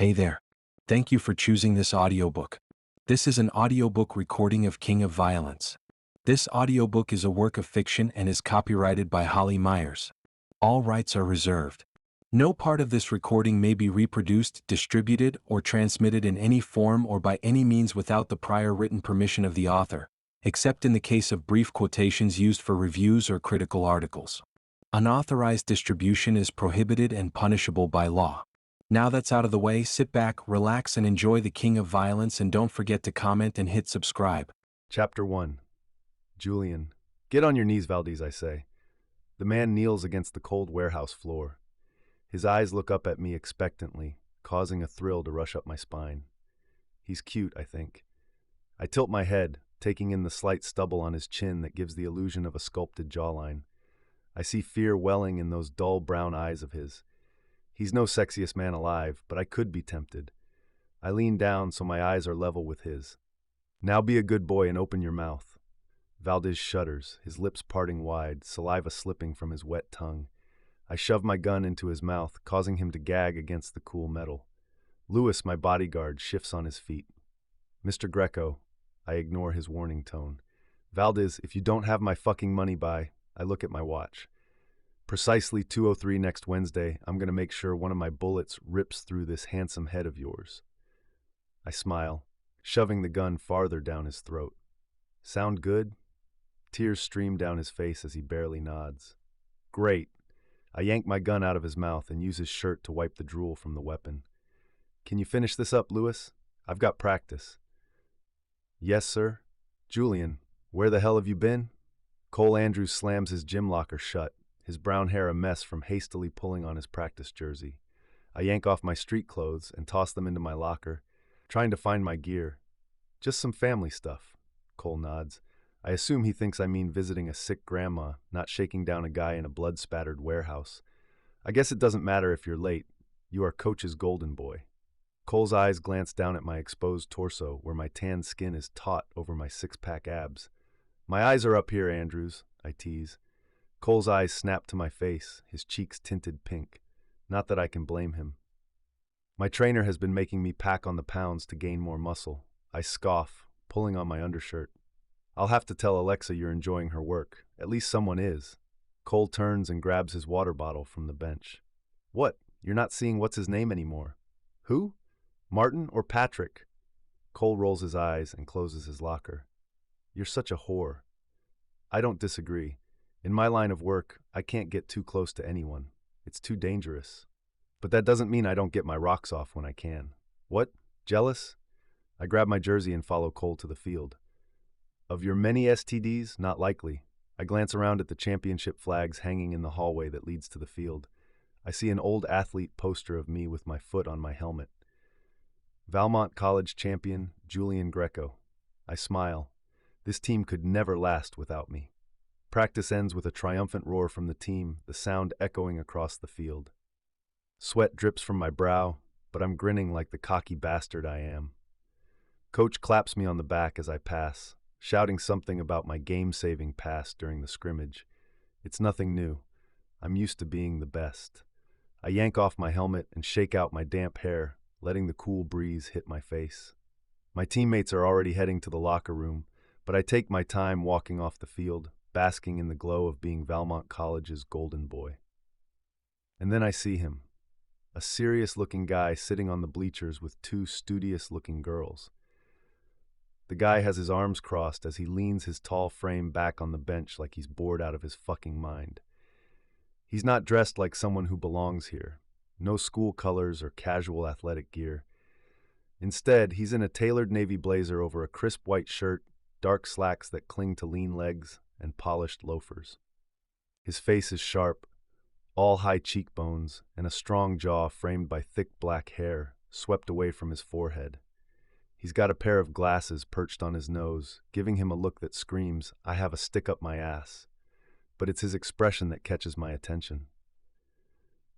Hey there. Thank you for choosing this audiobook. This is an audiobook recording of King of Violence. This audiobook is a work of fiction and is copyrighted by Holly Myers. All rights are reserved. No part of this recording may be reproduced, distributed, or transmitted in any form or by any means without the prior written permission of the author, except in the case of brief quotations used for reviews or critical articles. Unauthorized distribution is prohibited and punishable by law. Now that's out of the way, sit back, relax, and enjoy the King of Violence, and don't forget to comment and hit subscribe. Chapter 1. Julian. Get on your knees, Valdez, I say. The man kneels against the cold warehouse floor. His eyes look up at me expectantly, causing a thrill to rush up my spine. He's cute, I think. I tilt my head, taking in the slight stubble on his chin that gives the illusion of a sculpted jawline. I see fear welling in those dull brown eyes of his. He's no sexiest man alive, but I could be tempted. I lean down so my eyes are level with his. Now be a good boy and open your mouth. Valdez shudders, his lips parting wide, saliva slipping from his wet tongue. I shove my gun into his mouth, causing him to gag against the cool metal. Louis, my bodyguard, shifts on his feet. Mr. Greco, I ignore his warning tone. Valdez, if you don't have my fucking money by, I look at my watch. Precisely 2:03 next Wednesday, I'm going to make sure one of my bullets rips through this handsome head of yours. I smile, shoving the gun farther down his throat. Sound good? Tears stream down his face as he barely nods. Great. I yank my gun out of his mouth and use his shirt to wipe the drool from the weapon. Can you finish this up, Louis? I've got practice. Yes, sir. Julian, where the hell have you been? Cole Andrews slams his gym locker shut, his brown hair a mess from hastily pulling on his practice jersey. I yank off my street clothes and toss them into my locker, trying to find my gear. Just some family stuff, Cole nods. I assume he thinks I mean visiting a sick grandma, not shaking down a guy in a blood-spattered warehouse. I guess it doesn't matter if you're late. You are Coach's golden boy. Cole's eyes glance down at my exposed torso, where my tan skin is taut over my six-pack abs. My eyes are up here, Andrews, I tease. Cole's eyes snap to my face, his cheeks tinted pink. Not that I can blame him. My trainer has been making me pack on the pounds to gain more muscle. I scoff, pulling on my undershirt. I'll have to tell Alexa you're enjoying her work. At least someone is. Cole turns and grabs his water bottle from the bench. What? You're not seeing what's his name anymore. Who? Martin or Patrick? Cole rolls his eyes and closes his locker. You're such a whore. I don't disagree. In my line of work, I can't get too close to anyone. It's too dangerous. But that doesn't mean I don't get my rocks off when I can. What? Jealous? I grab my jersey and follow Cole to the field. Of your many STDs, not likely. I glance around at the championship flags hanging in the hallway that leads to the field. I see an old athlete poster of me with my foot on my helmet. Valmont College champion, Julian Greco. I smile. This team could never last without me. Practice ends with a triumphant roar from the team, the sound echoing across the field. Sweat drips from my brow, but I'm grinning like the cocky bastard I am. Coach claps me on the back as I pass, shouting something about my game-saving pass during the scrimmage. It's nothing new. I'm used to being the best. I yank off my helmet and shake out my damp hair, letting the cool breeze hit my face. My teammates are already heading to the locker room, but I take my time walking off the field, basking in the glow of being Valmont College's golden boy. And then I see him, a serious-looking guy sitting on the bleachers with two studious-looking girls. The guy has his arms crossed as he leans his tall frame back on the bench like he's bored out of his fucking mind. He's not dressed like someone who belongs here. No school colors or casual athletic gear. Instead, he's in a tailored navy blazer over a crisp white shirt, dark slacks that cling to lean legs, and polished loafers. His face is sharp, all high cheekbones, and a strong jaw framed by thick black hair swept away from his forehead. He's got a pair of glasses perched on his nose, giving him a look that screams, I have a stick up my ass. But it's his expression that catches my attention.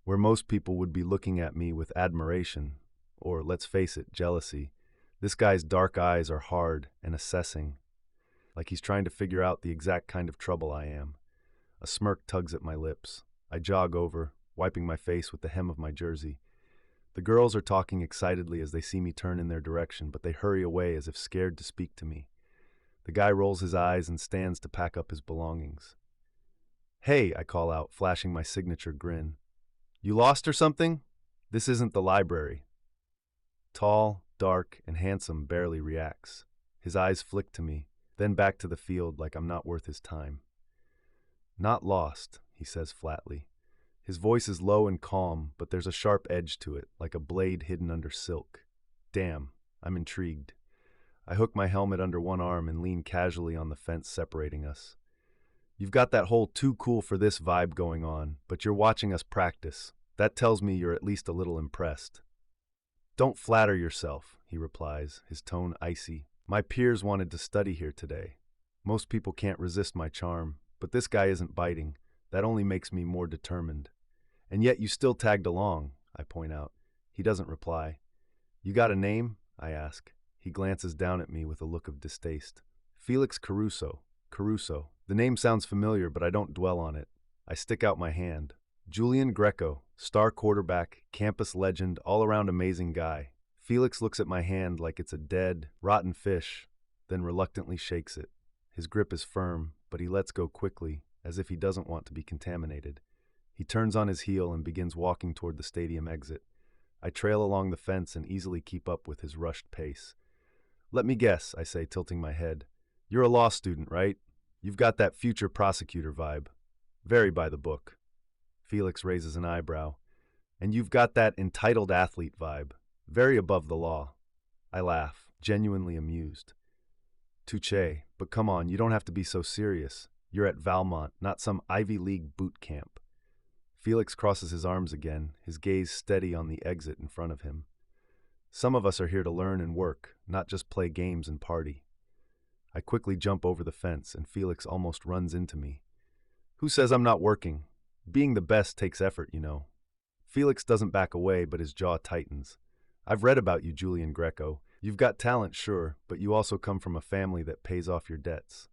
Where most people would be looking at me with admiration, or let's face it, jealousy, this guy's dark eyes are hard and assessing, like he's trying to figure out the exact kind of trouble I am. A smirk tugs at my lips. I jog over, wiping my face with the hem of my jersey. The girls are talking excitedly as they see me turn in their direction, but they hurry away as if scared to speak to me. The guy rolls his eyes and stands to pack up his belongings. "Hey," I call out, flashing my signature grin. "You lost or something? This isn't the library." Tall, dark, and handsome barely reacts. His eyes flick to me, then back to the field like I'm not worth his time. "Not lost," he says flatly. His voice is low and calm, but there's a sharp edge to it, like a blade hidden under silk. Damn, I'm intrigued. I hook my helmet under one arm and lean casually on the fence separating us. "You've got that whole too cool for this vibe going on, but you're watching us practice. That tells me you're at least a little impressed." "Don't flatter yourself," he replies, his tone icy. "My peers wanted to study here today. Most people can't resist my charm, but this guy isn't biting. That only makes me more determined." "And yet you still tagged along," I point out. He doesn't reply. "You got a name?" I ask. He glances down at me with a look of distaste. "Felix Caruso." Caruso. The name sounds familiar, but I don't dwell on it. I stick out my hand. "Julian Greco, star quarterback, campus legend, all-around amazing guy." Felix looks at my hand like it's a dead, rotten fish, then reluctantly shakes it. His grip is firm, but he lets go quickly, as if he doesn't want to be contaminated. He turns on his heel and begins walking toward the stadium exit. I trail along the fence and easily keep up with his rushed pace. "Let me guess," I say, tilting my head. "You're a law student, right? You've got that future prosecutor vibe. Very by the book." Felix raises an eyebrow. "And you've got that entitled athlete vibe. Very above the law." I laugh, genuinely amused. "Touché, but come on, you don't have to be so serious. You're at Valmont, not some Ivy League boot camp." Felix crosses his arms again, his gaze steady on the exit in front of him. "Some of us are here to learn and work, not just play games and party." I quickly jump over the fence, and Felix almost runs into me. "Who says I'm not working? Being the best takes effort, you know." Felix doesn't back away, but his jaw tightens. "I've read about you, Julian Greco. You've got talent, sure, but you also come from a family that pays off your debts."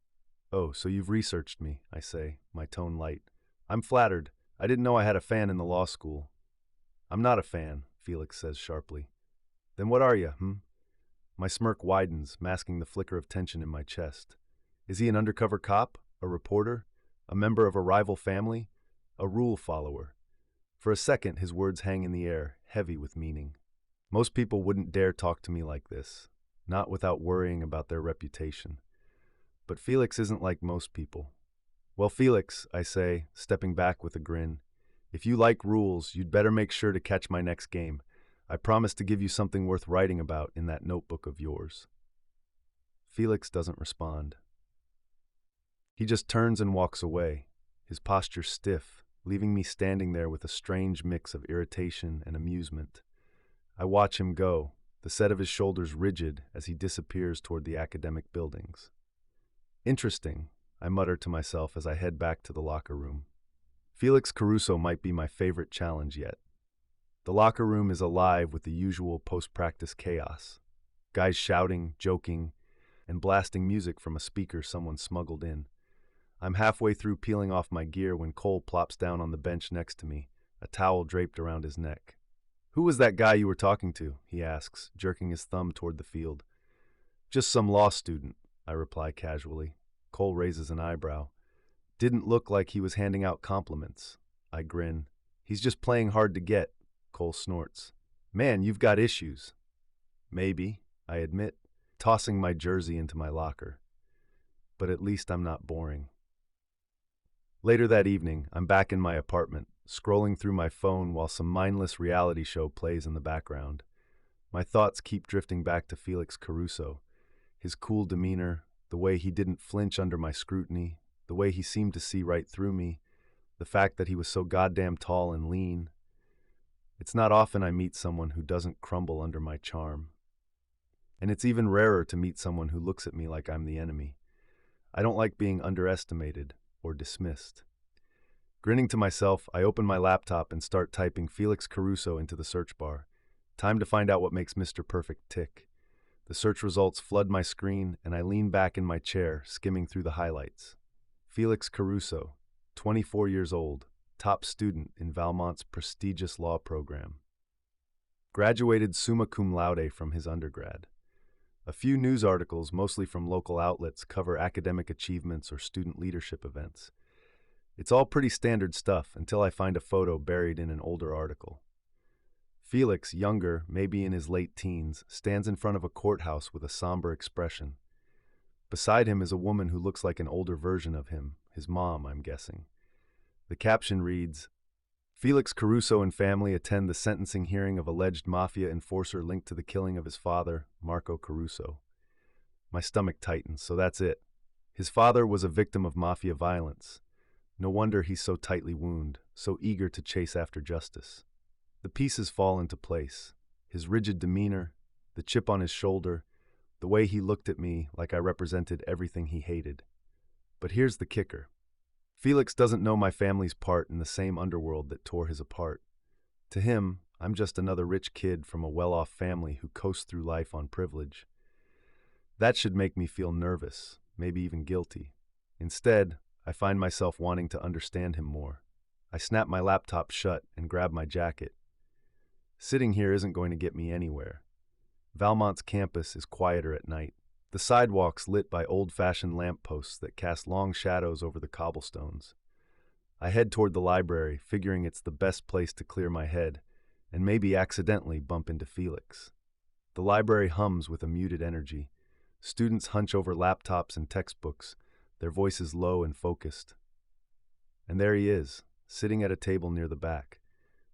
"Oh, so you've researched me," I say, my tone light. "I'm flattered. I didn't know I had a fan in the law school." "I'm not a fan," Felix says sharply. "Then what are you, My smirk widens, masking the flicker of tension in my chest. Is he an undercover cop? A reporter? A member of a rival family? A rule follower? For a second, his words hang in the air, heavy with meaning. Most people wouldn't dare talk to me like this, not without worrying about their reputation. But Felix isn't like most people. "Well, Felix," I say, stepping back with a grin, "if you like rules, you'd better make sure to catch my next game. I promise to give you something worth writing about in that notebook of yours." Felix doesn't respond. He just turns and walks away, his posture stiff, leaving me standing there with a strange mix of irritation and amusement. I watch him go, the set of his shoulders rigid as he disappears toward the academic buildings. "Interesting," I mutter to myself as I head back to the locker room. Felix Caruso might be my favorite challenge yet. The locker room is alive with the usual post-practice chaos. Guys shouting, joking, and blasting music from a speaker someone smuggled in. I'm halfway through peeling off my gear when Cole plops down on the bench next to me, a towel draped around his neck. "Who was that guy you were talking to?" he asks, jerking his thumb toward the field. "Just some law student," I reply casually. Cole raises an eyebrow. "Didn't look like he was handing out compliments." I grin. "He's just playing hard to get," Cole snorts. "Man, you've got issues." "Maybe," I admit, tossing my jersey into my locker. But at least I'm not boring. Later that evening, I'm back in my apartment, scrolling through my phone while some mindless reality show plays in the background. My thoughts keep drifting back to Felix Caruso, his cool demeanor, the way he didn't flinch under my scrutiny, the way he seemed to see right through me, the fact that he was so goddamn tall and lean. It's not often I meet someone who doesn't crumble under my charm. And it's even rarer to meet someone who looks at me like I'm the enemy. I don't like being underestimated or dismissed. Grinning to myself, I open my laptop and start typing Felix Caruso into the search bar. Time to find out what makes Mr. Perfect tick. The search results flood my screen, and I lean back in my chair, skimming through the highlights. Felix Caruso, 24 years old, top student in Valmont's prestigious law program. Graduated summa cum laude from his undergrad. A few news articles, mostly from local outlets, cover academic achievements or student leadership events. It's all pretty standard stuff until I find a photo buried in an older article. Felix, younger, maybe in his late teens, stands in front of a courthouse with a somber expression. Beside him is a woman who looks like an older version of him, his mom, I'm guessing. The caption reads, Felix Caruso and family attend the sentencing hearing of alleged Mafia enforcer linked to the killing of his father, Marco Caruso. My stomach tightens, so that's it. His father was a victim of Mafia violence. No wonder he's so tightly wounded, so eager to chase after justice. The pieces fall into place. His rigid demeanor, the chip on his shoulder, the way he looked at me like I represented everything he hated. But here's the kicker. Felix doesn't know my family's part in the same underworld that tore his apart. To him, I'm just another rich kid from a well-off family who coasts through life on privilege. That should make me feel nervous, maybe even guilty. Instead, I find myself wanting to understand him more. I snap my laptop shut and grab my jacket. Sitting here isn't going to get me anywhere. Valmont's campus is quieter at night. The sidewalks lit by old-fashioned lampposts that cast long shadows over the cobblestones. I head toward the library, figuring it's the best place to clear my head, and maybe accidentally bump into Felix. The library hums with a muted energy. Students hunch over laptops and textbooks, their voices low and focused. And there he is, sitting at a table near the back.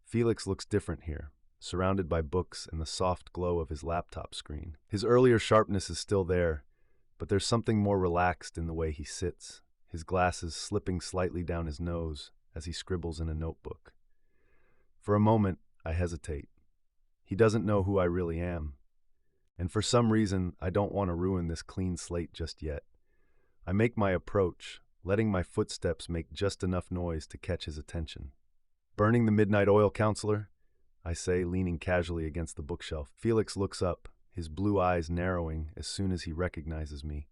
Felix looks different here, surrounded by books and the soft glow of his laptop screen. His earlier sharpness is still there, but there's something more relaxed in the way he sits, his glasses slipping slightly down his nose as he scribbles in a notebook. For a moment, I hesitate. He doesn't know who I really am. And for some reason, I don't want to ruin this clean slate just yet. I make my approach, letting my footsteps make just enough noise to catch his attention. Burning the midnight oil, counselor? I say, leaning casually against the bookshelf. Felix looks up, his blue eyes narrowing as soon as he recognizes me.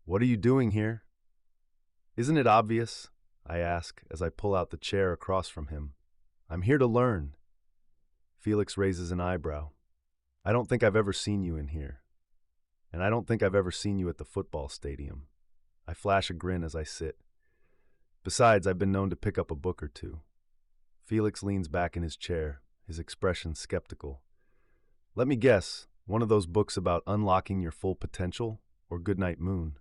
What are you doing here? Isn't it obvious? I ask as I pull out the chair across from him. I'm here to learn. Felix raises an eyebrow. I don't think I've ever seen you in here. And I don't think I've ever seen you at the football stadium. I flash a grin as I sit. Besides, I've been known to pick up a book or two. Felix leans back in his chair, his expression skeptical. Let me guess, one of those books about unlocking your full potential, or Goodnight Moon?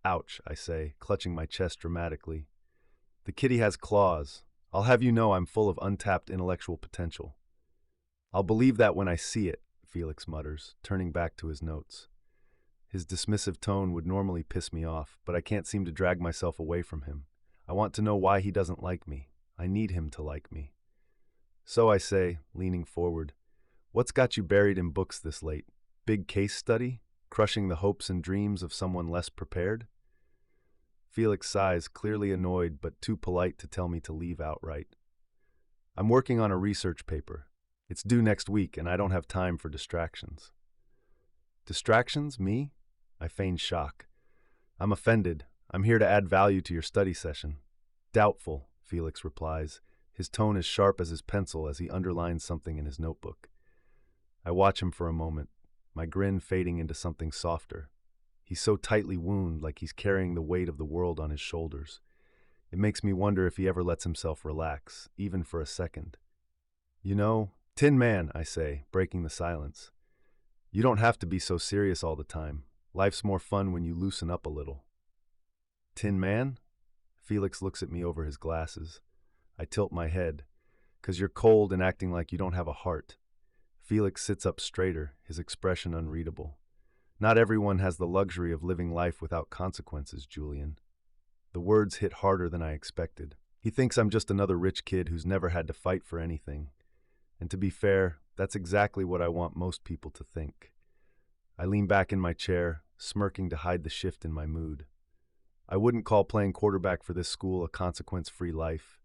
Ouch, I say, clutching my chest dramatically. The kitty has claws. I'll have you know I'm full of untapped intellectual potential. I'll believe that when I see it, Felix mutters, turning back to his notes. His dismissive tone would normally piss me off, but I can't seem to drag myself away from him. I want to know why he doesn't like me. I need him to like me. So I say, leaning forward, what's got you buried in books this late? Big case study? Crushing the hopes and dreams of someone less prepared? Felix sighs, clearly annoyed but too polite to tell me to leave outright. I'm working on a research paper. It's due next week and I don't have time for distractions. Distractions? Me? I feign shock. I'm offended. I'm here to add value to your study session. Doubtful, Felix replies, his tone as sharp as his pencil as he underlines something in his notebook. I watch him for a moment, my grin fading into something softer. He's so tightly wound, like he's carrying the weight of the world on his shoulders. It makes me wonder if he ever lets himself relax, even for a second. You know, Tin Man, I say, breaking the silence. You don't have to be so serious all the time. Life's more fun when you loosen up a little. Tin Man? Felix looks at me over his glasses. I tilt my head. 'Cause you're cold and acting like you don't have a heart. Felix sits up straighter, his expression unreadable. Not everyone has the luxury of living life without consequences, Julian. The words hit harder than I expected. He thinks I'm just another rich kid who's never had to fight for anything. And to be fair, that's exactly what I want most people to think. I lean back in my chair, smirking to hide the shift in my mood. I wouldn't call playing quarterback for this school a consequence-free life.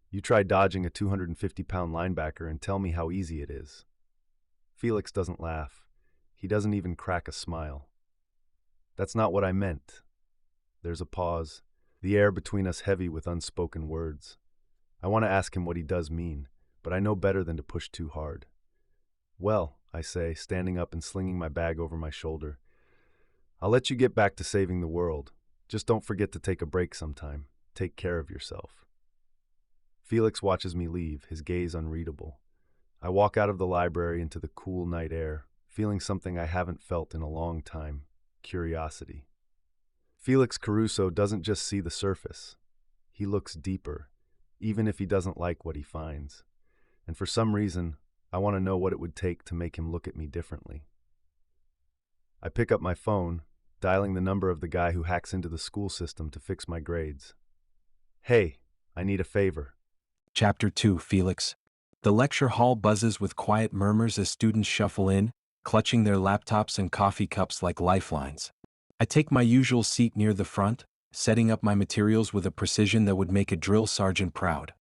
You try dodging a 250-pound linebacker and tell me how easy it is. Felix doesn't laugh. He doesn't even crack a smile. That's not what I meant. There's a pause, the air between us heavy with unspoken words. I want to ask him what he does mean, but I know better than to push too hard. Well, I say, standing up and slinging my bag over my shoulder, I'll let you get back to saving the world. Just don't forget to take a break sometime. Take care of yourself. Felix watches me leave, his gaze unreadable. I walk out of the library into the cool night air, feeling something I haven't felt in a long time: curiosity. Felix Caruso doesn't just see the surface. He looks deeper, even if he doesn't like what he finds. And for some reason, I want to know what it would take to make him look at me differently. I pick up my phone, dialing the number of the guy who hacks into the school system to fix my grades. Hey, I need a favor. Chapter 2, Felix. The lecture hall buzzes with quiet murmurs as students shuffle in, clutching their laptops and coffee cups like lifelines. I take my usual seat near the front, setting up my materials with a precision that would make a drill sergeant proud.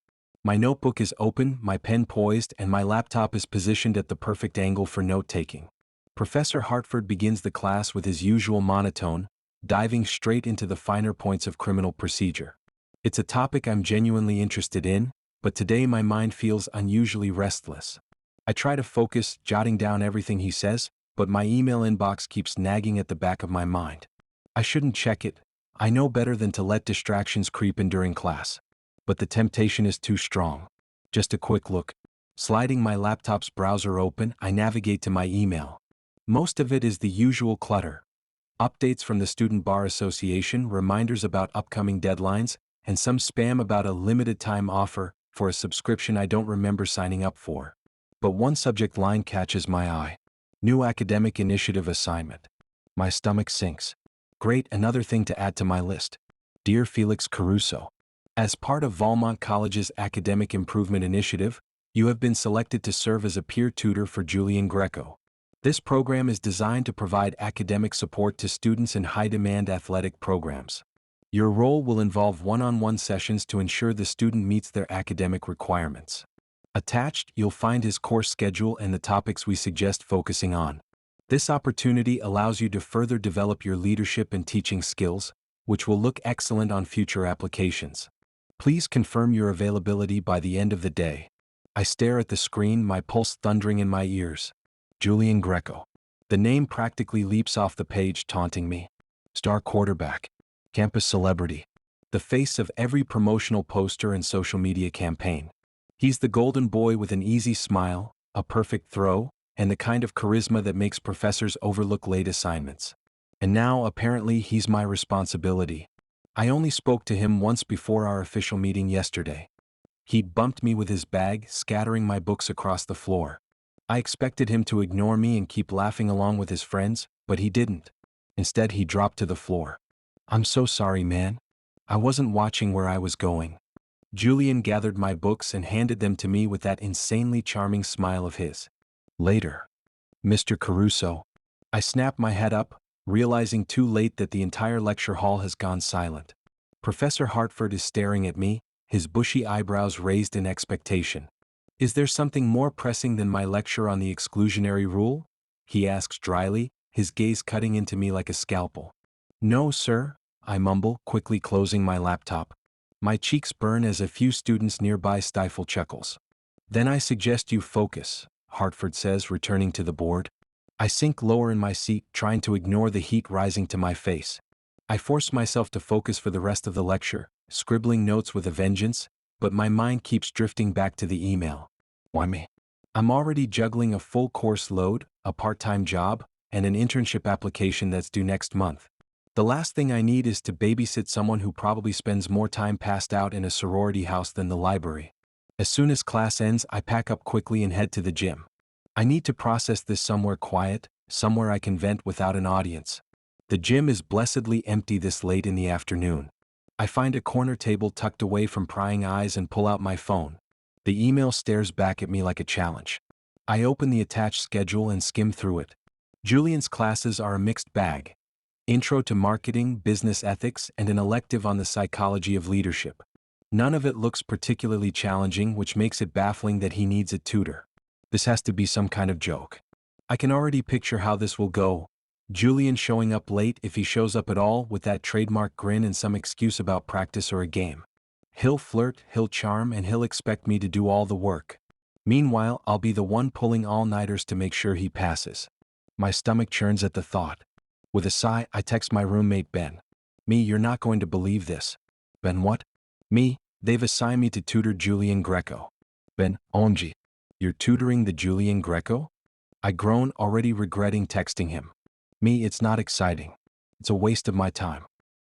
My notebook is open, my pen poised, and my laptop is positioned at the perfect angle for note-taking. Professor Hartford begins the class with his usual monotone, diving straight into the finer points of criminal procedure. It's a topic I'm genuinely interested in, but today my mind feels unusually restless. I try to focus, jotting down everything he says, but my email inbox keeps nagging at the back of my mind. I shouldn't check it. I know better than to let distractions creep in during class. But the temptation is too strong. Just a quick look. Sliding my laptop's browser open, I navigate to my email. Most of it is the usual clutter. Updates from the Student Bar Association, reminders about upcoming deadlines, and some spam about a limited time offer for a subscription I don't remember signing up for. But one subject line catches my eye. New academic initiative assignment. My stomach sinks. Great, another thing to add to my list. Dear Felix Caruso, as part of Valmont College's Academic Improvement Initiative, you have been selected to serve as a peer tutor for Julian Greco. This program is designed to provide academic support to students in high-demand athletic programs. Your role will involve one-on-one sessions to ensure the student meets their academic requirements. Attached, you'll find his course schedule and the topics we suggest focusing on. This opportunity allows you to further develop your leadership and teaching skills, which will look excellent on future applications. Please confirm your availability by the end of the day. I stare at the screen, my pulse thundering in my ears. Julian Greco. The name practically leaps off the page, taunting me. Star quarterback. Campus celebrity. The face of every promotional poster and social media campaign. He's the golden boy with an easy smile, a perfect throw, and the kind of charisma that makes professors overlook late assignments. And now, apparently, he's my responsibility. I only spoke to him once before our official meeting yesterday. He bumped me with his bag, scattering my books across the floor. I expected him to ignore me and keep laughing along with his friends, but he didn't. Instead, he dropped to the floor. I'm so sorry, man. I wasn't watching where I was going. Julian gathered my books and handed them to me with that insanely charming smile of his. Later. Mr. Caruso. I snap my head up, realizing too late that the entire lecture hall has gone silent. Professor Hartford is staring at me, his bushy eyebrows raised in expectation. Is there something more pressing than my lecture on the exclusionary rule? He asks dryly, his gaze cutting into me like a scalpel. No, sir, I mumble, quickly closing my laptop. My cheeks burn as a few students nearby stifle chuckles. Then I suggest you focus, Hartford says, returning to the board. I sink lower in my seat, trying to ignore the heat rising to my face. I force myself to focus for the rest of the lecture, scribbling notes with a vengeance, but my mind keeps drifting back to the email. Why me? I'm already juggling a full course load, a part-time job, and an internship application that's due next month. The last thing I need is to babysit someone who probably spends more time passed out in a sorority house than the library. As soon as class ends, I pack up quickly and head to the gym. I need to process this somewhere quiet, somewhere I can vent without an audience. The gym is blessedly empty this late in the afternoon. I find a corner table tucked away from prying eyes and pull out my phone. The email stares back at me like a challenge. I open the attached schedule and skim through it. Julian's classes are a mixed bag. Intro to marketing, business ethics, and an elective on the psychology of leadership. None of it looks particularly challenging, which makes it baffling that he needs a tutor. This has to be some kind of joke. I can already picture how this will go. Julian showing up late, if he shows up at all, with that trademark grin and some excuse about practice or a game. He'll flirt, he'll charm, and he'll expect me to do all the work. Meanwhile, I'll be the one pulling all-nighters to make sure he passes. My stomach churns at the thought. With a sigh, I text my roommate Ben. Me, you're not going to believe this. Ben, what? Me, they've assigned me to tutor Julian Greco. Ben, OMG. You're tutoring the Julian Greco? I groan, already regretting texting him. Me, it's not exciting. It's a waste of my time.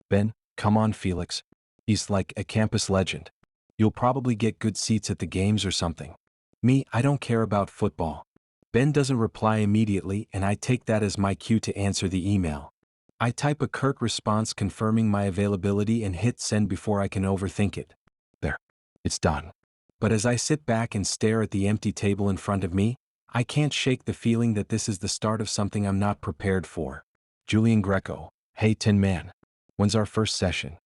Ben, come on, Felix. He's like a campus legend. You'll probably get good seats at the games or something. Me, I don't care about football. Ben doesn't reply immediately, and I take that as my cue to answer the email. I type a curt response confirming my availability and hit send before I can overthink it. There. It's done. But as I sit back and stare at the empty table in front of me, I can't shake the feeling that this is the start of something I'm not prepared for. Julian Greco. Hey Tin Man. When's our first session?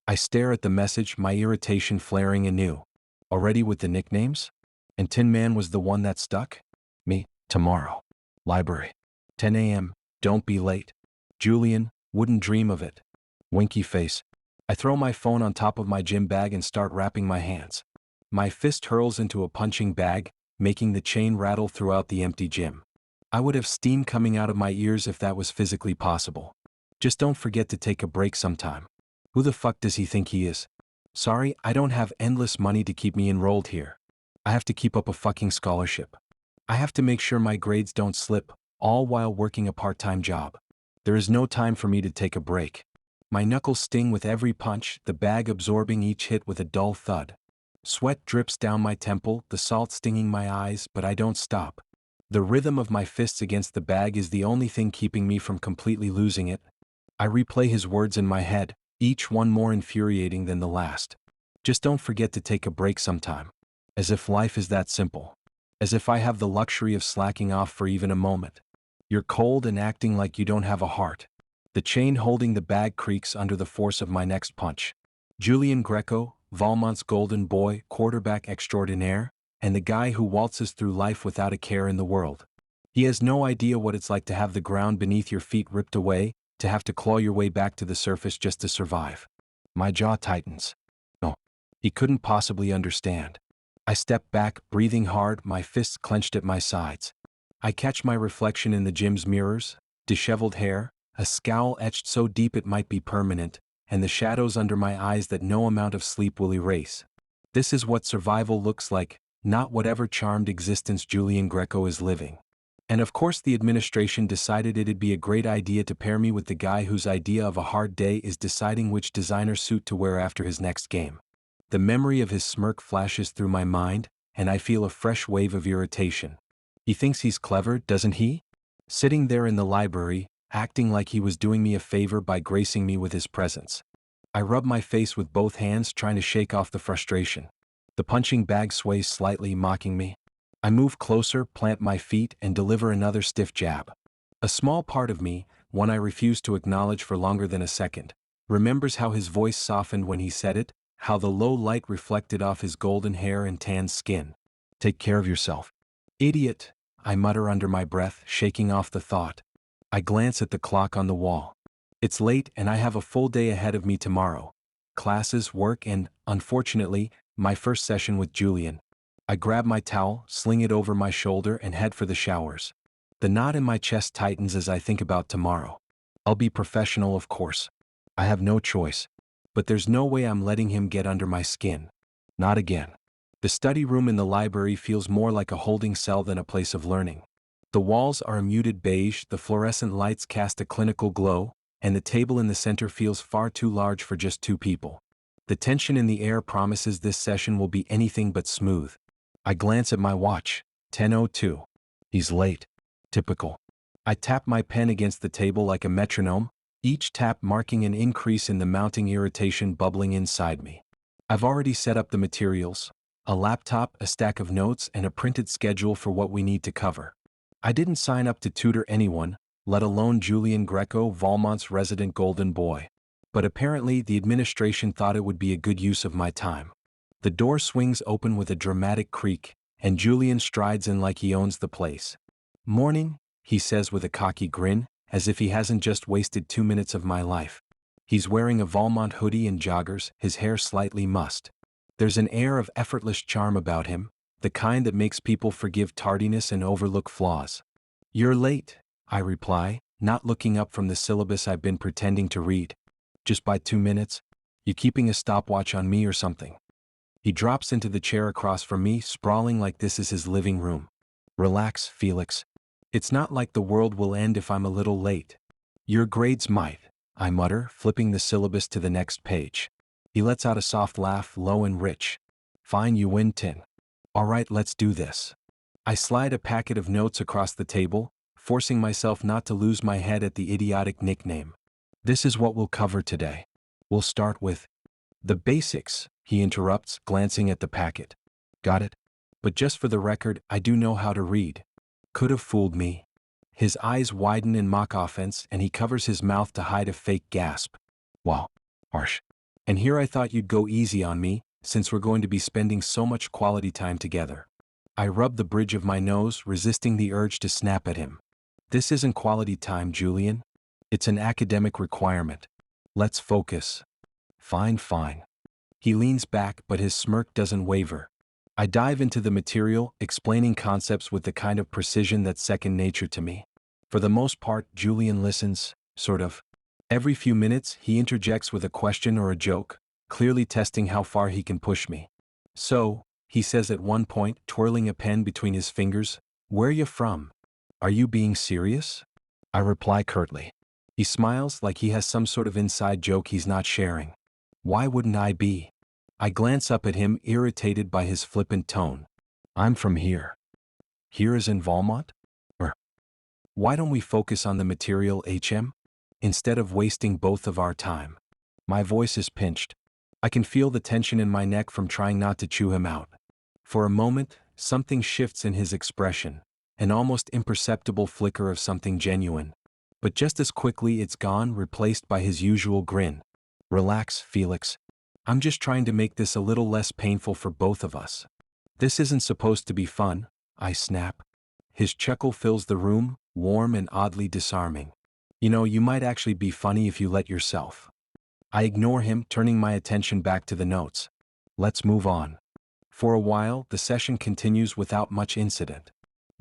I stare at the message, my irritation flaring anew. Already with the nicknames? And Tin Man was the one that stuck? Me, tomorrow. Library. 10 a.m. Don't be late. Julian, wouldn't dream of it. Winky face. I throw my phone on top of my gym bag and start wrapping my hands. My fist hurls into a punching bag, making the chain rattle throughout the empty gym. I would have steam coming out of my ears if that was physically possible. Just don't forget to take a break sometime. Who the fuck does he think he is? Sorry, I don't have endless money to keep me enrolled here. I have to keep up a fucking scholarship. I have to make sure my grades don't slip, all while working a part-time job. There is no time for me to take a break. My knuckles sting with every punch, the bag absorbing each hit with a dull thud. Sweat drips down my temple, the salt stinging my eyes, but I don't stop. The rhythm of my fists against the bag is the only thing keeping me from completely losing it. I replay his words in my head, each one more infuriating than the last. Just don't forget to take a break sometime. As if life is that simple. As if I have the luxury of slacking off for even a moment. You're cold and acting like you don't have a heart. The chain holding the bag creaks under the force of my next punch. Julian Greco, Valmont's golden boy, quarterback extraordinaire, and the guy who waltzes through life without a care in the world. He has no idea what it's like to have the ground beneath your feet ripped away, to have to claw your way back to the surface just to survive. My jaw tightens. No, he couldn't possibly understand. I step back, breathing hard, my fists clenched at my sides. I catch my reflection in the gym's mirrors, disheveled hair, a scowl etched so deep it might be permanent, and the shadows under my eyes that no amount of sleep will erase. This is what survival looks like, not whatever charmed existence Julian Greco is living. And of course the administration decided it'd be a great idea to pair me with the guy whose idea of a hard day is deciding which designer suit to wear after his next game. The memory of his smirk flashes through my mind, and I feel a fresh wave of irritation. He thinks he's clever, doesn't he? Sitting there in the library, acting like he was doing me a favor by gracing me with his presence. I rub my face with both hands, trying to shake off the frustration. The punching bag sways slightly, mocking me. I move closer, plant my feet, and deliver another stiff jab. A small part of me, one I refuse to acknowledge for longer than a second, remembers how his voice softened when he said it, how the low light reflected off his golden hair and tanned skin. Take care of yourself. Idiot, I mutter under my breath, shaking off the thought. I glance at the clock on the wall. It's late and I have a full day ahead of me tomorrow. Classes, work, and, unfortunately, my first session with Julian. I grab my towel, sling it over my shoulder, and head for the showers. The knot in my chest tightens as I think about tomorrow. I'll be professional, of course. I have no choice. But there's no way I'm letting him get under my skin. Not again. The study room in the library feels more like a holding cell than a place of learning. The walls are a muted beige, the fluorescent lights cast a clinical glow, and the table in the center feels far too large for just two people. The tension in the air promises this session will be anything but smooth. I glance at my watch. 10:02. He's late. Typical. I tap my pen against the table like a metronome, each tap marking an increase in the mounting irritation bubbling inside me. I've already set up the materials, a laptop, a stack of notes, and a printed schedule for what we need to cover. I didn't sign up to tutor anyone, let alone Julian Greco, Valmont's resident golden boy. But apparently the administration thought it would be a good use of my time. The door swings open with a dramatic creak, and Julian strides in like he owns the place. "Morning," he says with a cocky grin, as if he hasn't just wasted 2 minutes of my life. He's wearing a Valmont hoodie and joggers, his hair slightly mussed. There's an air of effortless charm about him, the kind that makes people forgive tardiness and overlook flaws. You're late, I reply, not looking up from the syllabus I've been pretending to read. Just by 2 minutes? You keeping a stopwatch on me or something? He drops into the chair across from me, sprawling like this is his living room. Relax, Felix. It's not like the world will end if I'm a little late. Your grades might, I mutter, flipping the syllabus to the next page. He lets out a soft laugh, low and rich. Fine, you win 10. All right, let's do this. I slide a packet of notes across the table, forcing myself not to lose my head at the idiotic nickname. This is what we'll cover today. We'll start with the basics, he interrupts, glancing at the packet. Got it? But just for the record, I do know how to read. Could have fooled me. His eyes widen in mock offense, and he covers his mouth to hide a fake gasp. Wow, harsh. And here I thought you'd go easy on me, since we're going to be spending so much quality time together. I rub the bridge of my nose, resisting the urge to snap at him. This isn't quality time, Julian. It's an academic requirement. Let's focus. Fine. He leans back, but his smirk doesn't waver. I dive into the material, explaining concepts with the kind of precision that's second nature to me. For the most part, Julian listens, sort of. Every few minutes, he interjects with a question or a joke, clearly testing how far he can push me. So, he says at one point, twirling a pen between his fingers, "Where you from? Are you being serious?" I reply curtly. He smiles like he has some sort of inside joke he's not sharing. Why wouldn't I be? I glance up at him, irritated by his flippant tone. I'm from here. Here is in Valmont? Or why don't we focus on the material, HM? Instead of wasting both of our time. My voice is pinched. I can feel the tension in my neck from trying not to chew him out. For a moment, something shifts in his expression, an almost imperceptible flicker of something genuine. But just as quickly it's gone, replaced by his usual grin. Relax, Felix. I'm just trying to make this a little less painful for both of us. This isn't supposed to be fun, I snap. His chuckle fills the room, warm and oddly disarming. You know, you might actually be funny if you let yourself. I ignore him, turning my attention back to the notes. Let's move on. For a while, the session continues without much incident.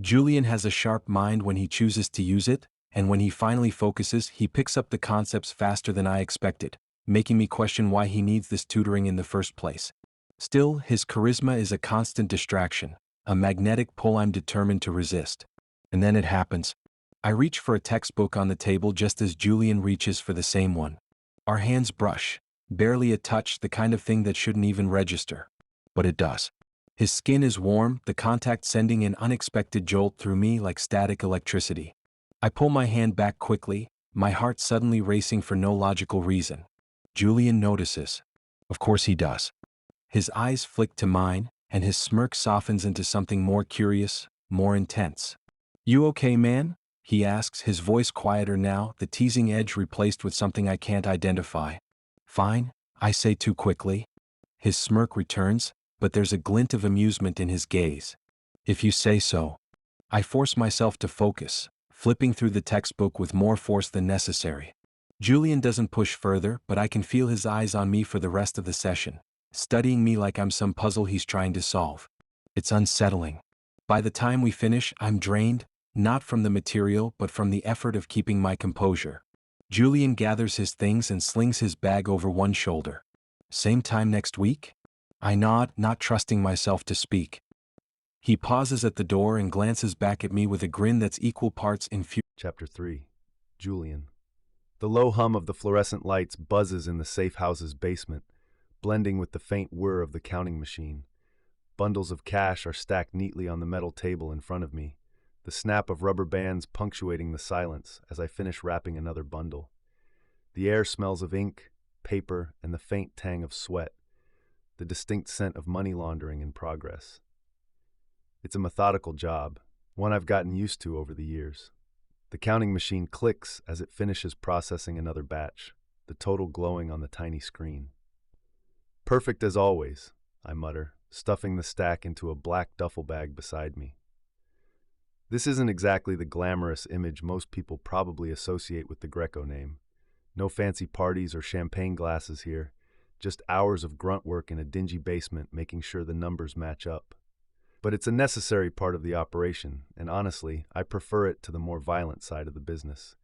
Julian has a sharp mind when he chooses to use it, and when he finally focuses, he picks up the concepts faster than I expected, making me question why he needs this tutoring in the first place. Still, his charisma is a constant distraction, a magnetic pull I'm determined to resist. And then it happens. I reach for a textbook on the table just as Julian reaches for the same one. Our hands brush, barely a touch, the kind of thing that shouldn't even register. But it does. His skin is warm, the contact sending an unexpected jolt through me like static electricity. I pull my hand back quickly, my heart suddenly racing for no logical reason. Julian notices. Of course he does. His eyes flick to mine, and his smirk softens into something more curious, more intense. You okay, man? He asks, his voice quieter now, the teasing edge replaced with something I can't identify. Fine, I say too quickly. His smirk returns, but there's a glint of amusement in his gaze. If you say so. I force myself to focus, flipping through the textbook with more force than necessary. Julian doesn't push further, but I can feel his eyes on me for the rest of the session, studying me like I'm some puzzle he's trying to solve. It's unsettling. By the time we finish, I'm drained, not from the material but from the effort of keeping my composure. Julian gathers his things and slings his bag over one shoulder. Same time next week? I nod, not trusting myself to speak. He pauses at the door and glances back at me with a grin that's equal parts infuriating. Chapter 3. Julian. The low hum of the fluorescent lights buzzes in the safe house's basement, blending with the faint whir of the counting machine. Bundles of cash are stacked neatly on the metal table in front of me, the snap of rubber bands punctuating the silence as I finish wrapping another bundle. The air smells of ink, paper, and the faint tang of sweat, the distinct scent of money laundering in progress. It's a methodical job, one I've gotten used to over the years. The counting machine clicks as it finishes processing another batch, the total glowing on the tiny screen. Perfect as always, I mutter, stuffing the stack into a black duffel bag beside me. This isn't exactly the glamorous image most people probably associate with the Greco name. No fancy parties or champagne glasses here, just hours of grunt work in a dingy basement making sure the numbers match up. But it's a necessary part of the operation, and honestly, I prefer it to the more violent side of the business.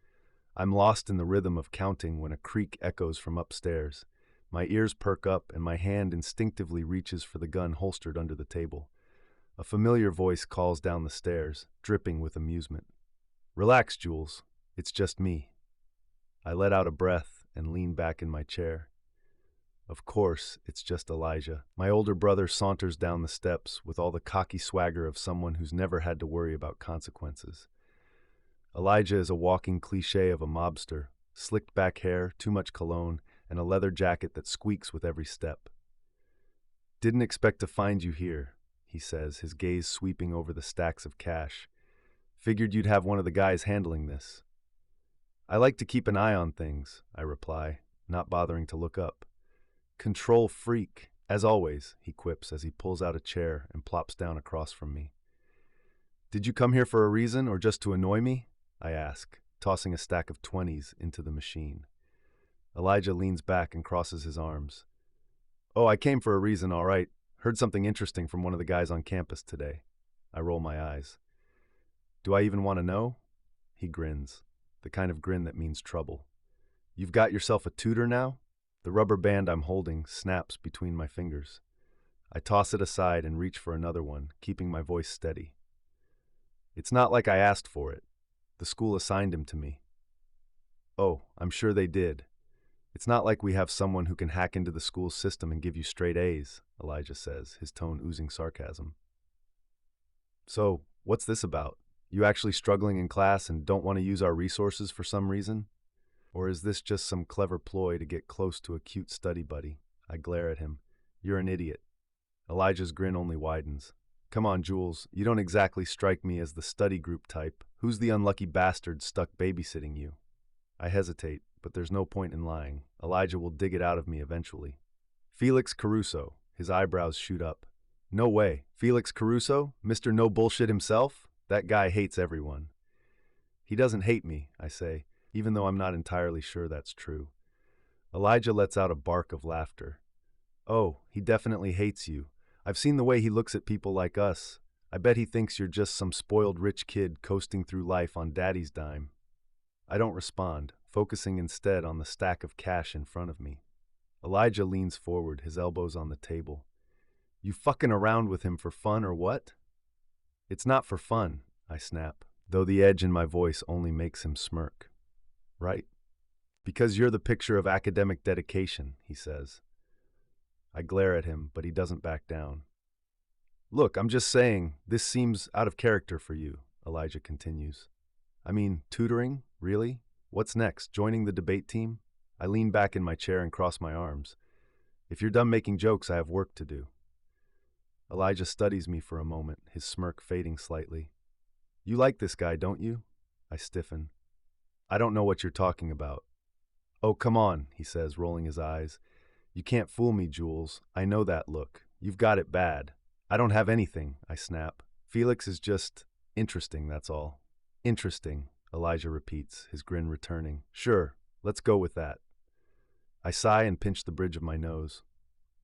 I'm lost in the rhythm of counting when a creak echoes from upstairs. My ears perk up and my hand instinctively reaches for the gun holstered under the table. A familiar voice calls down the stairs, dripping with amusement. "Relax, Jules. It's just me." I let out a breath and lean back in my chair. Of course, it's just Elijah. My older brother saunters down the steps with all the cocky swagger of someone who's never had to worry about consequences. Elijah is a walking cliché of a mobster, slicked back hair, too much cologne, and a leather jacket that squeaks with every step. "Didn't expect to find you here," he says, his gaze sweeping over the stacks of cash. "Figured you'd have one of the guys handling this." "I like to keep an eye on things," I reply, not bothering to look up. "Control freak, as always," he quips as he pulls out a chair and plops down across from me. "Did you come here for a reason or just to annoy me?" I ask, tossing a stack of 20s into the machine. Elijah leans back and crosses his arms. "Oh, I came for a reason, all right. Heard something interesting from one of the guys on campus today." I roll my eyes. "Do I even want to know?" He grins, the kind of grin that means trouble. "You've got yourself a tutor now?" The rubber band I'm holding snaps between my fingers. I toss it aside and reach for another one, keeping my voice steady. "It's not like I asked for it. The school assigned him to me." "Oh, I'm sure they did. It's not like we have someone who can hack into the school system and give you straight A's," Elijah says, his tone oozing sarcasm. "So, what's this about? You actually struggling in class and don't want to use our resources for some reason? Or is this just some clever ploy to get close to a cute study buddy?" I glare at him. "You're an idiot." Elijah's grin only widens. "Come on, Jules, you don't exactly strike me as the study group type. Who's the unlucky bastard stuck babysitting you?" I hesitate, but there's no point in lying. Elijah will dig it out of me eventually. "Felix Caruso." His eyebrows shoot up. "No way. Felix Caruso? Mr. No Bullshit himself? That guy hates everyone." "He doesn't hate me," I say, even though I'm not entirely sure that's true. Elijah lets out a bark of laughter. "Oh, he definitely hates you. I've seen the way he looks at people like us. I bet he thinks you're just some spoiled rich kid coasting through life on daddy's dime." I don't respond, focusing instead on the stack of cash in front of me. Elijah leans forward, his elbows on the table. "You fucking around with him for fun or what?" "It's not for fun," I snap, though the edge in my voice only makes him smirk. "Right? Because you're the picture of academic dedication," he says. I glare at him, but he doesn't back down. "Look, I'm just saying, this seems out of character for you," Elijah continues. "I mean, tutoring? Really? What's next? Joining the debate team?" I lean back in my chair and cross my arms. "If you're done making jokes, I have work to do." Elijah studies me for a moment, his smirk fading slightly. "You like this guy, don't you?" I stiffen. "I don't know what you're talking about." "Oh, come on," he says, rolling his eyes. "You can't fool me, Jules. I know that look. You've got it bad." "I don't have anything," I snap. "Felix is just interesting, that's all." "Interesting," Elijah repeats, his grin returning. "Sure, let's go with that." I sigh and pinch the bridge of my nose.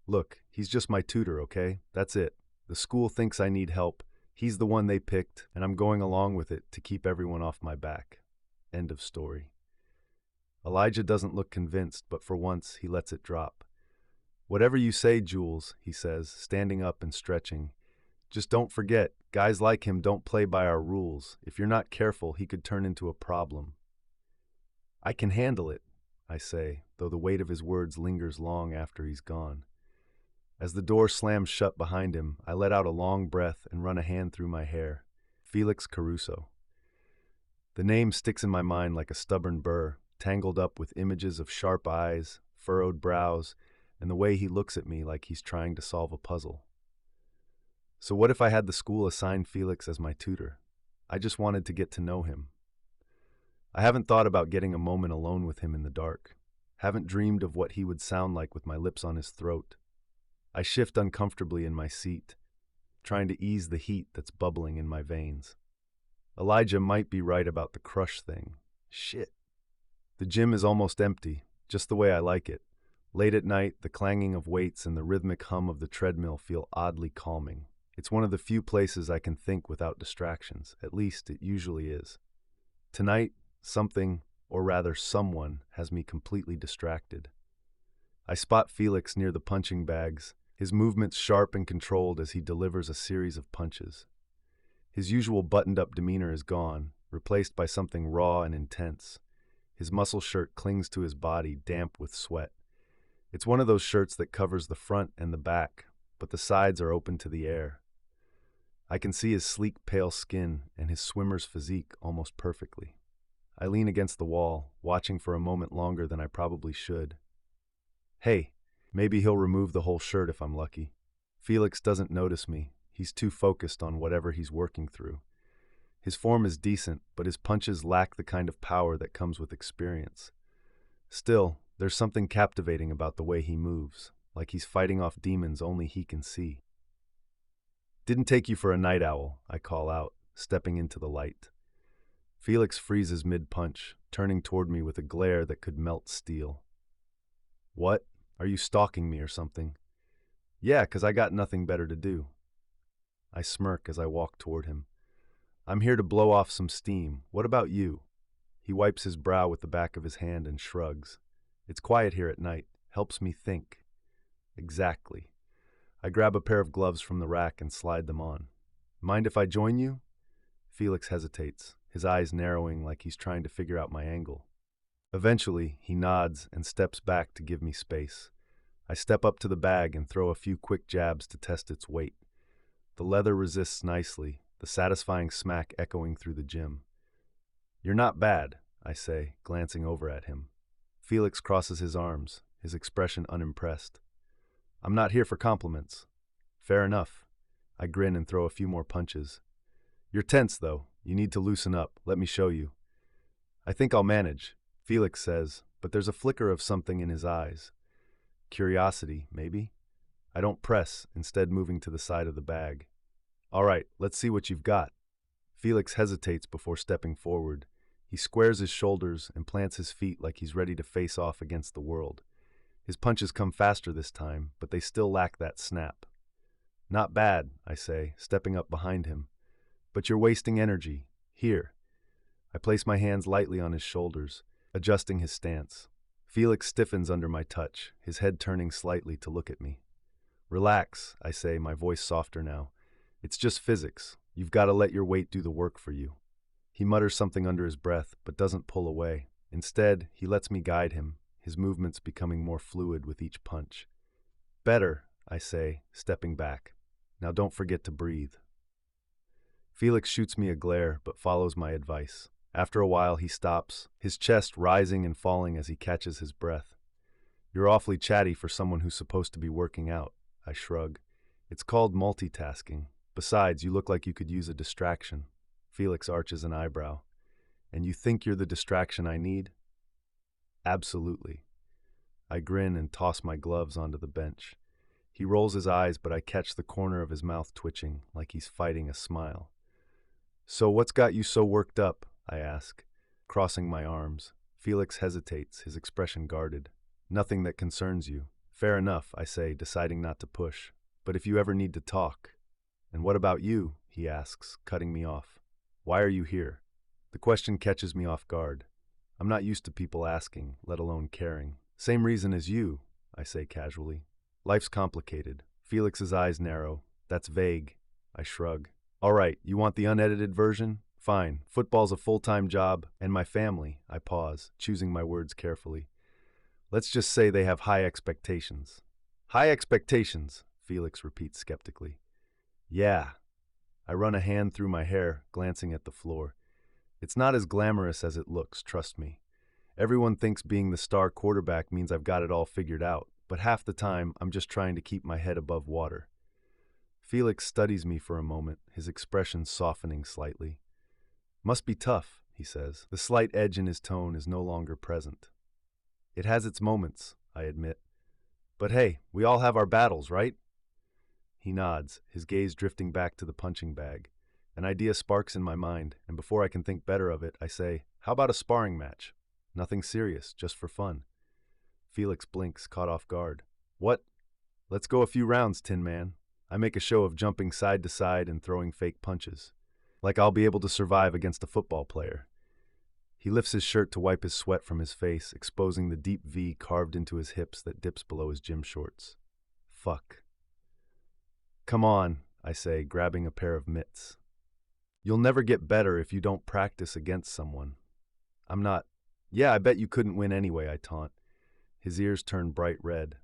"Look, he's just my tutor, okay? That's it. The school thinks I need help. He's the one they picked, and I'm going along with it to keep everyone off my back. End of story." Elijah doesn't look convinced, but for once he lets it drop. "Whatever you say, Jules," he says, standing up and stretching. "Just don't forget, guys like him don't play by our rules. If you're not careful, he could turn into a problem." "I can handle it," I say, though the weight of his words lingers long after he's gone. As the door slams shut behind him, I let out a long breath and run a hand through my hair. Felix Caruso. The name sticks in my mind like a stubborn burr, tangled up with images of sharp eyes, furrowed brows, and the way he looks at me like he's trying to solve a puzzle. So what if I had the school assign Felix as my tutor? I just wanted to get to know him. I haven't thought about getting a moment alone with him in the dark. Haven't dreamed of what he would sound like with my lips on his throat. I shift uncomfortably in my seat, trying to ease the heat that's bubbling in my veins. Elijah might be right about the crush thing. Shit. The gym is almost empty, just the way I like it. Late at night, the clanging of weights and the rhythmic hum of the treadmill feel oddly calming. It's one of the few places I can think without distractions. At least it usually is. Tonight, something, or rather someone, has me completely distracted. I spot Felix near the punching bags, his movements sharp and controlled as he delivers a series of punches. His usual buttoned-up demeanor is gone, replaced by something raw and intense. His muscle shirt clings to his body, damp with sweat. It's one of those shirts that covers the front and the back, but the sides are open to the air. I can see his sleek, pale skin and his swimmer's physique almost perfectly. I lean against the wall, watching for a moment longer than I probably should. Hey, maybe he'll remove the whole shirt if I'm lucky. Felix doesn't notice me. He's too focused on whatever he's working through. His form is decent, but his punches lack the kind of power that comes with experience. Still, there's something captivating about the way he moves, like he's fighting off demons only he can see. Didn't take you for a night owl, I call out, stepping into the light. Felix freezes mid-punch, turning toward me with a glare that could melt steel. What? Are you stalking me or something? Yeah, 'cause I got nothing better to do. I smirk as I walk toward him. I'm here to blow off some steam. What about you? He wipes his brow with the back of his hand and shrugs. It's quiet here at night. Helps me think. Exactly. I grab a pair of gloves from the rack and slide them on. Mind if I join you? Felix hesitates, his eyes narrowing like he's trying to figure out my angle. Eventually, he nods and steps back to give me space. I step up to the bag and throw a few quick jabs to test its weight. The leather resists nicely, the satisfying smack echoing through the gym. You're not bad, I say, glancing over at him. Felix crosses his arms, his expression unimpressed. I'm not here for compliments. Fair enough. I grin and throw a few more punches. You're tense, though. You need to loosen up. Let me show you. I think I'll manage, Felix says, but there's a flicker of something in his eyes. Curiosity, maybe? I don't press, instead moving to the side of the bag. All right, let's see what you've got. Felix hesitates before stepping forward. He squares his shoulders and plants his feet like he's ready to face off against the world. His punches come faster this time, but they still lack that snap. Not bad, I say, stepping up behind him. But you're wasting energy. Here. I place my hands lightly on his shoulders, adjusting his stance. Felix stiffens under my touch, his head turning slightly to look at me. Relax, I say, my voice softer now. It's just physics. You've got to let your weight do the work for you. He mutters something under his breath, but doesn't pull away. Instead, he lets me guide him, his movements becoming more fluid with each punch. Better, I say, stepping back. Now don't forget to breathe. Felix shoots me a glare, but follows my advice. After a while, he stops, his chest rising and falling as he catches his breath. You're awfully chatty for someone who's supposed to be working out, I shrug. It's called multitasking. Besides, you look like you could use a distraction. Felix arches an eyebrow. And you think you're the distraction I need? Absolutely. I grin and toss my gloves onto the bench. He rolls his eyes, but I catch the corner of his mouth twitching, like he's fighting a smile. So what's got you so worked up? I ask, crossing my arms. Felix hesitates, his expression guarded. Nothing that concerns you. Fair enough, I say, deciding not to push. But if you ever need to talk. And what about you? He asks, cutting me off. Why are you here? The question catches me off guard. I'm not used to people asking, let alone caring. Same reason as you, I say casually. Life's complicated. Felix's eyes narrow. That's vague. I shrug. All right, you want the unedited version? Fine. Football's a full-time job, and my family. I pause, choosing my words carefully. Let's just say they have high expectations. High expectations, Felix repeats skeptically. Yeah. I run a hand through my hair, glancing at the floor. It's not as glamorous as it looks, trust me. Everyone thinks being the star quarterback means I've got it all figured out, but half the time I'm just trying to keep my head above water. Felix studies me for a moment, his expression softening slightly. Must be tough, he says. The slight edge in his tone is no longer present. It has its moments, I admit. But hey, we all have our battles, right? He nods, his gaze drifting back to the punching bag. An idea sparks in my mind, and before I can think better of it, I say, how about a sparring match? Nothing serious, just for fun. Felix blinks, caught off guard. What? Let's go a few rounds, Tin Man. I make a show of jumping side to side and throwing fake punches, like I'll be able to survive against a football player. He lifts his shirt to wipe his sweat from his face, exposing the deep V carved into his hips that dips below his gym shorts. Fuck. Come on, I say, grabbing a pair of mitts. You'll never get better if you don't practice against someone. I'm not. Yeah, I bet you couldn't win anyway, I taunt. His ears turn bright red.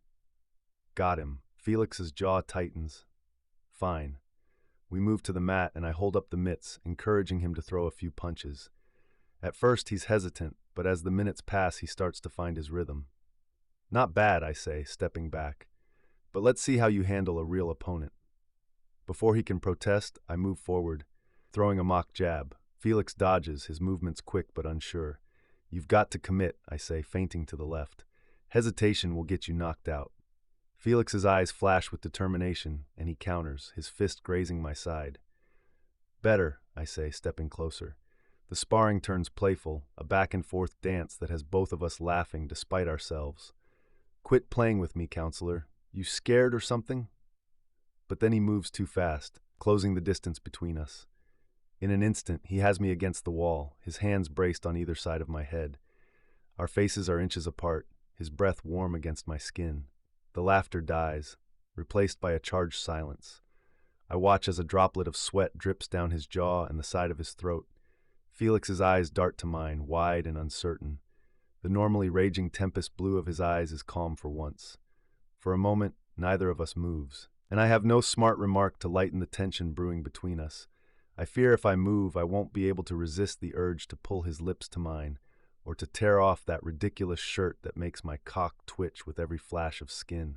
Got him. Felix's jaw tightens. Fine. We move to the mat and I hold up the mitts, encouraging him to throw a few punches. At first he's hesitant, but as the minutes pass he starts to find his rhythm. Not bad, I say, stepping back. But let's see how you handle a real opponent. Before he can protest, I move forward, throwing a mock jab. Felix dodges, his movements quick but unsure. You've got to commit, I say, feinting to the left. Hesitation will get you knocked out. Felix's eyes flash with determination, and he counters, his fist grazing my side. Better, I say, stepping closer. The sparring turns playful, a back-and-forth dance that has both of us laughing despite ourselves. Quit playing with me, counselor. You scared or something? But then he moves too fast, closing the distance between us. In an instant, he has me against the wall, his hands braced on either side of my head. Our faces are inches apart, his breath warm against my skin. The laughter dies, replaced by a charged silence. I watch as a droplet of sweat drips down his jaw and the side of his throat. Felix's eyes dart to mine, wide and uncertain. The normally raging tempest blue of his eyes is calm for once. For a moment, neither of us moves, and I have no smart remark to lighten the tension brewing between us. I fear if I move, I won't be able to resist the urge to pull his lips to mine, or to tear off that ridiculous shirt that makes my cock twitch with every flash of skin.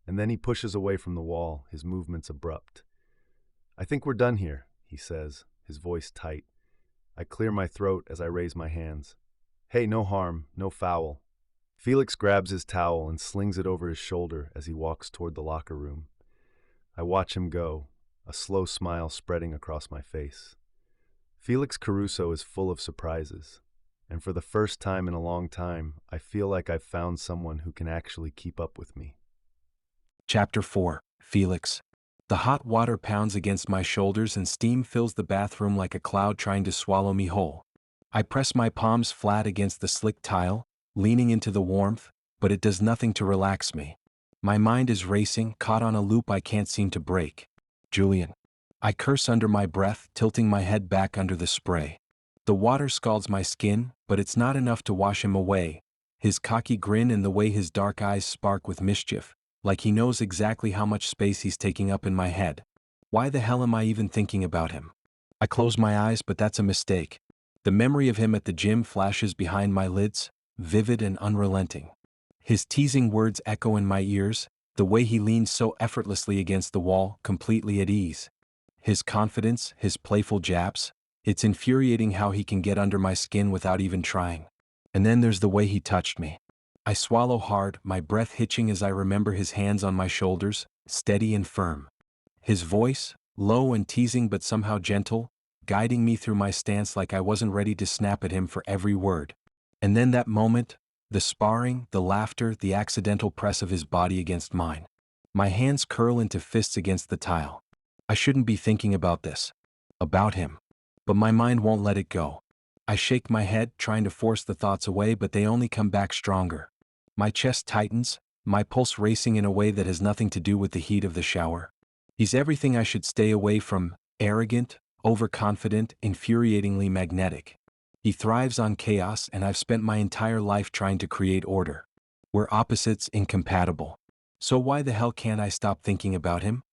And then he pushes away from the wall, his movements abrupt. I think we're done here, he says, his voice tight. I clear my throat as I raise my hands. Hey, no harm, no foul. Felix grabs his towel and slings it over his shoulder as he walks toward the locker room. I watch him go, a slow smile spreading across my face. Felix Caruso is full of surprises, and for the first time in a long time, I feel like I've found someone who can actually keep up with me. Chapter 4. Felix. The hot water pounds against my shoulders and steam fills the bathroom like a cloud trying to swallow me whole. I press my palms flat against the slick tile, leaning into the warmth, but it does nothing to relax me. My mind is racing, caught on a loop I can't seem to break. Julian. I curse under my breath, tilting my head back under the spray. The water scalds my skin, but it's not enough to wash him away. His cocky grin and the way his dark eyes spark with mischief, like he knows exactly how much space he's taking up in my head. Why the hell am I even thinking about him? I close my eyes, but that's a mistake. The memory of him at the gym flashes behind my lids, vivid and unrelenting. His teasing words echo in my ears, the way he leans so effortlessly against the wall, completely at ease. His confidence, his playful jabs, it's infuriating how he can get under my skin without even trying. And then there's the way he touched me. I swallow hard, my breath hitching as I remember his hands on my shoulders, steady and firm. His voice, low and teasing but somehow gentle, guiding me through my stance like I wasn't ready to snap at him for every word. And then that moment, the sparring, the laughter, the accidental press of his body against mine. My hands curl into fists against the tile. I shouldn't be thinking about this. About him. But my mind won't let it go. I shake my head, trying to force the thoughts away, but they only come back stronger. My chest tightens, my pulse racing in a way that has nothing to do with the heat of the shower. He's everything I should stay away from, arrogant, overconfident, infuriatingly magnetic. He thrives on chaos, and I've spent my entire life trying to create order. We're opposites, incompatible. So why the hell can't I stop thinking about him?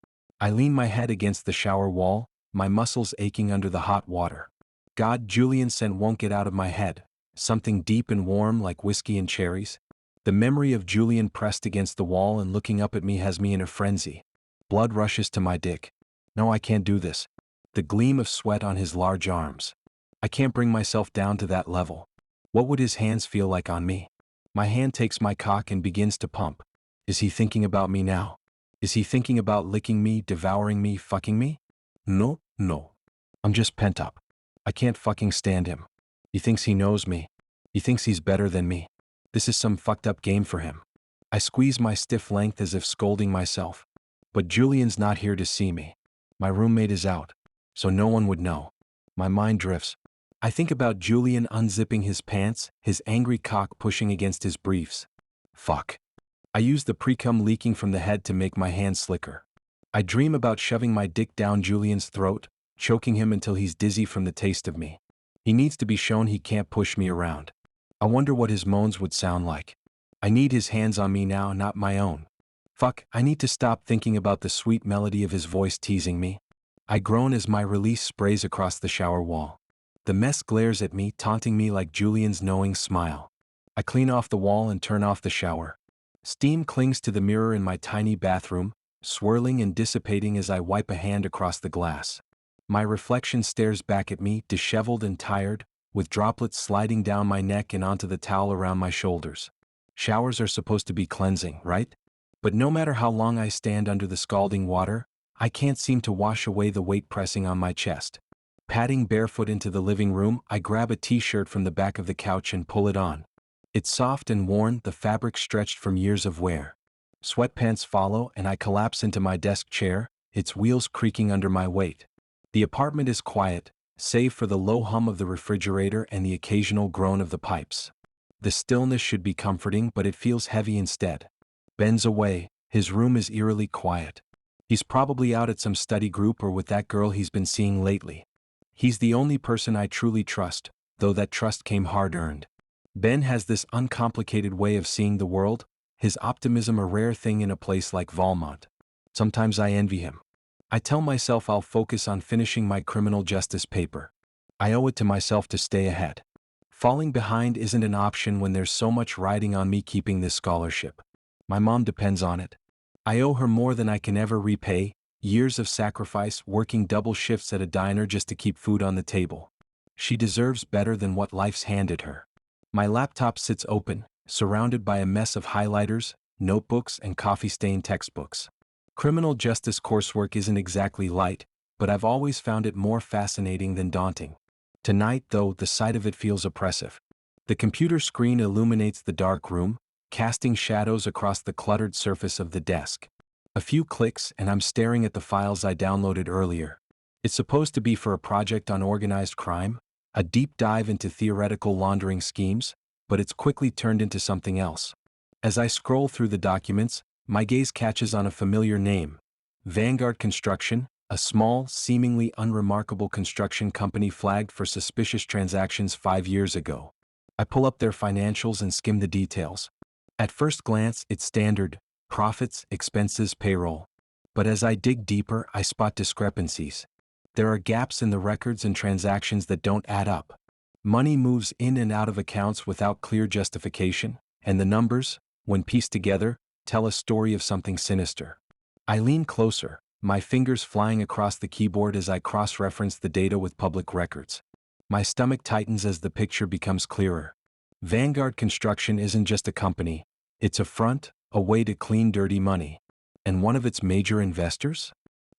I lean my head against the shower wall, my muscles aching under the hot water. God, Julian scent won't get out of my head, something deep and warm like whiskey and cherries. The memory of Julian pressed against the wall and looking up at me has me in a frenzy. Blood rushes to my dick. No, I can't do this. The gleam of sweat on his large arms. I can't bring myself down to that level. What would his hands feel like on me? My hand takes my cock and begins to pump. Is he thinking about me now? Is he thinking about licking me, devouring me, fucking me? No. I'm just pent up. I can't fucking stand him. He thinks he knows me. He thinks he's better than me. This is some fucked up game for him. I squeeze my stiff length as if scolding myself. But Julian's not here to see me. My roommate is out, so no one would know. My mind drifts. I think about Julian unzipping his pants, his angry cock pushing against his briefs. Fuck. I use the pre-cum leaking from the head to make my hands slicker. I dream about shoving my dick down Julian's throat, choking him until he's dizzy from the taste of me. He needs to be shown he can't push me around. I wonder what his moans would sound like. I need his hands on me now, not my own. Fuck, I need to stop thinking about the sweet melody of his voice teasing me. I groan as my release sprays across the shower wall. The mess glares at me, taunting me like Julian's knowing smile. I clean off the wall and turn off the shower. Steam clings to the mirror in my tiny bathroom, swirling and dissipating as I wipe a hand across the glass. My reflection stares back at me, disheveled and tired, with droplets sliding down my neck and onto the towel around my shoulders. Showers are supposed to be cleansing, right? But no matter how long I stand under the scalding water, I can't seem to wash away the weight pressing on my chest. Padding barefoot into the living room, I grab a t-shirt from the back of the couch and pull it on. It's soft and worn, the fabric stretched from years of wear. Sweatpants follow, and I collapse into my desk chair, its wheels creaking under my weight. The apartment is quiet, save for the low hum of the refrigerator and the occasional groan of the pipes. The stillness should be comforting, but it feels heavy instead. Ben's away, his room is eerily quiet. He's probably out at some study group or with that girl he's been seeing lately. He's the only person I truly trust, though that trust came hard-earned. Ben has this uncomplicated way of seeing the world, his optimism a rare thing in a place like Valmont. Sometimes I envy him. I tell myself I'll focus on finishing my criminal justice paper. I owe it to myself to stay ahead. Falling behind isn't an option when there's so much riding on me keeping this scholarship. My mom depends on it. I owe her more than I can ever repay, years of sacrifice, working double shifts at a diner just to keep food on the table. She deserves better than what life's handed her. My laptop sits open, surrounded by a mess of highlighters, notebooks, and coffee-stained textbooks. Criminal justice coursework isn't exactly light, but I've always found it more fascinating than daunting. Tonight, though, the sight of it feels oppressive. The computer screen illuminates the dark room, casting shadows across the cluttered surface of the desk. A few clicks and I'm staring at the files I downloaded earlier. It's supposed to be for a project on organized crime, a deep dive into theoretical laundering schemes, but it's quickly turned into something else. As I scroll through the documents, my gaze catches on a familiar name. Vanguard Construction, a small, seemingly unremarkable construction company flagged for suspicious transactions 5 years ago. I pull up their financials and skim the details. At first glance, it's standard: profits, expenses, payroll. But as I dig deeper, I spot discrepancies. There are gaps in the records and transactions that don't add up. Money moves in and out of accounts without clear justification, and the numbers, when pieced together, tell a story of something sinister. I lean closer, my fingers flying across the keyboard as I cross-reference the data with public records. My stomach tightens as the picture becomes clearer. Vanguard Construction isn't just a company, it's a front, a way to clean dirty money. And one of its major investors?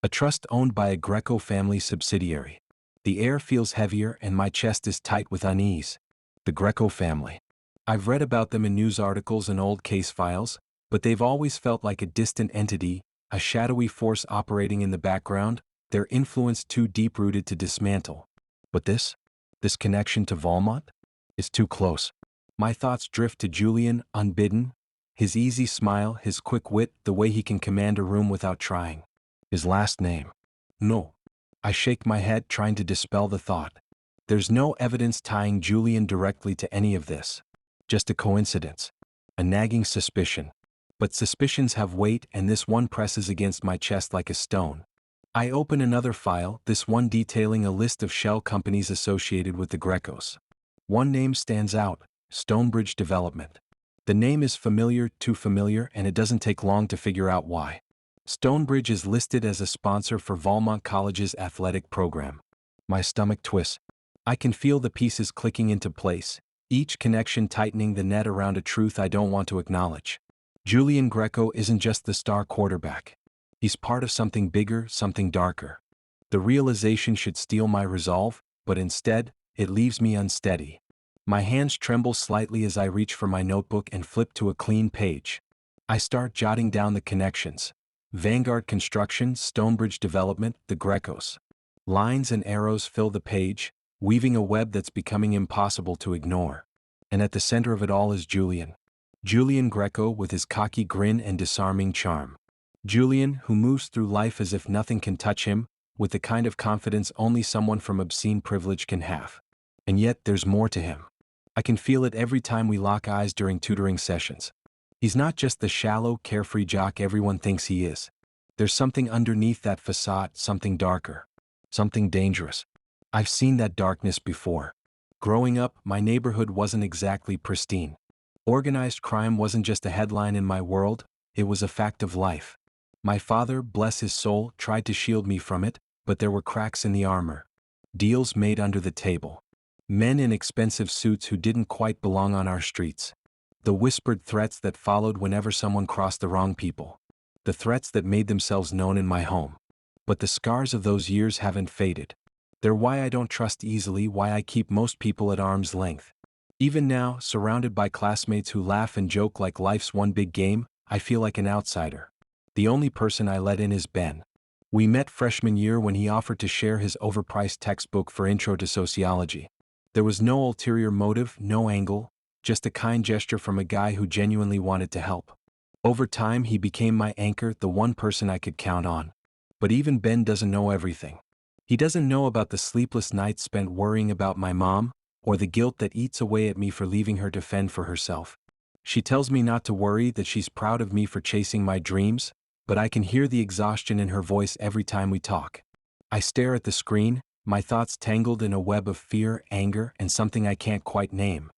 A trust owned by a Greco family subsidiary. The air feels heavier and my chest is tight with unease. The Greco family. I've read about them in news articles and old case files, but they've always felt like a distant entity, a shadowy force operating in the background, their influence too deep-rooted to dismantle. But this connection to Valmont, is too close. My thoughts drift to Julian, unbidden, his easy smile, his quick wit, the way he can command a room without trying. His last name. No. I shake my head, trying to dispel the thought. There's no evidence tying Julian directly to any of this. Just a coincidence. A nagging suspicion. But suspicions have weight, and this one presses against my chest like a stone. I open another file, this one detailing a list of shell companies associated with the Grecos. One name stands out: Stonebridge Development. The name is familiar, too familiar, and it doesn't take long to figure out why. Stonebridge is listed as a sponsor for Valmont College's athletic program. My stomach twists. I can feel the pieces clicking into place, each connection tightening the net around a truth I don't want to acknowledge. Julian Greco isn't just the star quarterback. He's part of something bigger, something darker. The realization should steel my resolve, but instead, it leaves me unsteady. My hands tremble slightly as I reach for my notebook and flip to a clean page. I start jotting down the connections. Vanguard Construction, Stonebridge Development, the Grecos. Lines and arrows fill the page, weaving a web that's becoming impossible to ignore. And at the center of it all is Julian. Julian Greco with his cocky grin and disarming charm. Julian, who moves through life as if nothing can touch him, with the kind of confidence only someone from obscene privilege can have. And yet there's more to him. I can feel it every time we lock eyes during tutoring sessions. He's not just the shallow, carefree jock everyone thinks he is. There's something underneath that facade, something darker. Something dangerous. I've seen that darkness before. Growing up, my neighborhood wasn't exactly pristine. Organized crime wasn't just a headline in my world, it was a fact of life. My father, bless his soul, tried to shield me from it, but there were cracks in the armor. Deals made under the table. Men in expensive suits who didn't quite belong on our streets. The whispered threats that followed whenever someone crossed the wrong people. The threats that made themselves known in my home. But the scars of those years haven't faded. They're why I don't trust easily, why I keep most people at arm's length. Even now, surrounded by classmates who laugh and joke like life's one big game, I feel like an outsider. The only person I let in is Ben. We met freshman year when he offered to share his overpriced textbook for Intro to Sociology. There was no ulterior motive, no angle, just a kind gesture from a guy who genuinely wanted to help. Over time he became my anchor, the one person I could count on. But even Ben doesn't know everything. He doesn't know about the sleepless nights spent worrying about my mom, or the guilt that eats away at me for leaving her to fend for herself. She tells me not to worry, that she's proud of me for chasing my dreams, but I can hear the exhaustion in her voice every time we talk. I stare at the screen, my thoughts tangled in a web of fear, anger, and something I can't quite name.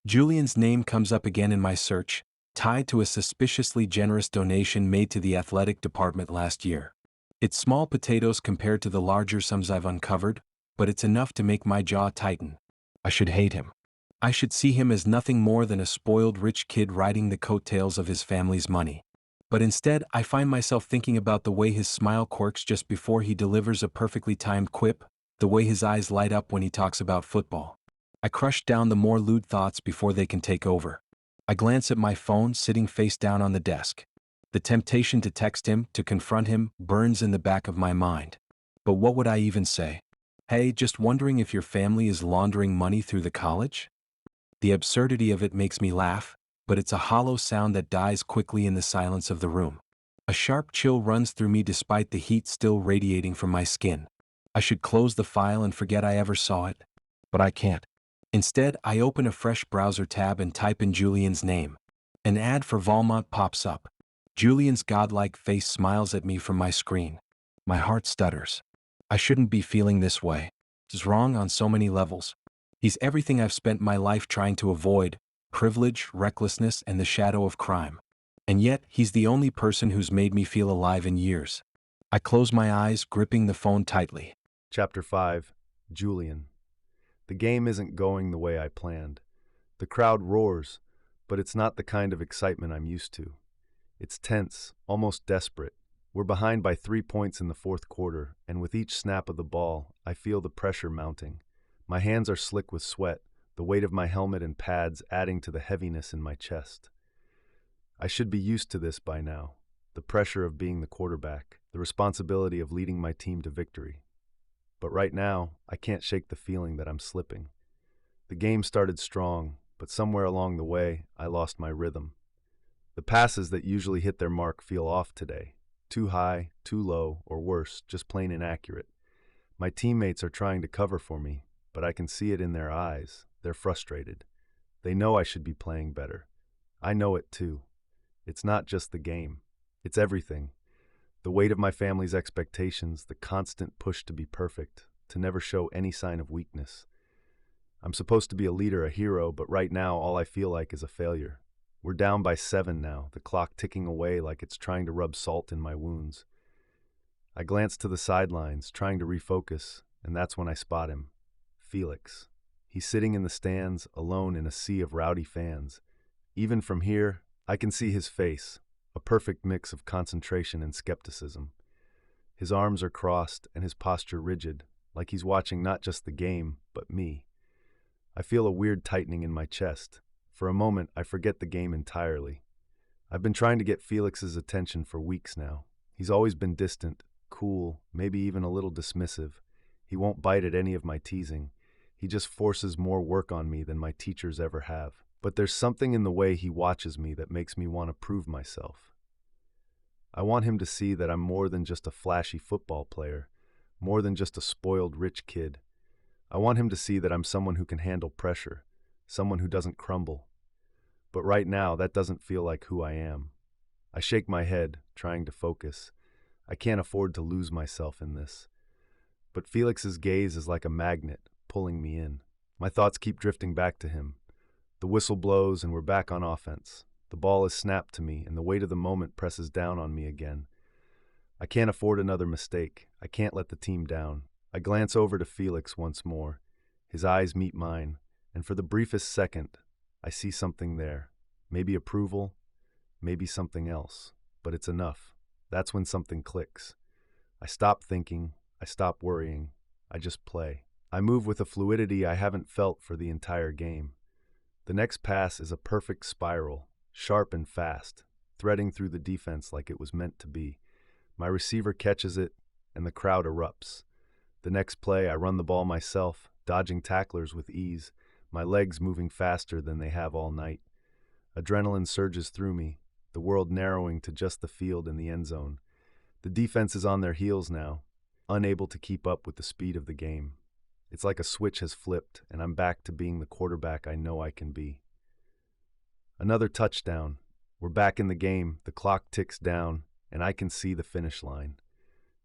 Julian's name comes up again in my search, tied to a suspiciously generous donation made to the athletic department last year. It's small potatoes compared to the larger sums I've uncovered, but it's enough to make my jaw tighten. I should hate him. I should see him as nothing more than a spoiled rich kid riding the coattails of his family's money. But instead, I find myself thinking about the way his smile quirks just before he delivers a perfectly timed quip, the way his eyes light up when he talks about football. I crush down the more lewd thoughts before they can take over. I glance at my phone sitting face down on the desk. The temptation to text him, to confront him, burns in the back of my mind. But what would I even say? Hey, just wondering if your family is laundering money through the college? The absurdity of it makes me laugh, but it's a hollow sound that dies quickly in the silence of the room. A sharp chill runs through me despite the heat still radiating from my skin. I should close the file and forget I ever saw it, but I can't. Instead, I open a fresh browser tab and type in Julian's name. An ad for Valmont pops up. Julian's godlike face smiles at me from my screen. My heart stutters. I shouldn't be feeling this way. It's wrong on so many levels. He's everything I've spent my life trying to avoid: privilege, recklessness, and the shadow of crime. And yet, he's the only person who's made me feel alive in years. I close my eyes, gripping the phone tightly. Chapter 5. Julian. The game isn't going the way I planned. The crowd roars, but it's not the kind of excitement I'm used to. It's tense, almost desperate. We're behind by 3 points in the fourth quarter, and with each snap of the ball, I feel the pressure mounting. My hands are slick with sweat, the weight of my helmet and pads adding to the heaviness in my chest. I should be used to this by now, the pressure of being the quarterback, the responsibility of leading my team to victory. But right now, I can't shake the feeling that I'm slipping. The game started strong, but somewhere along the way, I lost my rhythm. The passes that usually hit their mark feel off today. Too high, too low, or worse, just plain inaccurate. My teammates are trying to cover for me, but I can see it in their eyes. They're frustrated. They know I should be playing better. I know it too. It's not just the game. It's everything. The weight of my family's expectations, the constant push to be perfect, to never show any sign of weakness. I'm supposed to be a leader, a hero, but right now all I feel like is a failure. We're down by 7 now, the clock ticking away like it's trying to rub salt in my wounds. I glance to the sidelines, trying to refocus, and that's when I spot him. Felix. He's sitting in the stands, alone in a sea of rowdy fans. Even from here, I can see his face, a perfect mix of concentration and skepticism. His arms are crossed and his posture rigid, like he's watching not just the game, but me. I feel a weird tightening in my chest. For a moment, I forget the game entirely. I've been trying to get Felix's attention for weeks now. He's always been distant, cool, maybe even a little dismissive. He won't bite at any of my teasing. He just forces more work on me than my teachers ever have. But there's something in the way he watches me that makes me want to prove myself. I want him to see that I'm more than just a flashy football player, more than just a spoiled rich kid. I want him to see that I'm someone who can handle pressure, someone who doesn't crumble. But right now, that doesn't feel like who I am. I shake my head, trying to focus. I can't afford to lose myself in this. But Felix's gaze is like a magnet, pulling me in. My thoughts keep drifting back to him. The whistle blows and we're back on offense. The ball is snapped to me and the weight of the moment presses down on me again. I can't afford another mistake. I can't let the team down. I glance over to Felix once more. His eyes meet mine, and for the briefest second, I see something there. Maybe approval, maybe something else. But it's enough. That's when something clicks. I stop thinking, I stop worrying, I just play. I move with a fluidity I haven't felt for the entire game. The next pass is a perfect spiral, sharp and fast, threading through the defense like it was meant to be. My receiver catches it, and the crowd erupts. The next play, I run the ball myself, dodging tacklers with ease, my legs moving faster than they have all night. Adrenaline surges through me, the world narrowing to just the field and the end zone. The defense is on their heels now, unable to keep up with the speed of the game. It's like a switch has flipped, and I'm back to being the quarterback I know I can be. Another touchdown. We're back in the game, the clock ticks down, and I can see the finish line.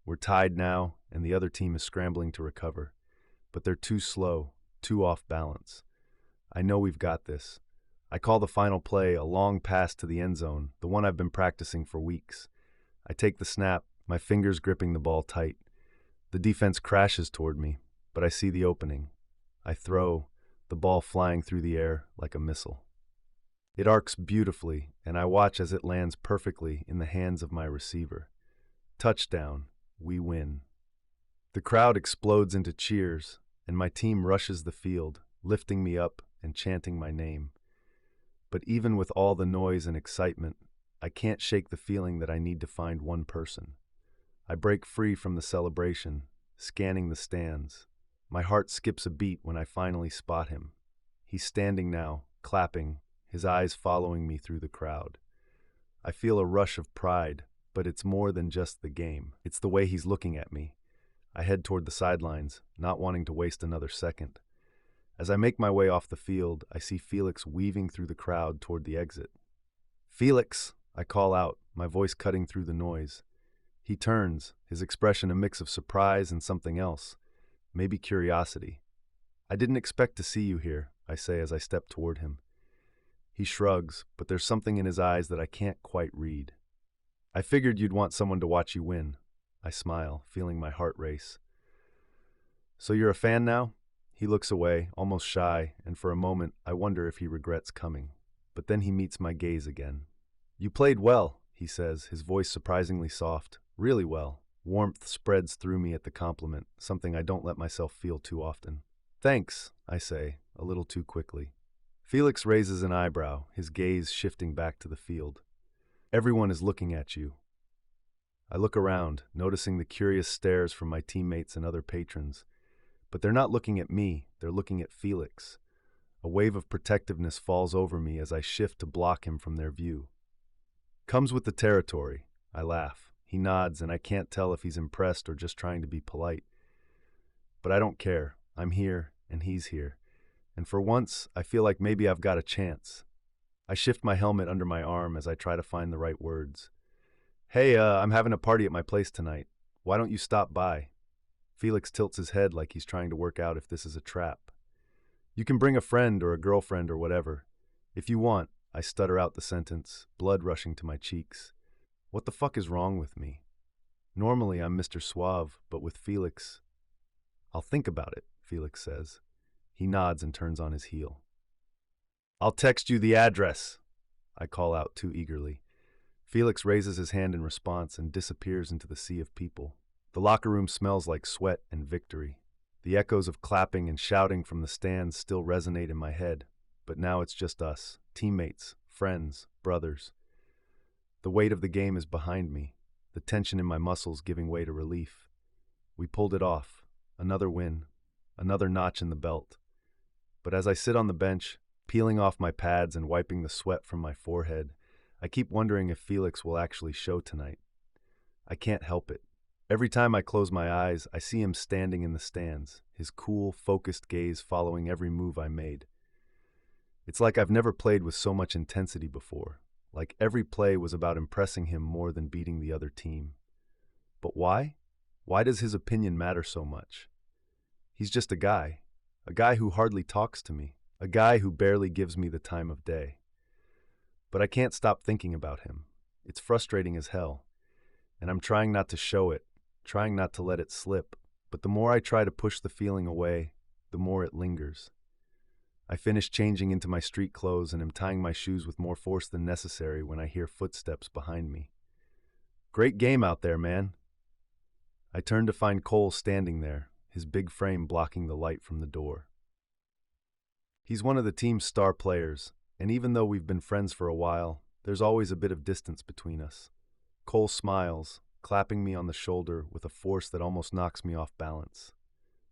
We're tied now, and the other team is scrambling to recover. But they're too slow, too off balance. I know we've got this. I call the final play a long pass to the end zone, the one I've been practicing for weeks. I take the snap, my fingers gripping the ball tight. The defense crashes toward me, but I see the opening. I throw, the ball flying through the air like a missile. It arcs beautifully, and I watch as it lands perfectly in the hands of my receiver. Touchdown, we win. The crowd explodes into cheers, and my team rushes the field, lifting me up and chanting my name. But even with all the noise and excitement, I can't shake the feeling that I need to find one person. I break free from the celebration, scanning the stands. My heart skips a beat when I finally spot him. He's standing now, clapping, his eyes following me through the crowd. I feel a rush of pride, but it's more than just the game. It's the way he's looking at me. I head toward the sidelines, not wanting to waste another second. As I make my way off the field, I see Felix weaving through the crowd toward the exit. "Felix!" I call out, my voice cutting through the noise. He turns, his expression a mix of surprise and something else, maybe curiosity. "I didn't expect to see you here," I say as I step toward him. He shrugs, but there's something in his eyes that I can't quite read. "I figured you'd want someone to watch you win." I smile, feeling my heart race. "So you're a fan now?" He looks away, almost shy, and for a moment I wonder if he regrets coming. But then he meets my gaze again. "You played well," he says, his voice surprisingly soft. "Really well." Warmth spreads through me at the compliment, something I don't let myself feel too often. "Thanks," I say, a little too quickly. Felix raises an eyebrow, his gaze shifting back to the field. "Everyone is looking at you." I look around, noticing the curious stares from my teammates and other patrons. But they're not looking at me, they're looking at Felix. A wave of protectiveness falls over me as I shift to block him from their view. "Comes with the territory," I laugh. He nods, and I can't tell if he's impressed or just trying to be polite. But I don't care. I'm here, and he's here. And for once, I feel like maybe I've got a chance. I shift my helmet under my arm as I try to find the right words. "Hey, I'm having a party at my place tonight. Why don't you stop by?" Felix tilts his head like he's trying to work out if this is a trap. "You can bring a friend or a girlfriend or whatever. If you want," I stutter out the sentence, blood rushing to my cheeks. What the fuck is wrong with me? Normally I'm Mr. Suave, but with Felix... "I'll think about it," Felix says. He nods and turns on his heel. "I'll text you the address," I call out too eagerly. Felix raises his hand in response and disappears into the sea of people. The locker room smells like sweat and victory. The echoes of clapping and shouting from the stands still resonate in my head, but now it's just us, teammates, friends, brothers. The weight of the game is behind me. the tension in my muscles giving way to relief. We pulled it off. Another win. Another notch in the belt. But as I sit on the bench, peeling off my pads and wiping the sweat from my forehead, I keep wondering if Felix will actually show tonight. I can't help it. Every time I close my eyes, I see him standing in the stands, his cool, focused gaze following every move I made. It's like I've never played with so much intensity before, like every play was about impressing him more than beating the other team. But why? Why does his opinion matter so much? He's just a guy who hardly talks to me, a guy who barely gives me the time of day. But I can't stop thinking about him. It's frustrating as hell, and I'm trying not to show it, trying not to let it slip, but the more I try to push the feeling away, the more it lingers. I finish changing into my street clothes and am tying my shoes with more force than necessary when I hear footsteps behind me. "Great game out there, man." I turn to find Cole standing there, his big frame blocking the light from the door. He's one of the team's star players, and even though we've been friends for a while, there's always a bit of distance between us. Cole smiles, clapping me on the shoulder with a force that almost knocks me off balance.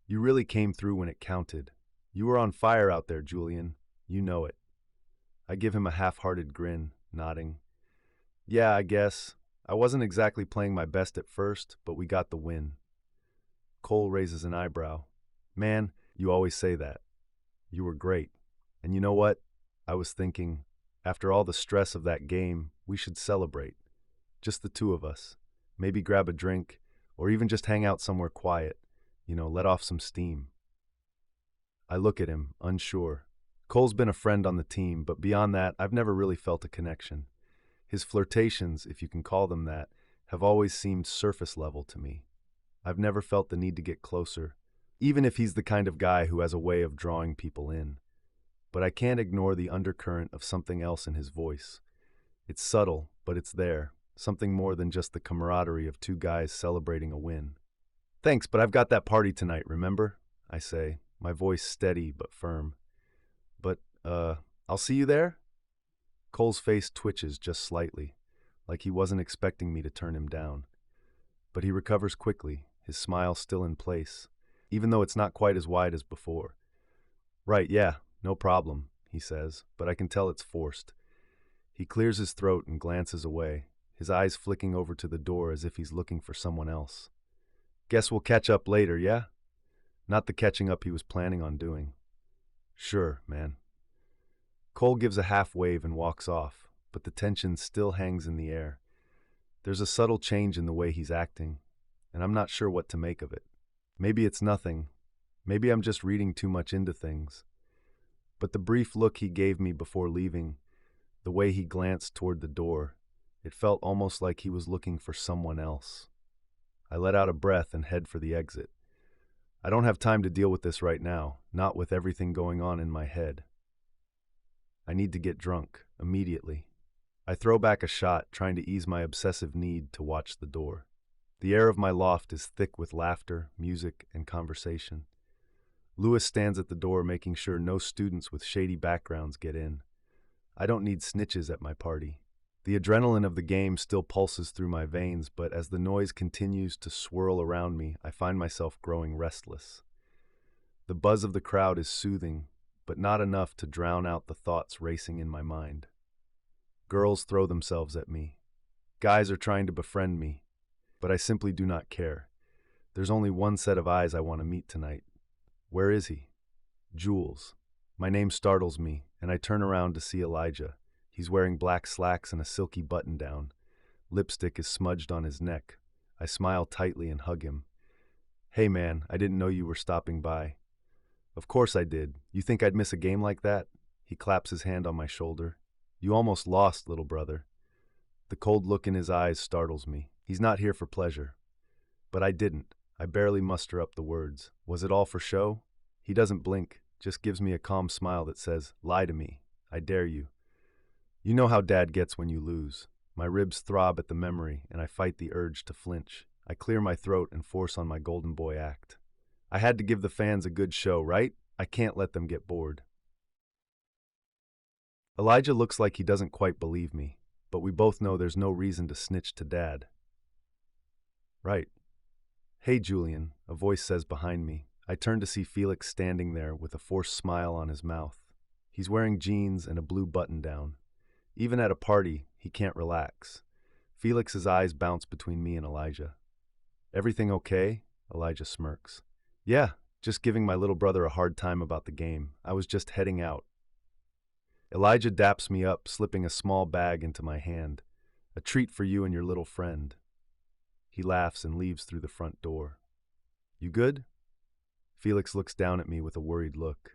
"You really came through when it counted. You were on fire out there, Julian. You know it." I give him a half-hearted grin, nodding. "Yeah, I guess. I wasn't exactly playing my best at first, but we got the win." Cole raises an eyebrow. "Man, you always say that. You were great. And you know what? I was thinking, after all the stress of that game, we should celebrate. Just the two of us. Maybe grab a drink, or even just hang out somewhere quiet. Let off some steam." I look at him, unsure. Cole's been a friend on the team, but beyond that, I've never really felt a connection. His flirtations, if you can call them that, have always seemed surface level to me. I've never felt the need to get closer, even if he's the kind of guy who has a way of drawing people in. But I can't ignore the undercurrent of something else in his voice. It's subtle, but it's there, something more than just the camaraderie of two guys celebrating a win. "Thanks, but I've got that party tonight, remember?" I say, my voice steady but firm. "But, I'll see you there?" Cole's face twitches just slightly, like he wasn't expecting me to turn him down. But he recovers quickly, his smile still in place, even though it's not quite as wide as before. "Right, yeah, no problem," he says, but I can tell it's forced. He clears his throat and glances away, his eyes flicking over to the door as if he's looking for someone else. "Guess we'll catch up later, yeah?" Not the catching up he was planning on doing. "Sure, man." Cole gives a half wave and walks off, but the tension still hangs in the air. There's a subtle change in the way he's acting, and I'm not sure what to make of it. Maybe it's nothing. Maybe I'm just reading too much into things. But the brief look he gave me before leaving, the way he glanced toward the door, it felt almost like he was looking for someone else. I let out a breath and head for the exit. I don't have time to deal with this right now, not with everything going on in my head. I need to get drunk, immediately. I throw back a shot, trying to ease my obsessive need to watch the door. The air of my loft is thick with laughter, music, and conversation. Lewis stands at the door making sure no students with shady backgrounds get in. I don't need snitches at my party. The adrenaline of the game still pulses through my veins, but as the noise continues to swirl around me, I find myself growing restless. The buzz of the crowd is soothing, but not enough to drown out the thoughts racing in my mind. Girls throw themselves at me. Guys are trying to befriend me, but I simply do not care. There's only one set of eyes I want to meet tonight. Where is he? Jules. My name startles me, and I turn around to see Elijah. He's wearing black slacks and a silky button-down. Lipstick is smudged on his neck. I smile tightly and hug him. "Hey man, I didn't know you were stopping by." "Of course I did. You think I'd miss a game like that?" He claps his hand on my shoulder. "You almost lost, little brother." The cold look in his eyes startles me. He's not here for pleasure. But I didn't. I barely muster up the words. Was it all for show? He doesn't blink, just gives me a calm smile that says, "Lie to me. I dare you." You know how Dad gets when you lose. My ribs throb at the memory, and I fight the urge to flinch. I clear my throat and force on my golden boy act. I had to give the fans a good show, right? I can't let them get bored. Elijah looks like he doesn't quite believe me, but we both know there's no reason to snitch to Dad. Right. Hey, Julian, a voice says behind me. I turn to see Felix standing there with a forced smile on his mouth. He's wearing jeans and a blue button-down. Even at a party, he can't relax. Felix's eyes bounce between me and Elijah. Everything okay? Elijah smirks. Yeah, just giving my little brother a hard time about the game. I was just heading out. Elijah daps me up, slipping a small bag into my hand. A treat for you and your little friend. He laughs and leaves through the front door. You good? Felix looks down at me with a worried look.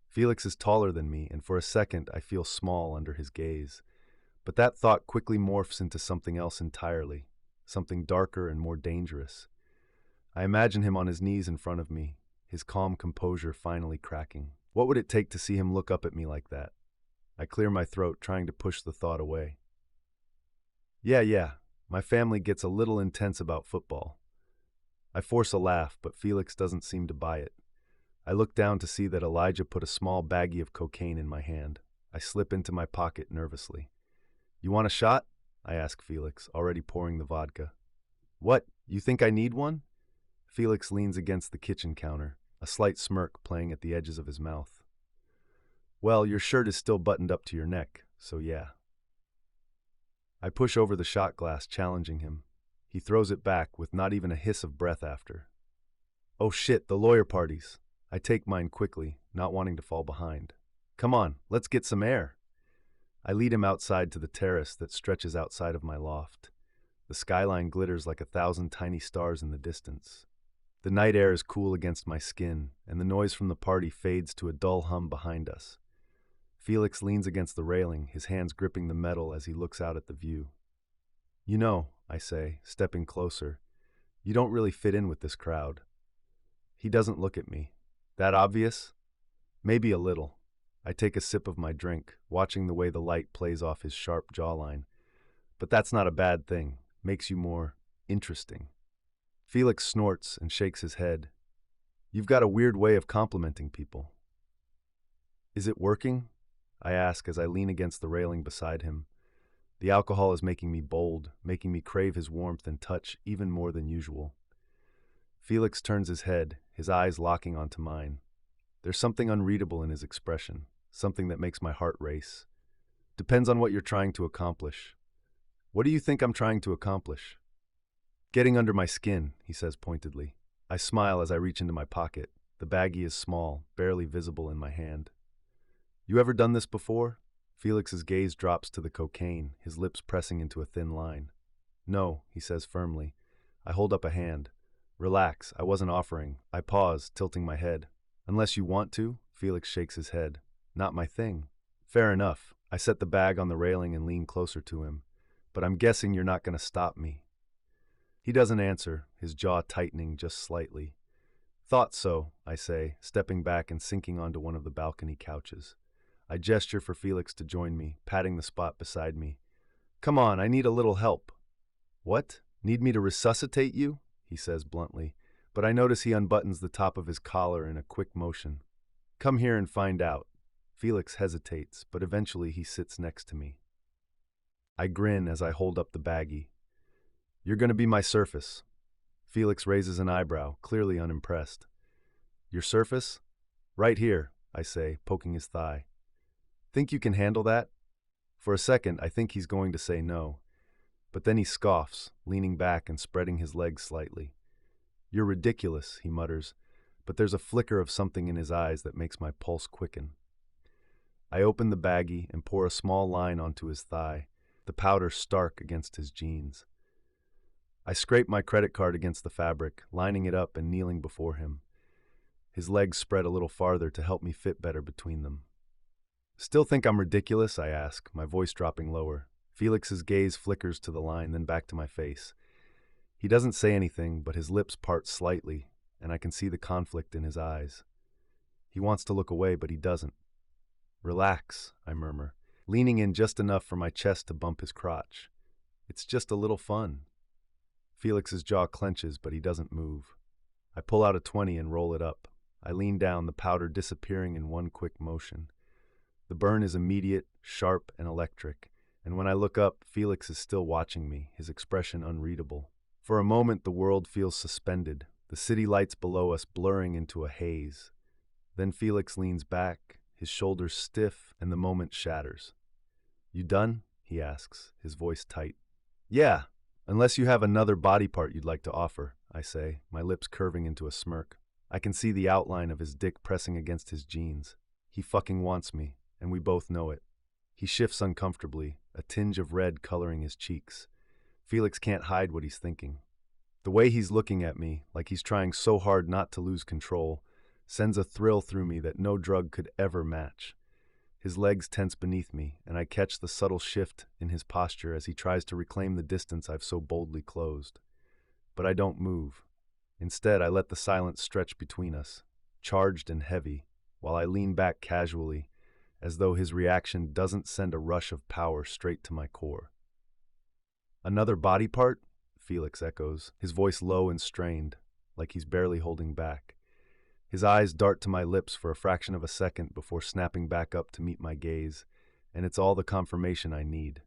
Felix is taller than me, and for a second I feel small under his gaze. But that thought quickly morphs into something else entirely, something darker and more dangerous. I imagine him on his knees in front of me, his calm composure finally cracking. What would it take to see him look up at me like that? I clear my throat, trying to push the thought away. Yeah, my family gets a little intense about football. I force a laugh, but Felix doesn't seem to buy it. I look down to see that Elijah put a small baggie of cocaine in my hand. I slip into my pocket nervously. You want a shot? I ask Felix, already pouring the vodka. What, you think I need one? Felix leans against the kitchen counter, a slight smirk playing at the edges of his mouth. Well, your shirt is still buttoned up to your neck, so yeah. I push over the shot glass, challenging him. He throws it back with not even a hiss of breath after. Oh shit, the lawyer parties. I take mine quickly, not wanting to fall behind. Come on, let's get some air. I lead him outside to the terrace that stretches outside of my loft. The skyline glitters like 1,000 tiny stars in the distance. The night air is cool against my skin, and the noise from the party fades to a dull hum behind us. Felix leans against the railing, his hands gripping the metal as he looks out at the view. You know, I say, stepping closer, you don't really fit in with this crowd. He doesn't look at me. That obvious? Maybe a little. I take a sip of my drink, watching the way the light plays off his sharp jawline. But that's not a bad thing. Makes you more interesting. Felix snorts and shakes his head. You've got a weird way of complimenting people. Is it working? I ask as I lean against the railing beside him. The alcohol is making me bold, making me crave his warmth and touch even more than usual. Felix turns his head, his eyes locking onto mine. There's something unreadable in his expression, something that makes my heart race. Depends on what you're trying to accomplish. What do you think I'm trying to accomplish? Getting under my skin, he says pointedly. I smile as I reach into my pocket. The baggie is small, barely visible in my hand. You ever done this before? Felix's gaze drops to the cocaine, his lips pressing into a thin line. No, he says firmly. I hold up a hand. Relax, I wasn't offering. I pause, tilting my head. Unless you want to, Felix shakes his head. Not my thing. Fair enough. I set the bag on the railing and lean closer to him. But I'm guessing you're not going to stop me. He doesn't answer, his jaw tightening just slightly. Thought so, I say, stepping back and sinking onto one of the balcony couches. I gesture for Felix to join me, patting the spot beside me. Come on, I need a little help. What? Need me to resuscitate you? He says bluntly, but I notice he unbuttons the top of his collar in a quick motion. Come here and find out. Felix hesitates, but eventually he sits next to me. I grin as I hold up the baggie. You're going to be my surface. Felix raises an eyebrow, clearly unimpressed. Your surface? Right here, I say, poking his thigh. Think you can handle that? For a second, I think he's going to say no. But then he scoffs, leaning back and spreading his legs slightly. You're ridiculous, he mutters, but there's a flicker of something in his eyes that makes my pulse quicken. I open the baggie and pour a small line onto his thigh, the powder stark against his jeans. I scrape my credit card against the fabric, lining it up and kneeling before him. His legs spread a little farther to help me fit better between them. Still think I'm ridiculous? I ask, my voice dropping lower. Felix's gaze flickers to the line, then back to my face. He doesn't say anything, but his lips part slightly, and I can see the conflict in his eyes. He wants to look away, but he doesn't. Relax, I murmur, leaning in just enough for my chest to bump his crotch. It's just a little fun. Felix's jaw clenches, but he doesn't move. I pull out a 20 and roll it up. I lean down, the powder disappearing in one quick motion. The burn is immediate, sharp, and electric, and when I look up, Felix is still watching me, his expression unreadable. For a moment, the world feels suspended, the city lights below us blurring into a haze. Then Felix leans back, his shoulders stiff, and the moment shatters. "You done?" he asks, his voice tight. "Yeah, unless you have another body part you'd like to offer," I say, my lips curving into a smirk. I can see the outline of his dick pressing against his jeans. He fucking wants me, and we both know it. He shifts uncomfortably, a tinge of red coloring his cheeks. Felix can't hide what he's thinking. The way he's looking at me, like he's trying so hard not to lose control, sends a thrill through me that no drug could ever match. His legs tense beneath me, and I catch the subtle shift in his posture as he tries to reclaim the distance I've so boldly closed. But I don't move. Instead, I let the silence stretch between us, charged and heavy, while I lean back casually, as though his reaction doesn't send a rush of power straight to my core. "Another body part?" Felix echoes, his voice low and strained, like he's barely holding back. His eyes dart to my lips for a fraction of a second before snapping back up to meet my gaze, and it's all the confirmation I need.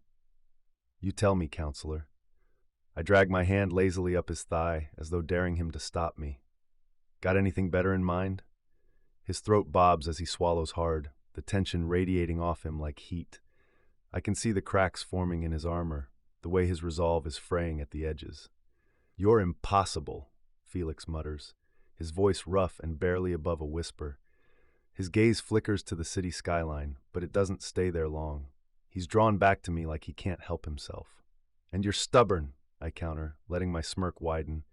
"You tell me, counselor." I drag my hand lazily up his thigh, as though daring him to stop me. "Got anything better in mind?" His throat bobs as he swallows hard, the tension radiating off him like heat. I can see the cracks forming in his armor, the way his resolve is fraying at the edges. "You're impossible," Felix mutters, his voice rough and barely above a whisper. His gaze flickers to the city skyline, but it doesn't stay there long. He's drawn back to me like he can't help himself. "And you're stubborn," I counter, letting my smirk widen.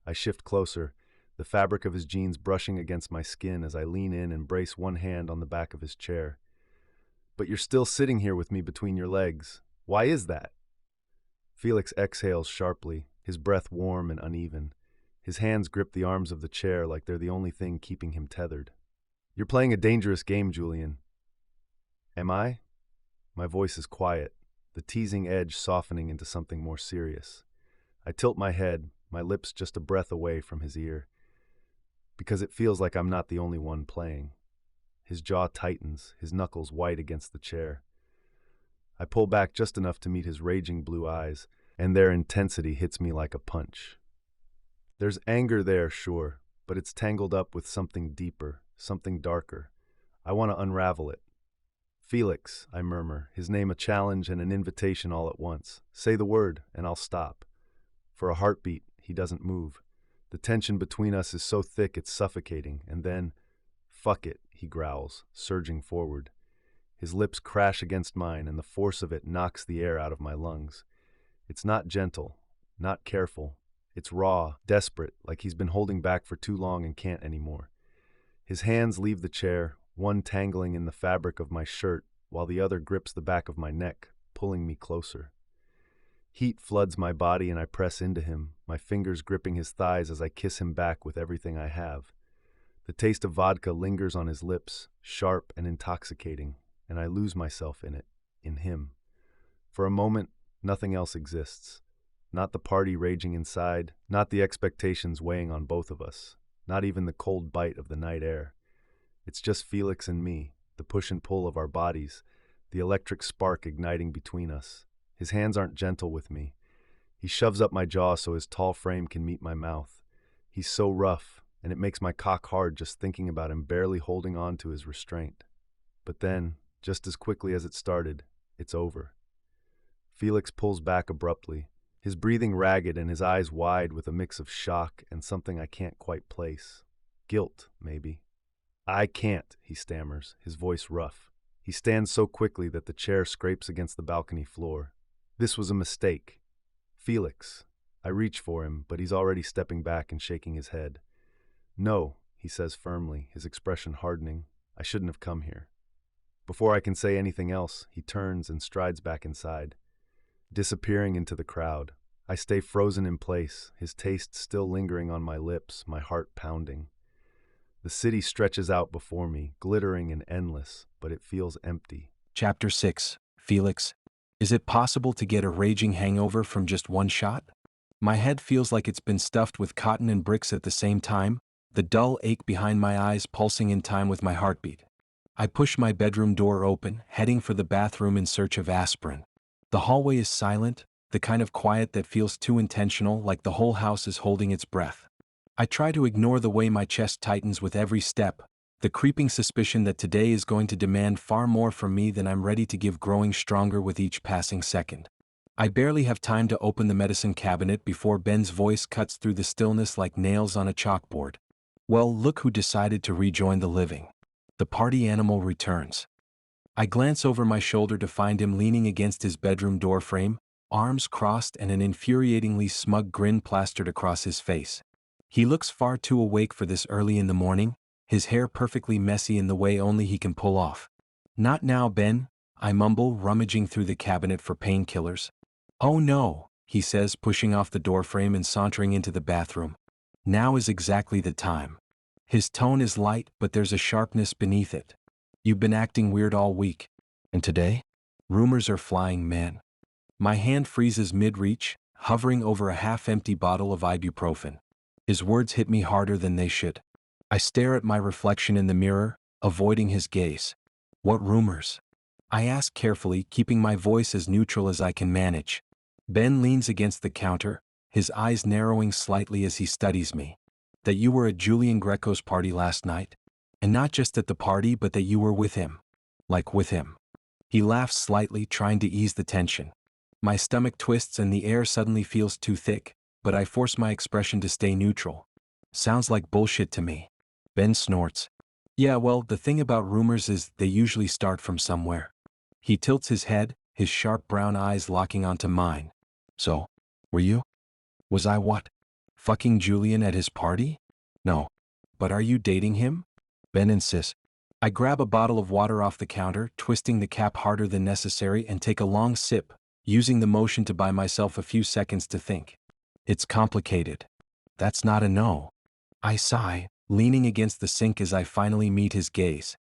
I shift closer, the fabric of his jeans brushing against my skin as I lean in and brace one hand on the back of his chair. "But you're still sitting here with me between your legs. Why is that?" Felix exhales sharply, his breath warm and uneven. His hands grip the arms of the chair like they're the only thing keeping him tethered. "You're playing a dangerous game, Julian." "Am I?" My voice is quiet, the teasing edge softening into something more serious. I tilt my head, my lips just a breath away from his ear. Because it feels like I'm not the only one playing. His jaw tightens, his knuckles white against the chair. I pull back just enough to meet his raging blue eyes, and their intensity hits me like a punch. There's anger there, sure, but it's tangled up with something deeper, something darker. I want to unravel it. "Felix," I murmur, his name a challenge and an invitation all at once. "Say the word, and I'll stop." For a heartbeat, he doesn't move. The tension between us is so thick it's suffocating, and then, "Fuck it," he growls, surging forward. His lips crash against mine, and the force of it knocks the air out of my lungs. It's not gentle, not careful. It's raw, desperate, like he's been holding back for too long and can't anymore. His hands leave the chair, one tangling in the fabric of my shirt, while the other grips the back of my neck, pulling me closer. Heat floods my body and I press into him, my fingers gripping his thighs as I kiss him back with everything I have. The taste of vodka lingers on his lips, sharp and intoxicating, and I lose myself in it, in him. For a moment, nothing else exists. Not the party raging inside, not the expectations weighing on both of us, not even the cold bite of the night air. It's just Felix and me, the push and pull of our bodies, the electric spark igniting between us. His hands aren't gentle with me. He shoves up my jaw so his tall frame can meet my mouth. He's so rough, and it makes my cock hard just thinking about him barely holding on to his restraint. But then, just as quickly as it started, it's over. Felix pulls back abruptly, his breathing ragged and his eyes wide with a mix of shock and something I can't quite place. Guilt, maybe. "I can't," he stammers, his voice rough. He stands so quickly that the chair scrapes against the balcony floor. "This was a mistake." "Felix." I reach for him, but he's already stepping back and shaking his head. "No," he says firmly, his expression hardening. "I shouldn't have come here." Before I can say anything else, he turns and strides back inside, disappearing into the crowd. I stay frozen in place, his taste still lingering on my lips, my heart pounding. The city stretches out before me, glittering and endless, but it feels empty. Chapter 6. Felix. Is it possible to get a raging hangover from just one shot? My head feels like it's been stuffed with cotton and bricks at the same time, the dull ache behind my eyes pulsing in time with my heartbeat. I push my bedroom door open, heading for the bathroom in search of aspirin. The hallway is silent, the kind of quiet that feels too intentional, like the whole house is holding its breath. I try to ignore the way my chest tightens with every step, the creeping suspicion that today is going to demand far more from me than I'm ready to give growing stronger with each passing second. I barely have time to open the medicine cabinet before Ben's voice cuts through the stillness like nails on a chalkboard. Well, look who decided to rejoin the living. The party animal returns. I glance over my shoulder to find him leaning against his bedroom doorframe, arms crossed and an infuriatingly smug grin plastered across his face. He looks far too awake for this early in the morning, his hair perfectly messy in the way only he can pull off. Not now, Ben, I mumble, rummaging through the cabinet for painkillers. Oh no, he says, pushing off the doorframe and sauntering into the bathroom. Now is exactly the time. His tone is light, but there's a sharpness beneath it. You've been acting weird all week. And today? Rumors are flying, man. My hand freezes mid-reach, hovering over a half-empty bottle of ibuprofen. His words hit me harder than they should. I stare at my reflection in the mirror, avoiding his gaze. What rumors? I ask carefully, keeping my voice as neutral as I can manage. Ben leans against the counter, his eyes narrowing slightly as he studies me. That you were at Julian Greco's party last night? And not just at the party, but that you were with him. Like with him. He laughs slightly, trying to ease the tension. My stomach twists and the air suddenly feels too thick, but I force my expression to stay neutral. Sounds like bullshit to me. Ben snorts. Yeah, well, the thing about rumors is they usually start from somewhere. He tilts his head, his sharp brown eyes locking onto mine. So, were you? Was I what? Fucking Julian at his party? No. But are you dating him? Ben insists. I grab a bottle of water off the counter, twisting the cap harder than necessary, and take a long sip, using the motion to buy myself a few seconds to think. It's complicated. That's not a no. I sigh, leaning against the sink as I finally meet his gaze.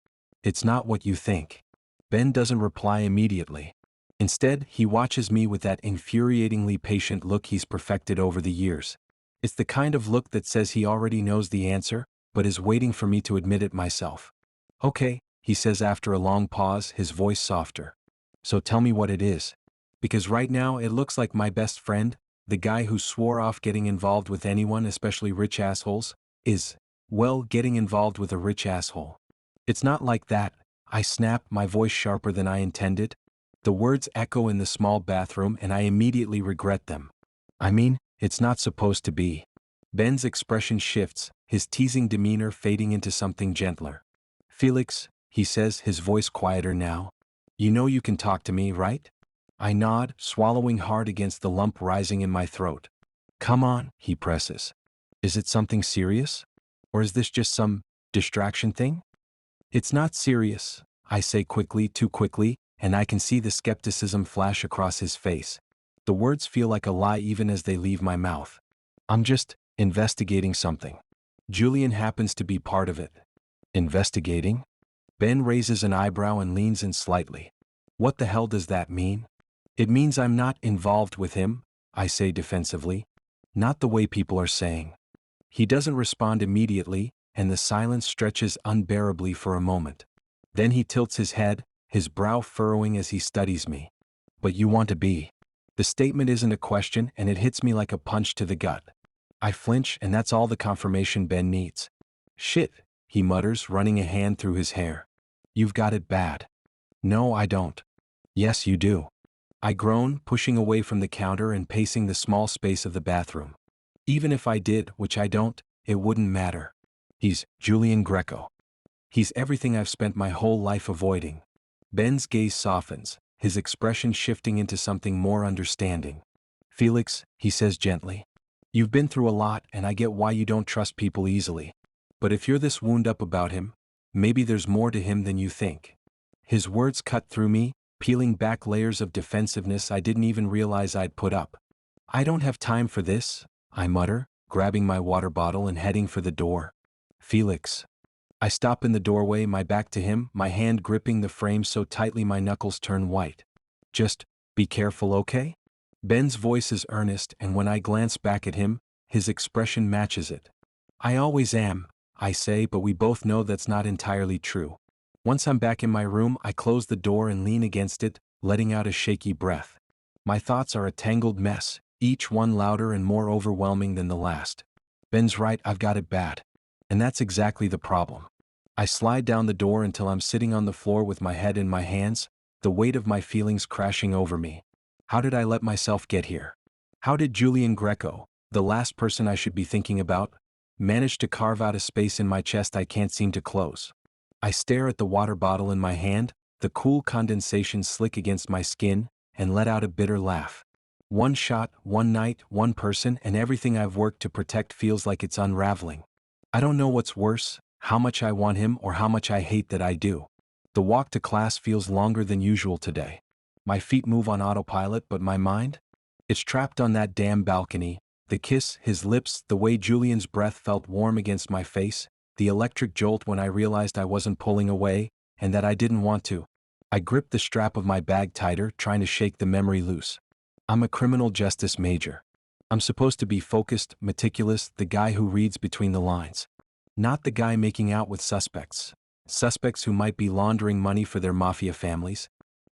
It's not what you think. Ben doesn't reply immediately. Instead, he watches me with that infuriatingly patient look he's perfected over the years. It's the kind of look that says he already knows the answer, but is waiting for me to admit it myself. Okay, he says after a long pause, his voice softer. So tell me what it is. Because right now it looks like my best friend, the guy who swore off getting involved with anyone, especially rich assholes, is, well, getting involved with a rich asshole. It's not like that, I snap, my voice sharper than I intended. The words echo in the small bathroom and I immediately regret them. I mean, it's not supposed to be. Ben's expression shifts, his teasing demeanor fading into something gentler. Felix, he says, his voice quieter now. You know you can talk to me, right? I nod, swallowing hard against the lump rising in my throat. Come on, he presses. Is it something serious? Or is this just some distraction thing? It's not serious, I say quickly, too quickly, and I can see the skepticism flash across his face. The words feel like a lie even as they leave my mouth. I'm just investigating something. Julian happens to be part of it. Investigating? Ben raises an eyebrow and leans in slightly. What the hell does that mean? It means I'm not involved with him, I say defensively. Not the way people are saying. He doesn't respond immediately, and the silence stretches unbearably for a moment. Then he tilts his head, his brow furrowing as he studies me. But you want to be. The statement isn't a question and it hits me like a punch to the gut. I flinch and that's all the confirmation Ben needs. Shit, he mutters, running a hand through his hair. You've got it bad. No, I don't. Yes, you do. I groan, pushing away from the counter and pacing the small space of the bathroom. Even if I did, which I don't, it wouldn't matter. He's Julian Greco. He's everything I've spent my whole life avoiding. Ben's gaze softens, his expression shifting into something more understanding. Felix, he says gently. You've been through a lot and I get why you don't trust people easily. But if you're this wound up about him, maybe there's more to him than you think. His words cut through me, peeling back layers of defensiveness I didn't even realize I'd put up. I don't have time for this, I mutter, grabbing my water bottle and heading for the door. Felix. I stop in the doorway, my back to him, my hand gripping the frame so tightly my knuckles turn white. Just, be careful, okay? Ben's voice is earnest, and when I glance back at him, his expression matches it. I always am, I say, but we both know that's not entirely true. Once I'm back in my room, I close the door and lean against it, letting out a shaky breath. My thoughts are a tangled mess, each one louder and more overwhelming than the last. Ben's right, I've got it bad. And that's exactly the problem. I slide down the door until I'm sitting on the floor with my head in my hands, the weight of my feelings crashing over me. How did I let myself get here? How did Julian Greco, the last person I should be thinking about, manage to carve out a space in my chest I can't seem to close? I stare at the water bottle in my hand, the cool condensation slick against my skin, and let out a bitter laugh. One shot, one night, one person, and everything I've worked to protect feels like it's unraveling. I don't know what's worse, how much I want him or how much I hate that I do. The walk to class feels longer than usual today. My feet move on autopilot, but my mind? It's trapped on that damn balcony. The kiss, his lips, the way Julian's breath felt warm against my face, the electric jolt when I realized I wasn't pulling away, and that I didn't want to. I gripped the strap of my bag tighter, trying to shake the memory loose. I'm a criminal justice major. I'm supposed to be focused, meticulous, the guy who reads between the lines. Not the guy making out with suspects. Suspects who might be laundering money for their mafia families.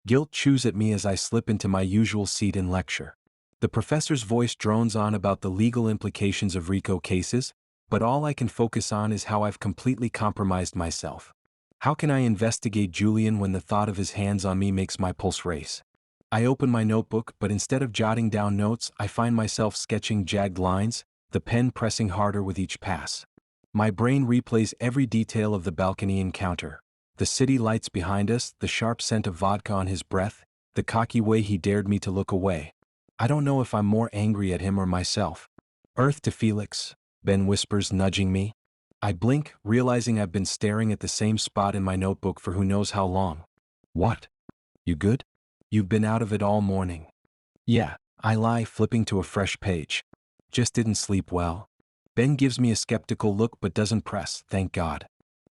Guilt chews at me as I slip into my usual seat in lecture. The professor's voice drones on about the legal implications of RICO cases, but all I can focus on is how I've completely compromised myself. How can I investigate Julian when the thought of his hands on me makes my pulse race? I open my notebook, but instead of jotting down notes, I find myself sketching jagged lines, the pen pressing harder with each pass. My brain replays every detail of the balcony encounter. The city lights behind us, the sharp scent of vodka on his breath, the cocky way he dared me to look away. I don't know if I'm more angry at him or myself. Earth to Felix, Ben whispers, nudging me. I blink, realizing I've been staring at the same spot in my notebook for who knows how long. What? You good? You've been out of it all morning. Yeah, I lie, flipping to a fresh page. Just didn't sleep well. Ben gives me a skeptical look but doesn't press, thank God.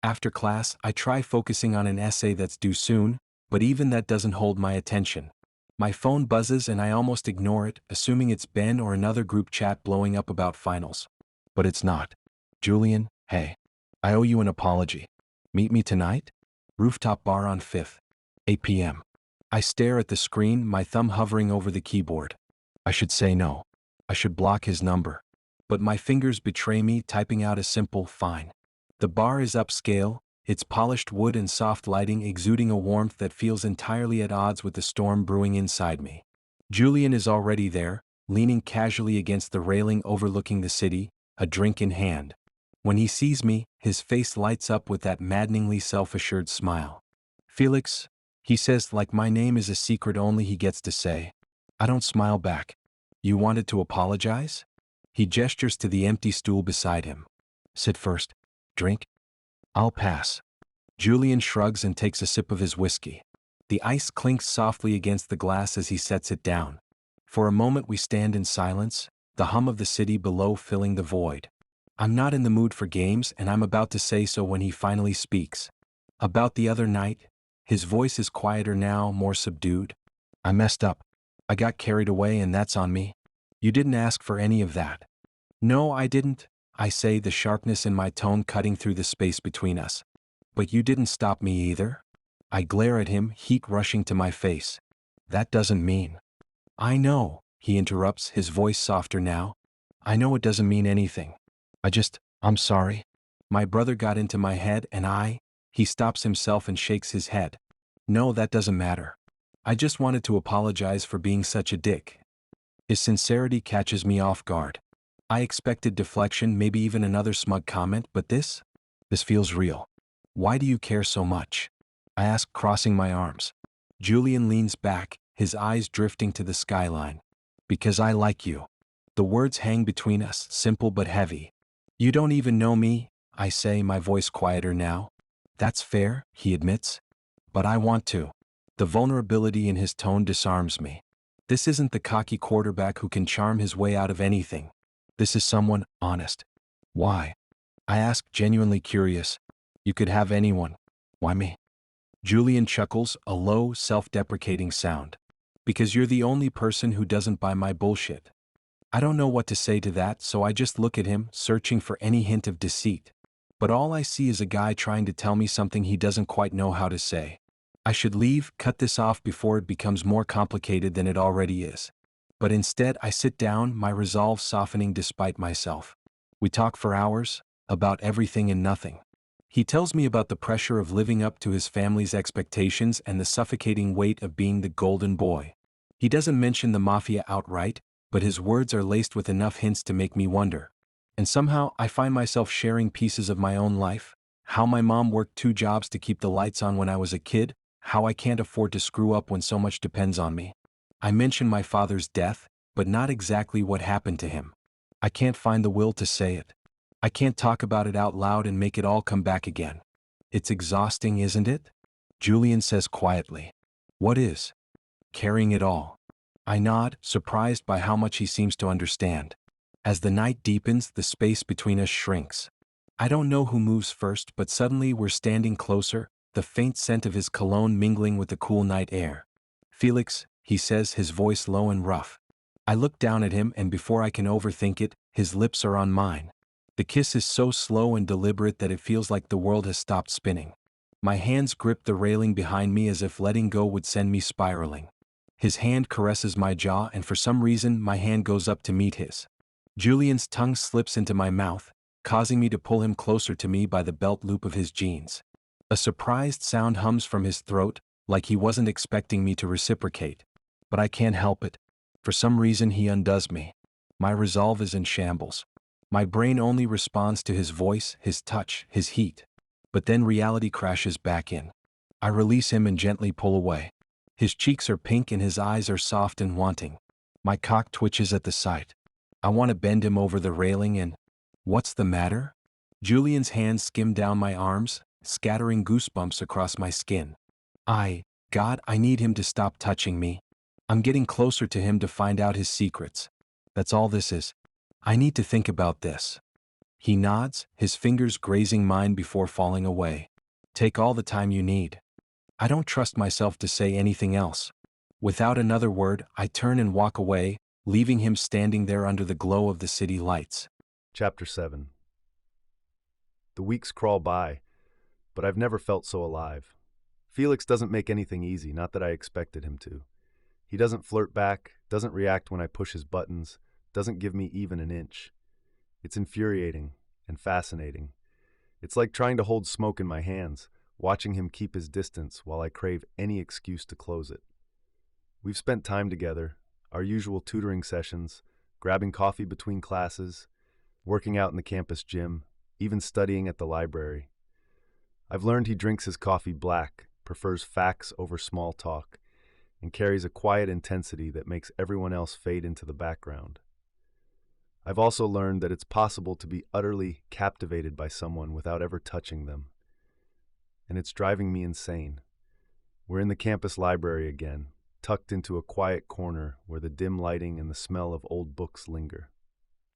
After class, I try focusing on an essay that's due soon, but even that doesn't hold my attention. My phone buzzes and I almost ignore it, assuming it's Ben or another group chat blowing up about finals. But it's not. Julian, hey. I owe you an apology. Meet me tonight? Rooftop bar on 5th. 8 p.m. I stare at the screen, my thumb hovering over the keyboard. I should say no. I should block his number. But my fingers betray me, typing out a simple fine. The bar is upscale, its polished wood and soft lighting exuding a warmth that feels entirely at odds with the storm brewing inside me. Julian is already there, leaning casually against the railing overlooking the city, a drink in hand. When he sees me, his face lights up with that maddeningly self-assured smile. Felix, he says, like my name is a secret only he gets to say. I don't smile back. You wanted to apologize? He gestures to the empty stool beside him. Sit first. Drink? I'll pass. Julian shrugs and takes a sip of his whiskey. The ice clinks softly against the glass as he sets it down. For a moment we stand in silence, the hum of the city below filling the void. I'm not in the mood for games, and I'm about to say so when he finally speaks. About the other night, his voice is quieter now, more subdued. I messed up. I got carried away and that's on me. You didn't ask for any of that. No, I didn't, I say, the sharpness in my tone cutting through the space between us. But you didn't stop me either? I glare at him, heat rushing to my face. That doesn't mean. I know, he interrupts, his voice softer now. I know it doesn't mean anything. I'm sorry. My brother got into my head and he stops himself and shakes his head. No, that doesn't matter. I just wanted to apologize for being such a dick. His sincerity catches me off guard. I expected deflection, maybe even another smug comment, but this feels real. Why do you care so much? I ask, crossing my arms. Julian leans back, his eyes drifting to the skyline. Because I like you. The words hang between us, simple but heavy. You don't even know me, I say, my voice quieter now. That's fair, he admits. But I want to. The vulnerability in his tone disarms me. This isn't the cocky quarterback who can charm his way out of anything. This is someone honest. Why? I ask, genuinely curious. You could have anyone. Why me? Julian chuckles, a low, self-deprecating sound. Because you're the only person who doesn't buy my bullshit. I don't know what to say to that, so I just look at him, searching for any hint of deceit. But all I see is a guy trying to tell me something he doesn't quite know how to say. I should leave, cut this off before it becomes more complicated than it already is. But instead I sit down, my resolve softening despite myself. We talk for hours, about everything and nothing. He tells me about the pressure of living up to his family's expectations and the suffocating weight of being the golden boy. He doesn't mention the Mafia outright, but his words are laced with enough hints to make me wonder. And somehow I find myself sharing pieces of my own life, how my mom worked 2 jobs to keep the lights on when I was a kid, how I can't afford to screw up when so much depends on me. I mention my father's death, but not exactly what happened to him. I can't find the will to say it. I can't talk about it out loud and make it all come back again. It's exhausting, isn't it? Julian says quietly. What is? Carrying it all. I nod, surprised by how much he seems to understand. As the night deepens, the space between us shrinks. I don't know who moves first, but suddenly we're standing closer, the faint scent of his cologne mingling with the cool night air. Felix, he says, his voice low and rough. I look down at him, and before I can overthink it, his lips are on mine. The kiss is so slow and deliberate that it feels like the world has stopped spinning. My hands grip the railing behind me as if letting go would send me spiraling. His hand caresses my jaw, and for some reason my hand goes up to meet his. Julian's tongue slips into my mouth, causing me to pull him closer to me by the belt loop of his jeans. A surprised sound hums from his throat, like he wasn't expecting me to reciprocate. But I can't help it. For some reason he undoes me. My resolve is in shambles. My brain only responds to his voice, his touch, his heat. But then reality crashes back in. I release him and gently pull away. His cheeks are pink and his eyes are soft and wanting. My cock twitches at the sight. I want to bend him over the railing and... What's the matter? Julian's hands skim down my arms, scattering goosebumps across my skin. God, I need him to stop touching me. I'm getting closer to him to find out his secrets. That's all this is. I need to think about this. He nods, his fingers grazing mine before falling away. Take all the time you need. I don't trust myself to say anything else. Without another word, I turn and walk away, leaving him standing there under the glow of the city lights. Chapter 7. The weeks crawl by, but I've never felt so alive. Felix doesn't make anything easy, not that I expected him to. He doesn't flirt back, doesn't react when I push his buttons, doesn't give me even an inch. It's infuriating and fascinating. It's like trying to hold smoke in my hands, watching him keep his distance while I crave any excuse to close it. We've spent time together, our usual tutoring sessions, grabbing coffee between classes, working out in the campus gym, even studying at the library. I've learned he drinks his coffee black, prefers facts over small talk, and carries a quiet intensity that makes everyone else fade into the background. I've also learned that it's possible to be utterly captivated by someone without ever touching them. And it's driving me insane. We're in the campus library again, tucked into a quiet corner where the dim lighting and the smell of old books linger.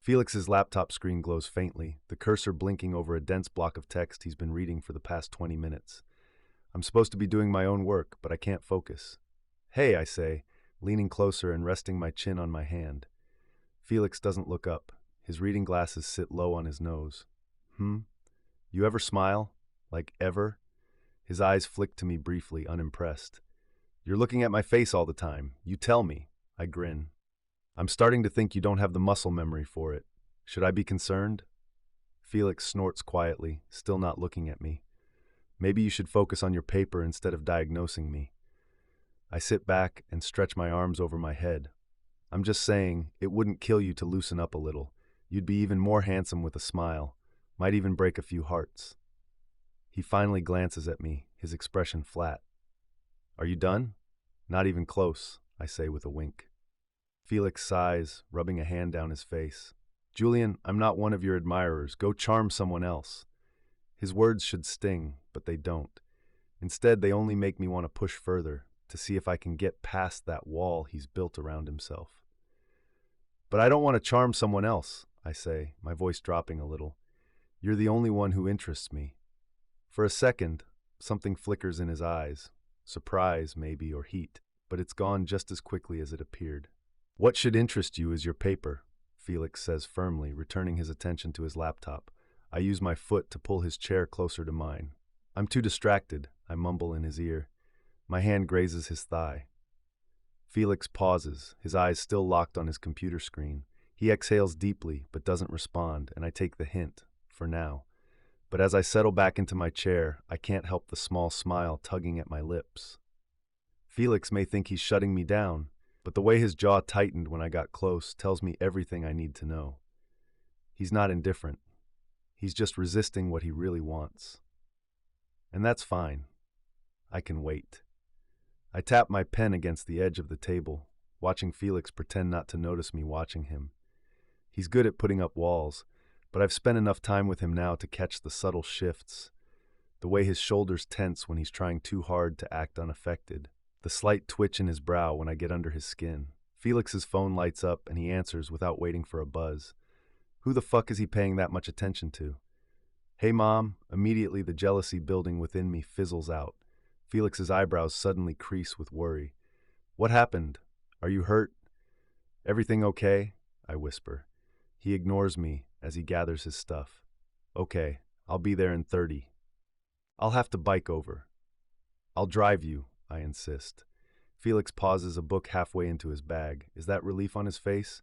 Felix's laptop screen glows faintly, the cursor blinking over a dense block of text he's been reading for the past 20 minutes. I'm supposed to be doing my own work, but I can't focus. Hey, I say, leaning closer and resting my chin on my hand. Felix doesn't look up. His reading glasses sit low on his nose. You ever smile? Like ever? His eyes flick to me briefly, unimpressed. You're looking at my face all the time. You tell me. I grin. I'm starting to think you don't have the muscle memory for it. Should I be concerned? Felix snorts quietly, still not looking at me. Maybe you should focus on your paper instead of diagnosing me. I sit back and stretch my arms over my head. I'm just saying, it wouldn't kill you to loosen up a little. You'd be even more handsome with a smile. Might even break a few hearts. He finally glances at me, his expression flat. Are you done? Not even close, I say with a wink. Felix sighs, rubbing a hand down his face. Julian, I'm not one of your admirers. Go charm someone else. His words should sting, but they don't. Instead, they only make me want to push further, to see if I can get past that wall he's built around himself. But I don't want to charm someone else, I say, my voice dropping a little. You're the only one who interests me. For a second, something flickers in his eyes. Surprise, maybe, or heat, but it's gone just as quickly as it appeared. What should interest you is your paper, Felix says firmly, returning his attention to his laptop. I use my foot to pull his chair closer to mine. I'm too distracted, I mumble in his ear. My hand grazes his thigh. Felix pauses, his eyes still locked on his computer screen. He exhales deeply, but doesn't respond, and I take the hint, for now. But as I settle back into my chair, I can't help the small smile tugging at my lips. Felix may think he's shutting me down, but the way his jaw tightened when I got close tells me everything I need to know. He's not indifferent. He's just resisting what he really wants. And that's fine. I can wait. I tap my pen against the edge of the table, watching Felix pretend not to notice me watching him. He's good at putting up walls, but I've spent enough time with him now to catch the subtle shifts, the way his shoulders tense when he's trying too hard to act unaffected, the slight twitch in his brow when I get under his skin. Felix's phone lights up and he answers without waiting for a buzz. Who the fuck is he paying that much attention to? Hey, Mom. Immediately the jealousy building within me fizzles out. Felix's eyebrows suddenly crease with worry. What happened? Are you hurt? Everything okay? I whisper. He ignores me as he gathers his stuff. Okay, I'll be there in 30. I'll have to bike over. I'll drive you, I insist. Felix pauses, a book halfway into his bag. Is that relief on his face?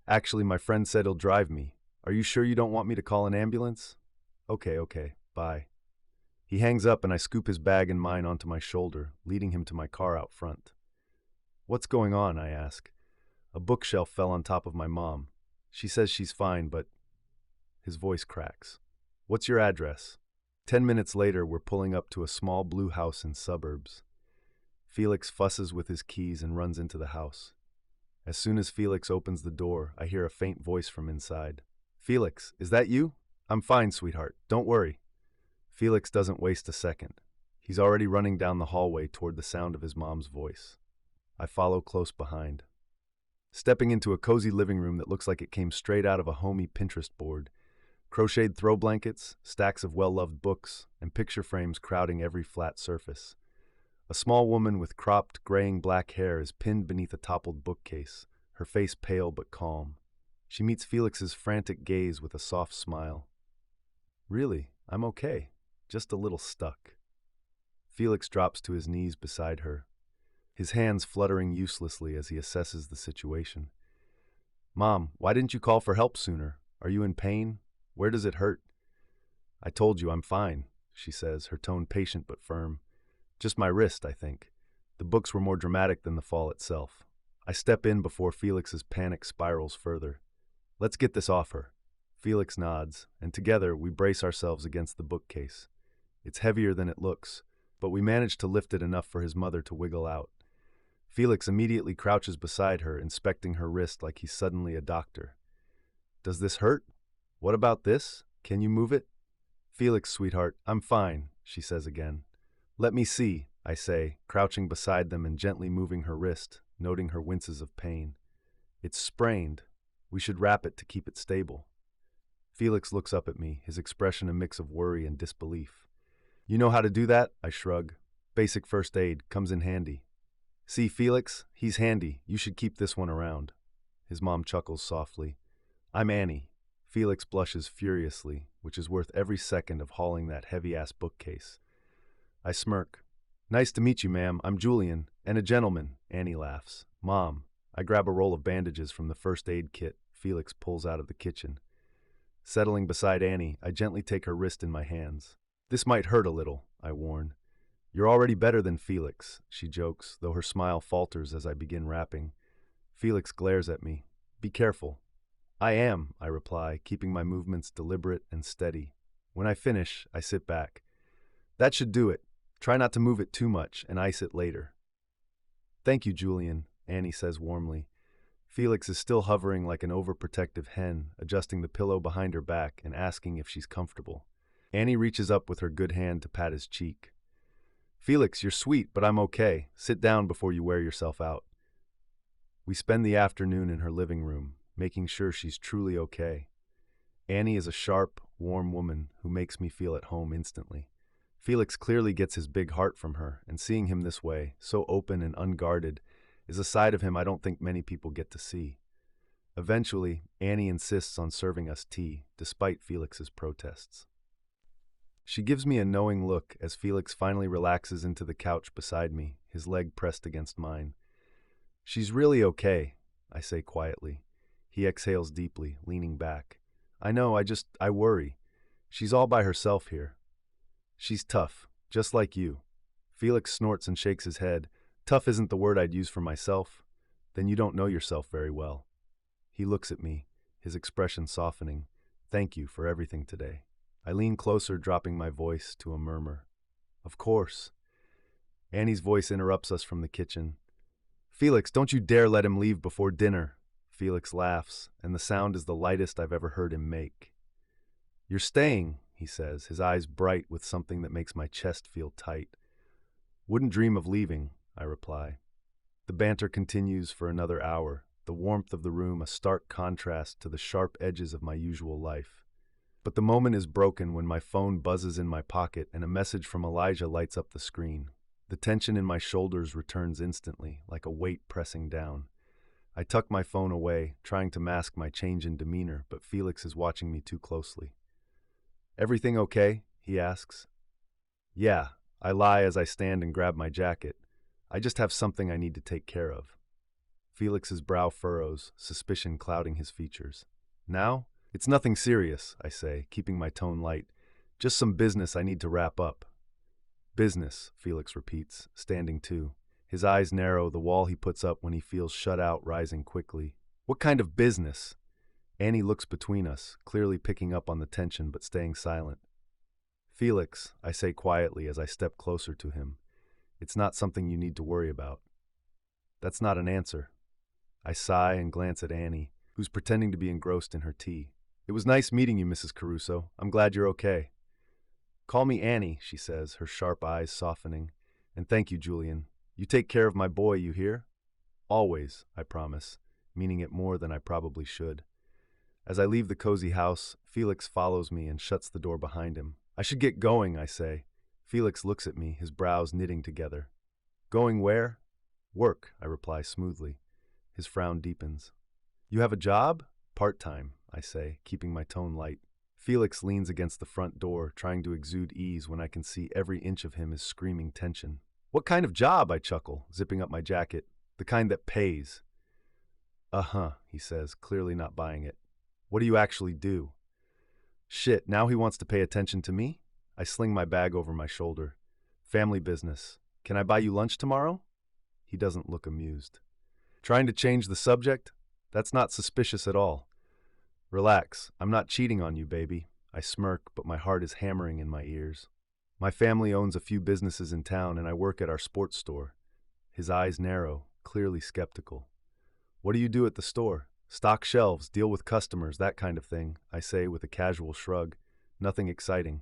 Actually, my friend said he'll drive me. Are you sure you don't want me to call an ambulance? Okay, bye. He hangs up and I scoop his bag and mine onto my shoulder, leading him to my car out front. What's going on? I ask. A bookshelf fell on top of my mom. She says she's fine, but... His voice cracks. What's your address? 10 minutes later, we're pulling up to a small blue house in suburbs. Felix fusses with his keys and runs into the house. As soon as Felix opens the door, I hear a faint voice from inside. Felix, is that you? I'm fine, sweetheart. Don't worry. Felix doesn't waste a second. He's already running down the hallway toward the sound of his mom's voice. I follow close behind. Stepping into a cozy living room that looks like it came straight out of a homey Pinterest board. Crocheted throw blankets, stacks of well-loved books, and picture frames crowding every flat surface. A small woman with cropped, graying black hair is pinned beneath a toppled bookcase, her face pale but calm. She meets Felix's frantic gaze with a soft smile. Really, I'm okay. Just a little stuck. Felix drops to his knees beside her, his hands fluttering uselessly as he assesses the situation. Mom, why didn't you call for help sooner? Are you in pain? Where does it hurt? I told you I'm fine, she says, her tone patient but firm. Just my wrist, I think. The books were more dramatic than the fall itself. I step in before Felix's panic spirals further. Let's get this off her. Felix nods, and together we brace ourselves against the bookcase. It's heavier than it looks, but we manage to lift it enough for his mother to wiggle out. Felix immediately crouches beside her, inspecting her wrist like he's suddenly a doctor. Does this hurt? What about this? Can you move it? Felix, sweetheart, I'm fine, she says again. Let me see, I say, crouching beside them and gently moving her wrist, noting her winces of pain. It's sprained. We should wrap it to keep it stable. Felix looks up at me, his expression a mix of worry and disbelief. You know how to do that? I shrug. Basic first aid comes in handy. See, Felix, he's handy. You should keep this one around. His mom chuckles softly. I'm Annie. Felix blushes furiously, which is worth every second of hauling that heavy-ass bookcase. I smirk. Nice to meet you, ma'am. I'm Julian, and a gentleman. Annie laughs. Mom. I grab a roll of bandages from the first aid kit Felix pulls out of the kitchen. Settling beside Annie, I gently take her wrist in my hands. This might hurt a little, I warn. You're already better than Felix, she jokes, though her smile falters as I begin wrapping. Felix glares at me. Be careful. I am, I reply, keeping my movements deliberate and steady. When I finish, I sit back. That should do it. Try not to move it too much and ice it later. Thank you, Julian, Annie says warmly. Felix is still hovering like an overprotective hen, adjusting the pillow behind her back and asking if she's comfortable. Annie reaches up with her good hand to pat his cheek. Felix, you're sweet, but I'm okay. Sit down before you wear yourself out. We spend the afternoon in her living room, making sure she's truly okay. Annie is a sharp, warm woman who makes me feel at home instantly. Felix clearly gets his big heart from her, and seeing him this way, so open and unguarded, is a side of him I don't think many people get to see. Eventually, Annie insists on serving us tea, despite Felix's protests. She gives me a knowing look as Felix finally relaxes into the couch beside me, his leg pressed against mine. She's really okay, I say quietly. He exhales deeply, leaning back. I know, I worry. She's all by herself here. She's tough, just like you. Felix snorts and shakes his head. Tough isn't the word I'd use for myself. Then you don't know yourself very well. He looks at me, his expression softening. Thank you for everything today. I lean closer, dropping my voice to a murmur. Of course. Annie's voice interrupts us from the kitchen. Felix, don't you dare let him leave before dinner. Felix laughs, and the sound is the lightest I've ever heard him make. You're staying, he says, his eyes bright with something that makes my chest feel tight. Wouldn't dream of leaving, I reply. The banter continues for another hour, the warmth of the room a stark contrast to the sharp edges of my usual life. But the moment is broken when my phone buzzes in my pocket and a message from Elijah lights up the screen. The tension in my shoulders returns instantly, like a weight pressing down. I tuck my phone away, trying to mask my change in demeanor, but Felix is watching me too closely. Everything okay? He asks. Yeah, I lie as I stand and grab my jacket. I just have something I need to take care of. Felix's brow furrows, suspicion clouding his features. Now? It's nothing serious, I say, keeping my tone light. Just some business I need to wrap up. Business, Felix repeats, standing too. His eyes narrow, the wall he puts up when he feels shut out rising quickly. What kind of business? Annie looks between us, clearly picking up on the tension but staying silent. Felix, I say quietly as I step closer to him. It's not something you need to worry about. That's not an answer. I sigh and glance at Annie, who's pretending to be engrossed in her tea. It was nice meeting you, Mrs. Caruso. I'm glad you're okay. Call me Annie, she says, her sharp eyes softening. And thank you, Julian. You take care of my boy, you hear? Always, I promise, meaning it more than I probably should. As I leave the cozy house, Felix follows me and shuts the door behind him. I should get going, I say. Felix looks at me, his brows knitting together. Going where? Work, I reply smoothly. His frown deepens. You have a job? Part-time, I say, keeping my tone light. Felix leans against the front door, trying to exude ease when I can see every inch of him is screaming tension. What kind of job? I chuckle, zipping up my jacket. The kind that pays. Uh-huh, he says, clearly not buying it. What do you actually do? Shit, now he wants to pay attention to me? I sling my bag over my shoulder. Family business. Can I buy you lunch tomorrow? He doesn't look amused. Trying to change the subject? That's not suspicious at all. Relax, I'm not cheating on you, baby. I smirk, but my heart is hammering in my ears. My family owns a few businesses in town and I work at our sports store. His eyes narrow, clearly skeptical. What do you do at the store? Stock shelves, deal with customers, that kind of thing, I say with a casual shrug. Nothing exciting.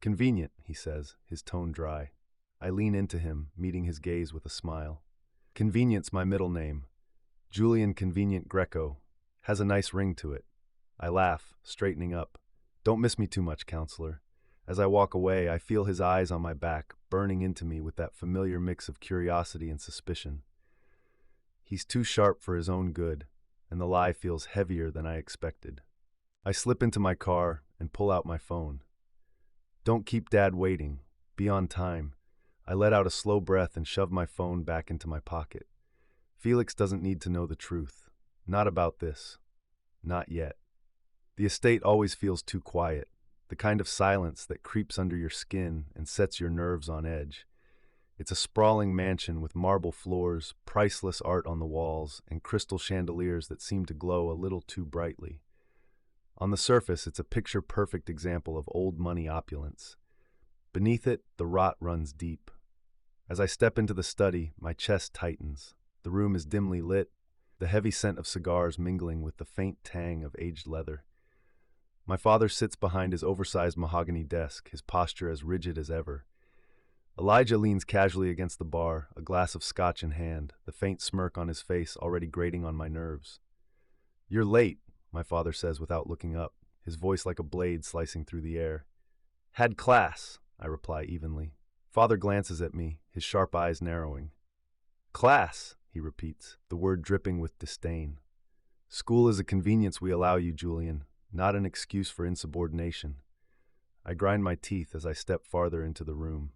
Convenient, he says, his tone dry. I lean into him, meeting his gaze with a smile. Convenient's my middle name. Julian Convenient Greco. Has a nice ring to it. I laugh, straightening up. Don't miss me too much, counselor. As I walk away, I feel his eyes on my back, burning into me with that familiar mix of curiosity and suspicion. He's too sharp for his own good, and the lie feels heavier than I expected. I slip into my car and pull out my phone. Don't keep Dad waiting. Be on time. I let out a slow breath and shove my phone back into my pocket. Felix doesn't need to know the truth. Not about this. Not yet. The estate always feels too quiet, the kind of silence that creeps under your skin and sets your nerves on edge. It's a sprawling mansion with marble floors, priceless art on the walls, and crystal chandeliers that seem to glow a little too brightly. On the surface, it's a picture-perfect example of old money opulence. Beneath it, the rot runs deep. As I step into the study, my chest tightens. The room is dimly lit, the heavy scent of cigars mingling with the faint tang of aged leather. My father sits behind his oversized mahogany desk, his posture as rigid as ever. Elijah leans casually against the bar, a glass of scotch in hand, the faint smirk on his face already grating on my nerves. You're late, my father says without looking up, his voice like a blade slicing through the air. Had class, I reply evenly. Father glances at me, his sharp eyes narrowing. Class, he repeats, the word dripping with disdain. School is a convenience we allow you, Julian, not an excuse for insubordination. I grind my teeth as I step farther into the room.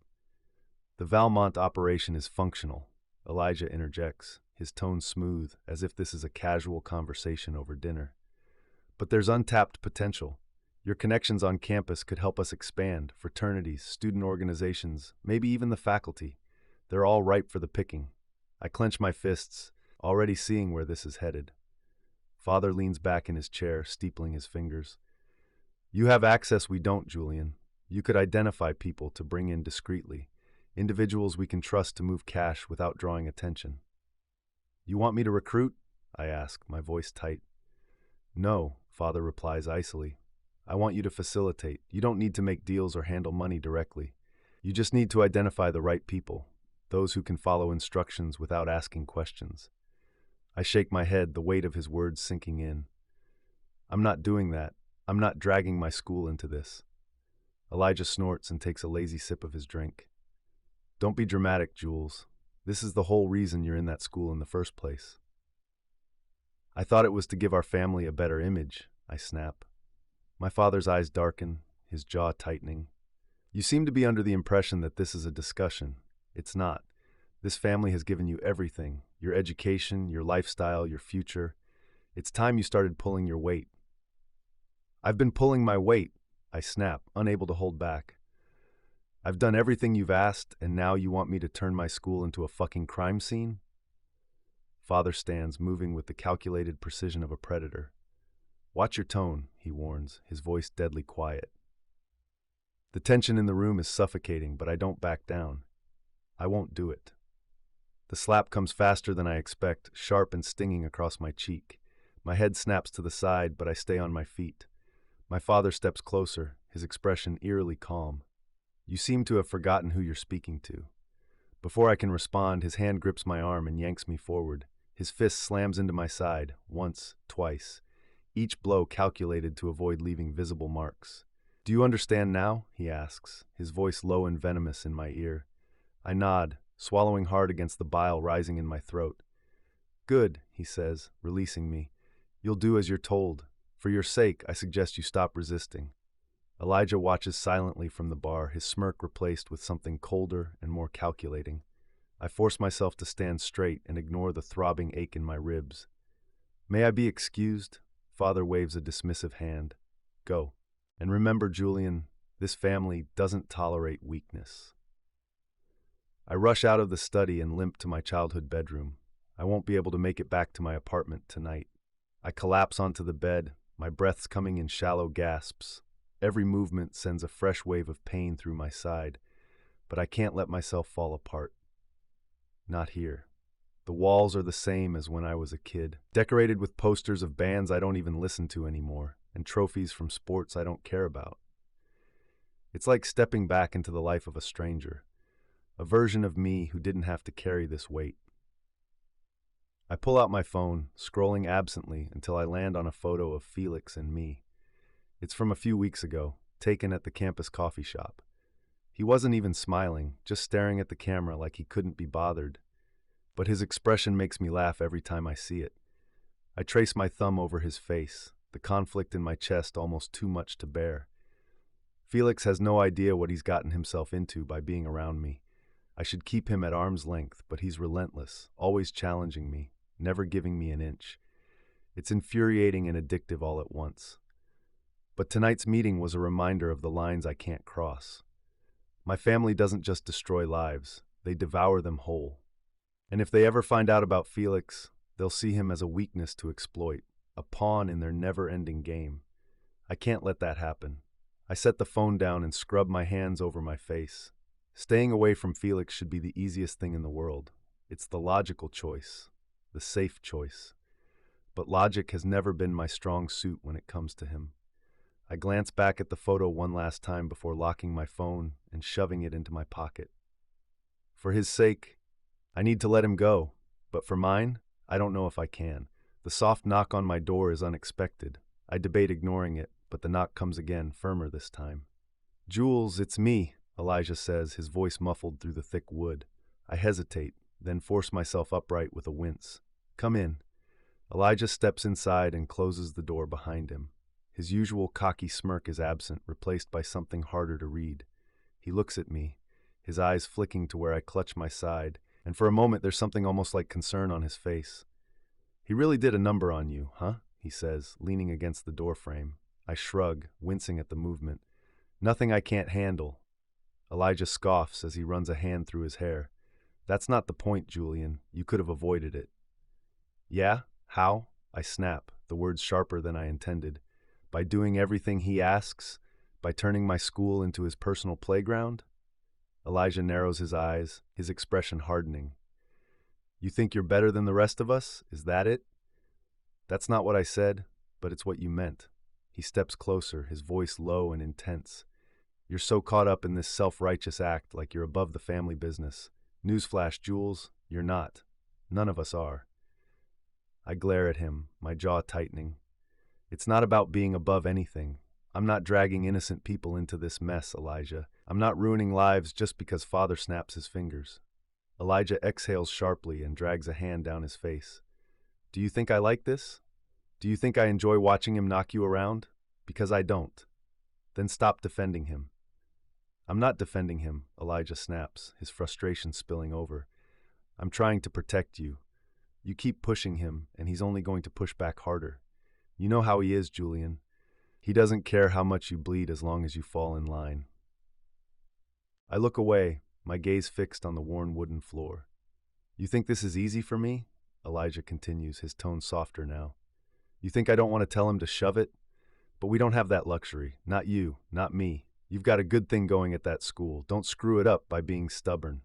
The Valmont operation is functional, Elijah interjects, his tone smooth, as if this is a casual conversation over dinner. But there's untapped potential. Your connections on campus could help us expand. Fraternities, student organizations, maybe even the faculty. They're all ripe for the picking. I clench my fists, already seeing where this is headed. Father leans back in his chair, steepling his fingers. You have access we don't, Julian. You could identify people to bring in discreetly, individuals we can trust to move cash without drawing attention. You want me to recruit? I ask, my voice tight. No, Father replies icily. I want you to facilitate. You don't need to make deals or handle money directly. You just need to identify the right people, those who can follow instructions without asking questions. I shake my head, the weight of his words sinking in. I'm not doing that. I'm not dragging my school into this. Elijah snorts and takes a lazy sip of his drink. Don't be dramatic, Jules. This is the whole reason you're in that school in the first place. I thought it was to give our family a better image, I snap. My father's eyes darken, his jaw tightening. You seem to be under the impression that this is a discussion. It's not. This family has given you everything, your education, your lifestyle, your future. It's time you started pulling your weight. I've been pulling my weight, I snap, unable to hold back. I've done everything you've asked, and now you want me to turn my school into a fucking crime scene? Father stands, moving with the calculated precision of a predator. Watch your tone, he warns, his voice deadly quiet. The tension in the room is suffocating, but I don't back down. I won't do it. The slap comes faster than I expect, sharp and stinging across my cheek. My head snaps to the side, but I stay on my feet. My father steps closer, his expression eerily calm. You seem to have forgotten who you're speaking to. Before I can respond, his hand grips my arm and yanks me forward. His fist slams into my side, once, twice, each blow calculated to avoid leaving visible marks. Do you understand now? He asks, his voice low and venomous in my ear. I nod, swallowing hard against the bile rising in my throat. Good, he says, releasing me. You'll do as you're told. For your sake, I suggest you stop resisting. Elijah watches silently from the bar, his smirk replaced with something colder and more calculating. I force myself to stand straight and ignore the throbbing ache in my ribs. May I be excused? Father waves a dismissive hand. Go. And remember, Julian, this family doesn't tolerate weakness. I rush out of the study and limp to my childhood bedroom. I won't be able to make it back to my apartment tonight. I collapse onto the bed, my breaths coming in shallow gasps. Every movement sends a fresh wave of pain through my side, but I can't let myself fall apart. Not here. The walls are the same as when I was a kid, decorated with posters of bands I don't even listen to anymore, and trophies from sports I don't care about. It's like stepping back into the life of a stranger, a version of me who didn't have to carry this weight. I pull out my phone, scrolling absently until I land on a photo of Felix and me. It's from a few weeks ago, taken at the campus coffee shop. He wasn't even smiling, just staring at the camera like he couldn't be bothered. But his expression makes me laugh every time I see it. I trace my thumb over his face, the conflict in my chest almost too much to bear. Felix has no idea what he's gotten himself into by being around me. I should keep him at arm's length, but he's relentless, always challenging me, never giving me an inch. It's infuriating and addictive all at once. But tonight's meeting was a reminder of the lines I can't cross. My family doesn't just destroy lives, they devour them whole. And if they ever find out about Felix, they'll see him as a weakness to exploit, a pawn in their never-ending game. I can't let that happen. I set the phone down and scrub my hands over my face. Staying away from Felix should be the easiest thing in the world. It's the logical choice, the safe choice. But logic has never been my strong suit when it comes to him. I glance back at the photo one last time before locking my phone and shoving it into my pocket. For his sake, I need to let him go, but for mine, I don't know if I can. The soft knock on my door is unexpected. I debate ignoring it, but the knock comes again, firmer this time. Jules, it's me, Elijah says, his voice muffled through the thick wood. I hesitate, then force myself upright with a wince. Come in. Elijah steps inside and closes the door behind him. His usual cocky smirk is absent, replaced by something harder to read. He looks at me, his eyes flicking to where I clutch my side, and for a moment there's something almost like concern on his face. "He really did a number on you, huh?" he says, leaning against the doorframe. I shrug, wincing at the movement. "Nothing I can't handle." Elijah scoffs as he runs a hand through his hair. "That's not the point, Julian. You could have avoided it." "Yeah? How?" I snap, the words sharper than I intended. "By doing everything he asks? By turning my school into his personal playground?" Elijah narrows his eyes, his expression hardening. "You think you're better than the rest of us? Is that it?" "That's not what I said, but it's what you meant." He steps closer, his voice low and intense. "You're so caught up in this self-righteous act like you're above the family business. Newsflash, Jules, you're not. None of us are." I glare at him, my jaw tightening. "It's not about being above anything. I'm not dragging innocent people into this mess, Elijah. I'm not ruining lives just because father snaps his fingers." Elijah exhales sharply and drags a hand down his face. "Do you think I like this? Do you think I enjoy watching him knock you around? Because I don't. Then stop defending him." "I'm not defending him," Elijah snaps, his frustration spilling over. "I'm trying to protect you. You keep pushing him, and he's only going to push back harder. You know how he is, Julian. He doesn't care how much you bleed as long as you fall in line." I look away, my gaze fixed on the worn wooden floor. "You think this is easy for me?" Elijah continues, his tone softer now. "You think I don't want to tell him to shove it? But we don't have that luxury. Not you, not me. You've got a good thing going at that school. Don't screw it up by being stubborn."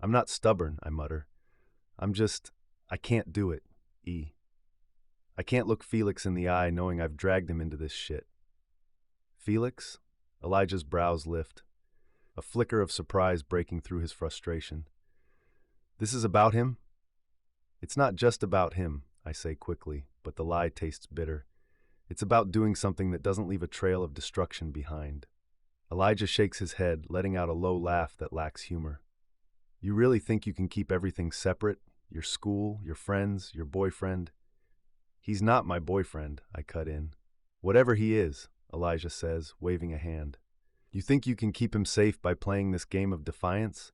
"I'm not stubborn," I mutter. I can't do it, E. I can't look Felix in the eye knowing I've dragged him into this shit." "Felix?" Elijah's brows lift, a flicker of surprise breaking through his frustration. "This is about him?" "It's not just about him," I say quickly, but the lie tastes bitter. "It's about doing something that doesn't leave a trail of destruction behind." Elijah shakes his head, letting out a low laugh that lacks humor. "You really think you can keep everything separate? Your school, your friends, your boyfriend?" "He's not my boyfriend," I cut in. "Whatever he is," Elijah says, waving a hand. "You think you can keep him safe by playing this game of defiance?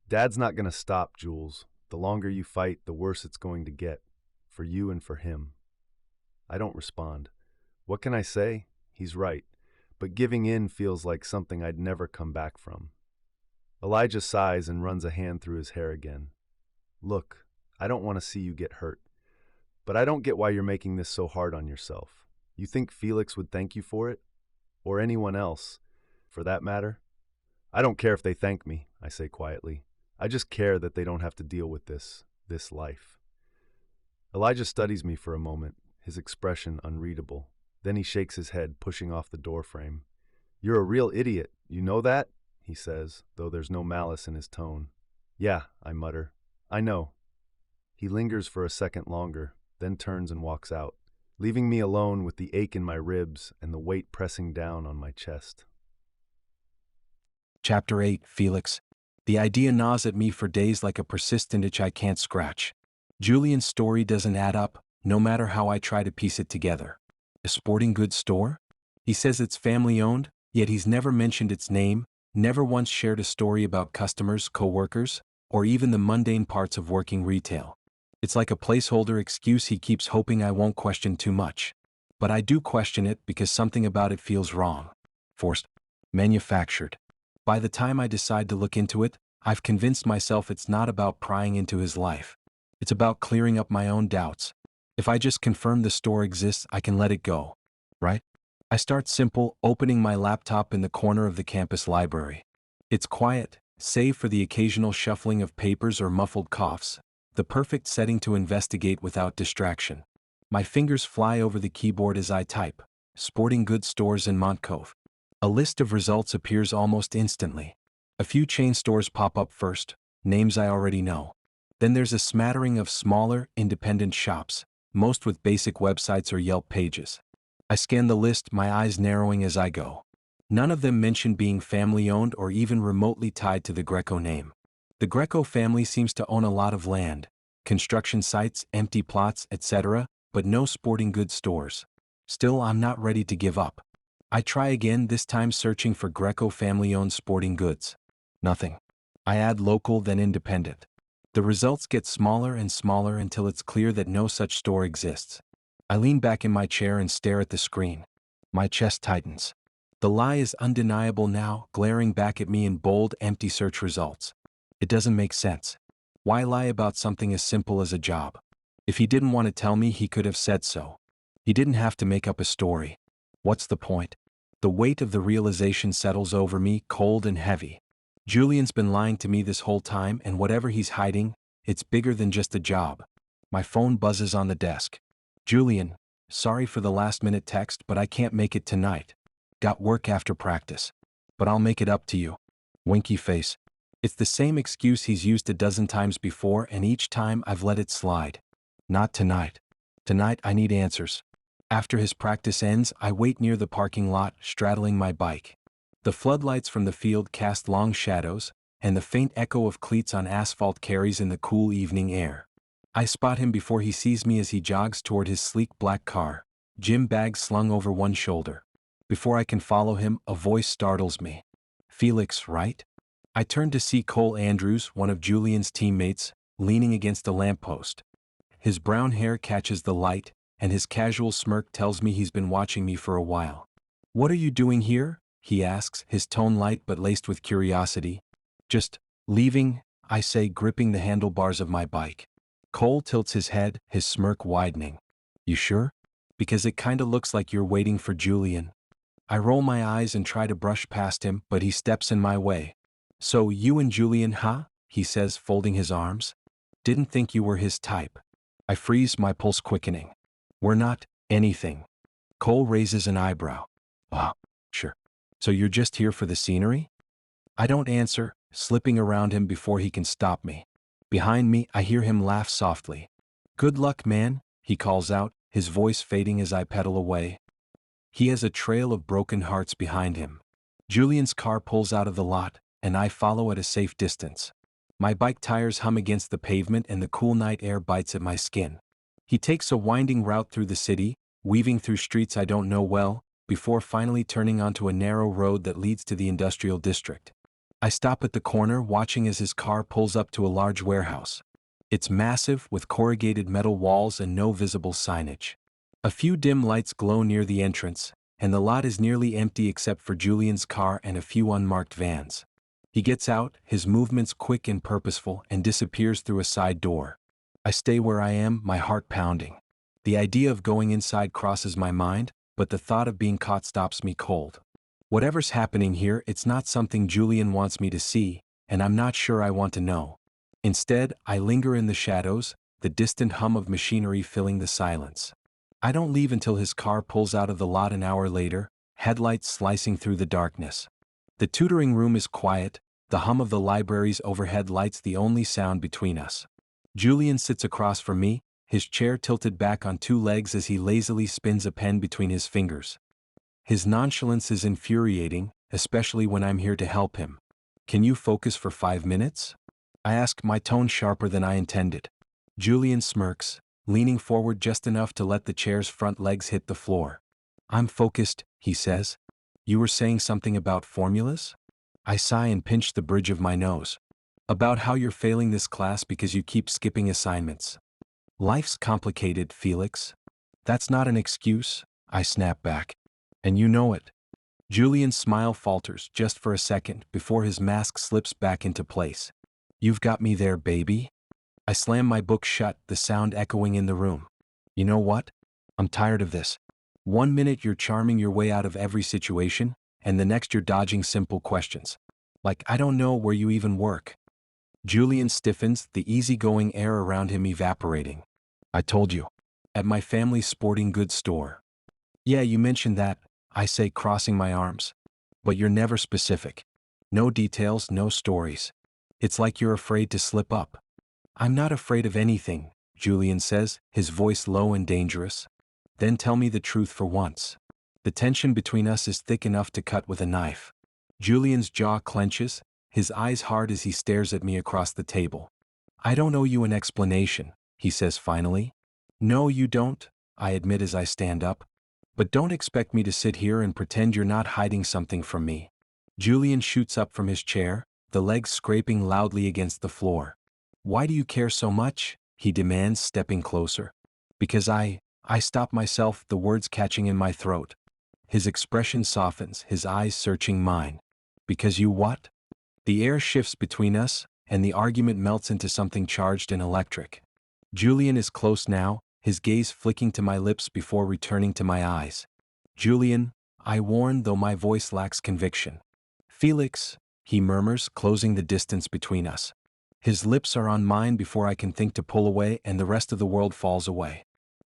Dad's not going to stop, Jules. The longer you fight, the worse it's going to get. For you and for him." I don't respond. What can I say? He's right. But giving in feels like something I'd never come back from. Elijah sighs and runs a hand through his hair again. "Look, I don't want to see you get hurt. But I don't get why you're making this so hard on yourself. You think Felix would thank you for it? Or anyone else, for that matter?" "I don't care if they thank me," I say quietly. "I just care that they don't have to deal with this life." Elijah studies me for a moment, his expression unreadable. Then he shakes his head, pushing off the doorframe. "You're a real idiot, you know that?" he says, though there's no malice in his tone. "Yeah," I mutter. "I know." He lingers for a second longer, then turns and walks out, leaving me alone with the ache in my ribs and the weight pressing down on my chest. Chapter 8, Felix. The idea gnaws at me for days like a persistent itch I can't scratch. Julian's story doesn't add up, no matter how I try to piece it together. A sporting goods store? He says it's family-owned, yet he's never mentioned its name, never once shared a story about customers, co-workers, or even the mundane parts of working retail. It's like a placeholder excuse he keeps hoping I won't question too much. But I do question it because something about it feels wrong. Forced. Manufactured. By the time I decide to look into it, I've convinced myself it's not about prying into his life. It's about clearing up my own doubts. If I just confirm the store exists, I can let it go. Right? I start simple, opening my laptop in the corner of the campus library. It's quiet, save for the occasional shuffling of papers or muffled coughs, the perfect setting to investigate without distraction. My fingers fly over the keyboard as I type. Sporting goods stores in Montcove. A list of results appears almost instantly. A few chain stores pop up first, names I already know. Then there's a smattering of smaller, independent shops, most with basic websites or Yelp pages. I scan the list, my eyes narrowing as I go. None of them mention being family-owned or even remotely tied to the Greco name. The Greco family seems to own a lot of land, construction sites, empty plots, etc., but no sporting goods stores. Still, I'm not ready to give up. I try again, this time searching for Greco family-owned sporting goods. Nothing. I add local then independent. The results get smaller and smaller until it's clear that no such store exists. I lean back in my chair and stare at the screen. My chest tightens. The lie is undeniable now, glaring back at me in bold, empty search results. It doesn't make sense. Why lie about something as simple as a job? If he didn't want to tell me, he could have said so. He didn't have to make up a story. What's the point? The weight of the realization settles over me, cold and heavy. Julian's been lying to me this whole time, and whatever he's hiding, it's bigger than just a job. My phone buzzes on the desk. Julian, sorry for the last-minute text, but I can't make it tonight. Got work after practice. But I'll make it up to you. Winky face. It's the same excuse he's used a dozen times before, and each time I've let it slide. Not tonight. Tonight I need answers. After his practice ends, I wait near the parking lot, straddling my bike. The floodlights from the field cast long shadows, and the faint echo of cleats on asphalt carries in the cool evening air. I spot him before he sees me as he jogs toward his sleek black car, gym bag slung over one shoulder. Before I can follow him, a voice startles me. Felix, right? I turn to see Cole Andrews, one of Julian's teammates, leaning against a lamppost. His brown hair catches the light, and his casual smirk tells me he's been watching me for a while. What are you doing here? He asks, his tone light but laced with curiosity. Just leaving, I say, gripping the handlebars of my bike. Cole tilts his head, his smirk widening. You sure? Because it kinda looks like you're waiting for Julian. I roll my eyes and try to brush past him, but he steps in my way. So you and Julian, huh? He says, folding his arms. Didn't think you were his type. I freeze, my pulse quickening. We're not anything. Cole raises an eyebrow. Oh, sure. So you're just here for the scenery? I don't answer, slipping around him before he can stop me. Behind me, I hear him laugh softly. Good luck, man, he calls out, his voice fading as I pedal away. He has a trail of broken hearts behind him. Julian's car pulls out of the lot, and I follow at a safe distance. My bike tires hum against the pavement and the cool night air bites at my skin. He takes a winding route through the city, weaving through streets I don't know well, before finally turning onto a narrow road that leads to the industrial district. I stop at the corner, watching as his car pulls up to a large warehouse. It's massive, with corrugated metal walls and no visible signage. A few dim lights glow near the entrance, and the lot is nearly empty except for Julian's car and a few unmarked vans. He gets out, his movements quick and purposeful, and disappears through a side door. I stay where I am, my heart pounding. The idea of going inside crosses my mind, but the thought of being caught stops me cold. Whatever's happening here, it's not something Julian wants me to see, and I'm not sure I want to know. Instead, I linger in the shadows, the distant hum of machinery filling the silence. I don't leave until his car pulls out of the lot an hour later, headlights slicing through the darkness. The tutoring room is quiet, the hum of the library's overhead lights the only sound between us. Julian sits across from me, his chair tilted back on two legs as he lazily spins a pen between his fingers. His nonchalance is infuriating, especially when I'm here to help him. Can you focus for 5 minutes? I ask, my tone sharper than I intended. Julian smirks, leaning forward just enough to let the chair's front legs hit the floor. I'm focused, he says. You were saying something about formulas? I sigh and pinch the bridge of my nose. About how you're failing this class because you keep skipping assignments. Life's complicated, Felix. That's not an excuse, I snap back. And you know it. Julian's smile falters just for a second before his mask slips back into place. You've got me there, baby. I slam my book shut, the sound echoing in the room. You know what? I'm tired of this. 1 minute you're charming your way out of every situation, and the next you're dodging simple questions. Like, I don't know where you even work. Julian stiffens, the easygoing air around him evaporating. I told you. At my family's sporting goods store. Yeah, you mentioned that, I say, crossing my arms. But you're never specific. No details, no stories. It's like you're afraid to slip up. I'm not afraid of anything, Julian says, his voice low and dangerous. Then tell me the truth for once. The tension between us is thick enough to cut with a knife. Julian's jaw clenches, his eyes hard as he stares at me across the table. I don't owe you an explanation, he says finally. No, you don't, I admit as I stand up. But don't expect me to sit here and pretend you're not hiding something from me. Julian shoots up from his chair, the legs scraping loudly against the floor. "Why do you care so much?" he demands, stepping closer. "Because I stop myself," the words catching in my throat. His expression softens, his eyes searching mine. "Because you what?" The air shifts between us, and the argument melts into something charged and electric. Julian is close now, his gaze flicking to my lips before returning to my eyes. "Julian," I warn, though my voice lacks conviction. "Felix," he murmurs, closing the distance between us. His lips are on mine before I can think to pull away, and the rest of the world falls away.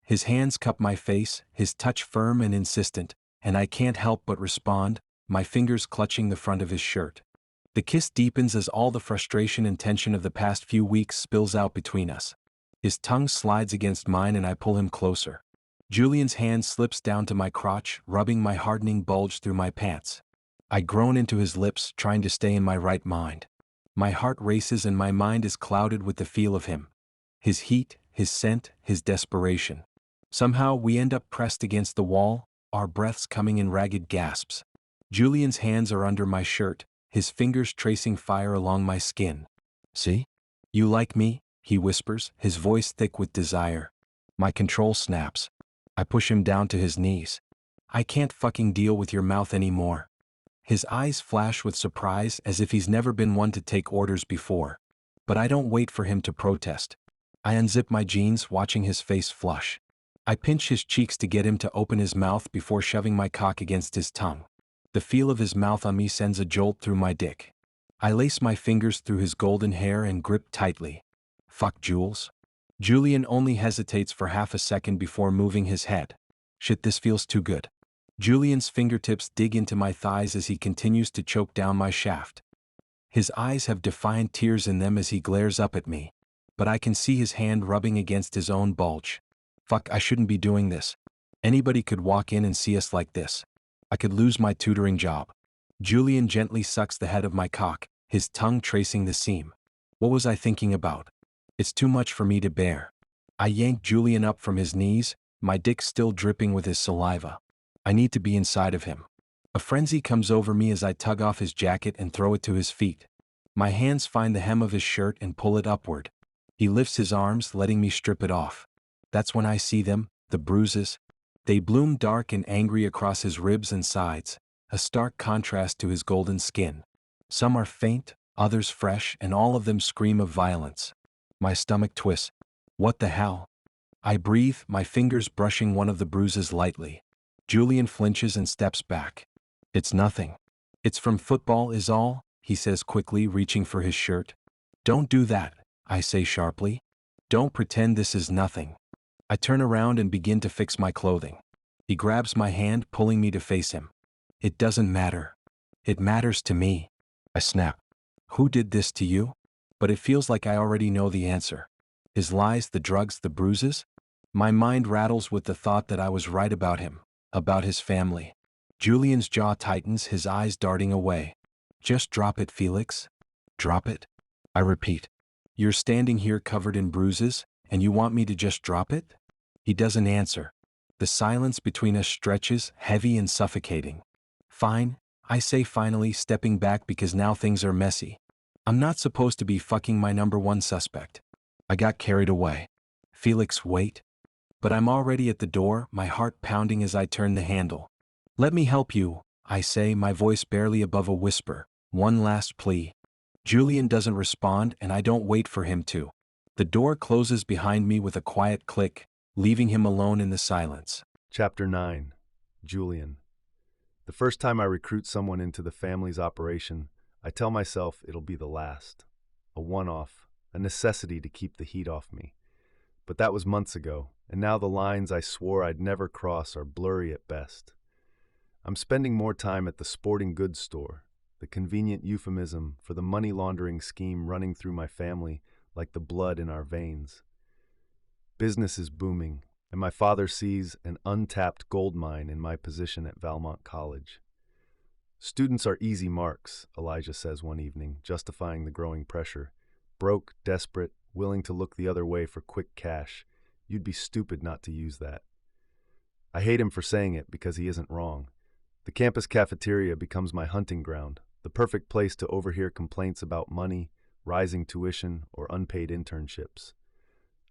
His hands cup my face, his touch firm and insistent, and I can't help but respond, my fingers clutching the front of his shirt. The kiss deepens as all the frustration and tension of the past few weeks spills out between us. His tongue slides against mine and I pull him closer. Julian's hand slips down to my crotch, rubbing my hardening bulge through my pants. I groan into his lips, trying to stay in my right mind. My heart races and my mind is clouded with the feel of him. His heat, his scent, his desperation. Somehow we end up pressed against the wall, our breaths coming in ragged gasps. Julian's hands are under my shirt, his fingers tracing fire along my skin. "See? You like me?" he whispers, his voice thick with desire. My control snaps. I push him down to his knees. "I can't fucking deal with your mouth anymore." His eyes flash with surprise as if he's never been one to take orders before. But I don't wait for him to protest. I unzip my jeans, watching his face flush. I pinch his cheeks to get him to open his mouth before shoving my cock against his tongue. The feel of his mouth on me sends a jolt through my dick. I lace my fingers through his golden hair and grip tightly. "Fuck, Jules." Julian only hesitates for half a second before moving his head. "Shit, this feels too good." Julian's fingertips dig into my thighs as he continues to choke down my shaft. His eyes have defiant tears in them as he glares up at me. But I can see his hand rubbing against his own bulge. Fuck, I shouldn't be doing this. Anybody could walk in and see us like this. I could lose my tutoring job. Julian gently sucks the head of my cock, his tongue tracing the seam. What was I thinking about? It's too much for me to bear. I yank Julian up from his knees, my dick still dripping with his saliva. I need to be inside of him. A frenzy comes over me as I tug off his jacket and throw it to his feet. My hands find the hem of his shirt and pull it upward. He lifts his arms, letting me strip it off. That's when I see them, the bruises. They bloom dark and angry across his ribs and sides, a stark contrast to his golden skin. Some are faint, others fresh, and all of them scream of violence. My stomach twists. What the hell? I breathe, my fingers brushing one of the bruises lightly. Julian flinches and steps back. "It's nothing. It's from football is all," he says quickly, reaching for his shirt. "Don't do that," I say sharply. "Don't pretend this is nothing." I turn around and begin to fix my clothing. He grabs my hand, pulling me to face him. "It doesn't matter. It matters to me." I snap. "Who did this to you?" But it feels like I already know the answer. His lies, the drugs, the bruises? My mind rattles with the thought that I was right about him, about his family. Julian's jaw tightens, his eyes darting away. "Just drop it, Felix. Drop it." I repeat. "You're standing here covered in bruises, and you want me to just drop it?" He doesn't answer. The silence between us stretches, heavy and suffocating. "Fine," I say finally, stepping back because now things are messy. I'm not supposed to be fucking my number one suspect. I got carried away. "Felix, wait." But I'm already at the door, my heart pounding as I turn the handle. "Let me help you," I say, my voice barely above a whisper. One last plea. Julian doesn't respond, and I don't wait for him to. The door closes behind me with a quiet click, leaving him alone in the silence. Chapter 9. Julian. The first time I recruit someone into the family's operation, I tell myself it'll be the last. A one-off, a necessity to keep the heat off me. But that was months ago, and now the lines I swore I'd never cross are blurry at best. I'm spending more time at the sporting goods store, the convenient euphemism for the money laundering scheme running through my family like the blood in our veins. Business is booming, and my father sees an untapped gold mine in my position at Valmont College. "Students are easy marks," Elijah says one evening, justifying the growing pressure. "Broke, desperate, willing to look the other way for quick cash. You'd be stupid not to use that." I hate him for saying it because he isn't wrong. The campus cafeteria becomes my hunting ground, the perfect place to overhear complaints about money, rising tuition, or unpaid internships.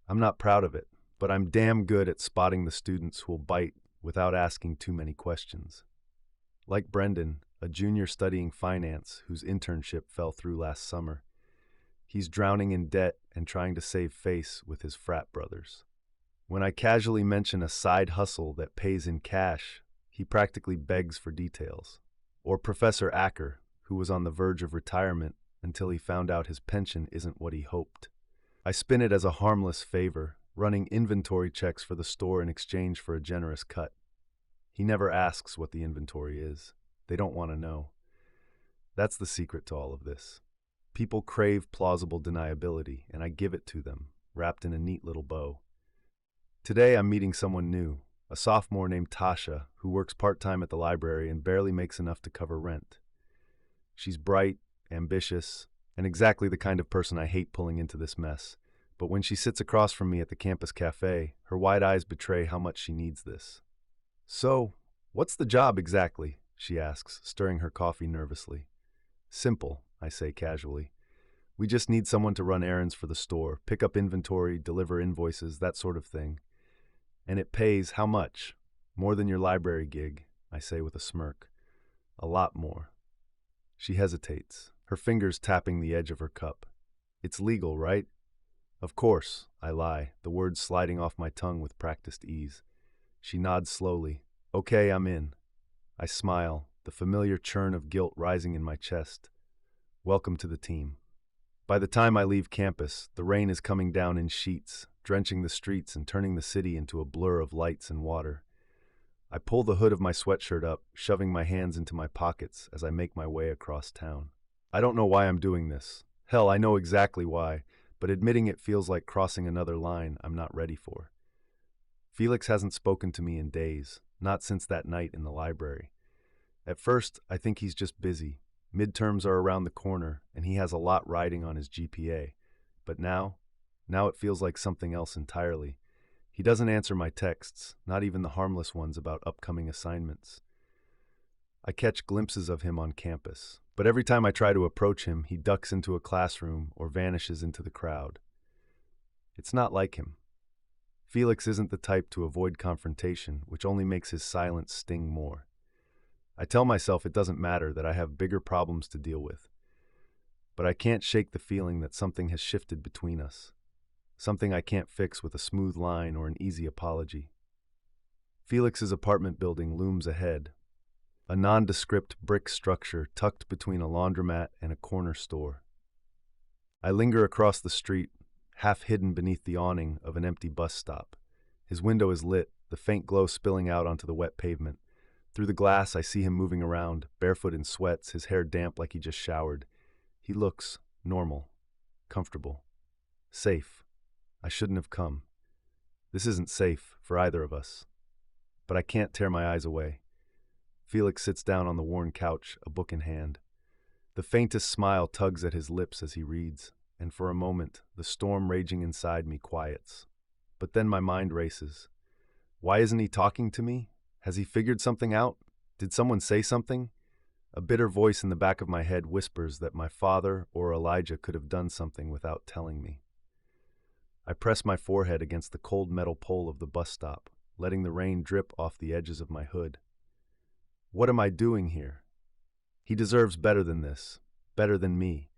I'm not proud of it, but I'm damn good at spotting the students who'll bite without asking too many questions. Like Brendan, a junior studying finance whose internship fell through last summer. He's drowning in debt and trying to save face with his frat brothers. When I casually mention a side hustle that pays in cash, he practically begs for details. Or Professor Acker, who was on the verge of retirement until he found out his pension isn't what he hoped. I spin it as a harmless favor, running inventory checks for the store in exchange for a generous cut. He never asks what the inventory is. They don't want to know. That's the secret to all of this. People crave plausible deniability, and I give it to them, wrapped in a neat little bow. Today I'm meeting someone new, a sophomore named Tasha, who works part-time at the library and barely makes enough to cover rent. She's bright, ambitious, and exactly the kind of person I hate pulling into this mess. But when she sits across from me at the campus cafe, her wide eyes betray how much she needs this. "So, what's the job exactly?" she asks, stirring her coffee nervously. "Simple," I say casually. "We just need someone to run errands for the store, pick up inventory, deliver invoices, that sort of thing. And it pays how much? More than your library gig," I say with a smirk. "A lot more." She hesitates, her fingers tapping the edge of her cup. "It's legal, right?" "Of course," I lie, the words sliding off my tongue with practiced ease. She nods slowly. "Okay, I'm in." I smile, the familiar churn of guilt rising in my chest. Welcome to the team. By the time I leave campus, the rain is coming down in sheets, drenching the streets and turning the city into a blur of lights and water. I pull the hood of my sweatshirt up, shoving my hands into my pockets as I make my way across town. I don't know why I'm doing this. Hell, I know exactly why, but admitting it feels like crossing another line I'm not ready for. Felix hasn't spoken to me in days, not since that night in the library. At first, I think he's just busy. Midterms are around the corner, and he has a lot riding on his GPA. But now it feels like something else entirely. He doesn't answer my texts, not even the harmless ones about upcoming assignments. I catch glimpses of him on campus, but every time I try to approach him, he ducks into a classroom or vanishes into the crowd. It's not like him. Felix isn't the type to avoid confrontation, which only makes his silence sting more. I tell myself it doesn't matter, that I have bigger problems to deal with. But I can't shake the feeling that something has shifted between us. Something I can't fix with a smooth line or an easy apology. Felix's apartment building looms ahead, a nondescript brick structure tucked between a laundromat and a corner store. I linger across the street, half hidden beneath the awning of an empty bus stop. His window is lit, the faint glow spilling out onto the wet pavement. Through the glass, I see him moving around, barefoot in sweats, his hair damp like he just showered. He looks normal, comfortable, safe. I shouldn't have come. This isn't safe for either of us. But I can't tear my eyes away. Felix sits down on the worn couch, a book in hand. The faintest smile tugs at his lips as he reads, and for a moment, the storm raging inside me quiets. But then my mind races. Why isn't he talking to me? Has he figured something out? Did someone say something? A bitter voice in the back of my head whispers that my father or Elijah could have done something without telling me. I press my forehead against the cold metal pole of the bus stop, letting the rain drip off the edges of my hood. What am I doing here? He deserves better than this, better than me.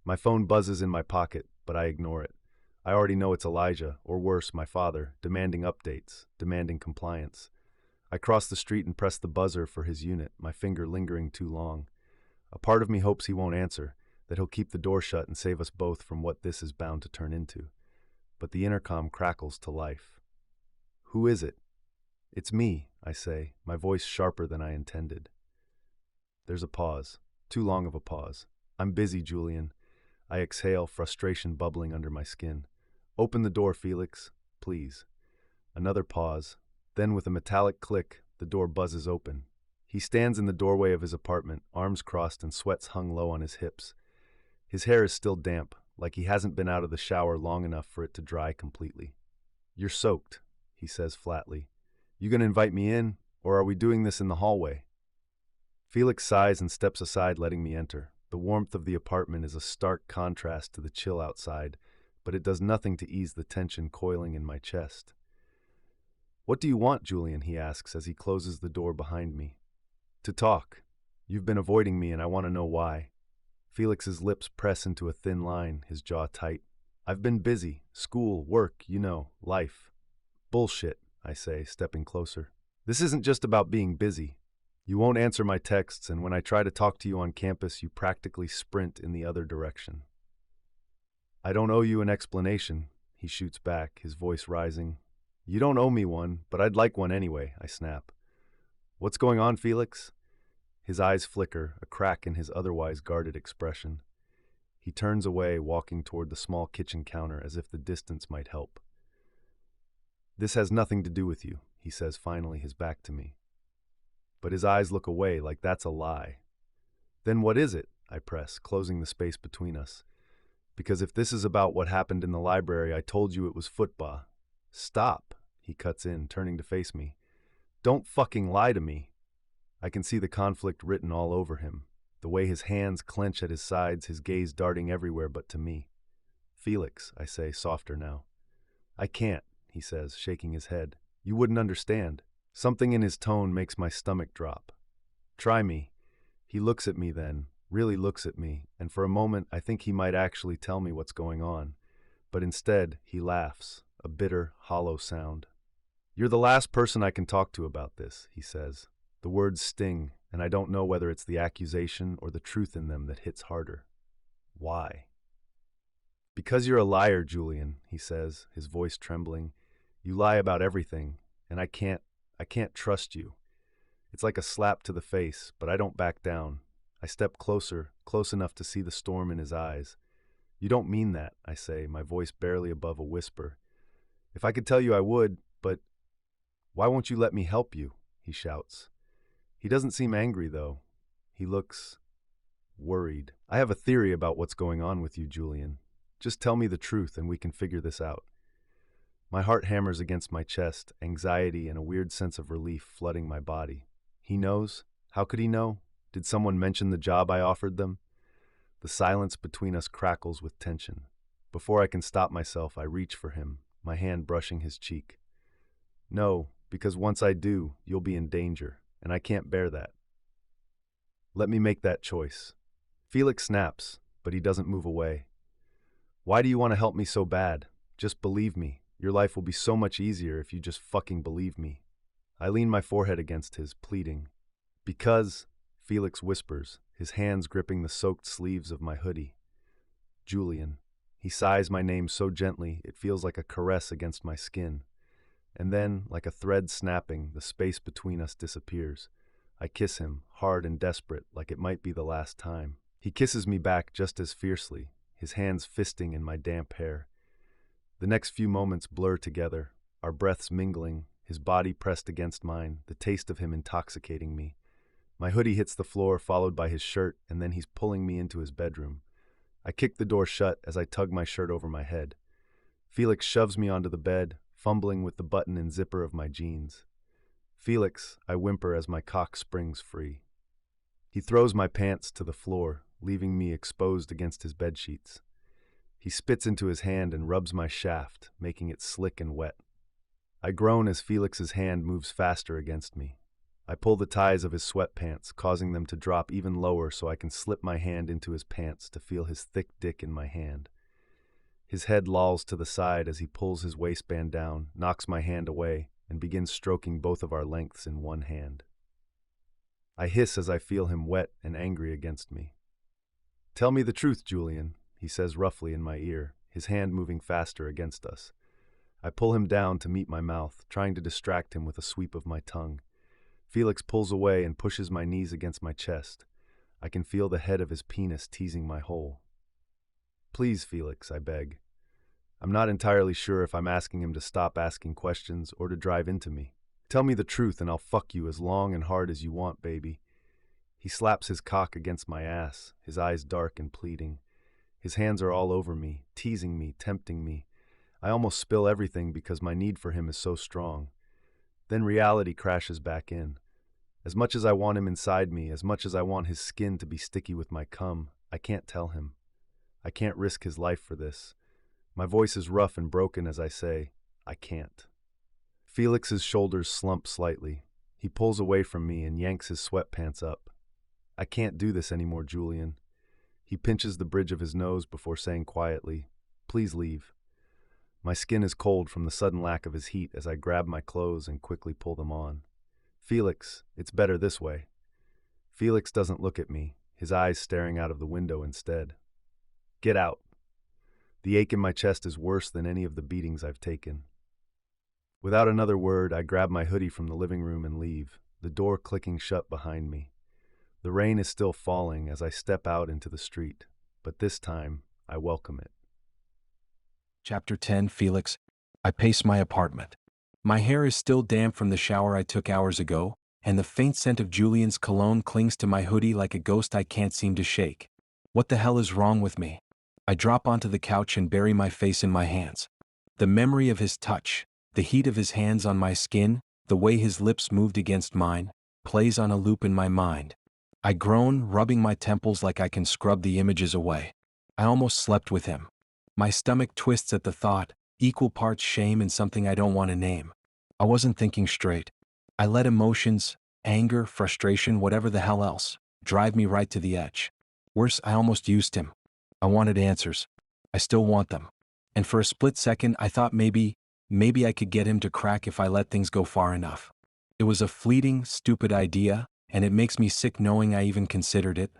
My phone buzzes in my pocket, but I ignore it. I already know it's Elijah, or worse, my father, demanding updates, demanding compliance. I cross the street and press the buzzer for his unit, my finger lingering too long. A part of me hopes he won't answer, that he'll keep the door shut and save us both from what this is bound to turn into. But the intercom crackles to life. "Who is it?" "It's me," I say, my voice sharper than I intended. There's a pause, too long of a pause. "I'm busy, Julian." I exhale, frustration bubbling under my skin. "Open the door, Felix, please." Another pause. Then with a metallic click, the door buzzes open. He stands in the doorway of his apartment, arms crossed and sweats hung low on his hips. His hair is still damp, like he hasn't been out of the shower long enough for it to dry completely. "You're soaked," he says flatly. "You gonna invite me in, or are we doing this in the hallway?" Felix sighs and steps aside, letting me enter. The warmth of the apartment is a stark contrast to the chill outside, but it does nothing to ease the tension coiling in my chest. "What do you want, Julian?" he asks as he closes the door behind me. "To talk. You've been avoiding me and I want to know why." Felix's lips press into a thin line, his jaw tight. "I've been busy. School, work, life." "Bullshit," I say, stepping closer. "This isn't just about being busy. You won't answer my texts, and when I try to talk to you on campus, you practically sprint in the other direction." "I don't owe you an explanation," he shoots back, his voice rising. "You don't owe me one, but I'd like one anyway," I snap. "What's going on, Felix?" His eyes flicker, a crack in his otherwise guarded expression. He turns away, walking toward the small kitchen counter as if the distance might help. "This has nothing to do with you," he says finally, his back to me. But his eyes look away like that's a lie. "Then what is it?" I press, closing the space between us. "Because if this is about what happened in the library, I told you it was football." "Stop," he cuts in, turning to face me. "Don't fucking lie to me." I can see the conflict written all over him, the way his hands clench at his sides, his gaze darting everywhere but to me. "Felix," I say, softer now. "I can't," he says, shaking his head. "You wouldn't understand." Something in his tone makes my stomach drop. "Try me." He looks at me then, really looks at me, and for a moment I think he might actually tell me what's going on. But instead, he laughs, a bitter, hollow sound. "You're the last person I can talk to about this," he says. The words sting, and I don't know whether it's the accusation or the truth in them that hits harder. "Why?" "Because you're a liar, Julian," he says, his voice trembling. "You lie about everything, and I can't trust you." It's like a slap to the face, but I don't back down. I step closer, close enough to see the storm in his eyes. "You don't mean that," I say, my voice barely above a whisper. "If I could tell you I would, but why won't you let me help you?" he shouts. He doesn't seem angry, though. He looks worried. "I have a theory about what's going on with you, Julian. Just tell me the truth and we can figure this out." My heart hammers against my chest, anxiety and a weird sense of relief flooding my body. He knows? How could he know? Did someone mention the job I offered them? The silence between us crackles with tension. Before I can stop myself, I reach for him, my hand brushing his cheek. "No, because once I do, you'll be in danger, and I can't bear that. Let me make that choice." Felix snaps, but he doesn't move away. "Why do you want to help me so bad? Just believe me. Your life will be so much easier if you just fucking believe me." I lean my forehead against his, pleading. "Because," Felix whispers, his hands gripping the soaked sleeves of my hoodie. "Julian." He sighs my name so gently it feels like a caress against my skin. And then, like a thread snapping, the space between us disappears. I kiss him, hard and desperate, like it might be the last time. He kisses me back just as fiercely, his hands fisting in my damp hair. The next few moments blur together, our breaths mingling, his body pressed against mine, the taste of him intoxicating me. My hoodie hits the floor, followed by his shirt, and then he's pulling me into his bedroom. I kick the door shut as I tug my shirt over my head. Felix shoves me onto the bed, fumbling with the button and zipper of my jeans. "Felix," I whimper as my cock springs free. He throws my pants to the floor, leaving me exposed against his bedsheets. He spits into his hand and rubs my shaft, making it slick and wet. I groan as Felix's hand moves faster against me. I pull the ties of his sweatpants, causing them to drop even lower so I can slip my hand into his pants to feel his thick dick in my hand. His head lolls to the side as he pulls his waistband down, knocks my hand away, and begins stroking both of our lengths in one hand. I hiss as I feel him wet and angry against me. "Tell me the truth, Julian," he says roughly in my ear, his hand moving faster against us. I pull him down to meet my mouth, trying to distract him with a sweep of my tongue. Felix pulls away and pushes my knees against my chest. I can feel the head of his penis teasing my hole. "Please, Felix," I beg. I'm not entirely sure if I'm asking him to stop asking questions or to drive into me. "Tell me the truth and I'll fuck you as long and hard as you want, baby." He slaps his cock against my ass, his eyes dark and pleading. His hands are all over me, teasing me, tempting me. I almost spill everything because my need for him is so strong. Then reality crashes back in. As much as I want him inside me, as much as I want his skin to be sticky with my cum, I can't tell him. I can't risk his life for this. My voice is rough and broken as I say, I can't. Felix's shoulders slump slightly. He pulls away from me and yanks his sweatpants up. I can't do this anymore, Julian. He pinches the bridge of his nose before saying quietly, please leave. My skin is cold from the sudden lack of his heat as I grab my clothes and quickly pull them on. Felix, it's better this way. Felix doesn't look at me, his eyes staring out of the window instead. Get out. The ache in my chest is worse than any of the beatings I've taken. Without another word, I grab my hoodie from the living room and leave, the door clicking shut behind me. The rain is still falling as I step out into the street, but this time, I welcome it. Chapter 10, Felix. I pace my apartment. My hair is still damp from the shower I took hours ago, and the faint scent of Julian's cologne clings to my hoodie like a ghost I can't seem to shake. What the hell is wrong with me? I drop onto the couch and bury my face in my hands. The memory of his touch, the heat of his hands on my skin, the way his lips moved against mine, plays on a loop in my mind. I groan, rubbing my temples like I can scrub the images away. I almost slept with him. My stomach twists at the thought, equal parts shame and something I don't want to name. I wasn't thinking straight. I let emotions, anger, frustration, whatever the hell else, drive me right to the edge. Worse, I almost used him. I wanted answers. I still want them. And for a split second, I thought maybe I could get him to crack if I let things go far enough. It was a fleeting, stupid idea, and it makes me sick knowing I even considered it.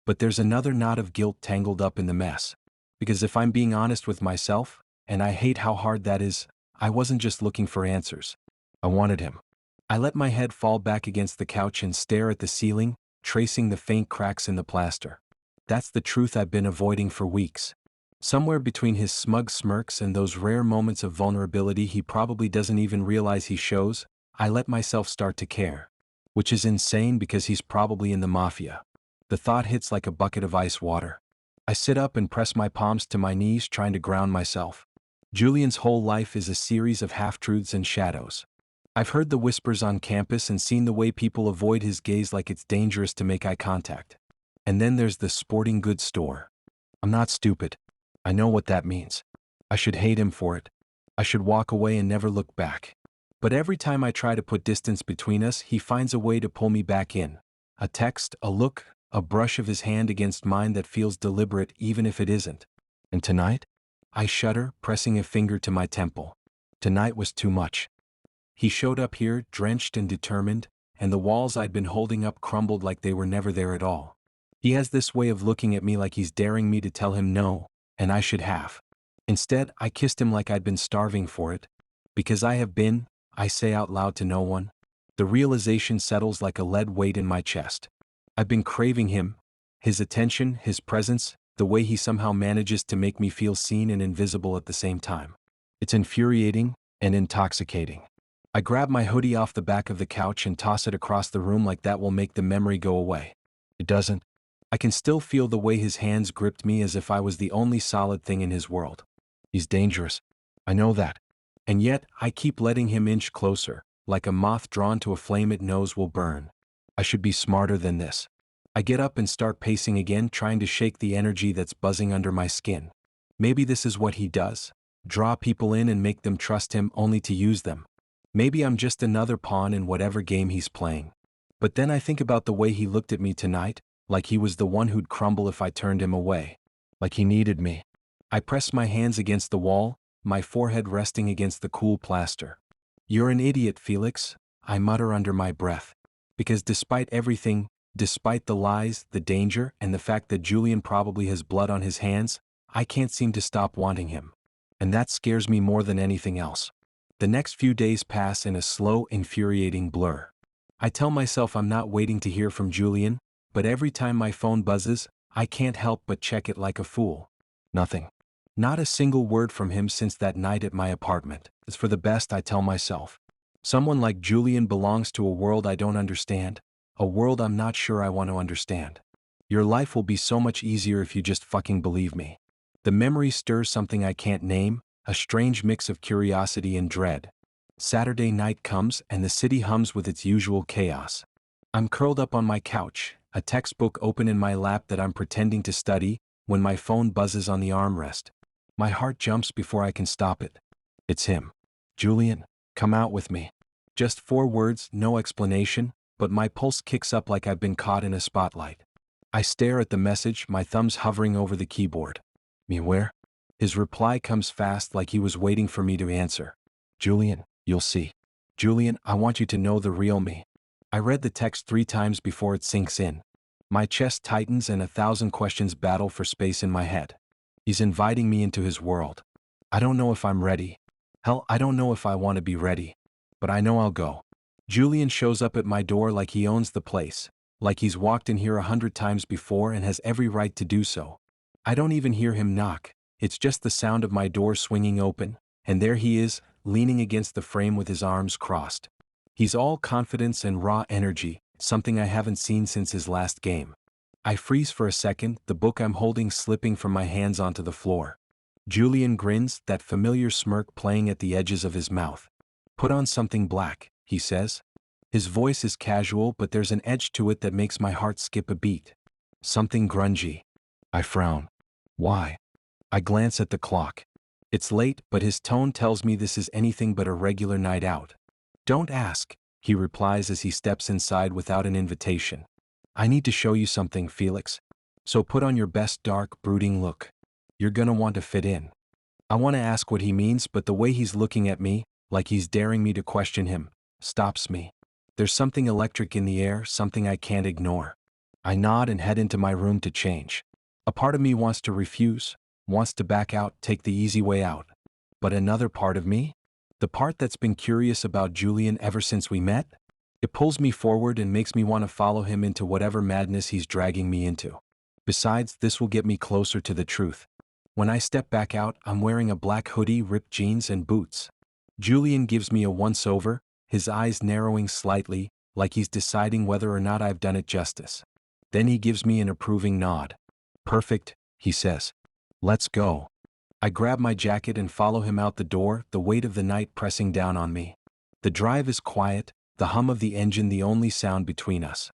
But there's another knot of guilt tangled up in the mess. Because if I'm being honest with myself, and I hate how hard that is, I wasn't just looking for answers. I wanted him. I let my head fall back against the couch and stare at the ceiling, tracing the faint cracks in the plaster. That's the truth I've been avoiding for weeks. Somewhere between his smug smirks and those rare moments of vulnerability he probably doesn't even realize he shows, I let myself start to care. Which is insane because he's probably in the Mafia. The thought hits like a bucket of ice water. I sit up and press my palms to my knees trying to ground myself. Julian's whole life is a series of half-truths and shadows. I've heard the whispers on campus and seen the way people avoid his gaze like it's dangerous to make eye contact. And then there's the sporting goods store. I'm not stupid. I know what that means. I should hate him for it. I should walk away and never look back. But every time I try to put distance between us, he finds a way to pull me back in. A text, a look, a brush of his hand against mine that feels deliberate even if it isn't. And tonight? I shudder, pressing a finger to my temple. Tonight was too much. He showed up here, drenched and determined, and the walls I'd been holding up crumbled like they were never there at all. He has this way of looking at me like he's daring me to tell him no, and I should have. Instead, I kissed him like I'd been starving for it. Because I have been, I say out loud to no one. The realization settles like a lead weight in my chest. I've been craving him, his attention, his presence, the way he somehow manages to make me feel seen and invisible at the same time. It's infuriating and intoxicating. I grab my hoodie off the back of the couch and toss it across the room like that will make the memory go away. It doesn't. I can still feel the way his hands gripped me as if I was the only solid thing in his world. He's dangerous. I know that. And yet, I keep letting him inch closer, like a moth drawn to a flame it knows will burn. I should be smarter than this. I get up and start pacing again, trying to shake the energy that's buzzing under my skin. Maybe this is what he does. Draw people in and make them trust him only to use them. Maybe I'm just another pawn in whatever game he's playing. But then I think about the way he looked at me tonight, like he was the one who'd crumble if I turned him away. Like he needed me. I press my hands against the wall, my forehead resting against the cool plaster. You're an idiot, Felix, I mutter under my breath. Because despite everything, despite the lies, the danger, and the fact that Julian probably has blood on his hands, I can't seem to stop wanting him. And that scares me more than anything else. The next few days pass in a slow, infuriating blur. I tell myself I'm not waiting to hear from Julian, but every time my phone buzzes, I can't help but check it like a fool. Nothing. Not a single word from him since that night at my apartment. It's for the best, I tell myself. Someone like Julian belongs to a world I don't understand, a world I'm not sure I want to understand. Your life will be so much easier if you just fucking believe me. The memory stirs something I can't name, a strange mix of curiosity and dread. Saturday night comes and the city hums with its usual chaos. I'm curled up on my couch, a textbook open in my lap that I'm pretending to study, when my phone buzzes on the armrest. My heart jumps before I can stop it. It's him. Julian, come out with me. Just 4 words, no explanation, but my pulse kicks up like I've been caught in a spotlight. I stare at the message, my thumbs hovering over the keyboard. Me where? His reply comes fast like he was waiting for me to answer. Julian, you'll see. Julian, I want you to know the real me. I read the text 3 times before it sinks in. My chest tightens and 1,000 questions battle for space in my head. He's inviting me into his world. I don't know if I'm ready. Hell, I don't know if I want to be ready. But I know I'll go. Julian shows up at my door like he owns the place, like he's walked in here 100 times before and has every right to do so. I don't even hear him knock, it's just the sound of my door swinging open, and there he is, leaning against the frame with his arms crossed. He's all confidence and raw energy, something I haven't seen since his last game. I freeze for a second, the book I'm holding slipping from my hands onto the floor. Julian grins, that familiar smirk playing at the edges of his mouth. Put on something black, he says. His voice is casual, but there's an edge to it that makes my heart skip a beat. Something grungy. I frown. Why? I glance at the clock. It's late, but his tone tells me this is anything but a regular night out. Don't ask, he replies as he steps inside without an invitation. I need to show you something, Felix. So put on your best dark, brooding look. You're gonna want to fit in. I want to ask what he means, but the way he's looking at me, like he's daring me to question him, stops me. There's something electric in the air, something I can't ignore. I nod and head into my room to change. A part of me wants to refuse, wants to back out, take the easy way out. But another part of me? The part that's been curious about Julian ever since we met? It pulls me forward and makes me want to follow him into whatever madness he's dragging me into. Besides, this will get me closer to the truth. When I step back out, I'm wearing a black hoodie, ripped jeans, and boots. Julian gives me a once-over, his eyes narrowing slightly, like he's deciding whether or not I've done it justice. Then he gives me an approving nod. Perfect, he says. Let's go. I grab my jacket and follow him out the door, the weight of the night pressing down on me. The drive is quiet, the hum of the engine the only sound between us.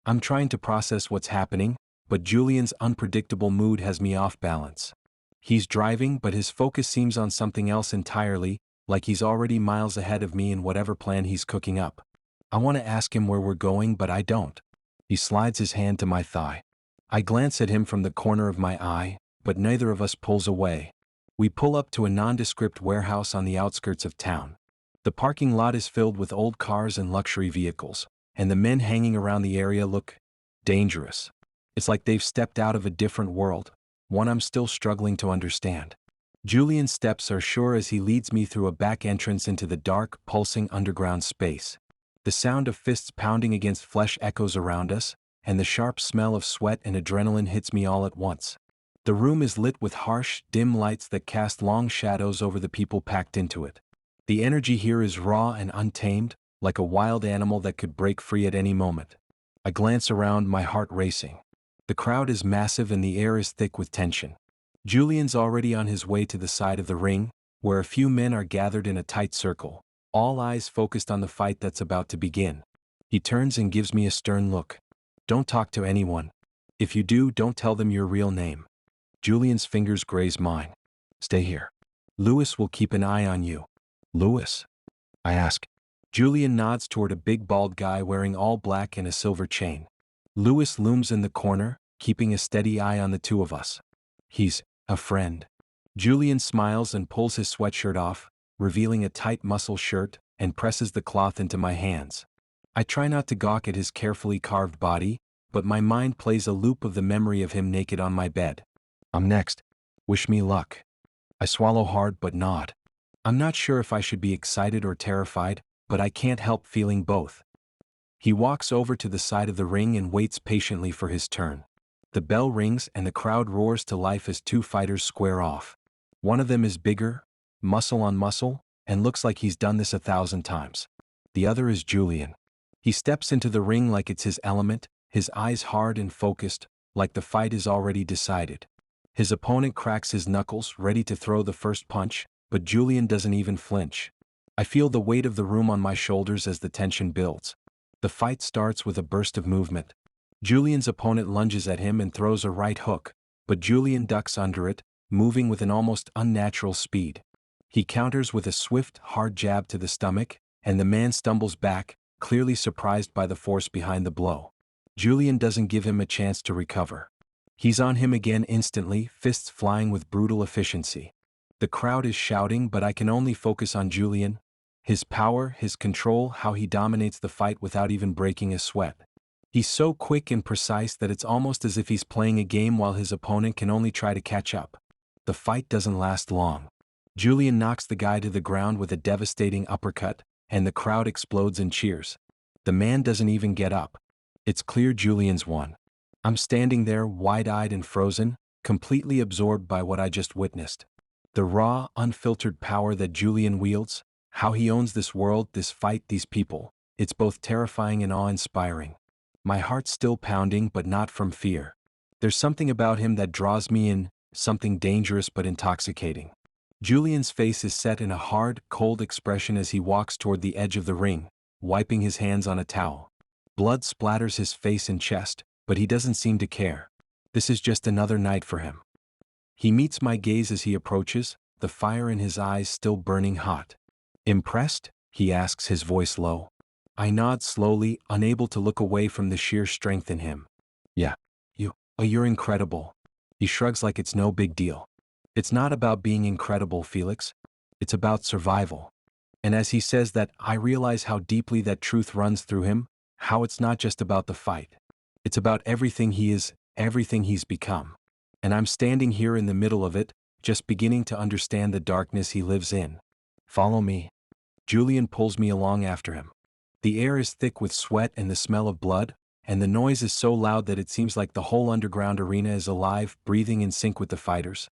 I'm trying to process what's happening, but Julian's unpredictable mood has me off balance. He's driving, but his focus seems on something else entirely, like he's already miles ahead of me in whatever plan he's cooking up. I want to ask him where we're going, but I don't. He slides his hand to my thigh. I glance at him from the corner of my eye, but neither of us pulls away. We pull up to a nondescript warehouse on the outskirts of town. The parking lot is filled with old cars and luxury vehicles, and the men hanging around the area look dangerous. It's like they've stepped out of a different world, one I'm still struggling to understand. Julian's steps are sure as he leads me through a back entrance into the dark, pulsing underground space. The sound of fists pounding against flesh echoes around us, and the sharp smell of sweat and adrenaline hits me all at once. The room is lit with harsh, dim lights that cast long shadows over the people packed into it. The energy here is raw and untamed, like a wild animal that could break free at any moment. I glance around, my heart racing. The crowd is massive and the air is thick with tension. Julian's already on his way to the side of the ring, where a few men are gathered in a tight circle, all eyes focused on the fight that's about to begin. He turns and gives me a stern look. Don't talk to anyone. If you do, don't tell them your real name. Julian's fingers graze mine. Stay here. Lewis will keep an eye on you. Lewis? I ask. Julian nods toward a big bald guy wearing all black and a silver chain. Lewis looms in the corner, keeping a steady eye on the two of us. He's a friend. Julian smiles and pulls his sweatshirt off, revealing a tight muscle shirt, and presses the cloth into my hands. I try not to gawk at his carefully carved body, but my mind plays a loop of the memory of him naked on my bed. I'm next. Wish me luck. I swallow hard but nod. I'm not sure if I should be excited or terrified, but I can't help feeling both. He walks over to the side of the ring and waits patiently for his turn. The bell rings and the crowd roars to life as 2 fighters square off. One of them is bigger, muscle on muscle, and looks like he's done this 1,000 times. The other is Julian. He steps into the ring like it's his element, his eyes hard and focused, like the fight is already decided. His opponent cracks his knuckles, ready to throw the first punch, but Julian doesn't even flinch. I feel the weight of the room on my shoulders as the tension builds. The fight starts with a burst of movement. Julian's opponent lunges at him and throws a right hook, but Julian ducks under it, moving with an almost unnatural speed. He counters with a swift, hard jab to the stomach, and the man stumbles back, clearly surprised by the force behind the blow. Julian doesn't give him a chance to recover. He's on him again instantly, fists flying with brutal efficiency. The crowd is shouting, but I can only focus on Julian. His power, his control, how he dominates the fight without even breaking a sweat. He's so quick and precise that it's almost as if he's playing a game while his opponent can only try to catch up. The fight doesn't last long. Julian knocks the guy to the ground with a devastating uppercut, and the crowd explodes in cheers. The man doesn't even get up. It's clear Julian's won. I'm standing there, wide-eyed and frozen, completely absorbed by what I just witnessed. The raw, unfiltered power that Julian wields, how he owns this world, this fight, these people, it's both terrifying and awe-inspiring. My heart's still pounding, but not from fear. There's something about him that draws me in, something dangerous but intoxicating. Julian's face is set in a hard, cold expression as he walks toward the edge of the ring, wiping his hands on a towel. Blood splatters his face and chest, but he doesn't seem to care. This is just another night for him. He meets my gaze as he approaches, the fire in his eyes still burning hot. "Impressed?" he asks, his voice low. I nod slowly, unable to look away from the sheer strength in him. "Yeah. You're incredible." He shrugs like it's no big deal. "It's not about being incredible, Felix. It's about survival." And as he says that, I realize how deeply that truth runs through him, how it's not just about the fight. It's about everything he is, everything he's become. And I'm standing here in the middle of it, just beginning to understand the darkness he lives in. "Follow me." Julian pulls me along after him. The air is thick with sweat and the smell of blood, and the noise is so loud that it seems like the whole underground arena is alive, breathing in sync with the fighters.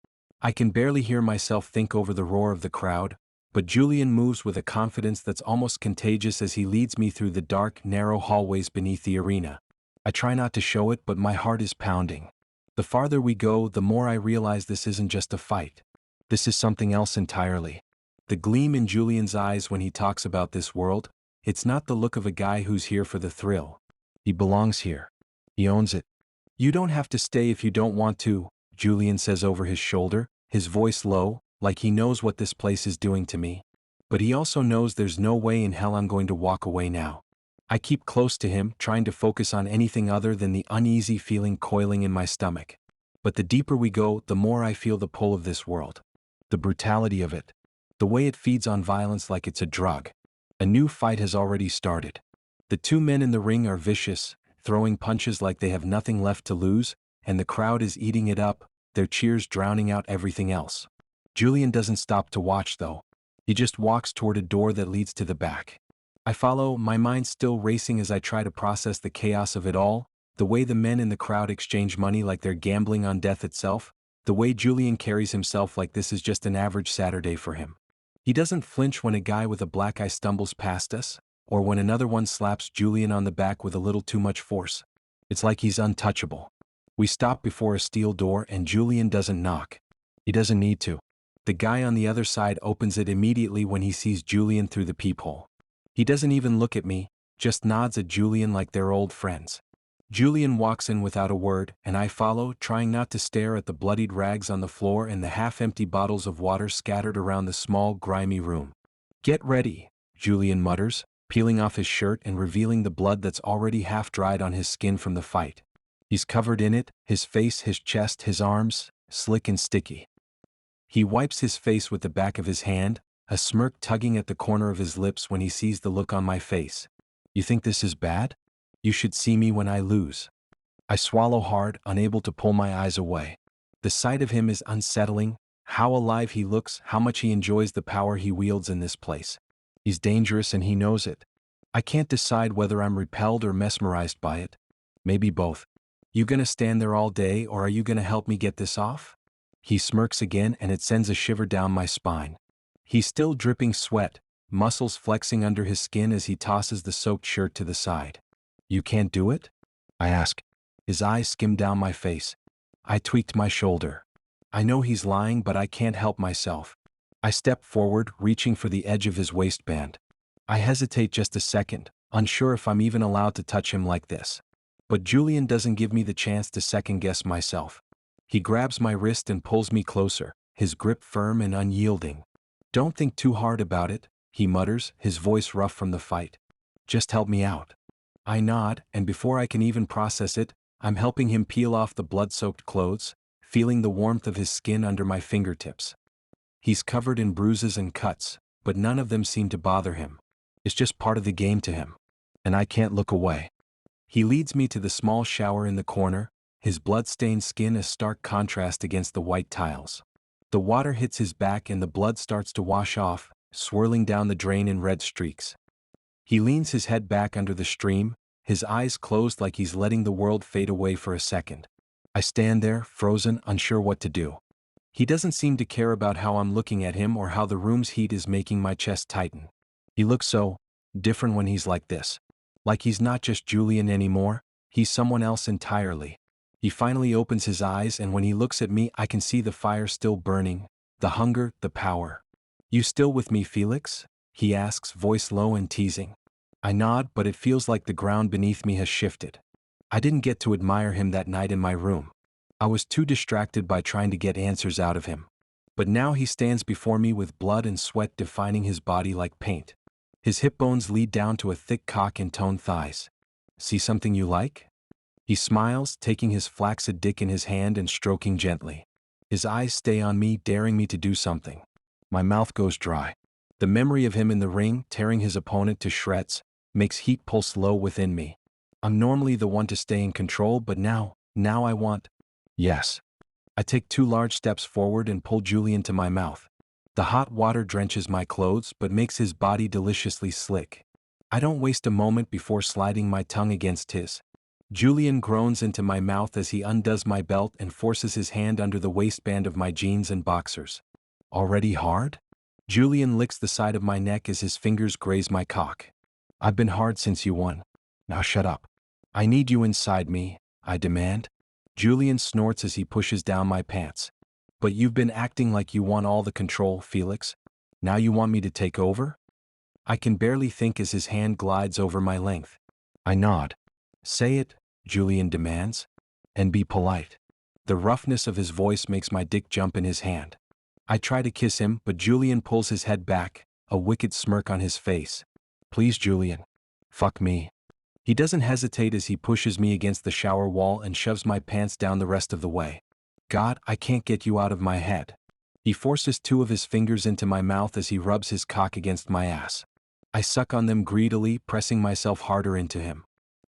I can barely hear myself think over the roar of the crowd, but Julian moves with a confidence that's almost contagious as he leads me through the dark, narrow hallways beneath the arena. I try not to show it, but my heart is pounding. The farther we go, the more I realize this isn't just a fight. This is something else entirely. The gleam in Julian's eyes when he talks about this world, it's not the look of a guy who's here for the thrill. He belongs here. He owns it. "You don't have to stay if you don't want to," Julian says over his shoulder, his voice low, like he knows what this place is doing to me. But he also knows there's no way in hell I'm going to walk away now. I keep close to him, trying to focus on anything other than the uneasy feeling coiling in my stomach. But the deeper we go, the more I feel the pull of this world. The brutality of it. The way it feeds on violence like it's a drug. A new fight has already started. The two men in the ring are vicious, throwing punches like they have nothing left to lose, and the crowd is eating it up, their cheers drowning out everything else. Julian doesn't stop to watch though. He just walks toward a door that leads to the back. I follow, my mind still racing as I try to process the chaos of it all, the way the men in the crowd exchange money like they're gambling on death itself, the way Julian carries himself like this is just an average Saturday for him. He doesn't flinch when a guy with a black eye stumbles past us, or when another one slaps Julian on the back with a little too much force. It's like he's untouchable. We stop before a steel door and Julian doesn't knock. He doesn't need to. The guy on the other side opens it immediately when he sees Julian through the peephole. He doesn't even look at me, just nods at Julian like they're old friends. Julian walks in without a word, and I follow, trying not to stare at the bloodied rags on the floor and the half-empty bottles of water scattered around the small, grimy room. "Get ready," Julian mutters, peeling off his shirt and revealing the blood that's already half-dried on his skin from the fight. He's covered in it, his face, his chest, his arms, slick and sticky. He wipes his face with the back of his hand, a smirk tugging at the corner of his lips when he sees the look on my face. "You think this is bad? You should see me when I lose." I swallow hard, unable to pull my eyes away. The sight of him is unsettling, how alive he looks, how much he enjoys the power he wields in this place. He's dangerous and he knows it. I can't decide whether I'm repelled or mesmerized by it. Maybe both. "You gonna stand there all day or are you gonna help me get this off?" He smirks again and it sends a shiver down my spine. He's still dripping sweat, muscles flexing under his skin as he tosses the soaked shirt to the side. "You can't do it?" I ask. His eyes skim down my face. I tweaked my shoulder. I know he's lying, but I can't help myself. I step forward, reaching for the edge of his waistband. I hesitate just a second, unsure if I'm even allowed to touch him like this. But Julian doesn't give me the chance to second-guess myself. He grabs my wrist and pulls me closer, his grip firm and unyielding. "Don't think too hard about it," he mutters, his voice rough from the fight. "Just help me out." I nod, and before I can even process it, I'm helping him peel off the blood-soaked clothes, feeling the warmth of his skin under my fingertips. He's covered in bruises and cuts, but none of them seem to bother him. It's just part of the game to him. And I can't look away. He leads me to the small shower in the corner, his blood-stained skin a stark contrast against the white tiles. The water hits his back and the blood starts to wash off, swirling down the drain in red streaks. He leans his head back under the stream, his eyes closed like he's letting the world fade away for a second. I stand there, frozen, unsure what to do. He doesn't seem to care about how I'm looking at him or how the room's heat is making my chest tighten. He looks so different when he's like this. Like he's not just Julian anymore, he's someone else entirely. He finally opens his eyes, and when he looks at me I can see the fire still burning, the hunger, the power. "You still with me, Felix?" he asks, voice low and teasing. I nod, but it feels like the ground beneath me has shifted. I didn't get to admire him that night in my room. I was too distracted by trying to get answers out of him. But now he stands before me with blood and sweat defining his body like paint. His hip bones lead down to a thick cock and toned thighs. "See something you like?" He smiles, taking his flaccid dick in his hand and stroking gently. His eyes stay on me, daring me to do something. My mouth goes dry. The memory of him in the ring, tearing his opponent to shreds, makes heat pulse low within me. I'm normally the one to stay in control, but now I want. Yes. I take 2 large steps forward and pull Julian to my mouth. The hot water drenches my clothes but makes his body deliciously slick. I don't waste a moment before sliding my tongue against his. Julian groans into my mouth as he undoes my belt and forces his hand under the waistband of my jeans and boxers. "Already hard?" Julian licks the side of my neck as his fingers graze my cock. "I've been hard since you won. Now shut up. I need you inside me," I demand. Julian snorts as he pushes down my pants. "But you've been acting like you want all the control, Felix. Now you want me to take over?" I can barely think as his hand glides over my length. I nod. "Say it," Julian demands. "And be polite." The roughness of his voice makes my dick jump in his hand. I try to kiss him, but Julian pulls his head back, a wicked smirk on his face. "Please, Julian. Fuck me." He doesn't hesitate as he pushes me against the shower wall and shoves my pants down the rest of the way. "God, I can't get you out of my head." He forces 2 of his fingers into my mouth as he rubs his cock against my ass. I suck on them greedily, pressing myself harder into him.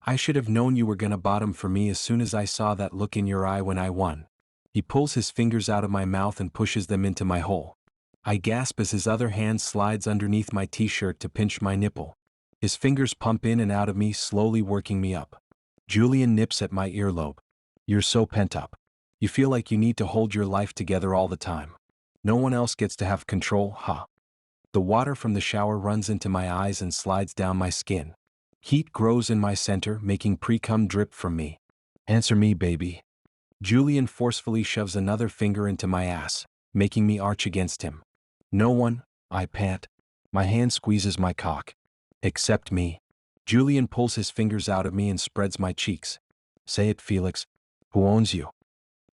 "I should have known you were gonna bottom for me as soon as I saw that look in your eye when I won." He pulls his fingers out of my mouth and pushes them into my hole. I gasp as his other hand slides underneath my t-shirt to pinch my nipple. His fingers pump in and out of me, slowly working me up. Julian nips at my earlobe. "You're so pent up. You feel like you need to hold your life together all the time. No one else gets to have control, huh?" The water from the shower runs into my eyes and slides down my skin. Heat grows in my center, making pre-cum drip from me. "Answer me, baby." Julian forcefully shoves another finger into my ass, making me arch against him. "No one," I pant. My hand squeezes my cock. "Except me." Julian pulls his fingers out of me and spreads my cheeks. "Say it, Felix. Who owns you?"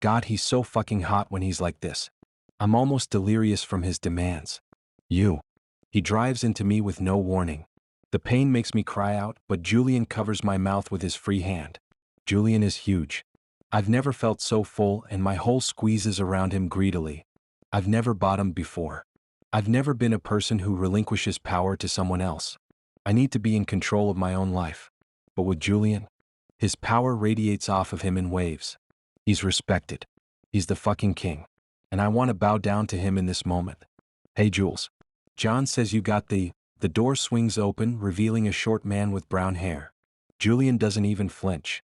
God, he's so fucking hot when he's like this. I'm almost delirious from his demands. "You." He drives into me with no warning. The pain makes me cry out, but Julian covers my mouth with his free hand. Julian is huge. I've never felt so full, and my whole squeezes around him greedily. I've never bottomed before. I've never been a person who relinquishes power to someone else. I need to be in control of my own life. But with Julian, his power radiates off of him in waves. He's respected. He's the fucking king. And I want to bow down to him in this moment. "Hey, Jules. John says you got the..." The door swings open, revealing a short man with brown hair. Julian doesn't even flinch.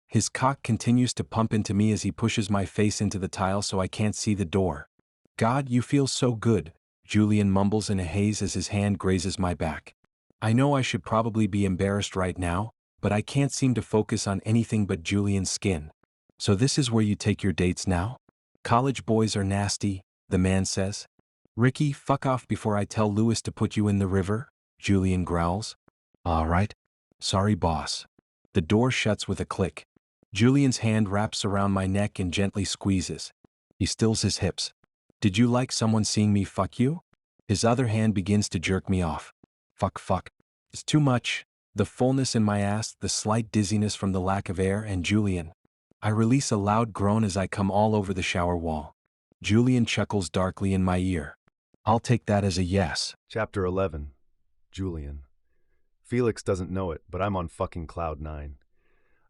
His cock continues to pump into me as he pushes my face into the tile so I can't see the door. "God, you feel so good," Julian mumbles in a haze as his hand grazes my back. I know I should probably be embarrassed right now, but I can't seem to focus on anything but Julian's skin. "So this is where you take your dates now? College boys are nasty," the man says. "Ricky, fuck off before I tell Lewis to put you in the river," Julian growls. "All right." Sorry, boss. The door shuts with a click. Julian's hand wraps around my neck and gently squeezes. He stills his hips. Did you like someone seeing me fuck you? His other hand begins to jerk me off. Fuck. It's too much. The fullness in my ass, the slight dizziness from the lack of air, and Julian. I release a loud groan as I come all over the shower wall. Julian chuckles darkly in my ear. I'll take that as a yes. Chapter 11. Julian. Felix doesn't know it, but I'm on fucking cloud 9.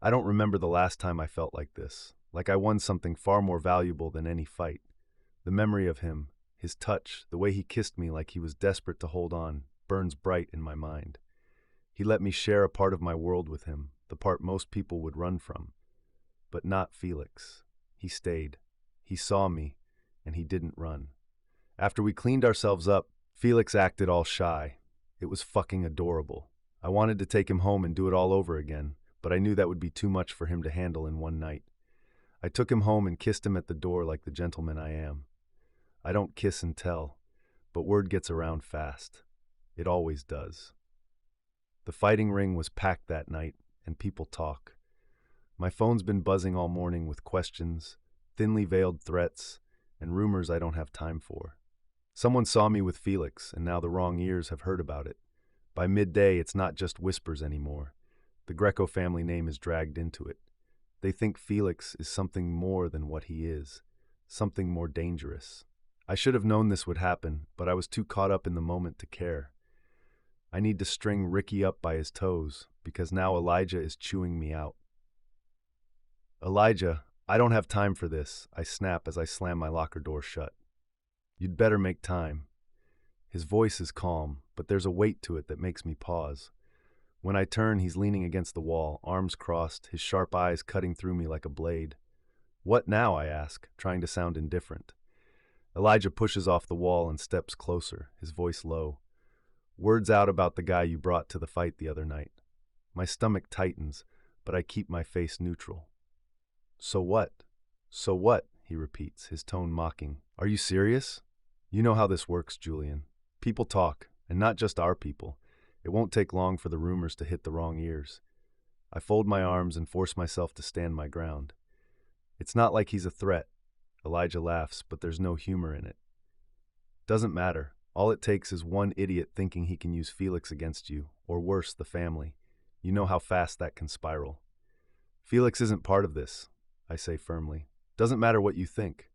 I don't remember the last time I felt like this, like I won something far more valuable than any fight. The memory of him, his touch, the way he kissed me like he was desperate to hold on, burns bright in my mind. He let me share a part of my world with him, the part most people would run from. But not Felix. He stayed. He saw me, and he didn't run. After we cleaned ourselves up, Felix acted all shy. It was fucking adorable. I wanted to take him home and do it all over again, but I knew that would be too much for him to handle in one night. I took him home and kissed him at the door like the gentleman I am. I don't kiss and tell, but word gets around fast. It always does. The fighting ring was packed that night, and people talk. My phone's been buzzing all morning with questions, thinly veiled threats, and rumors I don't have time for. Someone saw me with Felix, and now the wrong ears have heard about it. By midday, it's not just whispers anymore. The Greco family name is dragged into it. They think Felix is something more than what he is, something more dangerous. I should have known this would happen, but I was too caught up in the moment to care. I need to string Ricky up by his toes, because now Elijah is chewing me out. Elijah, I don't have time for this, I snap as I slam my locker door shut. You'd better make time. His voice is calm, but there's a weight to it that makes me pause. When I turn, he's leaning against the wall, arms crossed, his sharp eyes cutting through me like a blade. What now, I ask, trying to sound indifferent. Elijah pushes off the wall and steps closer, his voice low. Words out about the guy you brought to the fight the other night. My stomach tightens, but I keep my face neutral. So what? So what? He repeats, his tone mocking. Are you serious? You know how this works, Julian. People talk, and not just our people. It won't take long for the rumors to hit the wrong ears. I fold my arms and force myself to stand my ground. It's not like he's a threat. Elijah laughs, but there's no humor in it. Doesn't matter. All it takes is one idiot thinking he can use Felix against you, or worse, the family. You know how fast that can spiral. Felix isn't part of this, I say firmly. Doesn't matter what you think.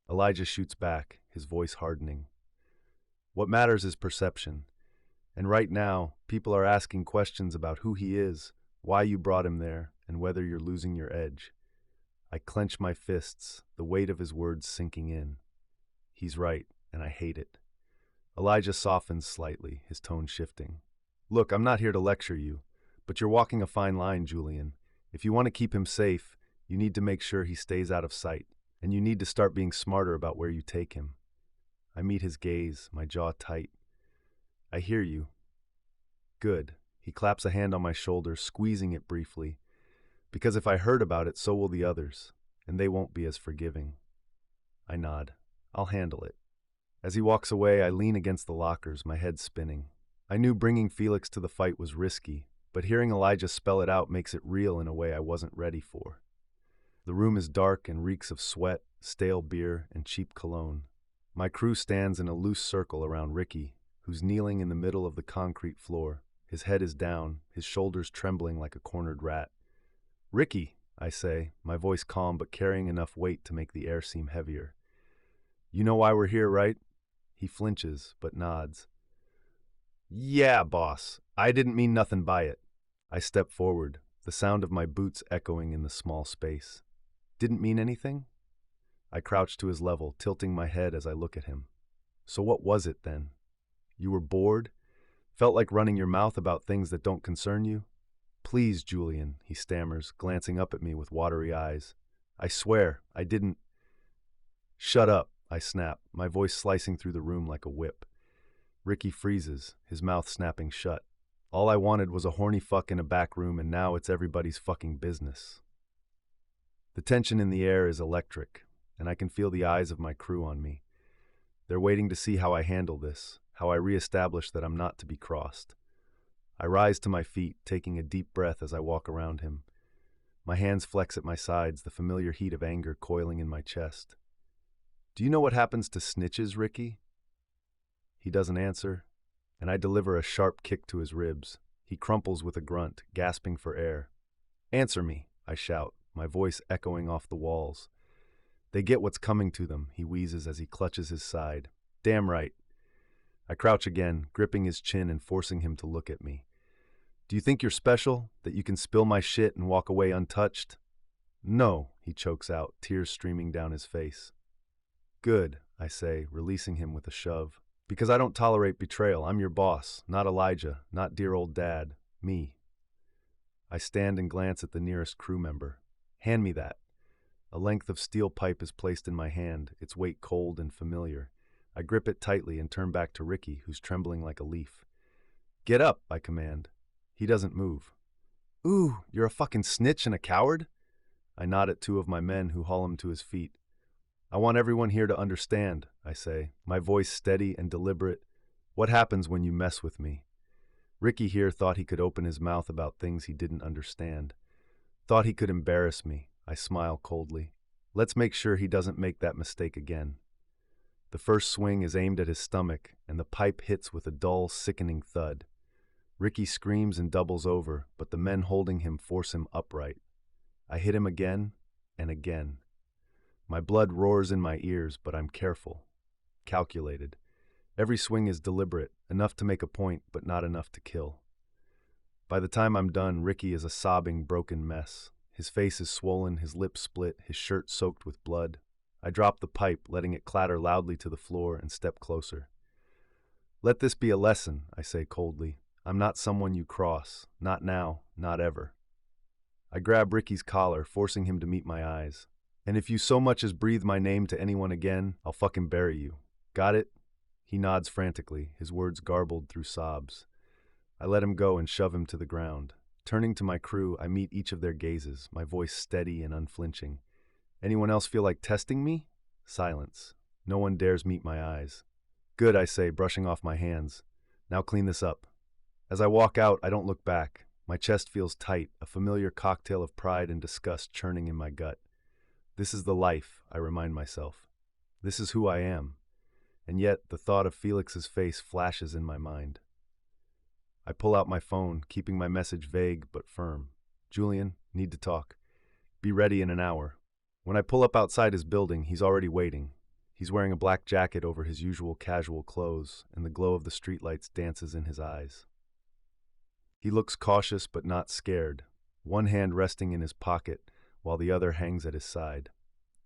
Elijah shoots back, his voice hardening. What matters is perception. And right now, people are asking questions about who he is, why you brought him there, and whether you're losing your edge. I clench my fists, the weight of his words sinking in. He's right, and I hate it. Elijah softens slightly, his tone shifting. Look, I'm not here to lecture you, but you're walking a fine line, Julian. If you want to keep him safe, you need to make sure he stays out of sight, and you need to start being smarter about where you take him. I meet his gaze, my jaw tight. I hear you. Good. He claps a hand on my shoulder, squeezing it briefly. Because if I heard about it, so will the others, and they won't be as forgiving. I nod. I'll handle it. As he walks away, I lean against the lockers, my head spinning. I knew bringing Felix to the fight was risky, but hearing Elijah spell it out makes it real in a way I wasn't ready for. The room is dark and reeks of sweat, stale beer, and cheap cologne. My crew stands in a loose circle around Ricky, who's kneeling in the middle of the concrete floor. His head is down, his shoulders trembling like a cornered rat. Ricky, I say, my voice calm but carrying enough weight to make the air seem heavier. You know why we're here, right? He flinches, but nods. Yeah, boss. I didn't mean nothing by it. I step forward, the sound of my boots echoing in the small space. Didn't mean anything? I crouch to his level, tilting my head as I look at him. So what was it then? You were bored? Felt like running your mouth about things that don't concern you? Please, Julian, he stammers, glancing up at me with watery eyes. I swear, I didn't. Shut up, I snap, my voice slicing through the room like a whip. Ricky freezes, his mouth snapping shut. All I wanted was a horny fuck in a back room, and now it's everybody's fucking business. The tension in the air is electric, and I can feel the eyes of my crew on me. They're waiting to see how I handle this, how I reestablish that I'm not to be crossed. I rise to my feet, taking a deep breath as I walk around him. My hands flex at my sides, the familiar heat of anger coiling in my chest. Do you know what happens to snitches, Ricky? He doesn't answer, and I deliver a sharp kick to his ribs. He crumples with a grunt, gasping for air. Answer me, I shout, my voice echoing off the walls. They get what's coming to them, he wheezes as he clutches his side. Damn right. I crouch again, gripping his chin and forcing him to look at me. Do you think you're special, that you can spill my shit and walk away untouched? No, he chokes out, tears streaming down his face. Good, I say, releasing him with a shove. Because I don't tolerate betrayal. I'm your boss, not Elijah, not dear old dad, me. I stand and glance at the nearest crew member. Hand me that. A length of steel pipe is placed in my hand, its weight cold and familiar. I grip it tightly and turn back to Ricky, who's trembling like a leaf. Get up, I command. He doesn't move. Ooh, you're a fucking snitch and a coward? I nod at two of my men who haul him to his feet. I want everyone here to understand, I say, my voice steady and deliberate. What happens when you mess with me? Ricky here thought he could open his mouth about things he didn't understand. Thought he could embarrass me. I smile coldly. Let's make sure he doesn't make that mistake again. The first swing is aimed at his stomach, and the pipe hits with a dull, sickening thud. Ricky screams and doubles over, but the men holding him force him upright. I hit him again and again. My blood roars in my ears, but I'm careful, calculated. Every swing is deliberate, enough to make a point, but not enough to kill. By the time I'm done, Ricky is a sobbing, broken mess. His face is swollen, his lips split, his shirt soaked with blood. I drop the pipe, letting it clatter loudly to the floor, and step closer. Let this be a lesson, I say coldly. I'm not someone you cross. Not now, not ever. I grab Ricky's collar, forcing him to meet my eyes. And if you so much as breathe my name to anyone again, I'll fucking bury you. Got it? He nods frantically, his words garbled through sobs. I let him go and shove him to the ground. Turning to my crew, I meet each of their gazes, my voice steady and unflinching. Anyone else feel like testing me? Silence. No one dares meet my eyes. Good, I say, brushing off my hands. Now clean this up. As I walk out, I don't look back. My chest feels tight, a familiar cocktail of pride and disgust churning in my gut. This is the life, I remind myself. This is who I am. And yet, the thought of Felix's face flashes in my mind. I pull out my phone, keeping my message vague but firm. Julian, need to talk. Be ready in an hour. When I pull up outside his building, he's already waiting. He's wearing a black jacket over his usual casual clothes, and the glow of the streetlights dances in his eyes. He looks cautious but not scared, one hand resting in his pocket while the other hangs at his side.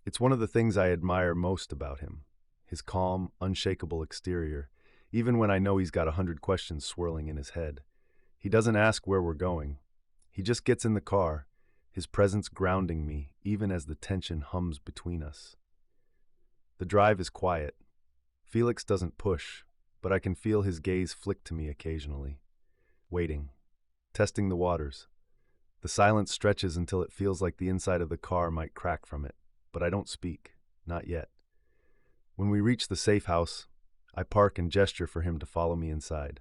It's one of the things I admire most about him, his calm, unshakable exterior, even when I know he's got 100 questions swirling in his head. He doesn't ask where we're going. He just gets in the car, his presence grounding me, even as the tension hums between us. The drive is quiet. Felix doesn't push, but I can feel his gaze flick to me occasionally. Waiting. Testing the waters. The silence stretches until it feels like the inside of the car might crack from it, but I don't speak. Not yet. When we reach the safe house, I park and gesture for him to follow me inside.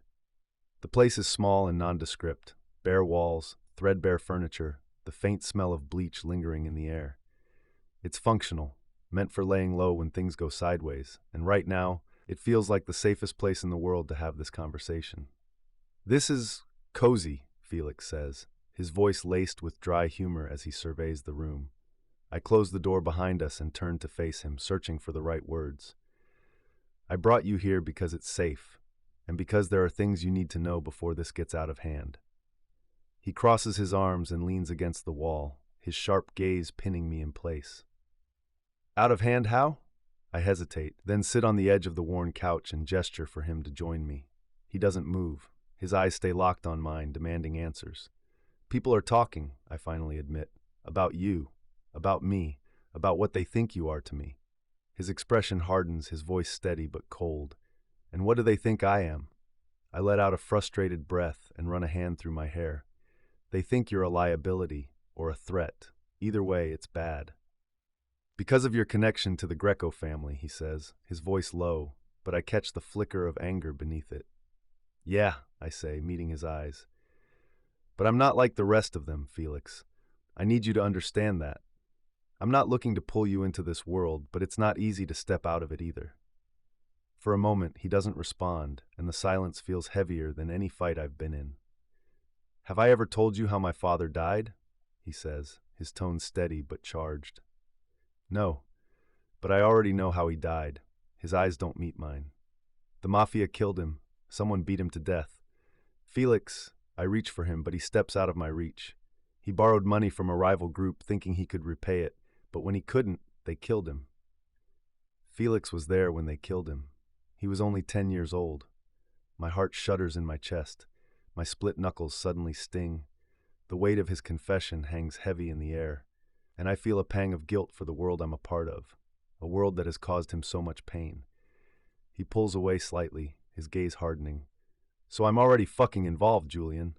The place is small and nondescript. Bare walls, threadbare furniture, the faint smell of bleach lingering in the air. It's functional, meant for laying low when things go sideways, and right now, it feels like the safest place in the world to have this conversation. This is cozy, Felix says, his voice laced with dry humor as he surveys the room. I close the door behind us and turn to face him, searching for the right words. I brought you here because it's safe, and because there are things you need to know before this gets out of hand. He crosses his arms and leans against the wall, his sharp gaze pinning me in place. Out of hand how? I hesitate, then sit on the edge of the worn couch and gesture for him to join me. He doesn't move. His eyes stay locked on mine, demanding answers. People are talking, I finally admit, about you, about me, about what they think you are to me. His expression hardens, his voice steady but cold. And what do they think I am? I let out a frustrated breath and run a hand through my hair. They think you're a liability or a threat. Either way, it's bad. Because of your connection to the Greco family, he says, his voice low, but I catch the flicker of anger beneath it. Yeah, I say, meeting his eyes. But I'm not like the rest of them, Felix. I need you to understand that. I'm not looking to pull you into this world, but it's not easy to step out of it either. For a moment, he doesn't respond, and the silence feels heavier than any fight I've been in. Have I ever told you how my father died? He says, his tone steady but charged. No, but I already know how he died. His eyes don't meet mine. The Mafia killed him. Someone beat him to death. Felix, I reach for him, but he steps out of my reach. He borrowed money from a rival group thinking he could repay it, but when he couldn't, they killed him. Felix was there when they killed him. He was only 10 years old. My heart shudders in my chest. My split knuckles suddenly sting. The weight of his confession hangs heavy in the air, and I feel a pang of guilt for the world I'm a part of, a world that has caused him so much pain. He pulls away slightly, his gaze hardening. So I'm already fucking involved, Julian.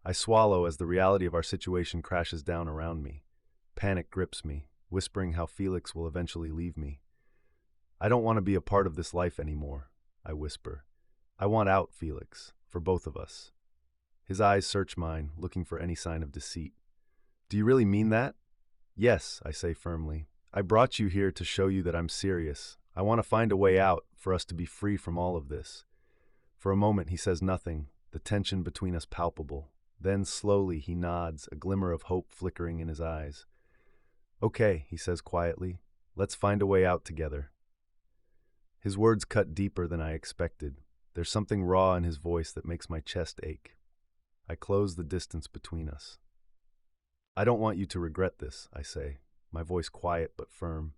I swallow as the reality of our situation crashes down around me. Panic grips me, whispering how Felix will eventually leave me. I don't want to be a part of this life anymore, I whisper. I want out, Felix, for both of us. His eyes search mine, looking for any sign of deceit. Do you really mean that? Yes, I say firmly. I brought you here to show you that I'm serious. I want to find a way out, for us to be free from all of this. For a moment he says nothing, the tension between us palpable. Then slowly he nods, a glimmer of hope flickering in his eyes. Okay, he says quietly, let's find a way out together. His words cut deeper than I expected. There's something raw in his voice that makes my chest ache. I close the distance between us. I don't want you to regret this, I say, my voice quiet but firm.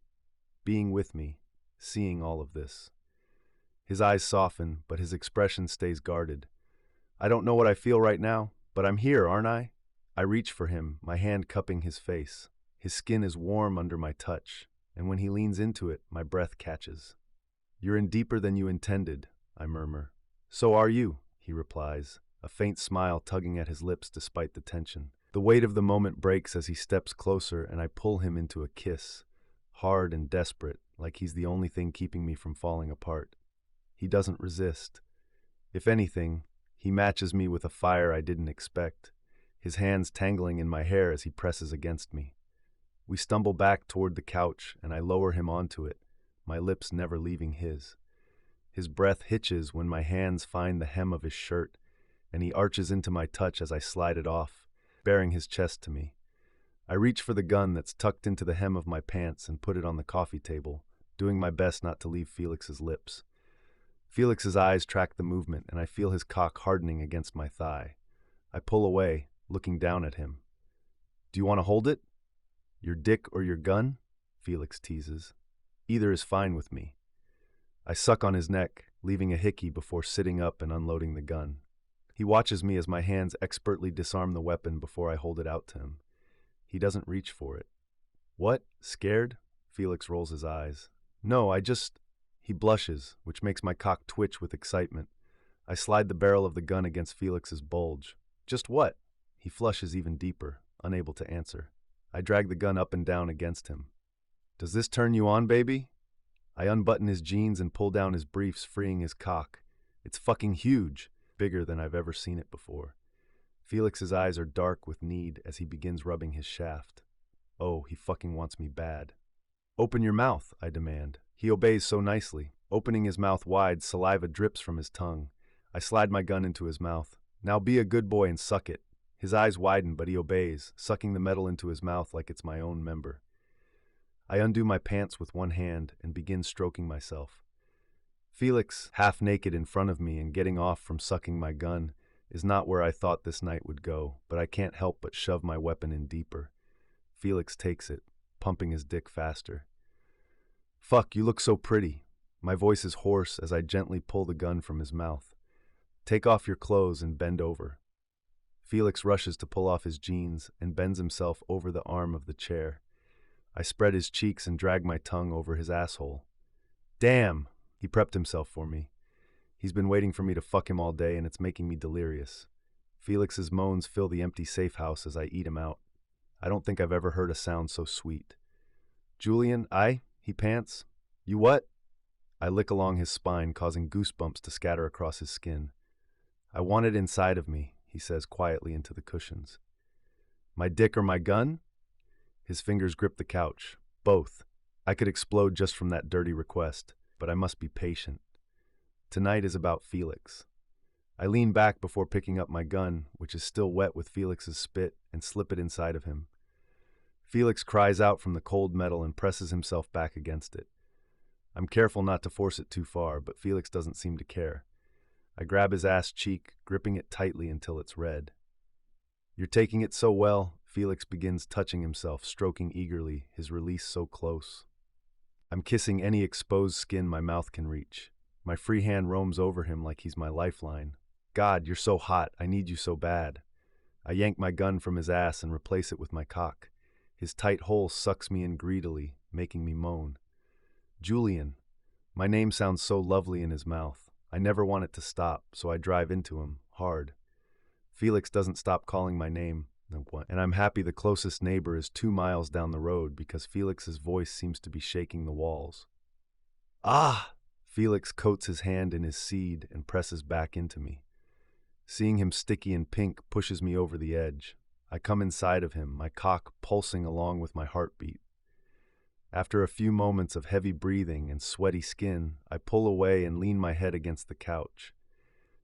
Being with me, seeing all of this. His eyes soften, but his expression stays guarded. I don't know what I feel right now, but I'm here, aren't I? I reach for him, my hand cupping his face. His skin is warm under my touch, and when he leans into it, my breath catches. You're in deeper than you intended, I murmur. So are you, he replies, a faint smile tugging at his lips despite the tension. The weight of the moment breaks as he steps closer, and I pull him into a kiss, hard and desperate, like he's the only thing keeping me from falling apart. He doesn't resist. If anything, he matches me with a fire I didn't expect, his hands tangling in my hair as he presses against me. We stumble back toward the couch, and I lower him onto it, my lips never leaving his. His breath hitches when my hands find the hem of his shirt, and he arches into my touch as I slide it off, baring his chest to me. I reach for the gun that's tucked into the hem of my pants and put it on the coffee table, doing my best not to leave Felix's lips. Felix's eyes track the movement, and I feel his cock hardening against my thigh. I pull away, looking down at him. Do you want to hold it? Your dick or your gun? Felix teases. Either is fine with me. I suck on his neck, leaving a hickey before sitting up and unloading the gun. He watches me as my hands expertly disarm the weapon before I hold it out to him. He doesn't reach for it. What? Scared? Felix rolls his eyes. No, He blushes, which makes my cock twitch with excitement. I slide the barrel of the gun against Felix's bulge. Just what? He flushes even deeper, unable to answer. I drag the gun up and down against him. Does this turn you on, baby? I unbutton his jeans and pull down his briefs, freeing his cock. It's fucking huge, bigger than I've ever seen it before. Felix's eyes are dark with need as he begins rubbing his shaft. Oh, he fucking wants me bad. Open your mouth, I demand. He obeys so nicely. Opening his mouth wide, saliva drips from his tongue. I slide my gun into his mouth. Now be a good boy and suck it. His eyes widen, but he obeys, sucking the metal into his mouth like it's my own member. I undo my pants with one hand and begin stroking myself. Felix, half naked in front of me and getting off from sucking my gun, is not where I thought this night would go, but I can't help but shove my weapon in deeper. Felix takes it, pumping his dick faster. Fuck, you look so pretty. My voice is hoarse as I gently pull the gun from his mouth. Take off your clothes and bend over. Felix rushes to pull off his jeans and bends himself over the arm of the chair. I spread his cheeks and drag my tongue over his asshole. Damn! He prepped himself for me. He's been waiting for me to fuck him all day, and it's making me delirious. Felix's moans fill the empty safe house as I eat him out. I don't think I've ever heard a sound so sweet. Julian, he pants. You what? I lick along his spine, causing goosebumps to scatter across his skin. I want it inside of me, he says quietly into the cushions. My dick or my gun? His fingers grip the couch. Both. I could explode just from that dirty request, but I must be patient. Tonight is about Felix. I lean back before picking up my gun, which is still wet with Felix's spit, and slip it inside of him. Felix cries out from the cold metal and presses himself back against it. I'm careful not to force it too far, but Felix doesn't seem to care. I grab his ass cheek, gripping it tightly until it's red. You're taking it so well, Felix begins touching himself, stroking eagerly, his release so close. I'm kissing any exposed skin my mouth can reach. My free hand roams over him like he's my lifeline. God, you're so hot, I need you so bad. I yank my gun from his ass and replace it with my cock. His tight hole sucks me in greedily, making me moan. Julian. My name sounds so lovely in his mouth. I never want it to stop, so I drive into him, hard. Felix doesn't stop calling my name, and I'm happy the closest neighbor is 2 miles down the road because Felix's voice seems to be shaking the walls. Ah! Felix coats his hand in his seed and presses back into me. Seeing him sticky and pink pushes me over the edge. I come inside of him, my cock pulsing along with my heartbeat. After a few moments of heavy breathing and sweaty skin, I pull away and lean my head against the couch.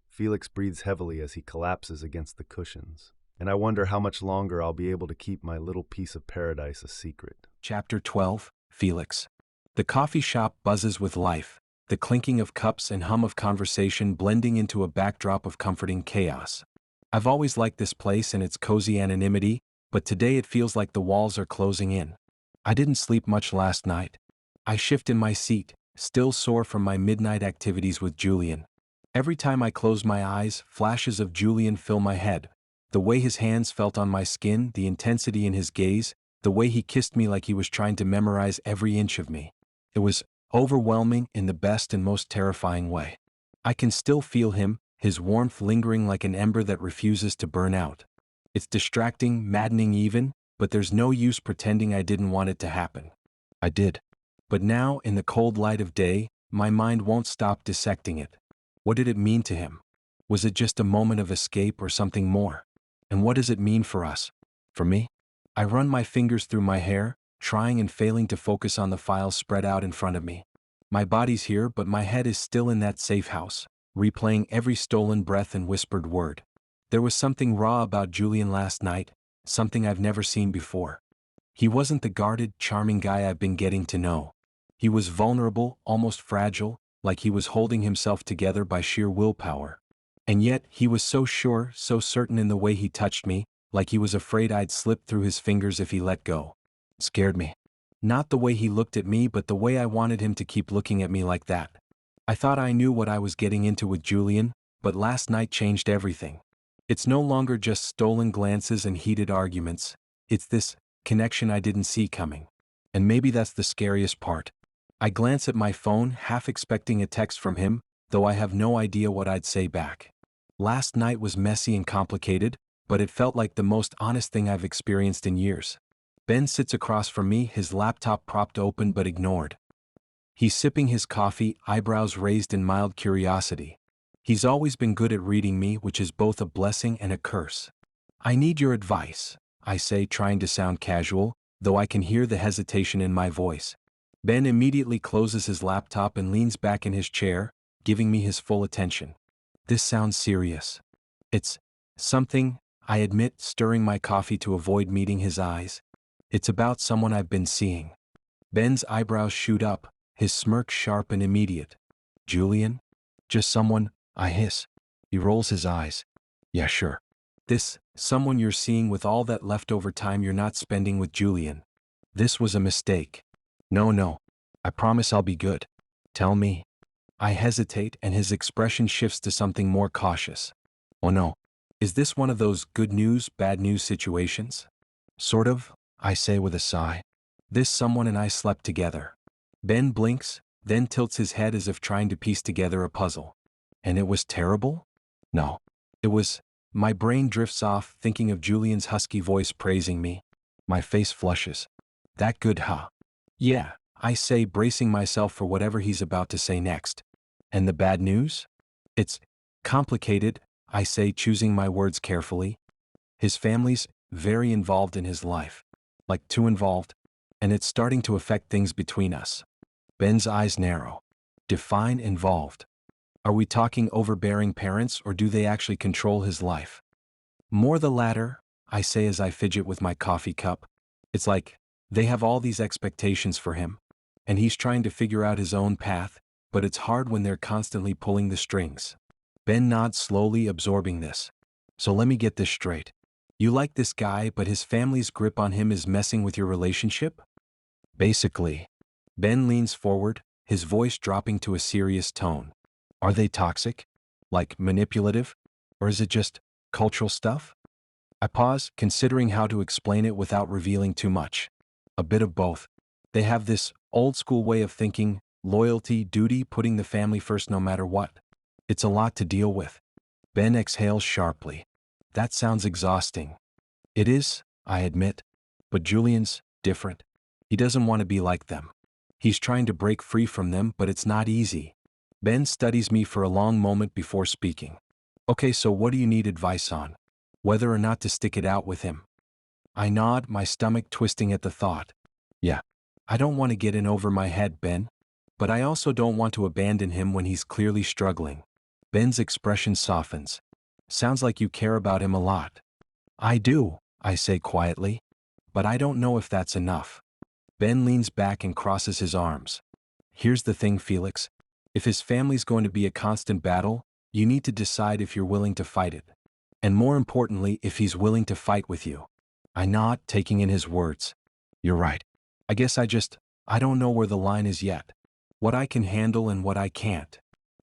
Felix breathes heavily as he collapses against the cushions, and I wonder how much longer I'll be able to keep my little piece of paradise a secret. Chapter 12, Felix. The coffee shop buzzes with life, the clinking of cups and hum of conversation blending into a backdrop of comforting chaos. I've always liked this place and its cozy anonymity, but today it feels like the walls are closing in. I didn't sleep much last night. I shift in my seat, still sore from my midnight activities with Julian. Every time I close my eyes, flashes of Julian fill my head. The way his hands felt on my skin, the intensity in his gaze, the way he kissed me like he was trying to memorize every inch of me. It was overwhelming in the best and most terrifying way. I can still feel him, his warmth lingering like an ember that refuses to burn out. It's distracting, maddening even, but there's no use pretending I didn't want it to happen. I did. But now, in the cold light of day, my mind won't stop dissecting it. What did it mean to him? Was it just a moment of escape or something more? And what does it mean for us? For me? I run my fingers through my hair, trying and failing to focus on the files spread out in front of me. My body's here, but my head is still in that safe house, replaying every stolen breath and whispered word. There was something raw about Julian last night, something I've never seen before. He wasn't the guarded, charming guy I've been getting to know. He was vulnerable, almost fragile, like he was holding himself together by sheer willpower. And yet, he was so sure, so certain in the way he touched me, like he was afraid I'd slip through his fingers if he let go. It scared me. Not the way he looked at me, but the way I wanted him to keep looking at me like that. I thought I knew what I was getting into with Julian, but last night changed everything. It's no longer just stolen glances and heated arguments. It's this connection I didn't see coming. And maybe that's the scariest part. I glance at my phone, half expecting a text from him, though I have no idea what I'd say back. Last night was messy and complicated, but it felt like the most honest thing I've experienced in years. Ben sits across from me, his laptop propped open but ignored. He's sipping his coffee, eyebrows raised in mild curiosity. He's always been good at reading me, which is both a blessing and a curse. I need your advice, I say, trying to sound casual, though I can hear the hesitation in my voice. Ben immediately closes his laptop and leans back in his chair, giving me his full attention. This sounds serious. It's something, I admit, stirring my coffee to avoid meeting his eyes. It's about someone I've been seeing. Ben's eyebrows shoot up, his smirk sharp and immediate. Julian? Just someone, I hiss. He rolls his eyes. Yeah, sure. This, someone you're seeing with all that leftover time you're not spending with Julian. This was a mistake. No. I promise I'll be good. Tell me. I hesitate and his expression shifts to something more cautious. Oh no. Is this one of those good news, bad news situations? Sort of, I say with a sigh. This someone and I slept together. Ben blinks, then tilts his head as if trying to piece together a puzzle. And it was terrible? No. It was. My brain drifts off, thinking of Julian's husky voice praising me. My face flushes. That good, huh? Yeah, I say, bracing myself for whatever he's about to say next. And the bad news? It's complicated, I say, choosing my words carefully. His family's very involved in his life. Like too involved. And it's starting to affect things between us. Ben's eyes narrow. Define involved. Are we talking overbearing parents, or do they actually control his life? More the latter, I say as I fidget with my coffee cup. It's like they have all these expectations for him, and he's trying to figure out his own path, but it's hard when they're constantly pulling the strings. Ben nods slowly, absorbing this. So let me get this straight. You like this guy, but his family's grip on him is messing with your relationship? Basically. Ben leans forward, his voice dropping to a serious tone. Are they toxic? Like manipulative? Or is it just cultural stuff? I pause, considering how to explain it without revealing too much. A bit of both. They have this old-school way of thinking, loyalty, duty, putting the family first no matter what. It's a lot to deal with. Ben exhales sharply. That sounds exhausting. It is, I admit. But Julian's different. He doesn't want to be like them. He's trying to break free from them, but it's not easy. Ben studies me for a long moment before speaking. Okay, so what do you need advice on? Whether or not to stick it out with him? I nod, my stomach twisting at the thought. Yeah. I don't want to get in over my head, Ben. But I also don't want to abandon him when he's clearly struggling. Ben's expression softens. Sounds like you care about him a lot. I do, I say quietly. But I don't know if that's enough. Ben leans back and crosses his arms. Here's the thing, Felix. If his family's going to be a constant battle, you need to decide if you're willing to fight it. And more importantly, if he's willing to fight with you. I nod, taking in his words. You're right. I guess I don't know where the line is yet. What I can handle and what I can't.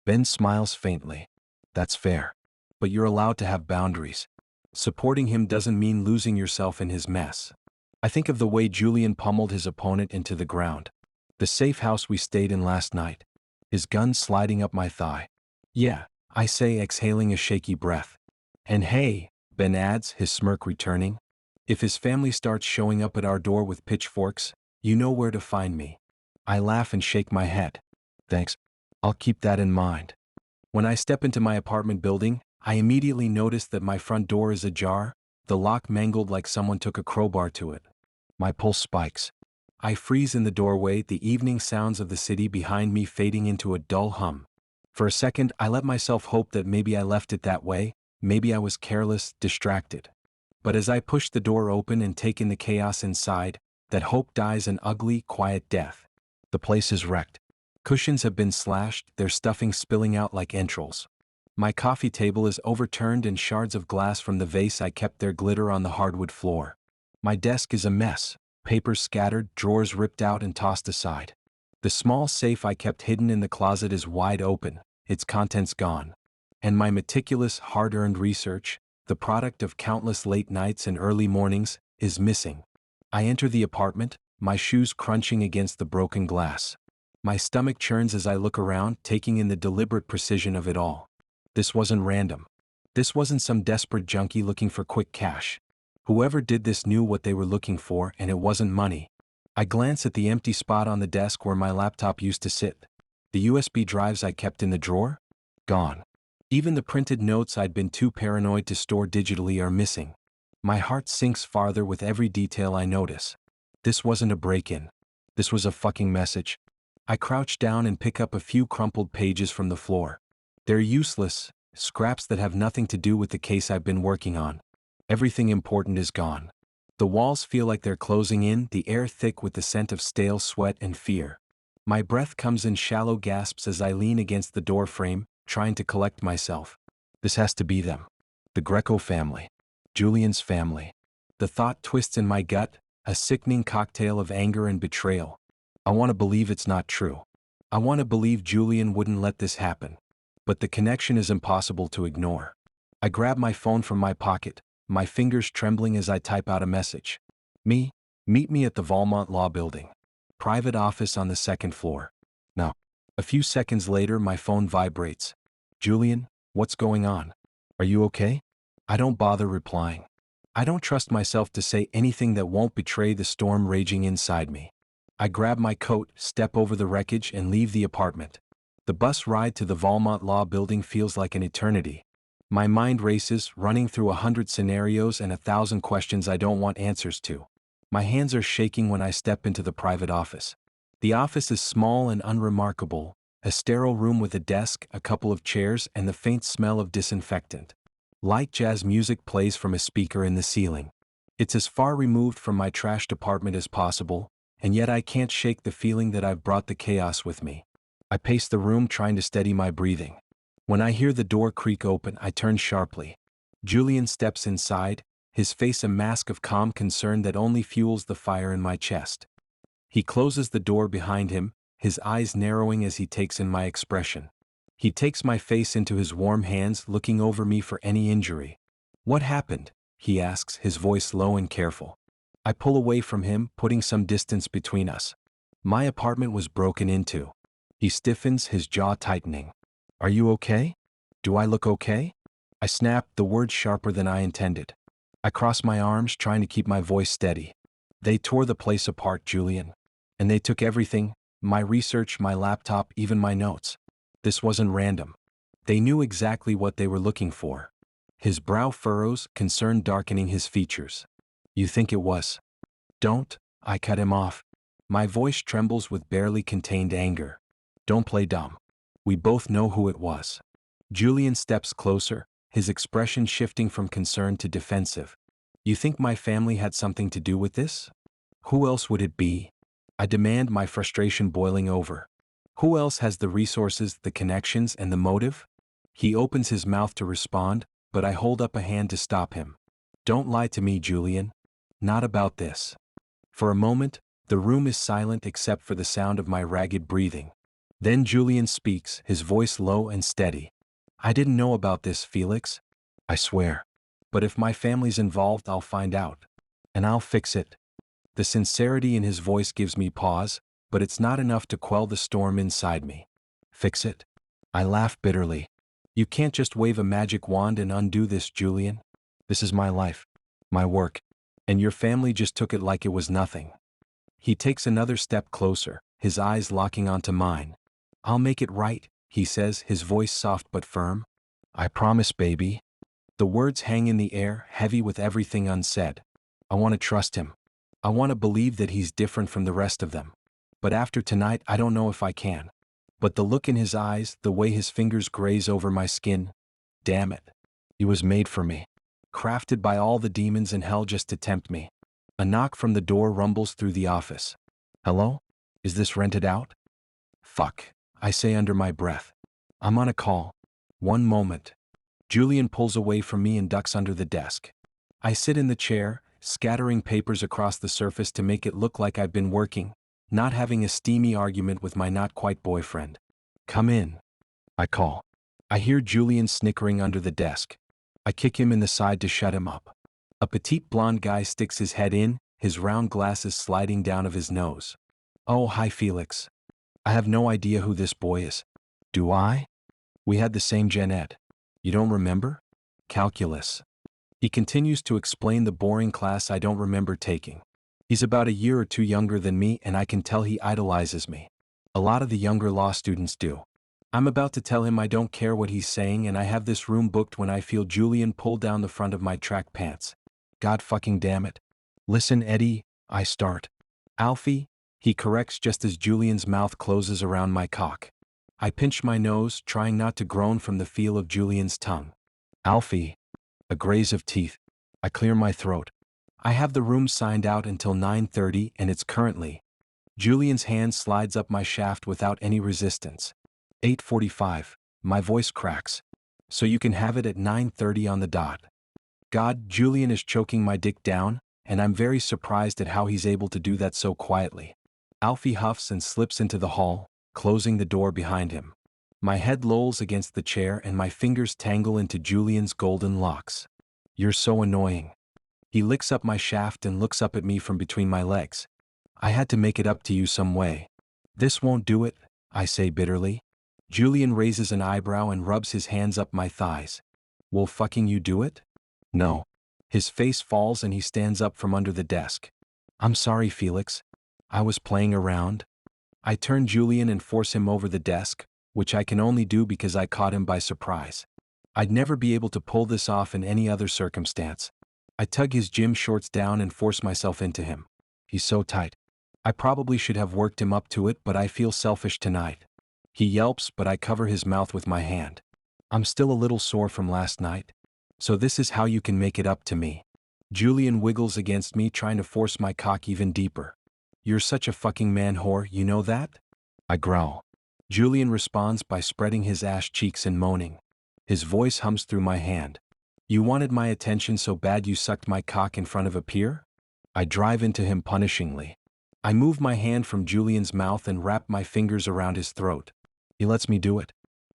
Ben smiles faintly. That's fair. But you're allowed to have boundaries. Supporting him doesn't mean losing yourself in his mess. I think of the way Julian pummeled his opponent into the ground. The safe house we stayed in last night. His gun sliding up my thigh. Yeah, I say, exhaling a shaky breath. And hey, Ben adds, his smirk returning. If his family starts showing up at our door with pitchforks, you know where to find me. I laugh and shake my head. Thanks. I'll keep that in mind. When I step into my apartment building, I immediately notice that my front door is ajar, the lock mangled like someone took a crowbar to it. My pulse spikes. I freeze in the doorway, the evening sounds of the city behind me fading into a dull hum. For a second, I let myself hope that maybe I left it that way, maybe I was careless, distracted. But as I push the door open and take in the chaos inside, that hope dies an ugly, quiet death. The place is wrecked. Cushions have been slashed, their stuffing spilling out like entrails. My coffee table is overturned and shards of glass from the vase I kept there glitter on the hardwood floor. My desk is a mess, papers scattered, drawers ripped out and tossed aside. The small safe I kept hidden in the closet is wide open, its contents gone. And my meticulous, hard-earned research, the product of countless late nights and early mornings, is missing. I enter the apartment, my shoes crunching against the broken glass. My stomach churns as I look around, taking in the deliberate precision of it all. This wasn't random. This wasn't some desperate junkie looking for quick cash. Whoever did this knew what they were looking for, and it wasn't money. I glance at the empty spot on the desk where my laptop used to sit. The USB drives I kept in the drawer? Gone. Even the printed notes I'd been too paranoid to store digitally are missing. My heart sinks farther with every detail I notice. This wasn't a break-in. This was a fucking message. I crouch down and pick up a few crumpled pages from the floor. They're useless, scraps that have nothing to do with the case I've been working on. Everything important is gone. The walls feel like they're closing in, the air thick with the scent of stale sweat and fear. My breath comes in shallow gasps as I lean against the door frame, trying to collect myself. This has to be them. The Greco family. Julian's family. The thought twists in my gut, a sickening cocktail of anger and betrayal. I want to believe it's not true. I want to believe Julian wouldn't let this happen. But the connection is impossible to ignore. I grab my phone from my pocket, my fingers trembling as I type out a message. Meet me at the Valmont Law Building. Private office on the second floor. Now. A few seconds later, my phone vibrates. Julian, what's going on? Are you okay? I don't bother replying. I don't trust myself to say anything that won't betray the storm raging inside me. I grab my coat, step over the wreckage, and leave the apartment. The bus ride to the Valmont Law Building feels like an eternity. My mind races, running through 100 scenarios and 1,000 questions I don't want answers to. My hands are shaking when I step into the private office. The office is small and unremarkable, a sterile room with a desk, a couple of chairs, and the faint smell of disinfectant. Light jazz music plays from a speaker in the ceiling. It's as far removed from my trashed apartment as possible, and yet I can't shake the feeling that I've brought the chaos with me. I pace the room trying to steady my breathing. When I hear the door creak open, I turn sharply. Julian steps inside, his face a mask of calm concern that only fuels the fire in my chest. He closes the door behind him, his eyes narrowing as he takes in my expression. He takes my face into his warm hands, looking over me for any injury. "What happened?" he asks, his voice low and careful. I pull away from him, putting some distance between us. "My apartment was broken into." He stiffens, his jaw tightening. "Are you okay? Do I look okay?" I snap, the words sharper than I intended. I cross my arms, trying to keep my voice steady. "They tore the place apart, Julian. And they took everything, my research, my laptop, even my notes. This wasn't random. They knew exactly what they were looking for." His brow furrows, concern darkening his features. "You think it was?" "Don't," I cut him off. My voice trembles with barely contained anger. "Don't play dumb. We both know who it was." Julian steps closer, his expression shifting from concern to defensive. "You think my family had something to do with this? Who else would it be?" I demand, my frustration boiling over. "Who else has the resources, the connections, and the motive?" He opens his mouth to respond, but I hold up a hand to stop him. "Don't lie to me, Julian. Not about this." For a moment, the room is silent except for the sound of my ragged breathing. Then Julian speaks, his voice low and steady. "I didn't know about this, Felix. I swear. But if my family's involved, I'll find out. And I'll fix it." The sincerity in his voice gives me pause, but it's not enough to quell the storm inside me. "Fix it?" I laugh bitterly. "You can't just wave a magic wand and undo this, Julian. This is my life, my work, and your family just took it like it was nothing." He takes another step closer, his eyes locking onto mine. "I'll make it right," he says, his voice soft but firm. "I promise, baby." The words hang in the air, heavy with everything unsaid. I want to trust him. I want to believe that he's different from the rest of them. But after tonight, I don't know if I can. But the look in his eyes, the way his fingers graze over my skin, damn it. He was made for me. Crafted by all the demons in hell just to tempt me. A knock from the door rumbles through the office. "Hello? Is this rented out?" "Fuck," I say under my breath. "I'm on a call. One moment." Julian pulls away from me and ducks under the desk. I sit in the chair, scattering papers across the surface to make it look like I've been working, not having a steamy argument with my not-quite-boyfriend. "Come in," I call. I hear Julian snickering under the desk. I kick him in the side to shut him up. A petite blonde guy sticks his head in, his round glasses sliding down of his nose. "Oh, hi, Felix. I have no idea who this boy is." "Do I?" "We had the same gen ed. You don't remember? Calculus." He continues to explain the boring class I don't remember taking. He's about a year or two younger than me, and I can tell he idolizes me. A lot of the younger law students do. I'm about to tell him I don't care what he's saying, and I have this room booked when I feel Julian pull down the front of my track pants. God fucking damn it. "Listen, Eddie," I start. "Alfie," he corrects just as Julian's mouth closes around my cock. I pinch my nose, trying not to groan from the feel of Julian's tongue. "Alfie." A graze of teeth. I clear my throat. I have the room signed out until 9:30, and it's currently. Julian's hand slides up my shaft without any resistance. 8:45. My voice cracks. "So you can have it at 9:30 on the dot." God, Julian is choking my dick down, and I'm very surprised at how he's able to do that so quietly. Alfie huffs and slips into the hall, closing the door behind him. My head lolls against the chair and my fingers tangle into Julian's golden locks. "You're so annoying." He licks up my shaft and looks up at me from between my legs. "I had to make it up to you some way." "This won't do it," I say bitterly. Julian raises an eyebrow and rubs his hands up my thighs. "Will fucking you do it?" "No." His face falls and he stands up from under the desk. "I'm sorry, Felix. I was playing around." I turn Julian and force him over the desk, which I can only do because I caught him by surprise. I'd never be able to pull this off in any other circumstance. I tug his gym shorts down and force myself into him. He's so tight. I probably should have worked him up to it, but I feel selfish tonight. He yelps, but I cover his mouth with my hand. I'm still a little sore from last night. So this is how you can make it up to me. Julian wiggles against me, trying to force my cock even deeper. You're such a fucking man whore, you know that? I growl. Julian responds by spreading his ass cheeks and moaning. His voice hums through my hand. You wanted my attention so bad you sucked my cock in front of a peer? I drive into him punishingly. I move my hand from Julian's mouth and wrap my fingers around his throat. He lets me do it.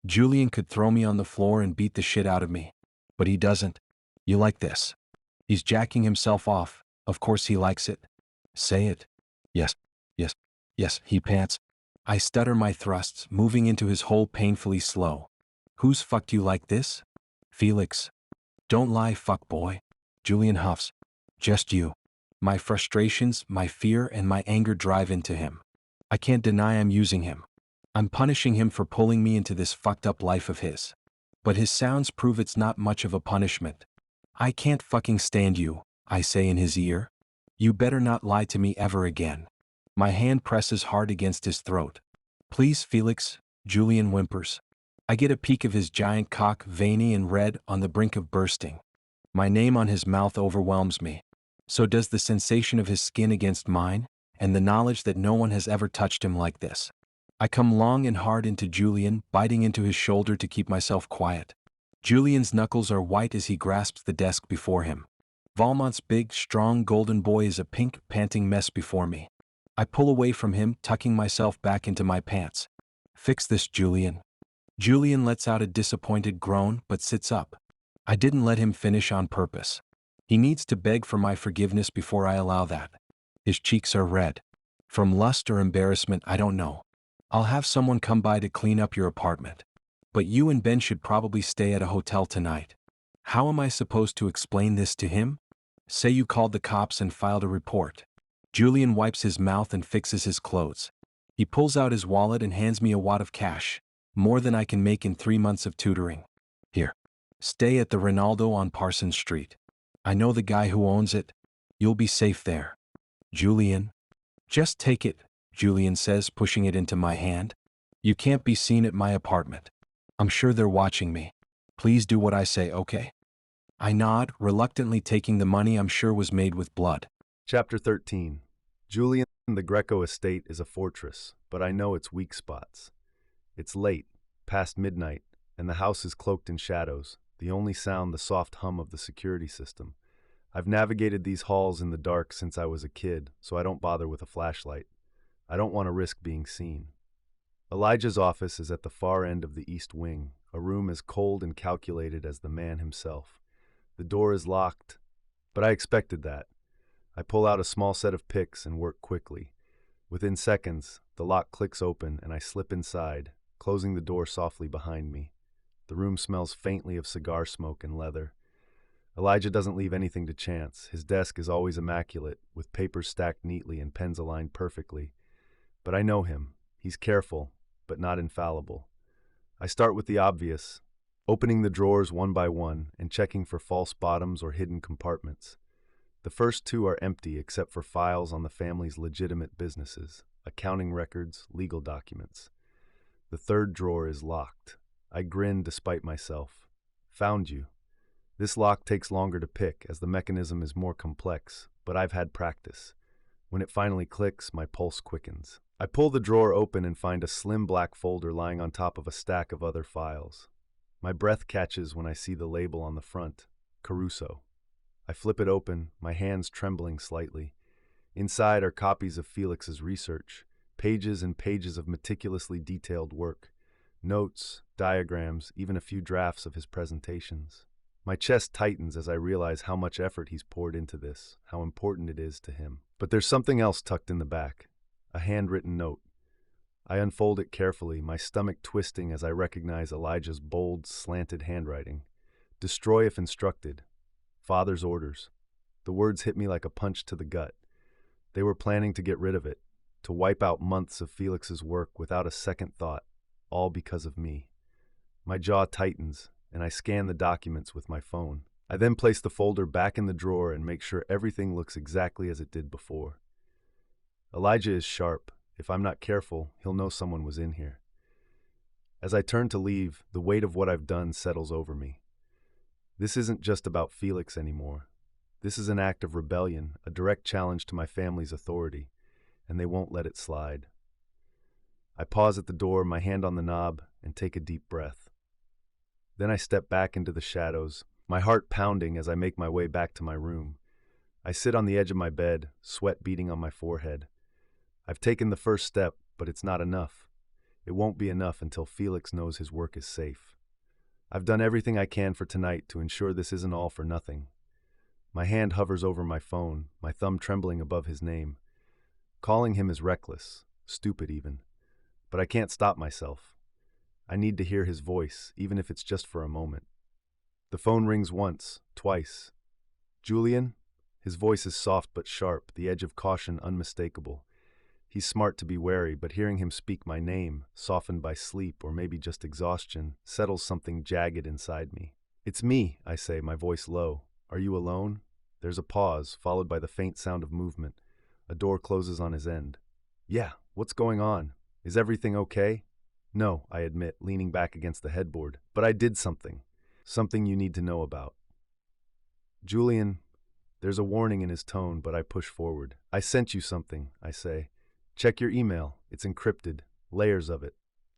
Julian could throw me on the floor and beat the shit out of me. But he doesn't. You like this? He's jacking himself off. Of course he likes it. Say it. Yes, yes, yes, he pants. I stutter my thrusts, moving into his hole painfully slow. Who's fucked you like this? Felix. Don't lie, fuckboy. Julian huffs. Just you. My frustrations, my fear, and my anger drive into him. I can't deny I'm using him. I'm punishing him for pulling me into this fucked up life of his. But his sounds prove it's not much of a punishment. I can't fucking stand you, I say in his ear. You better not lie to me ever again. My hand presses hard against his throat. Please, Felix, Julian whimpers. I get a peek of his giant cock, veiny and red, on the brink of bursting. My name on his mouth overwhelms me. So does the sensation of his skin against mine, and the knowledge that no one has ever touched him like this. I come long and hard into Julian, biting into his shoulder to keep myself quiet. Julian's knuckles are white as he grasps the desk before him. Valmont's big, strong golden boy is a pink, panting mess before me. I pull away from him, tucking myself back into my pants. Fix this, Julian. Julian lets out a disappointed groan but sits up. I didn't let him finish on purpose. He needs to beg for my forgiveness before I allow that. His cheeks are red. From lust or embarrassment, I don't know. I'll have someone come by to clean up your apartment. But you and Ben should probably stay at a hotel tonight. How am I supposed to explain this to him? Say you called the cops and filed a report. Julian wipes his mouth and fixes his clothes. He pulls out his wallet and hands me a wad of cash, more than I can make in 3 months of tutoring. Here. Stay at the Ronaldo on Parsons Street. I know the guy who owns it. You'll be safe there. Julian. Just take it, Julian says, pushing it into my hand. You can't be seen at my apartment. I'm sure they're watching me. Please do what I say, okay? I nod, reluctantly taking the money I'm sure was made with blood. Chapter 13. Julian, the Greco estate is a fortress, but I know its weak spots. It's late, past midnight, and the house is cloaked in shadows, the only sound the soft hum of the security system. I've navigated these halls in the dark since I was a kid, so I don't bother with a flashlight. I don't want to risk being seen. Elijah's office is at the far end of the east wing, a room as cold and calculated as the man himself. The door is locked, but I expected that. I pull out a small set of picks and work quickly. Within seconds, the lock clicks open and I slip inside, closing the door softly behind me. The room smells faintly of cigar smoke and leather. Elijah doesn't leave anything to chance. His desk is always immaculate, with papers stacked neatly and pens aligned perfectly. But I know him. He's careful, but not infallible. I start with the obvious, opening the drawers one by one and checking for false bottoms or hidden compartments. The first 2 are empty except for files on the family's legitimate businesses, accounting records, legal documents. The 3rd drawer is locked. I grin despite myself. Found you. This lock takes longer to pick as the mechanism is more complex, but I've had practice. When it finally clicks, my pulse quickens. I pull the drawer open and find a slim black folder lying on top of a stack of other files. My breath catches when I see the label on the front, Caruso. I flip it open, my hands trembling slightly. Inside are copies of Felix's research, pages and pages of meticulously detailed work, notes, diagrams, even a few drafts of his presentations. My chest tightens as I realize how much effort he's poured into this, how important it is to him. But there's something else tucked in the back, a handwritten note. I unfold it carefully, my stomach twisting as I recognize Elijah's bold, slanted handwriting. Destroy if instructed. Father's orders. The words hit me like a punch to the gut. They were planning to get rid of it, to wipe out months of Felix's work without a second thought, all because of me. My jaw tightens, and I scan the documents with my phone. I then place the folder back in the drawer and make sure everything looks exactly as it did before. Elijah is sharp. If I'm not careful, he'll know someone was in here. As I turn to leave, the weight of what I've done settles over me. This isn't just about Felix anymore. This is an act of rebellion, a direct challenge to my family's authority, and they won't let it slide. I pause at the door, my hand on the knob, and take a deep breath. Then I step back into the shadows, my heart pounding as I make my way back to my room. I sit on the edge of my bed, sweat beading on my forehead. I've taken the first step, but it's not enough. It won't be enough until Felix knows his work is safe. I've done everything I can for tonight to ensure this isn't all for nothing. My hand hovers over my phone, my thumb trembling above his name. Calling him is reckless, stupid even. But I can't stop myself. I need to hear his voice, even if it's just for a moment. The phone rings once, twice. Julian? His voice is soft but sharp, the edge of caution unmistakable. He's smart to be wary, but hearing him speak my name, softened by sleep or maybe just exhaustion, settles something jagged inside me. "It's me," I say, my voice low. "Are you alone?" There's a pause, followed by the faint sound of movement. A door closes on his end. "Yeah, what's going on? Is everything okay?" "No," I admit, leaning back against the headboard. "But I did something. Something you need to know about." "Julian," there's a warning in his tone, but I push forward. "I sent you something," I say. "Check your email. It's encrypted. Layers of it.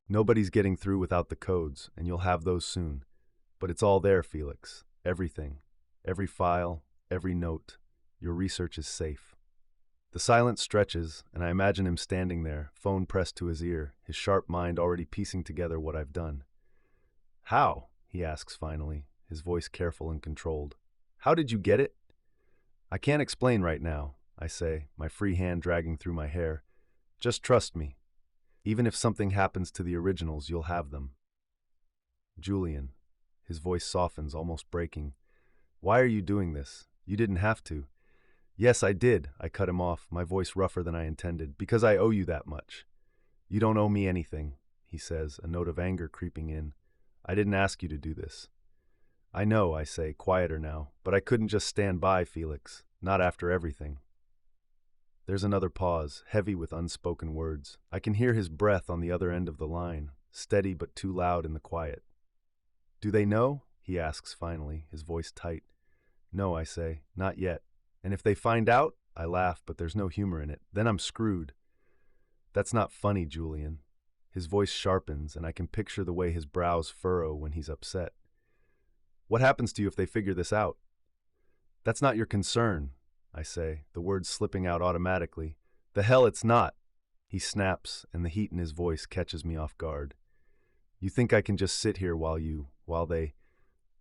Nobody's getting through without the codes, and you'll have those soon. But it's all there, Felix. Everything. Every file, every note. Your research is safe." The silence stretches, and I imagine him standing there, phone pressed to his ear, his sharp mind already piecing together what I've done. "How?" he asks finally, his voice careful and controlled. "How did you get it?" "I can't explain right now," I say, my free hand dragging through my hair. "Just trust me. Even if something happens to the originals, you'll have them." "Julian," his voice softens, almost breaking. "Why are you doing this? You didn't have to." "Yes, I did," I cut him off, my voice rougher than I intended, "because I owe you that much." "You don't owe me anything," he says, a note of anger creeping in. "I didn't ask you to do this." "I know," I say, quieter now, "but I couldn't just stand by, Felix. Not after everything." There's another pause, heavy with unspoken words. I can hear his breath on the other end of the line, steady but too loud in the quiet. "Do they know?" he asks finally, his voice tight. "No," I say, "not yet. And if they find out?" I laugh, but there's no humor in it. "Then I'm screwed." "That's not funny, Julian." His voice sharpens, and I can picture the way his brows furrow when he's upset. "What happens to you if they figure this out?" "That's not your concern," I say, the words slipping out automatically. "The hell it's not." He snaps, and the heat in his voice catches me off guard. "You think I can just sit here while they—"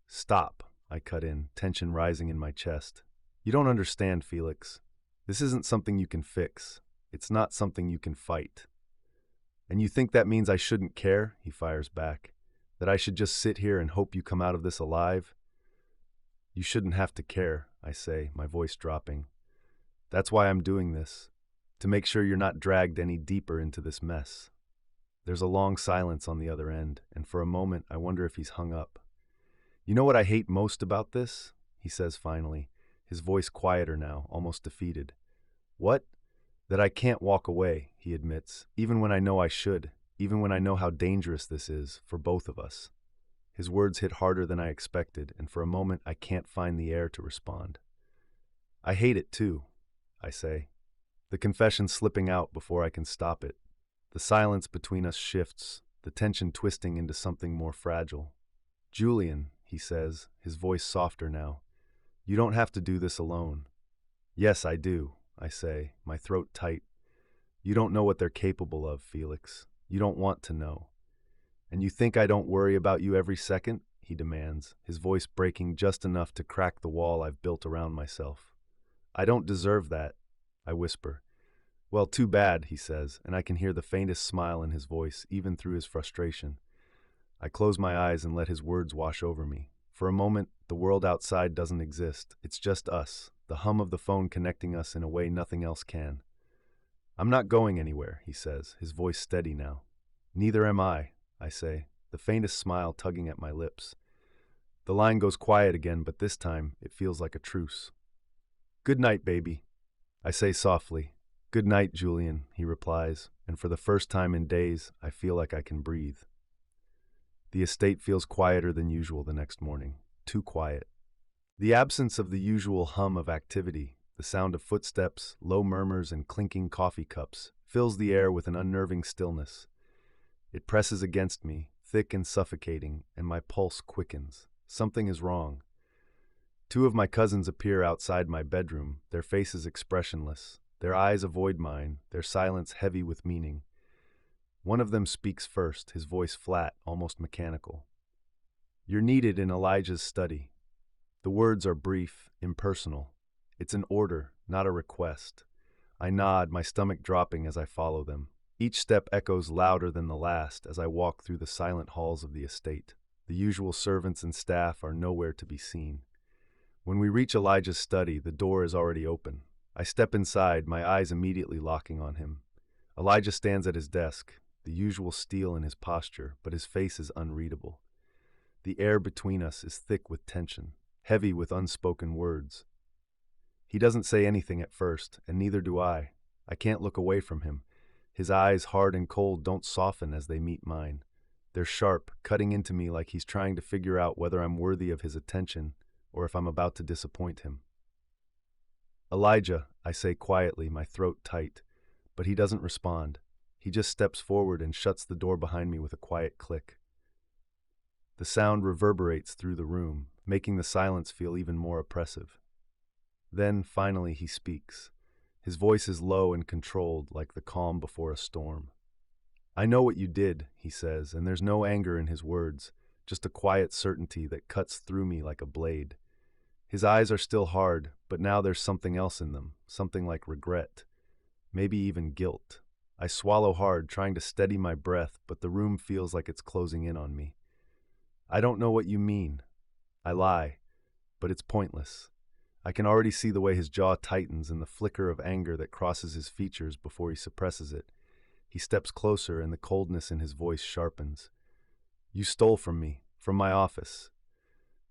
"Stop," I cut in, tension rising in my chest. "You don't understand, Felix. This isn't something you can fix. It's not something you can fight." "And you think that means I shouldn't care?" he fires back. "That I should just sit here and hope you come out of this alive?" "You shouldn't have to care," I say, my voice dropping. "That's why I'm doing this, to make sure you're not dragged any deeper into this mess." There's a long silence on the other end, and for a moment I wonder if he's hung up. "You know what I hate most about this?" he says finally, his voice quieter now, almost defeated. "What?" "That I can't walk away," he admits, "even when I know I should, even when I know how dangerous this is, for both of us." His words hit harder than I expected, and for a moment I can't find the air to respond. "I hate it too," I say, the confession slipping out before I can stop it. The silence between us shifts, the tension twisting into something more fragile. "Julian," he says, his voice softer now, "you don't have to do this alone." "Yes, I do," I say, my throat tight. "You don't know what they're capable of, Felix. You don't want to know." "And you think I don't worry about you every second?" he demands, his voice breaking just enough to crack the wall I've built around myself. "I don't deserve that," I whisper. "Well, too bad," he says, and I can hear the faintest smile in his voice, even through his frustration. I close my eyes and let his words wash over me. For a moment, the world outside doesn't exist. It's just us, the hum of the phone connecting us in a way nothing else can. "I'm not going anywhere," he says, his voice steady now. "Neither am I," I say, the faintest smile tugging at my lips. The line goes quiet again, but this time it feels like a truce. "Good night, baby," I say softly. "Good night, Julian," he replies, and for the first time in days, I feel like I can breathe. The estate feels quieter than usual the next morning. Too quiet. The absence of the usual hum of activity, the sound of footsteps, low murmurs, and clinking coffee cups, fills the air with an unnerving stillness. It presses against me, thick and suffocating, and my pulse quickens. Something is wrong. Two of my cousins appear outside my bedroom, their faces expressionless. Their eyes avoid mine, their silence heavy with meaning. One of them speaks first, his voice flat, almost mechanical. "You're needed in Elijah's study." The words are brief, impersonal. It's an order, not a request. I nod, my stomach dropping as I follow them. Each step echoes louder than the last as I walk through the silent halls of the estate. The usual servants and staff are nowhere to be seen. When we reach Elijah's study, the door is already open. I step inside, my eyes immediately locking on him. Elijah stands at his desk, the usual steel in his posture, but his face is unreadable. The air between us is thick with tension, heavy with unspoken words. He doesn't say anything at first, and neither do I. I can't look away from him. His eyes, hard and cold, don't soften as they meet mine. They're sharp, cutting into me like he's trying to figure out whether I'm worthy of his attention or if I'm about to disappoint him. "Elijah," I say quietly, my throat tight, but he doesn't respond. He just steps forward and shuts the door behind me with a quiet click. The sound reverberates through the room, making the silence feel even more oppressive. Then, finally, he speaks. His voice is low and controlled, like the calm before a storm. "I know what you did," he says, and there's no anger in his words, just a quiet certainty that cuts through me like a blade. His eyes are still hard, but now there's something else in them, something like regret, maybe even guilt. I swallow hard, trying to steady my breath, but the room feels like it's closing in on me. "I don't know what you mean." I lie, but it's pointless. I can already see the way his jaw tightens and the flicker of anger that crosses his features before he suppresses it. He steps closer and the coldness in his voice sharpens. "You stole from me, from my office."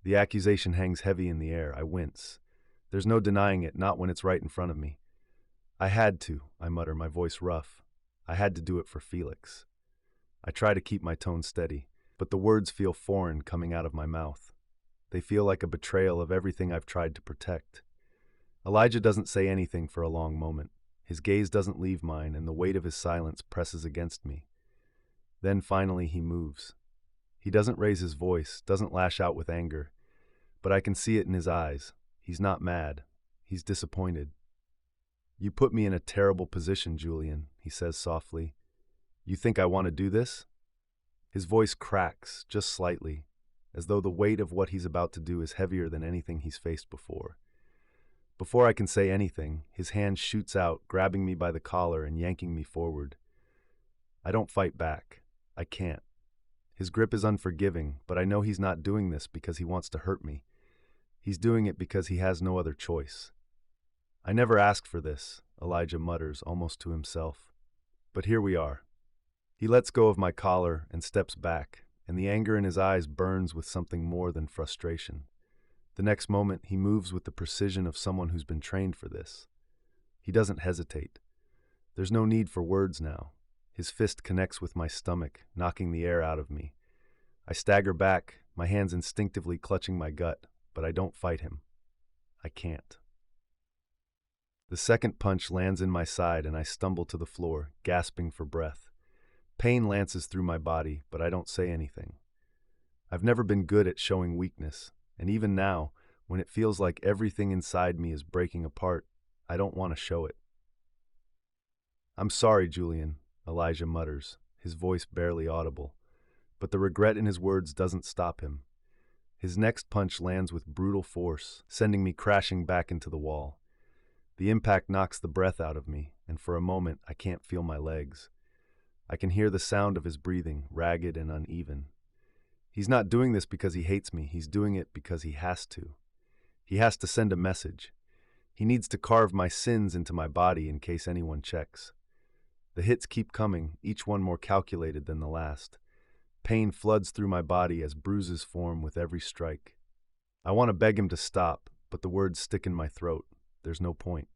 The accusation hangs heavy in the air. I wince. There's no denying it, not when it's right in front of me. "I had to," I mutter, my voice rough. "I had to do it for Felix." I try to keep my tone steady, but the words feel foreign coming out of my mouth. They feel like a betrayal of everything I've tried to protect. Elijah doesn't say anything for a long moment. His gaze doesn't leave mine, and the weight of his silence presses against me. Then finally he moves. He doesn't raise his voice, doesn't lash out with anger, but I can see it in his eyes. He's not mad. He's disappointed. "You put me in a terrible position, Julian," he says softly. "You think I want to do this?" His voice cracks, just slightly, as though the weight of what he's about to do is heavier than anything he's faced before. Before I can say anything, his hand shoots out, grabbing me by the collar and yanking me forward. I don't fight back. I can't. His grip is unforgiving, but I know he's not doing this because he wants to hurt me. He's doing it because he has no other choice. "I never asked for this," Elijah mutters, almost to himself. "But here we are." He lets go of my collar and steps back, and the anger in his eyes burns with something more than frustration. The next moment, he moves with the precision of someone who's been trained for this. He doesn't hesitate. There's no need for words now. His fist connects with my stomach, knocking the air out of me. I stagger back, my hands instinctively clutching my gut, but I don't fight him. I can't. The second punch lands in my side and I stumble to the floor, gasping for breath. Pain lances through my body, but I don't say anything. I've never been good at showing weakness, and even now, when it feels like everything inside me is breaking apart, I don't want to show it. "I'm sorry, Julian," Elijah mutters, his voice barely audible, but the regret in his words doesn't stop him. His next punch lands with brutal force, sending me crashing back into the wall. The impact knocks the breath out of me, and for a moment I can't feel my legs. I can hear the sound of his breathing, ragged and uneven. He's not doing this because he hates me, he's doing it because he has to. He has to send a message. He needs to carve my sins into my body in case anyone checks. The hits keep coming, each one more calculated than the last. Pain floods through my body as bruises form with every strike. I want to beg him to stop, but the words stick in my throat. There's no point.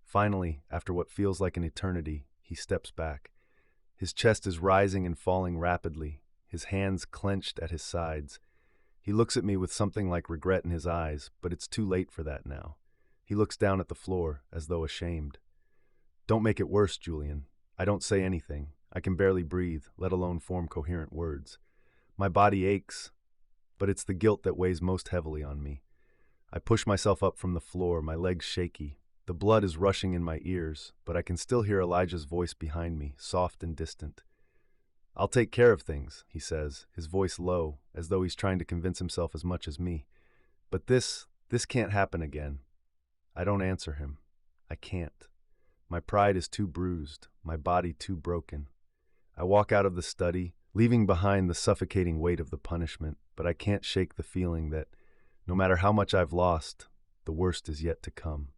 Finally, after what feels like an eternity, he steps back. His chest is rising and falling rapidly, his hands clenched at his sides. He looks at me with something like regret in his eyes, but it's too late for that now. He looks down at the floor, as though ashamed. Don't make it worse, Julian. I don't say anything. I can barely breathe, let alone form coherent words. My body aches, but it's the guilt that weighs most heavily on me. I push myself up from the floor, my legs shaky. The blood is rushing in my ears, but I can still hear Elijah's voice behind me, soft and distant. I'll take care of things, he says, his voice low, as though he's trying to convince himself as much as me. But this can't happen again. I don't answer him. I can't. My pride is too bruised, my body too broken. I walk out of the study, leaving behind the suffocating weight of the punishment, but I can't shake the feeling that, no matter how much I've lost, the worst is yet to come.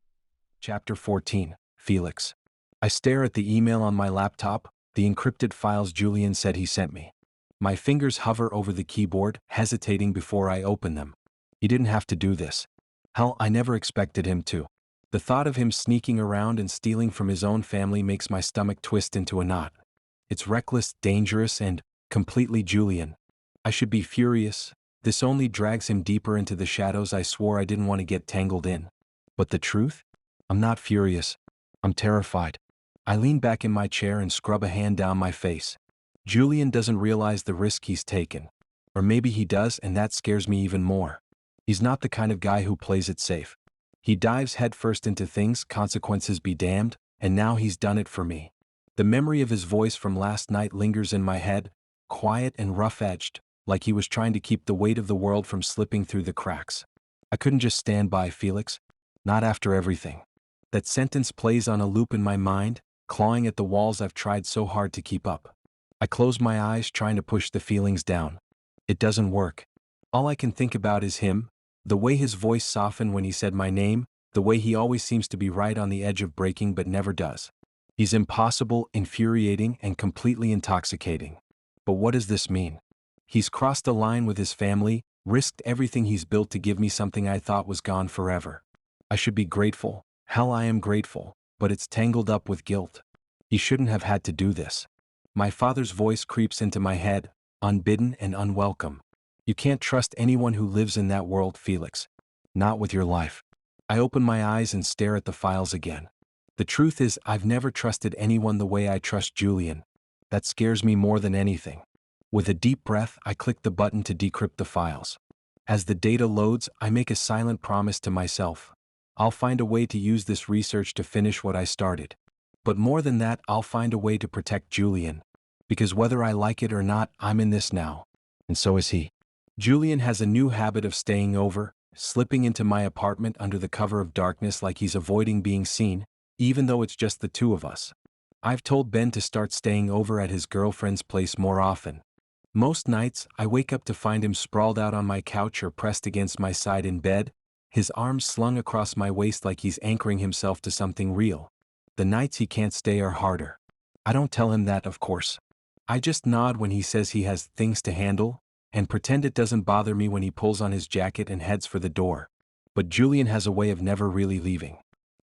Chapter 14, Felix. I stare at the email on my laptop, the encrypted files Julian said he sent me. My fingers hover over the keyboard, hesitating before I open them. He didn't have to do this. Hell, I never expected him to. The thought of him sneaking around and stealing from his own family makes my stomach twist into a knot. It's reckless, dangerous, and completely Julian. I should be furious. This only drags him deeper into the shadows I swore I didn't want to get tangled in. But the truth? I'm not furious. I'm terrified. I lean back in my chair and scrub a hand down my face. Julian doesn't realize the risk he's taken. Or maybe he does, and that scares me even more. He's not the kind of guy who plays it safe. He dives headfirst into things, consequences be damned, and now he's done it for me. The memory of his voice from last night lingers in my head, quiet and rough-edged, like he was trying to keep the weight of the world from slipping through the cracks. I couldn't just stand by, Felix. Not after everything. That sentence plays on a loop in my mind, clawing at the walls I've tried so hard to keep up. I close my eyes, trying to push the feelings down. It doesn't work. All I can think about is him, the way his voice softened when he said my name, the way he always seems to be right on the edge of breaking but never does. He's impossible, infuriating, and completely intoxicating. But what does this mean? He's crossed a line with his family, risked everything he's built to give me something I thought was gone forever. I should be grateful. Hell, I am grateful, but it's tangled up with guilt. He shouldn't have had to do this. My father's voice creeps into my head, unbidden and unwelcome. You can't trust anyone who lives in that world, Felix. Not with your life. I open my eyes and stare at the files again. The truth is, I've never trusted anyone the way I trust Julian. That scares me more than anything. With a deep breath, I click the button to decrypt the files. As the data loads, I make a silent promise to myself. I'll find a way to use this research to finish what I started. But more than that, I'll find a way to protect Julian. Because whether I like it or not, I'm in this now. And so is he. Julian has a new habit of staying over, slipping into my apartment under the cover of darkness like he's avoiding being seen, even though it's just the two of us. I've told Ben to start staying over at his girlfriend's place more often. Most nights, I wake up to find him sprawled out on my couch or pressed against my side in bed, his arms slung across my waist like he's anchoring himself to something real. The nights he can't stay are harder. I don't tell him that, of course. I just nod when he says he has things to handle, and pretend it doesn't bother me when he pulls on his jacket and heads for the door. But Julian has a way of never really leaving.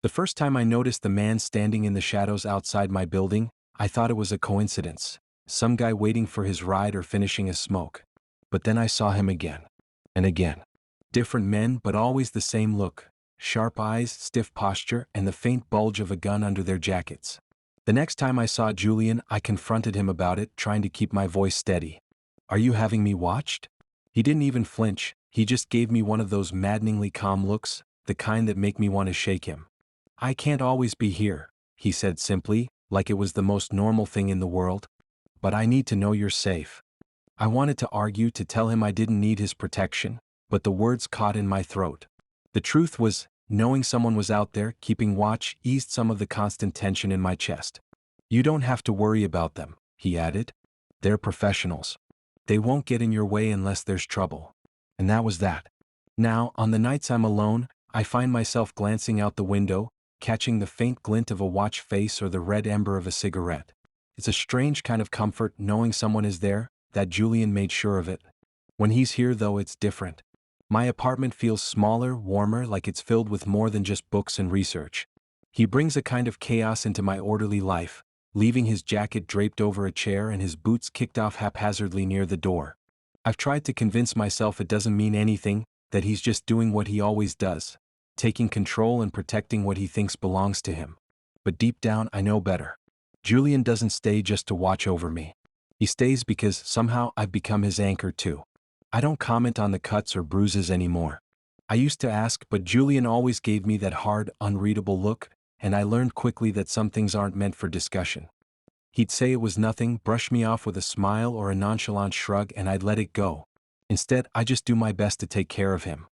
The first time I noticed the man standing in the shadows outside my building, I thought it was a coincidence, some guy waiting for his ride or finishing a smoke. But then I saw him again. And again. Different men, but always the same look. Sharp eyes, stiff posture, and the faint bulge of a gun under their jackets. The next time I saw Julian, I confronted him about it, trying to keep my voice steady. Are you having me watched? He didn't even flinch, he just gave me one of those maddeningly calm looks, the kind that make me want to shake him. I can't always be here, he said simply, like it was the most normal thing in the world. But I need to know you're safe. I wanted to argue, to tell him I didn't need his protection, but the words caught in my throat. The truth was, knowing someone was out there, keeping watch, eased some of the constant tension in my chest. You don't have to worry about them, he added. They're professionals. They won't get in your way unless there's trouble. And that was that. Now, on the nights I'm alone, I find myself glancing out the window, catching the faint glint of a watch face or the red ember of a cigarette. It's a strange kind of comfort knowing someone is there, that Julian made sure of it. When he's here, though, it's different. My apartment feels smaller, warmer, like it's filled with more than just books and research. He brings a kind of chaos into my orderly life, leaving his jacket draped over a chair and his boots kicked off haphazardly near the door. I've tried to convince myself it doesn't mean anything, that he's just doing what he always does, taking control and protecting what he thinks belongs to him. But deep down, I know better. Julian doesn't stay just to watch over me. He stays because somehow I've become his anchor too. I don't comment on the cuts or bruises anymore. I used to ask, but Julian always gave me that hard, unreadable look, and I learned quickly that some things aren't meant for discussion. He'd say it was nothing, brush me off with a smile or a nonchalant shrug, and I'd let it go. Instead, I just do my best to take care of him.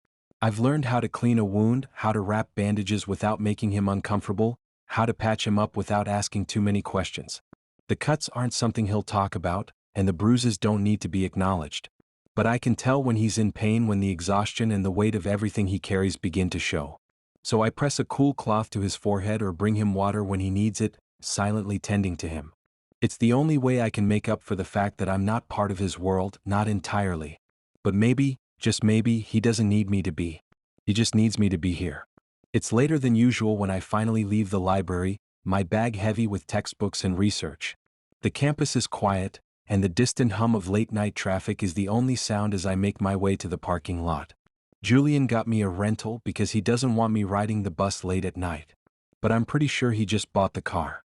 I've learned how to clean a wound, how to wrap bandages without making him uncomfortable, how to patch him up without asking too many questions. The cuts aren't something he'll talk about, and the bruises don't need to be acknowledged. But I can tell when he's in pain, when the exhaustion and the weight of everything he carries begin to show. So I press a cool cloth to his forehead or bring him water when he needs it, silently tending to him. It's the only way I can make up for the fact that I'm not part of his world, not entirely. But maybe, just maybe, he doesn't need me to be. He just needs me to be here. It's later than usual when I finally leave the library, my bag heavy with textbooks and research. The campus is quiet, and the distant hum of late-night traffic is the only sound as I make my way to the parking lot. Julian got me a rental because he doesn't want me riding the bus late at night. But I'm pretty sure he just bought the car.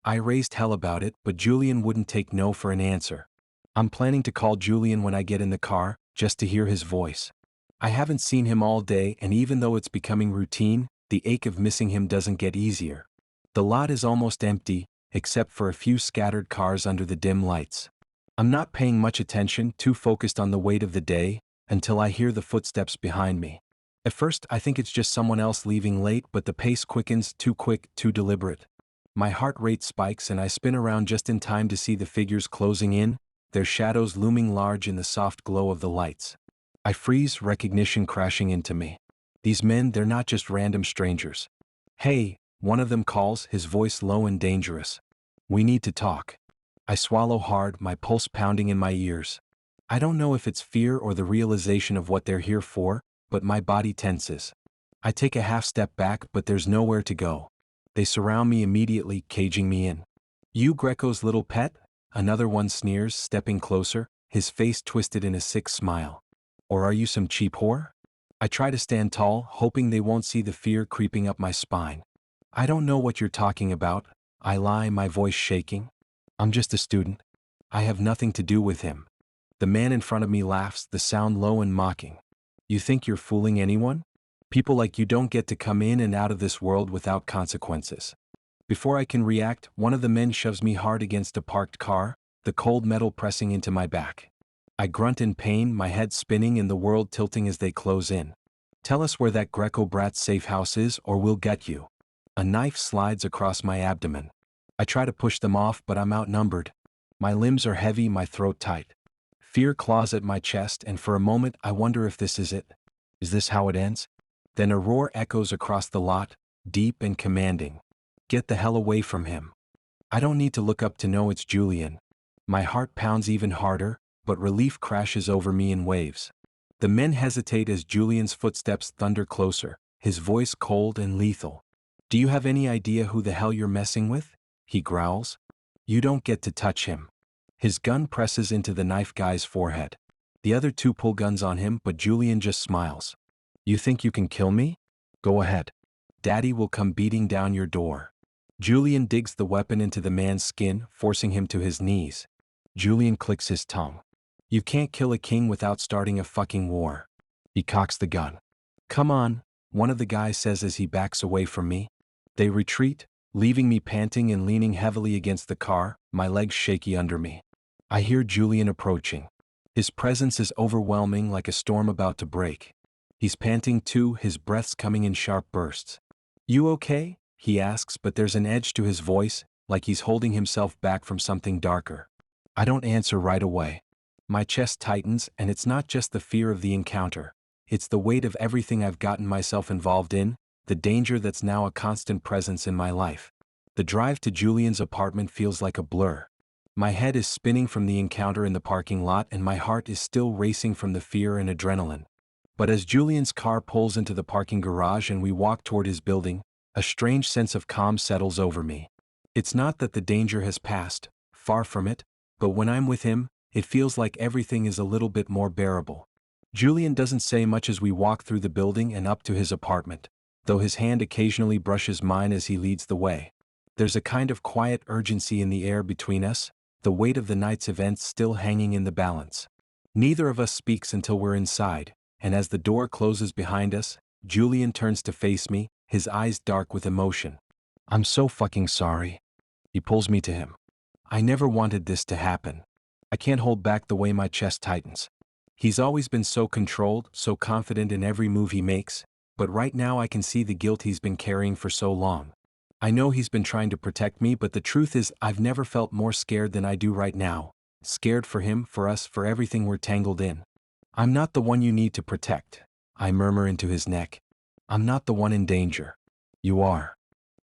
I raised hell about it, but Julian wouldn't take no for an answer. I'm planning to call Julian when I get in the car, just to hear his voice. I haven't seen him all day, and even though it's becoming routine, the ache of missing him doesn't get easier. The lot is almost empty, except for a few scattered cars under the dim lights. I'm not paying much attention, too focused on the weight of the day, until I hear the footsteps behind me. At first, I think it's just someone else leaving late, but the pace quickens, too quick, too deliberate. My heart rate spikes and I spin around just in time to see the figures closing in, their shadows looming large in the soft glow of the lights. I freeze, recognition crashing into me. These men, they're not just random strangers. "Hey," one of them calls, his voice low and dangerous. "We need to talk." I swallow hard, my pulse pounding in my ears. I don't know if it's fear or the realization of what they're here for, but my body tenses. I take a half step back, but there's nowhere to go. They surround me immediately, caging me in. "You Greco's little pet?" Another one sneers, stepping closer, his face twisted in a sick smile. "Or are you some cheap whore?" I try to stand tall, hoping they won't see the fear creeping up my spine. "I don't know what you're talking about," I lie, my voice shaking. "I'm just a student. I have nothing to do with him." The man in front of me laughs, the sound low and mocking. "You think you're fooling anyone? People like you don't get to come in and out of this world without consequences." Before I can react, one of the men shoves me hard against a parked car, the cold metal pressing into my back. I grunt in pain, my head spinning and the world tilting as they close in. "Tell us where that Greco brat's safe house is or we'll get you." A knife slides across my abdomen. I try to push them off, but I'm outnumbered. My limbs are heavy, my throat tight. Fear claws at my chest, and for a moment I wonder if this is it. Is this how it ends? Then a roar echoes across the lot, deep and commanding. "Get the hell away from him." I don't need to look up to know it's Julian. My heart pounds even harder, but relief crashes over me in waves. The men hesitate as Julian's footsteps thunder closer, his voice cold and lethal. "Do you have any idea who the hell you're messing with?" he growls. "You don't get to touch him." His gun presses into the knife guy's forehead. The other two pull guns on him, but Julian just smiles. "You think you can kill me? Go ahead. Daddy will come beating down your door." Julian digs the weapon into the man's skin, forcing him to his knees. Julian clicks his tongue. "You can't kill a king without starting a fucking war." He cocks the gun. "Come on," one of the guys says as he backs away from me. They retreat, leaving me panting and leaning heavily against the car, my legs shaky under me. I hear Julian approaching. His presence is overwhelming, like a storm about to break. He's panting too, his breath's coming in sharp bursts. "You okay?" he asks, but there's an edge to his voice, like he's holding himself back from something darker. I don't answer right away. My chest tightens, and it's not just the fear of the encounter. It's the weight of everything I've gotten myself involved in, the danger that's now a constant presence in my life. The drive to Julian's apartment feels like a blur. My head is spinning from the encounter in the parking lot, and my heart is still racing from the fear and adrenaline. But as Julian's car pulls into the parking garage and we walk toward his building, a strange sense of calm settles over me. It's not that the danger has passed, far from it, but when I'm with him, it feels like everything is a little bit more bearable. Julian doesn't say much as we walk through the building and up to his apartment, though his hand occasionally brushes mine as he leads the way. There's a kind of quiet urgency in the air between us, the weight of the night's events still hanging in the balance. Neither of us speaks until we're inside, and as the door closes behind us, Julian turns to face me, his eyes dark with emotion. "I'm so fucking sorry." He pulls me to him. "I never wanted this to happen." I can't hold back the way my chest tightens. He's always been so controlled, so confident in every move he makes, but right now I can see the guilt he's been carrying for so long. I know he's been trying to protect me, but the truth is I've never felt more scared than I do right now. Scared for him, for us, for everything we're tangled in. "I'm not the one you need to protect," I murmur into his neck. "I'm not the one in danger. You are."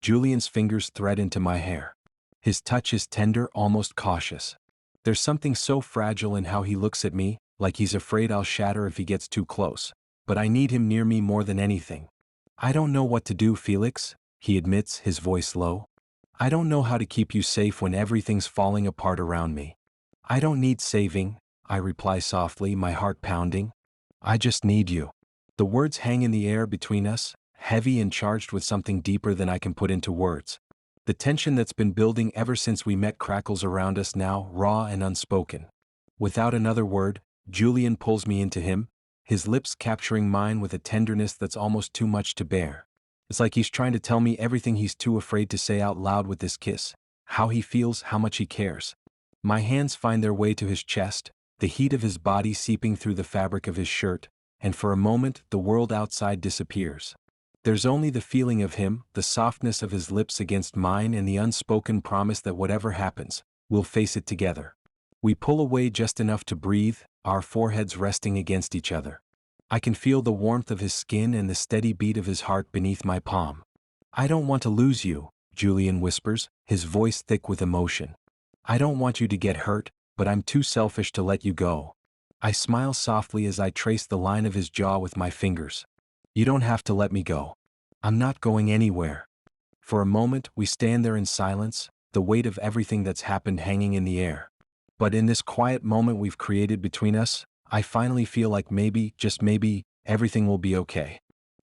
Julian's fingers thread into my hair. His touch is tender, almost cautious. There's something so fragile in how he looks at me, like he's afraid I'll shatter if he gets too close. But I need him near me more than anything. "I don't know what to do, Felix," he admits, his voice low. "I don't know how to keep you safe when everything's falling apart around me." "I don't need saving," I reply softly, my heart pounding. "I just need you." The words hang in the air between us, heavy and charged with something deeper than I can put into words. The tension that's been building ever since we met crackles around us now, raw and unspoken. Without another word, Julian pulls me into him, his lips capturing mine with a tenderness that's almost too much to bear. It's like he's trying to tell me everything he's too afraid to say out loud with this kiss, how he feels, how much he cares. My hands find their way to his chest, the heat of his body seeping through the fabric of his shirt, and for a moment the world outside disappears. There's only the feeling of him, the softness of his lips against mine, and the unspoken promise that whatever happens, we'll face it together. We pull away just enough to breathe, our foreheads resting against each other. I can feel the warmth of his skin and the steady beat of his heart beneath my palm. "I don't want to lose you," Julian whispers, his voice thick with emotion. "I don't want you to get hurt, but I'm too selfish to let you go." I smile softly as I trace the line of his jaw with my fingers. "You don't have to let me go. I'm not going anywhere." For a moment, we stand there in silence, the weight of everything that's happened hanging in the air. But in this quiet moment we've created between us, I finally feel like maybe, just maybe, everything will be okay.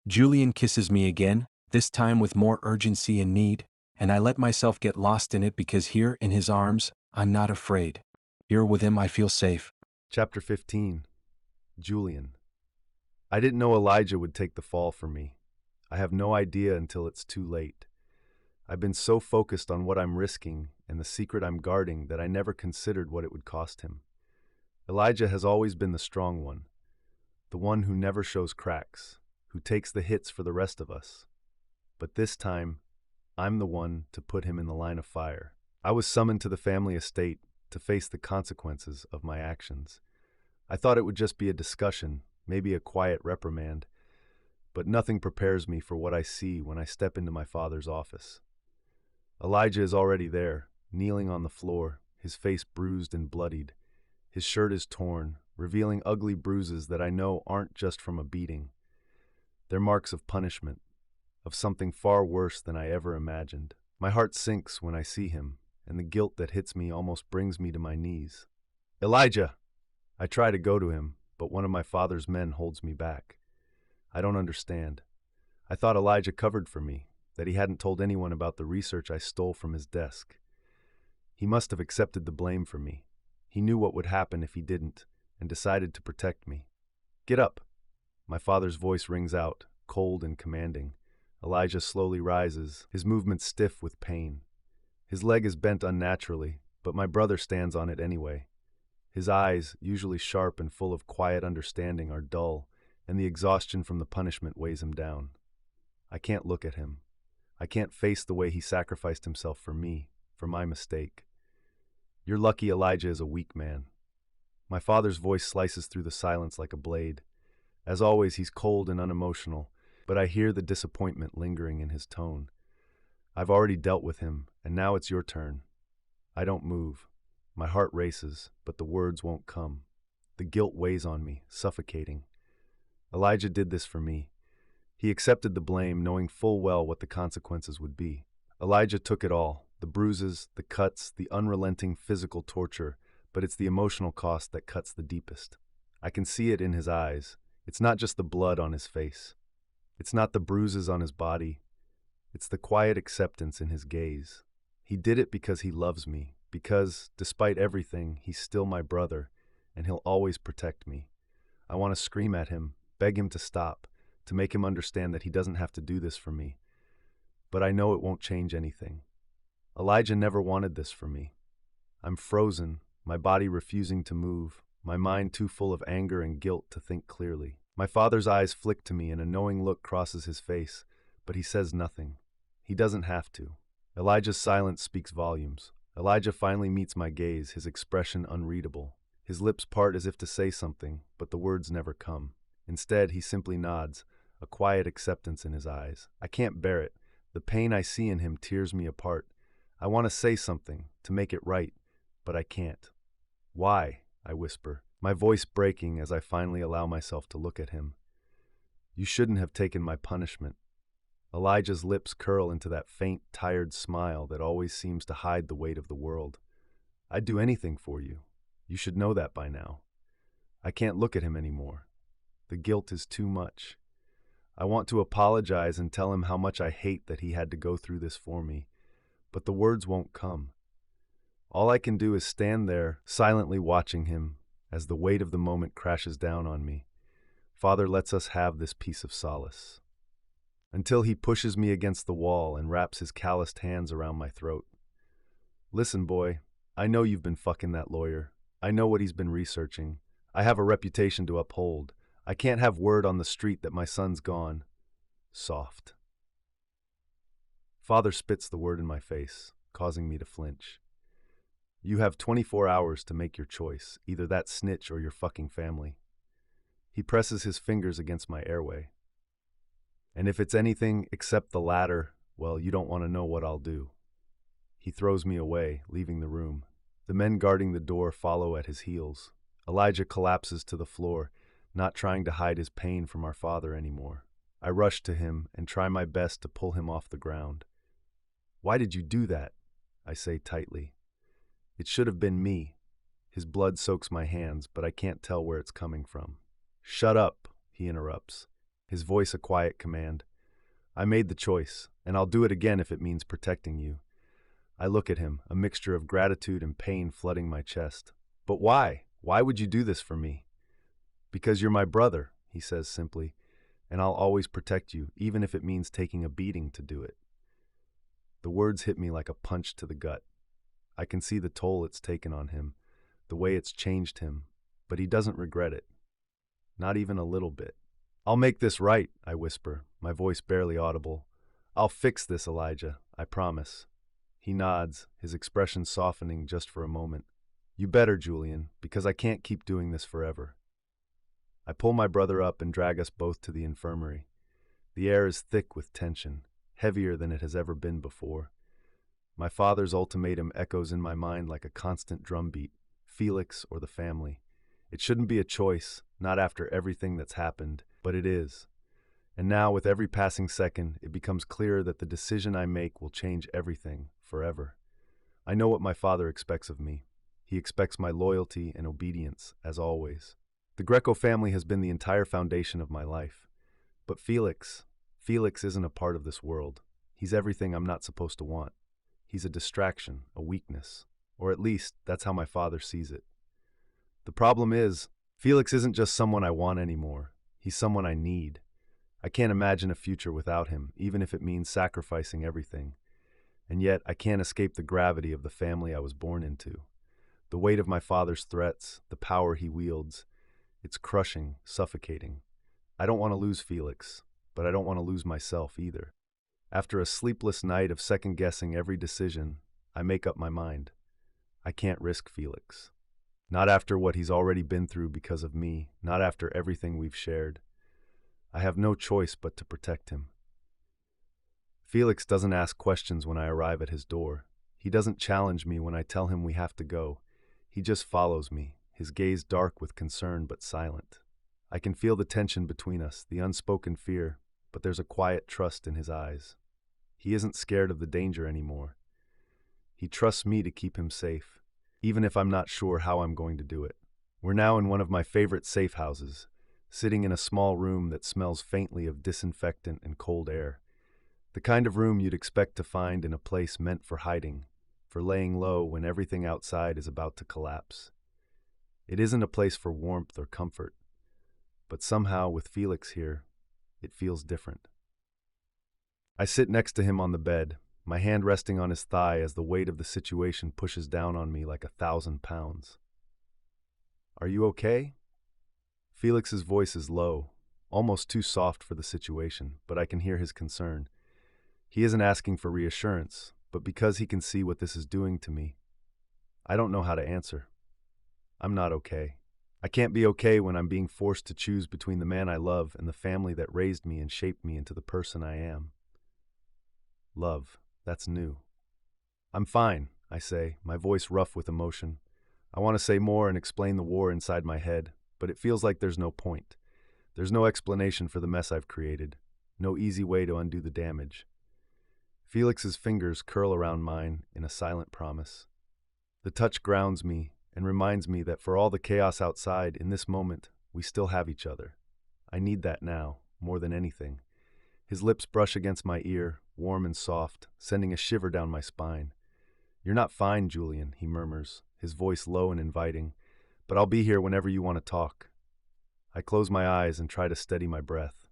Julian kisses me again, this time with more urgency and need, and I let myself get lost in it because here, in his arms, I'm not afraid. Here with him I feel safe. Chapter 15. Julian. I didn't know Elijah would take the fall for me. I have no idea until it's too late. I've been so focused on what I'm risking and the secret I'm guarding that I never considered what it would cost him. Elijah has always been the strong one, the one who never shows cracks, who takes the hits for the rest of us. But this time, I'm the one to put him in the line of fire. I was summoned to the family estate to face the consequences of my actions. I thought it would just be a discussion, maybe a quiet reprimand, but nothing prepares me for what I see when I step into my father's office. Elijah is already there, kneeling on the floor, his face bruised and bloodied. His shirt is torn, revealing ugly bruises that I know aren't just from a beating. They're marks of punishment, of something far worse than I ever imagined. My heart sinks when I see him, and the guilt that hits me almost brings me to my knees. "Elijah!" I try to go to him, but one of my father's men holds me back. I don't understand. I thought Elijah covered for me, that he hadn't told anyone about the research I stole from his desk. He must have accepted the blame for me. He knew what would happen if he didn't, and decided to protect me. "Get up!" My father's voice rings out, cold and commanding. Elijah slowly rises, his movements stiff with pain. His leg is bent unnaturally, but my brother stands on it anyway. His eyes, usually sharp and full of quiet understanding, are dull, and the exhaustion from the punishment weighs him down. I can't look at him. I can't face the way he sacrificed himself for me, for my mistake. "You're lucky Elijah is a weak man." My father's voice slices through the silence like a blade. As always, he's cold and unemotional, but I hear the disappointment lingering in his tone. "I've already dealt with him, and now it's your turn." I don't move. My heart races, but the words won't come. The guilt weighs on me, suffocating. Elijah did this for me. He accepted the blame, knowing full well what the consequences would be. Elijah took it all, the bruises, the cuts, the unrelenting physical torture, but it's the emotional cost that cuts the deepest. I can see it in his eyes. It's not just the blood on his face. It's not the bruises on his body. It's the quiet acceptance in his gaze. He did it because he loves me, because, despite everything, he's still my brother, and he'll always protect me. I want to scream at him, beg him to stop, to make him understand that he doesn't have to do this for me. But I know it won't change anything. Elijah never wanted this for me. I'm frozen, my body refusing to move, my mind too full of anger and guilt to think clearly. My father's eyes flick to me and a knowing look crosses his face, but he says nothing. He doesn't have to. Elijah's silence speaks volumes. Elijah finally meets my gaze, his expression unreadable. His lips part as if to say something, but the words never come. Instead, he simply nods, a quiet acceptance in his eyes. I can't bear it. The pain I see in him tears me apart. I want to say something, to make it right, but I can't. Why? I whisper, my voice breaking as I finally allow myself to look at him. You shouldn't have taken my punishment. Elijah's lips curl into that faint, tired smile that always seems to hide the weight of the world. I'd do anything for you. You should know that by now. I can't look at him anymore. The guilt is too much. I want to apologize and tell him how much I hate that he had to go through this for me, but the words won't come. All I can do is stand there, silently watching him, as the weight of the moment crashes down on me. Father lets us have this piece of solace. Until he pushes me against the wall and wraps his calloused hands around my throat. Listen, boy, I know you've been fucking that lawyer. I know what he's been researching. I have a reputation to uphold. I can't have word on the street that my son's gone. Soft. Father spits the word in my face, causing me to flinch. You have 24 hours to make your choice, either that snitch or your fucking family. He presses his fingers against my airway. And if it's anything except the latter, well, you don't want to know what I'll do. He throws me away, leaving the room. The men guarding the door follow at his heels. Elijah collapses to the floor, not trying to hide his pain from our father anymore. I rush to him and try my best to pull him off the ground. Why did you do that? I say tightly. It should have been me. His blood soaks my hands, but I can't tell where it's coming from. Shut up, he interrupts, his voice a quiet command. I made the choice, and I'll do it again if it means protecting you. I look at him, a mixture of gratitude and pain flooding my chest. But why? Why would you do this for me? Because you're my brother, he says simply, and I'll always protect you, even if it means taking a beating to do it. The words hit me like a punch to the gut. I can see the toll it's taken on him, the way it's changed him, but he doesn't regret it. Not even a little bit. I'll make this right, I whisper, my voice barely audible. I'll fix this, Elijah, I promise. He nods, his expression softening just for a moment. You better, Julian, because I can't keep doing this forever. I pull my brother up and drag us both to the infirmary. The air is thick with tension, heavier than it has ever been before. My father's ultimatum echoes in my mind like a constant drumbeat, Felix or the family. It shouldn't be a choice, not after everything that's happened, but it is. And now, with every passing second, it becomes clearer that the decision I make will change everything, forever. I know what my father expects of me. He expects my loyalty and obedience, as always. The Greco family has been the entire foundation of my life. But Felix isn't a part of this world. He's everything I'm not supposed to want. He's a distraction, a weakness, or at least that's how my father sees it. The problem is, Felix isn't just someone I want anymore. He's someone I need. I can't imagine a future without him, even if it means sacrificing everything. And yet, I can't escape the gravity of the family I was born into. The weight of my father's threats, the power he wields, it's crushing, suffocating. I don't want to lose Felix, but I don't want to lose myself either. After a sleepless night of second-guessing every decision, I make up my mind. I can't risk Felix. Not after what he's already been through because of me, not after everything we've shared. I have no choice but to protect him. Felix doesn't ask questions when I arrive at his door. He doesn't challenge me when I tell him we have to go. He just follows me, his gaze dark with concern but silent. I can feel the tension between us, the unspoken fear, but there's a quiet trust in his eyes. He isn't scared of the danger anymore. He trusts me to keep him safe, even if I'm not sure how I'm going to do it. We're now in one of my favorite safe houses, sitting in a small room that smells faintly of disinfectant and cold air. The kind of room you'd expect to find in a place meant for hiding, for laying low when everything outside is about to collapse. It isn't a place for warmth or comfort, but somehow with Felix here, it feels different. I sit next to him on the bed, my hand resting on his thigh as the weight of the situation pushes down on me like 1,000 pounds. "Are you okay?" Felix's voice is low, almost too soft for the situation, but I can hear his concern. He isn't asking for reassurance, but because he can see what this is doing to me. I don't know how to answer. I'm not okay. I can't be okay when I'm being forced to choose between the man I love and the family that raised me and shaped me into the person I am. Love, that's new. "I'm fine," I say, my voice rough with emotion. I want to say more and explain the war inside my head, but it feels like there's no point. There's no explanation for the mess I've created, no easy way to undo the damage. Felix's fingers curl around mine in a silent promise. The touch grounds me and reminds me that for all the chaos outside, in this moment, we still have each other. I need that now, more than anything. His lips brush against my ear, warm and soft, sending a shiver down my spine. "You're not fine, Julian," he murmurs, his voice low and inviting, "but I'll be here whenever you want to talk." I close my eyes and try to steady my breath.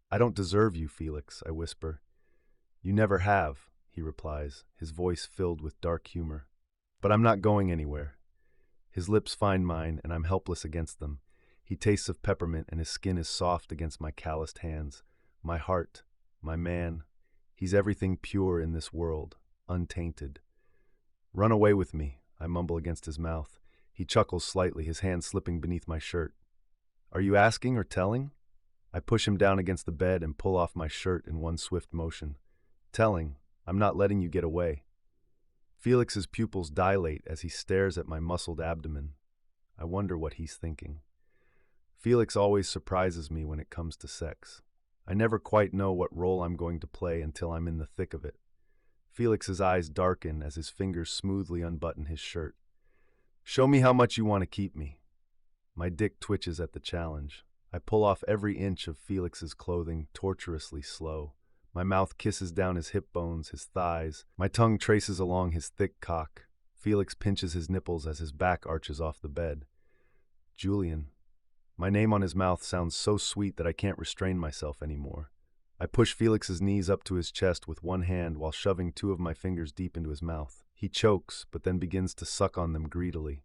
"I don't deserve you, Felix," I whisper. "You never have," he replies, his voice filled with dark humor. "But I'm not going anywhere." His lips find mine, and I'm helpless against them. He tastes of peppermint, and his skin is soft against my calloused hands. My heart, my man, he's everything pure in this world, untainted. "Run away with me," I mumble against his mouth. He chuckles slightly, his hand slipping beneath my shirt. "Are you asking or telling?" I push him down against the bed and pull off my shirt in one swift motion. "Telling. I'm not letting you get away." Felix's pupils dilate as he stares at my muscled abdomen. I wonder what he's thinking. Felix always surprises me when it comes to sex. I never quite know what role I'm going to play until I'm in the thick of it. Felix's eyes darken as his fingers smoothly unbutton his shirt. "Show me how much you want to keep me." My dick twitches at the challenge. I pull off every inch of Felix's clothing, torturously slow. My mouth kisses down his hip bones, his thighs. My tongue traces along his thick cock. Felix pinches his nipples as his back arches off the bed. "Julian." My name on his mouth sounds so sweet that I can't restrain myself anymore. I push Felix's knees up to his chest with one hand while shoving two of my fingers deep into his mouth. He chokes, but then begins to suck on them greedily.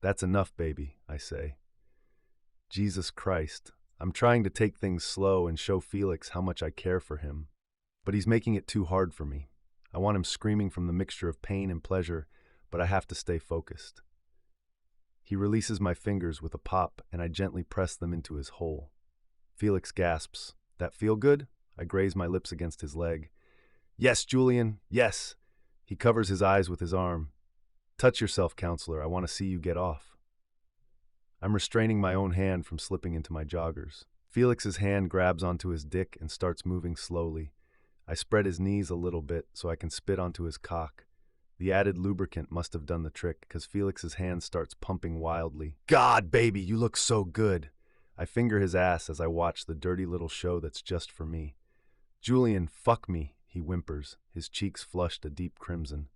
"That's enough, baby," I say. Jesus Christ. I'm trying to take things slow and show Felix how much I care for him. But he's making it too hard for me. I want him screaming from the mixture of pain and pleasure, but I have to stay focused. He releases my fingers with a pop, and I gently press them into his hole. Felix gasps. "That feel good?" I graze my lips against his leg. "Yes, Julian, yes." He covers his eyes with his arm. "Touch yourself, counselor. I want to see you get off." I'm restraining my own hand from slipping into my joggers. Felix's hand grabs onto his dick and starts moving slowly. I spread his knees a little bit so I can spit onto his cock. The added lubricant must have done the trick, because Felix's hand starts pumping wildly. "God, baby, you look so good." I finger his ass as I watch the dirty little show that's just for me. "Julian, fuck me," he whimpers, his cheeks flushed a deep crimson.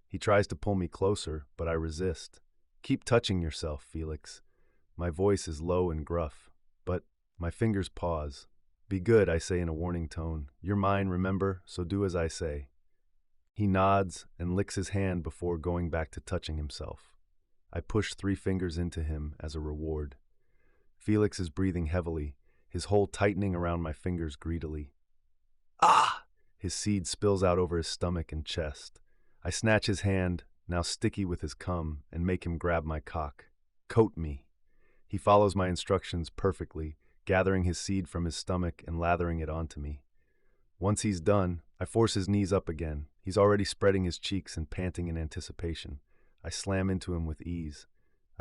He tries to pull me closer, but I resist. "Keep touching yourself, Felix." My voice is low and gruff, but my fingers pause. "Be good," I say in a warning tone. "You're mine, remember, so do as I say." He nods and licks his hand before going back to touching himself. I push 3 fingers into him as a reward. Felix is breathing heavily, his hole tightening around my fingers greedily. "Ah!" His seed spills out over his stomach and chest. I snatch his hand, now sticky with his cum, and make him grab my cock. "Coat me." He follows my instructions perfectly, gathering his seed from his stomach and lathering it onto me. Once he's done, I force his knees up again. He's already spreading his cheeks and panting in anticipation. I slam into him with ease.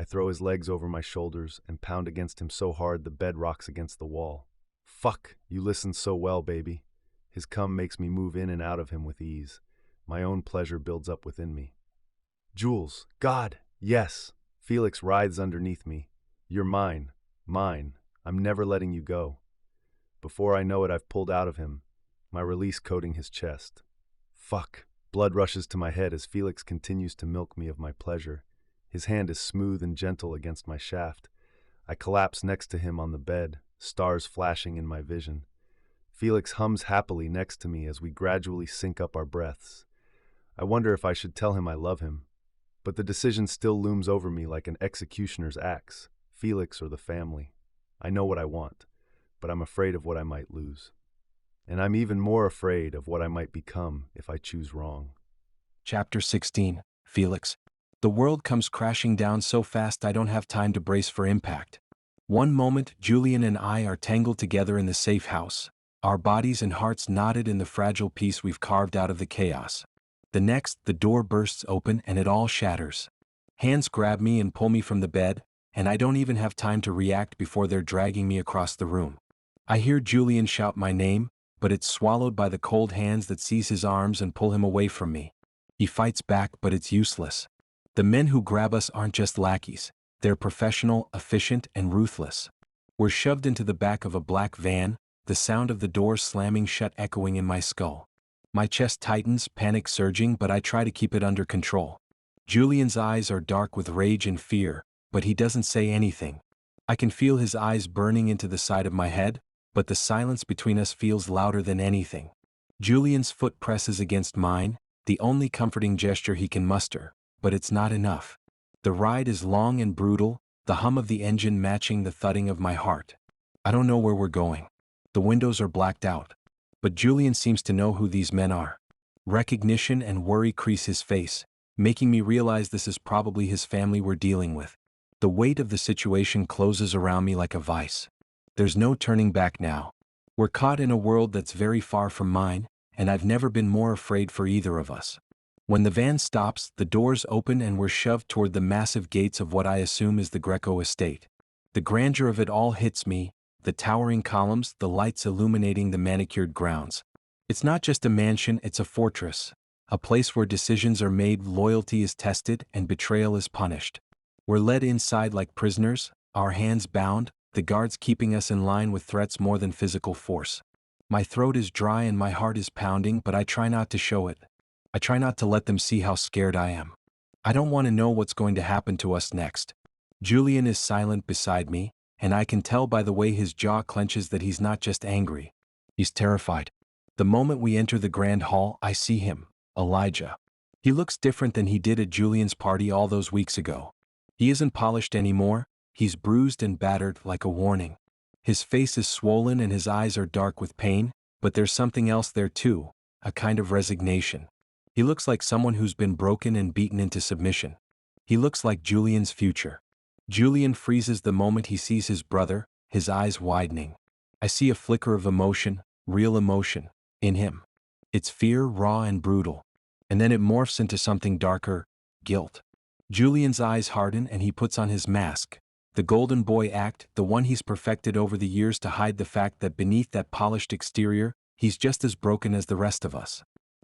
I throw his legs over my shoulders and pound against him so hard the bed rocks against the wall. Fuck, you listen so well, baby. His cum makes me move in and out of him with ease. My own pleasure builds up within me. Jules, God, yes. Felix writhes underneath me. You're mine, mine. I'm never letting you go. Before I know it, I've pulled out of him, my release coating his chest. Fuck. Blood rushes to my head as Felix continues to milk me of my pleasure. His hand is smooth and gentle against my shaft. I collapse next to him on the bed, stars flashing in my vision. Felix hums happily next to me as we gradually sync up our breaths. I wonder if I should tell him I love him. But the decision still looms over me like an executioner's axe, Felix or the family. I know what I want, but I'm afraid of what I might lose. And I'm even more afraid of what I might become if I choose wrong. Chapter 16, Felix. The world comes crashing down so fast I don't have time to brace for impact. One moment, Julian and I are tangled together in the safe house, our bodies and hearts knotted in the fragile piece we've carved out of the chaos. The next, the door bursts open and it all shatters. Hands grab me and pull me from the bed, and I don't even have time to react before they're dragging me across the room. I hear Julian shout my name, but it's swallowed by the cold hands that seize his arms and pull him away from me. He fights back, but it's useless. The men who grab us aren't just lackeys. They're professional, efficient, and ruthless. We're shoved into the back of a black van, the sound of the door slamming shut echoing in my skull. My chest tightens, panic surging, but I try to keep it under control. Julian's eyes are dark with rage and fear, but he doesn't say anything. I can feel his eyes burning into the side of my head, but the silence between us feels louder than anything. Julian's foot presses against mine, the only comforting gesture he can muster, but it's not enough. The ride is long and brutal, the hum of the engine matching the thudding of my heart. I don't know where we're going. The windows are blacked out. But Julian seems to know who these men are. Recognition and worry crease his face, making me realize this is probably his family we're dealing with. The weight of the situation closes around me like a vice. There's no turning back now. We're caught in a world that's very far from mine, and I've never been more afraid for either of us. When the van stops, the doors open and we're shoved toward the massive gates of what I assume is the Greco estate. The grandeur of it all hits me, the towering columns, the lights illuminating the manicured grounds. It's not just a mansion, it's a fortress, a place where decisions are made, loyalty is tested, and betrayal is punished. We're led inside like prisoners, our hands bound, the guards keeping us in line with threats more than physical force. My throat is dry and my heart is pounding, but I try not to show it. I try not to let them see how scared I am. I don't want to know what's going to happen to us next. Julian is silent beside me, and I can tell by the way his jaw clenches that he's not just angry. He's terrified. The moment we enter the grand hall, I see him, Elijah. He looks different than he did at Julian's party all those weeks ago. He isn't polished anymore, he's bruised and battered like a warning. His face is swollen and his eyes are dark with pain, but there's something else there too, a kind of resignation. He looks like someone who's been broken and beaten into submission. He looks like Julian's future. Julian freezes the moment he sees his brother, his eyes widening. I see a flicker of emotion, real emotion, in him. It's fear, raw and brutal. And then it morphs into something darker, guilt. Julian's eyes harden and he puts on his mask, the golden boy act, the one he's perfected over the years to hide the fact that beneath that polished exterior, he's just as broken as the rest of us.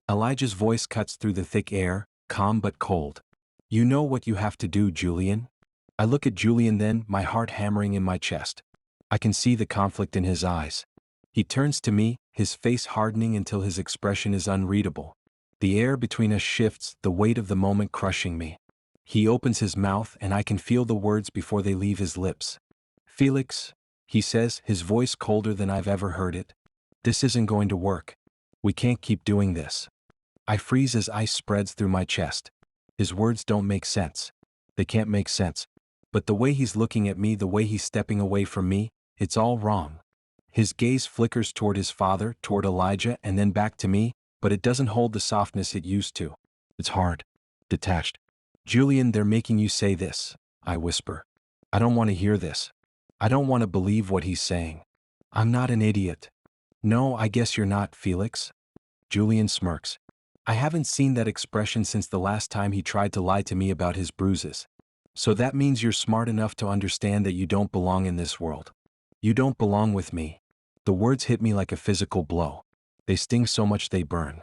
Elijah's voice cuts through the thick air, calm but cold. You know what you have to do, Julian? I look at Julian then, my heart hammering in my chest. I can see the conflict in his eyes. He turns to me, his face hardening until his expression is unreadable. The air between us shifts, the weight of the moment crushing me. He opens his mouth and I can feel the words before they leave his lips. Felix, he says, his voice colder than I've ever heard it. This isn't going to work. We can't keep doing this. I freeze as ice spreads through my chest. His words don't make sense. They can't make sense. But the way he's looking at me, the way he's stepping away from me, it's all wrong. His gaze flickers toward his father, toward Elijah, and then back to me, but it doesn't hold the softness it used to. It's hard. Detached. Julian, they're making you say this, I whisper. I don't want to hear this. I don't want to believe what he's saying. I'm not an idiot. No, I guess you're not, Felix. Julian smirks. I haven't seen that expression since the last time he tried to lie to me about his bruises. So that means you're smart enough to understand that you don't belong in this world. You don't belong with me. The words hit me like a physical blow. They sting so much they burn.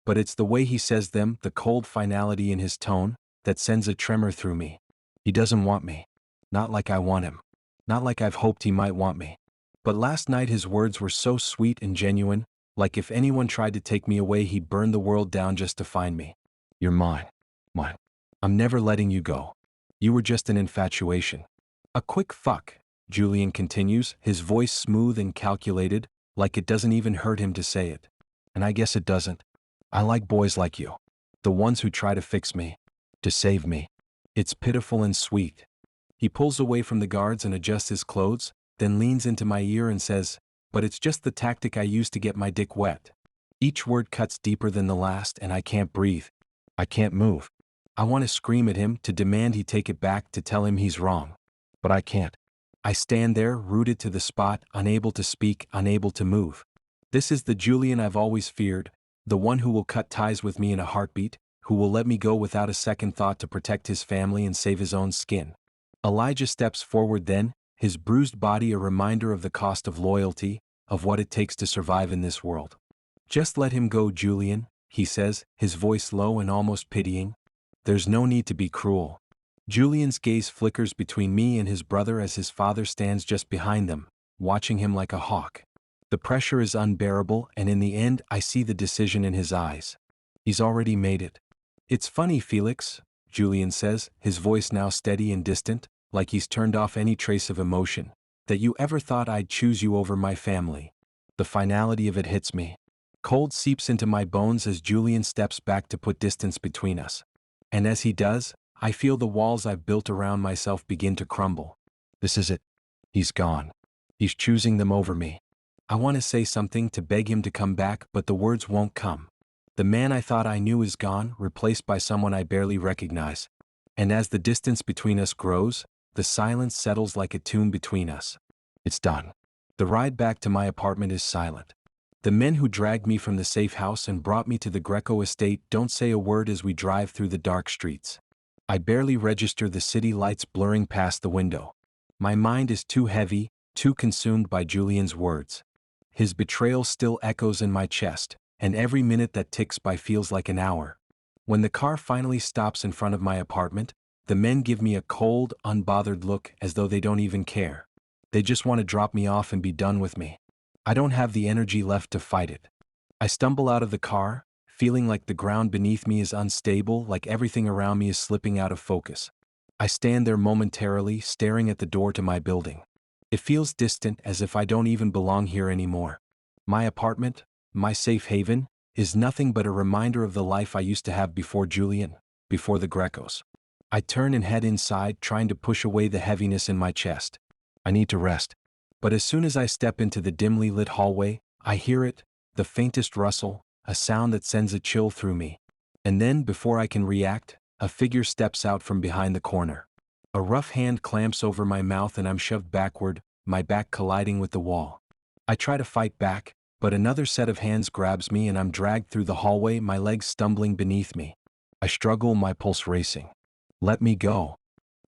But it's the way he says them, the cold finality in his tone, that sends a tremor through me. He doesn't want me. Not like I want him. Not like I've hoped he might want me. But last night his words were so sweet and genuine, like if anyone tried to take me away he'd burn the world down just to find me. You're mine. Mine. I'm never letting you go. You were just an infatuation. A quick fuck, Julian continues, his voice smooth and calculated, like it doesn't even hurt him to say it. And I guess it doesn't. I like boys like you. The ones who try to fix me. To save me. It's pitiful and sweet. He pulls away from the guards and adjusts his clothes, then leans into my ear and says, but it's just the tactic I use to get my dick wet. Each word cuts deeper than the last and I can't breathe. I can't move. I want to scream at him, to demand he take it back, to tell him he's wrong. But I can't. I stand there, rooted to the spot, unable to speak, unable to move. This is the Julian I've always feared, the one who will cut ties with me in a heartbeat, who will let me go without a second thought to protect his family and save his own skin. Elijah steps forward then, his bruised body a reminder of the cost of loyalty, of what it takes to survive in this world. Just let him go, Julian, he says, his voice low and almost pitying. There's no need to be cruel. Julian's gaze flickers between me and his brother as his father stands just behind them, watching him like a hawk. The pressure is unbearable, and in the end I see the decision in his eyes. He's already made it. It's funny, Felix, Julian says, his voice now steady and distant, like he's turned off any trace of emotion, that you ever thought I'd choose you over my family. The finality of it hits me. Cold seeps into my bones as Julian steps back to put distance between us. And as he does, I feel the walls I've built around myself begin to crumble. This is it. He's gone. He's choosing them over me. I want to say something, to beg him to come back, but the words won't come. The man I thought I knew is gone, replaced by someone I barely recognize. And as the distance between us grows, the silence settles like a tomb between us. It's done. The ride back to my apartment is silent. The men who dragged me from the safe house and brought me to the Greco estate don't say a word as we drive through the dark streets. I barely register the city lights blurring past the window. My mind is too heavy, too consumed by Julian's words. His betrayal still echoes in my chest, and every minute that ticks by feels like an hour. When the car finally stops in front of my apartment, the men give me a cold, unbothered look, as though they don't even care. They just want to drop me off and be done with me. I don't have the energy left to fight it. I stumble out of the car, feeling like the ground beneath me is unstable, like everything around me is slipping out of focus. I stand there momentarily, staring at the door to my building. It feels distant, as if I don't even belong here anymore. My apartment, my safe haven, is nothing but a reminder of the life I used to have before Julian, before the Grecos. I turn and head inside, trying to push away the heaviness in my chest. I need to rest. But as soon as I step into the dimly lit hallway, I hear it, the faintest rustle, a sound that sends a chill through me. And then, before I can react, a figure steps out from behind the corner. A rough hand clamps over my mouth and I'm shoved backward, my back colliding with the wall. I try to fight back, but another set of hands grabs me and I'm dragged through the hallway, my legs stumbling beneath me. I struggle, my pulse racing. Let me go.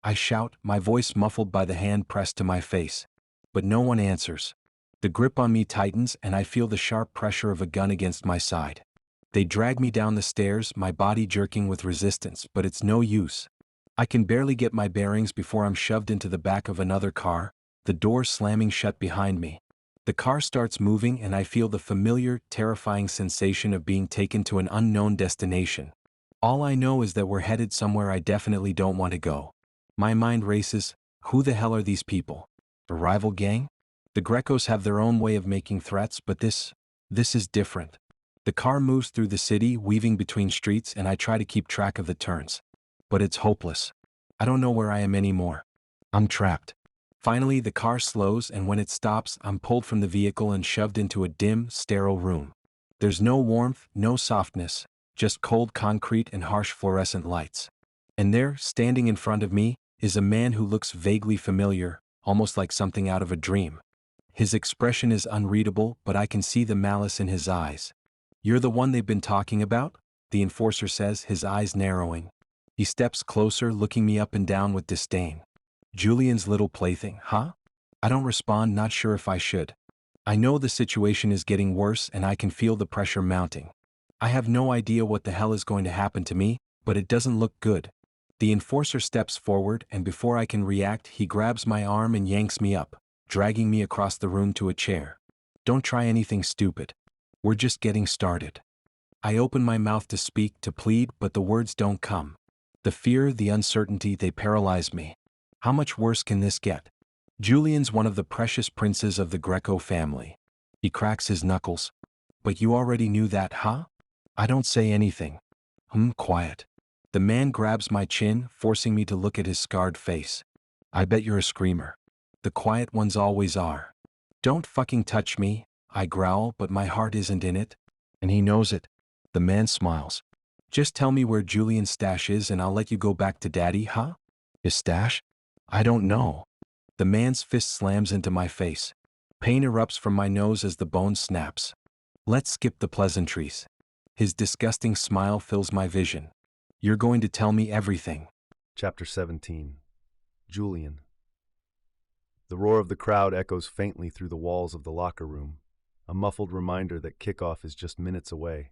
I shout, my voice muffled by the hand pressed to my face. But no one answers. The grip on me tightens and I feel the sharp pressure of a gun against my side. They drag me down the stairs, my body jerking with resistance, but it's no use. I can barely get my bearings before I'm shoved into the back of another car, the door slamming shut behind me. The car starts moving and I feel the familiar, terrifying sensation of being taken to an unknown destination. All I know is that we're headed somewhere I definitely don't want to go. My mind races. Who the hell are these people? A rival gang? The Grecos have their own way of making threats, but this is different. The car moves through the city, weaving between streets, and I try to keep track of the turns. But it's hopeless. I don't know where I am anymore. I'm trapped. Finally, the car slows, and when it stops, I'm pulled from the vehicle and shoved into a dim, sterile room. There's no warmth, no softness, just cold concrete and harsh fluorescent lights. And there, standing in front of me, is a man who looks vaguely familiar, almost like something out of a dream. His expression is unreadable, but I can see the malice in his eyes. "You're the one they've been talking about?" the enforcer says, his eyes narrowing. He steps closer, looking me up and down with disdain. Julian's little plaything, huh? I don't respond, not sure if I should. I know the situation is getting worse and I can feel the pressure mounting. I have no idea what the hell is going to happen to me, but it doesn't look good. The enforcer steps forward and before I can react, he grabs my arm and yanks me up, dragging me across the room to a chair. Don't try anything stupid. We're just getting started. I open my mouth to speak, to plead, but the words don't come. The fear, the uncertainty, they paralyze me. How much worse can this get? Julian's one of the precious princes of the Greco family. He cracks his knuckles. But you already knew that, huh? I don't say anything. Quiet. The man grabs my chin, forcing me to look at his scarred face. I bet you're a screamer. The quiet ones always are. Don't fucking touch me, I growl, but my heart isn't in it. And he knows it. The man smiles. Just tell me where Julian's stash is and I'll let you go back to daddy, huh? His stash? I don't know. The man's fist slams into my face. Pain erupts from my nose as the bone snaps. Let's skip the pleasantries. His disgusting smile fills my vision. You're going to tell me everything. Chapter 17. Julian. The roar of the crowd echoes faintly through the walls of the locker room, a muffled reminder that kickoff is just minutes away.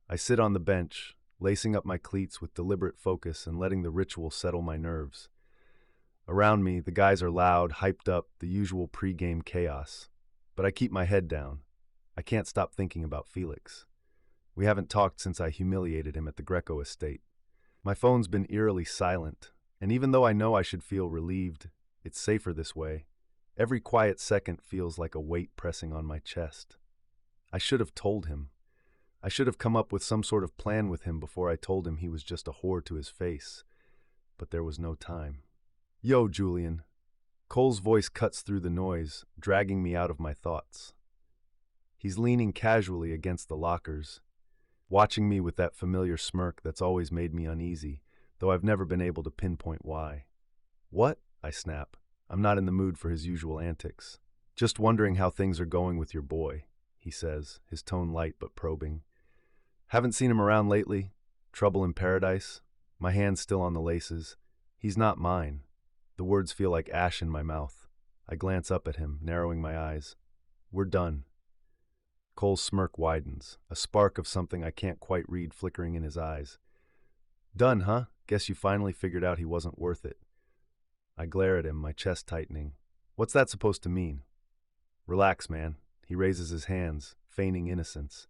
I sit on the bench, lacing up my cleats with deliberate focus and letting the ritual settle my nerves. Around me, the guys are loud, hyped up, the usual pre-game chaos. But I keep my head down. I can't stop thinking about Felix. We haven't talked since I humiliated him at the Greco estate. My phone's been eerily silent, and even though I know I should feel relieved, it's safer this way. Every quiet second feels like a weight pressing on my chest. I should have told him. I should have come up with some sort of plan with him before I told him he was just a whore to his face. But there was no time. Yo, Julian. Cole's voice cuts through the noise, dragging me out of my thoughts. He's leaning casually against the lockers, watching me with that familiar smirk that's always made me uneasy, though I've never been able to pinpoint why. What? I snap. I'm not in the mood for his usual antics. Just wondering how things are going with your boy, he says, his tone light but probing. Haven't seen him around lately? Trouble in paradise? My hand's still on the laces. He's not mine. The words feel like ash in my mouth. I glance up at him, narrowing my eyes. We're done. Cole's smirk widens, a spark of something I can't quite read flickering in his eyes. Done, huh? Guess you finally figured out he wasn't worth it. I glare at him, my chest tightening. What's that supposed to mean? Relax, man. He raises his hands, feigning innocence.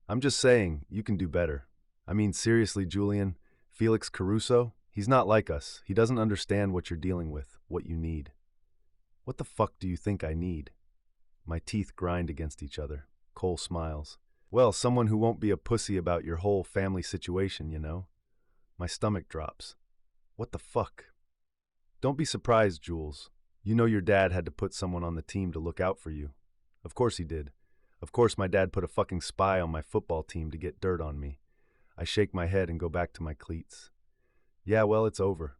I'm just saying, you can do better. I mean, seriously, Julian, Felix Caruso, he's not like us. He doesn't understand what you're dealing with, what you need. What the fuck do you think I need? My teeth grind against each other. Cole smiles. Well, someone who won't be a pussy about your whole family situation, you know? My stomach drops. What the fuck? Don't be surprised, Jules. You know your dad had to put someone on the team to look out for you. Of course he did. Of course my dad put a fucking spy on my football team to get dirt on me. I shake my head and go back to my cleats. Yeah, well, it's over.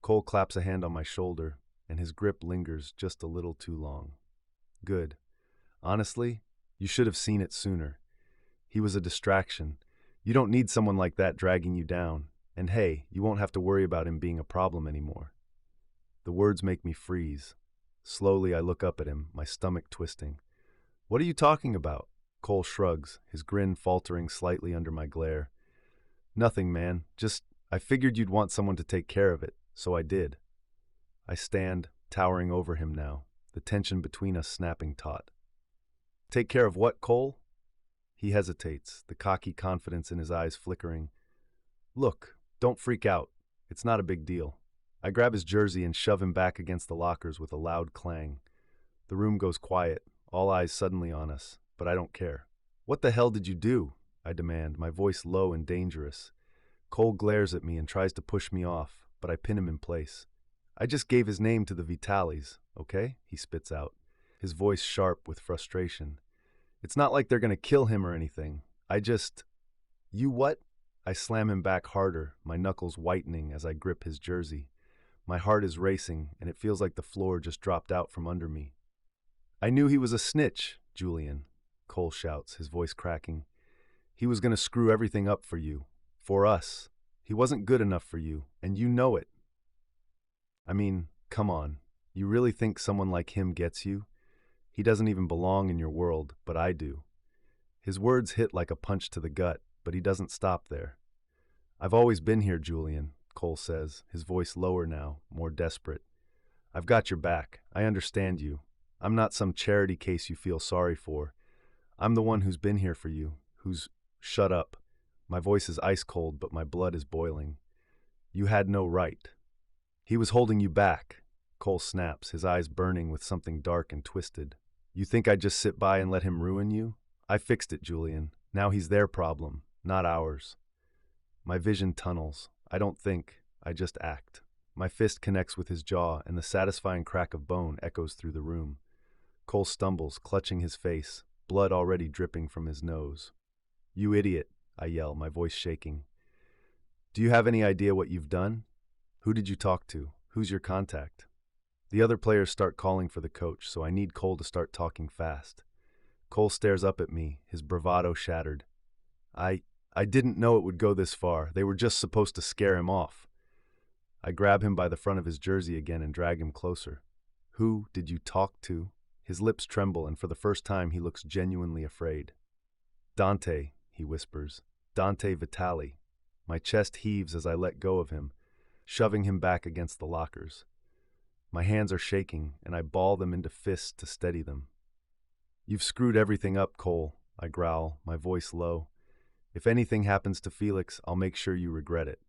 Cole claps a hand on my shoulder, and his grip lingers just a little too long. Good. Honestly, you should have seen it sooner. He was a distraction. You don't need someone like that dragging you down. And hey, you won't have to worry about him being a problem anymore. The words make me freeze. Slowly I look up at him, my stomach twisting. What are you talking about? Cole shrugs, his grin faltering slightly under my glare. Nothing, man. Just, I figured you'd want someone to take care of it, so I did. I stand, towering over him now, the tension between us snapping taut. Take care of what, Cole? He hesitates, the cocky confidence in his eyes flickering. Look, don't freak out. It's not a big deal. I grab his jersey and shove him back against the lockers with a loud clang. The room goes quiet, all eyes suddenly on us, but I don't care. What the hell did you do? I demand, my voice low and dangerous. Cole glares at me and tries to push me off, but I pin him in place. I just gave his name to the Vitalis, okay? He spits out, his voice sharp with frustration. It's not like they're gonna kill him or anything. You what? I slam him back harder, my knuckles whitening as I grip his jersey. My heart is racing, and it feels like the floor just dropped out from under me. I knew he was a snitch, Julian, Cole shouts, his voice cracking. He was gonna screw everything up for you. For us. He wasn't good enough for you, and you know it. I mean, come on. You really think someone like him gets you? He doesn't even belong in your world, but I do. His words hit like a punch to the gut, but he doesn't stop there. I've always been here, Julian, Cole says, his voice lower now, more desperate. I've got your back. I understand you. I'm not some charity case you feel sorry for. I'm the one who's been here for you, who's... Shut up. My voice is ice cold, but my blood is boiling. You had no right. He was holding you back. Cole snaps, his eyes burning with something dark and twisted. You think I'd just sit by and let him ruin you? I fixed it, Julian. Now he's their problem, not ours. My vision tunnels. I don't think, I just act. My fist connects with his jaw, and the satisfying crack of bone echoes through the room. Cole stumbles, clutching his face, blood already dripping from his nose. You idiot, I yell, my voice shaking. Do you have any idea what you've done? Who did you talk to? Who's your contact? The other players start calling for the coach, so I need Cole to start talking fast. Cole stares up at me, his bravado shattered. I didn't know it would go this far. They were just supposed to scare him off. I grab him by the front of his jersey again and drag him closer. Who did you talk to? His lips tremble, and for the first time he looks genuinely afraid. Dante, he whispers. Dante Vitali. My chest heaves as I let go of him, shoving him back against the lockers. My hands are shaking, and I ball them into fists to steady them. You've screwed everything up, Cole, I growl, my voice low. If anything happens to Felix, I'll make sure you regret it.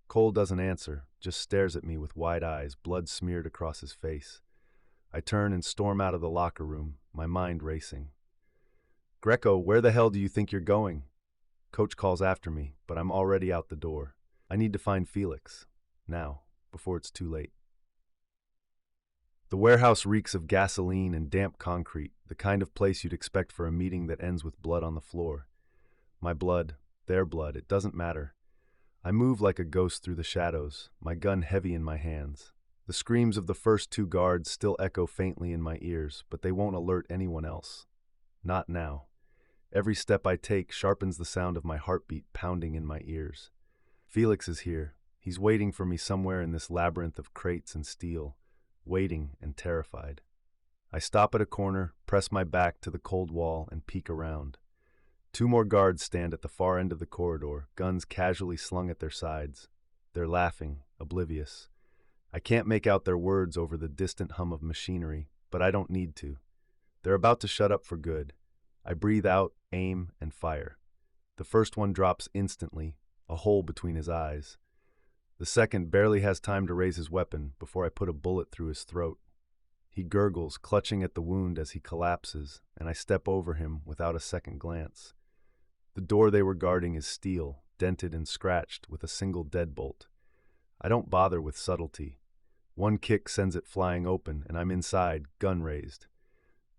Cole doesn't answer, just stares at me with wide eyes, blood smeared across his face. I turn and storm out of the locker room, my mind racing. Greco, where the hell do you think you're going? Coach calls after me, but I'm already out the door. I need to find Felix. Now, before it's too late. The warehouse reeks of gasoline and damp concrete, the kind of place you'd expect for a meeting that ends with blood on the floor. My blood, their blood, it doesn't matter. I move like a ghost through the shadows, my gun heavy in my hands. The screams of the first two guards still echo faintly in my ears, but they won't alert anyone else. Not now. Every step I take sharpens the sound of my heartbeat pounding in my ears. Felix is here. He's waiting for me somewhere in this labyrinth of crates and steel, waiting and terrified. I stop at a corner, press my back to the cold wall, and peek around. Two more guards stand at the far end of the corridor, guns casually slung at their sides. They're laughing, oblivious. I can't make out their words over the distant hum of machinery, but I don't need to. They're about to shut up for good. I breathe out, aim, and fire. The first one drops instantly, a hole between his eyes. The second barely has time to raise his weapon before I put a bullet through his throat. He gurgles, clutching at the wound as he collapses, and I step over him without a second glance. The door they were guarding is steel, dented and scratched with a single deadbolt. I don't bother with subtlety. One kick sends it flying open, and I'm inside, gun raised.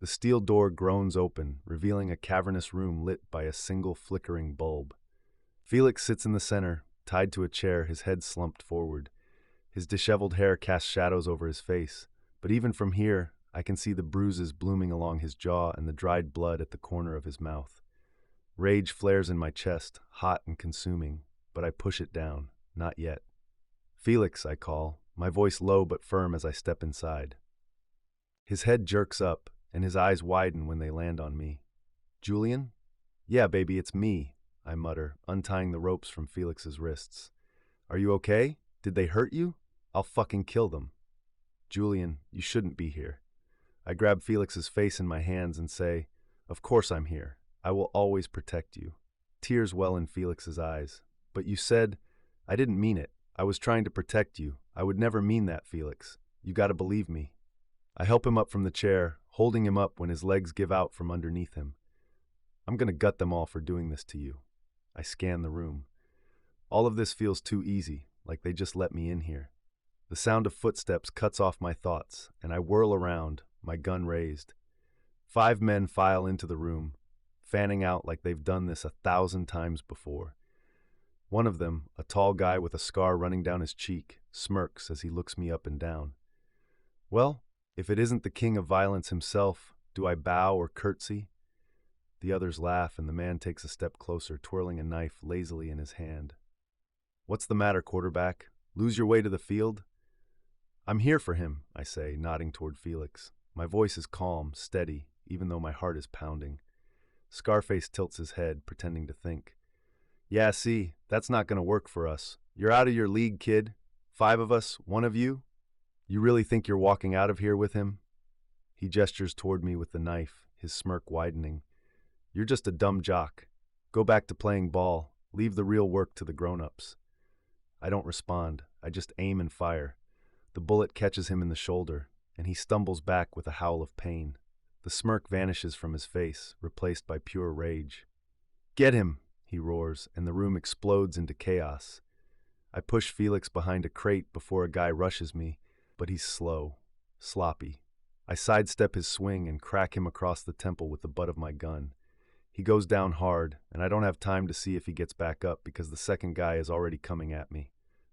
The steel door groans open, revealing a cavernous room lit by a single flickering bulb. Felix sits in the center, tied to a chair, his head slumped forward. His disheveled hair casts shadows over his face, but even from here, I can see the bruises blooming along his jaw and the dried blood at the corner of his mouth. Rage flares in my chest, hot and consuming, but I push it down. Not yet. Felix, I call, my voice low but firm as I step inside. His head jerks up, and his eyes widen when they land on me. Julian? Yeah, baby, it's me, I mutter, untying the ropes from Felix's wrists. Are you okay? Did they hurt you? I'll fucking kill them. Julian, you shouldn't be here. I grab Felix's face in my hands and say, Of course I'm here. I will always protect you. Tears well in Felix's eyes. But you said, I didn't mean it. I was trying to protect you. I would never mean that, Felix. You gotta believe me. I help him up from the chair, holding him up when his legs give out from underneath him. I'm gonna gut them all for doing this to you. I scan the room. All of this feels too easy, like they just let me in here. The sound of footsteps cuts off my thoughts, and I whirl around, my gun raised. 5 men file into the room, fanning out like they've done this 1,000 times before. One of them, a tall guy with a scar running down his cheek, smirks as he looks me up and down. Well, if it isn't the king of violence himself, do I bow or curtsy? The others laugh, and the man takes a step closer, twirling a knife lazily in his hand. What's the matter, quarterback? Lose your way to the field? I'm here for him, I say, nodding toward Felix. My voice is calm, steady, even though my heart is pounding. Scarface tilts his head, pretending to think. Yeah, see, that's not going to work for us. You're out of your league, kid. 5 of us, 1 of you? You really think you're walking out of here with him? He gestures toward me with the knife, his smirk widening. You're just a dumb jock. Go back to playing ball. Leave the real work to the grown-ups. I don't respond. I just aim and fire. The bullet catches him in the shoulder, and he stumbles back with a howl of pain. The smirk vanishes from his face, replaced by pure rage. Get him, he roars, and the room explodes into chaos. I push Felix behind a crate before a guy rushes me, but he's slow, sloppy. I sidestep his swing and crack him across the temple with the butt of my gun. He goes down hard, and I don't have time to see if he gets back up because the second guy is already coming at me.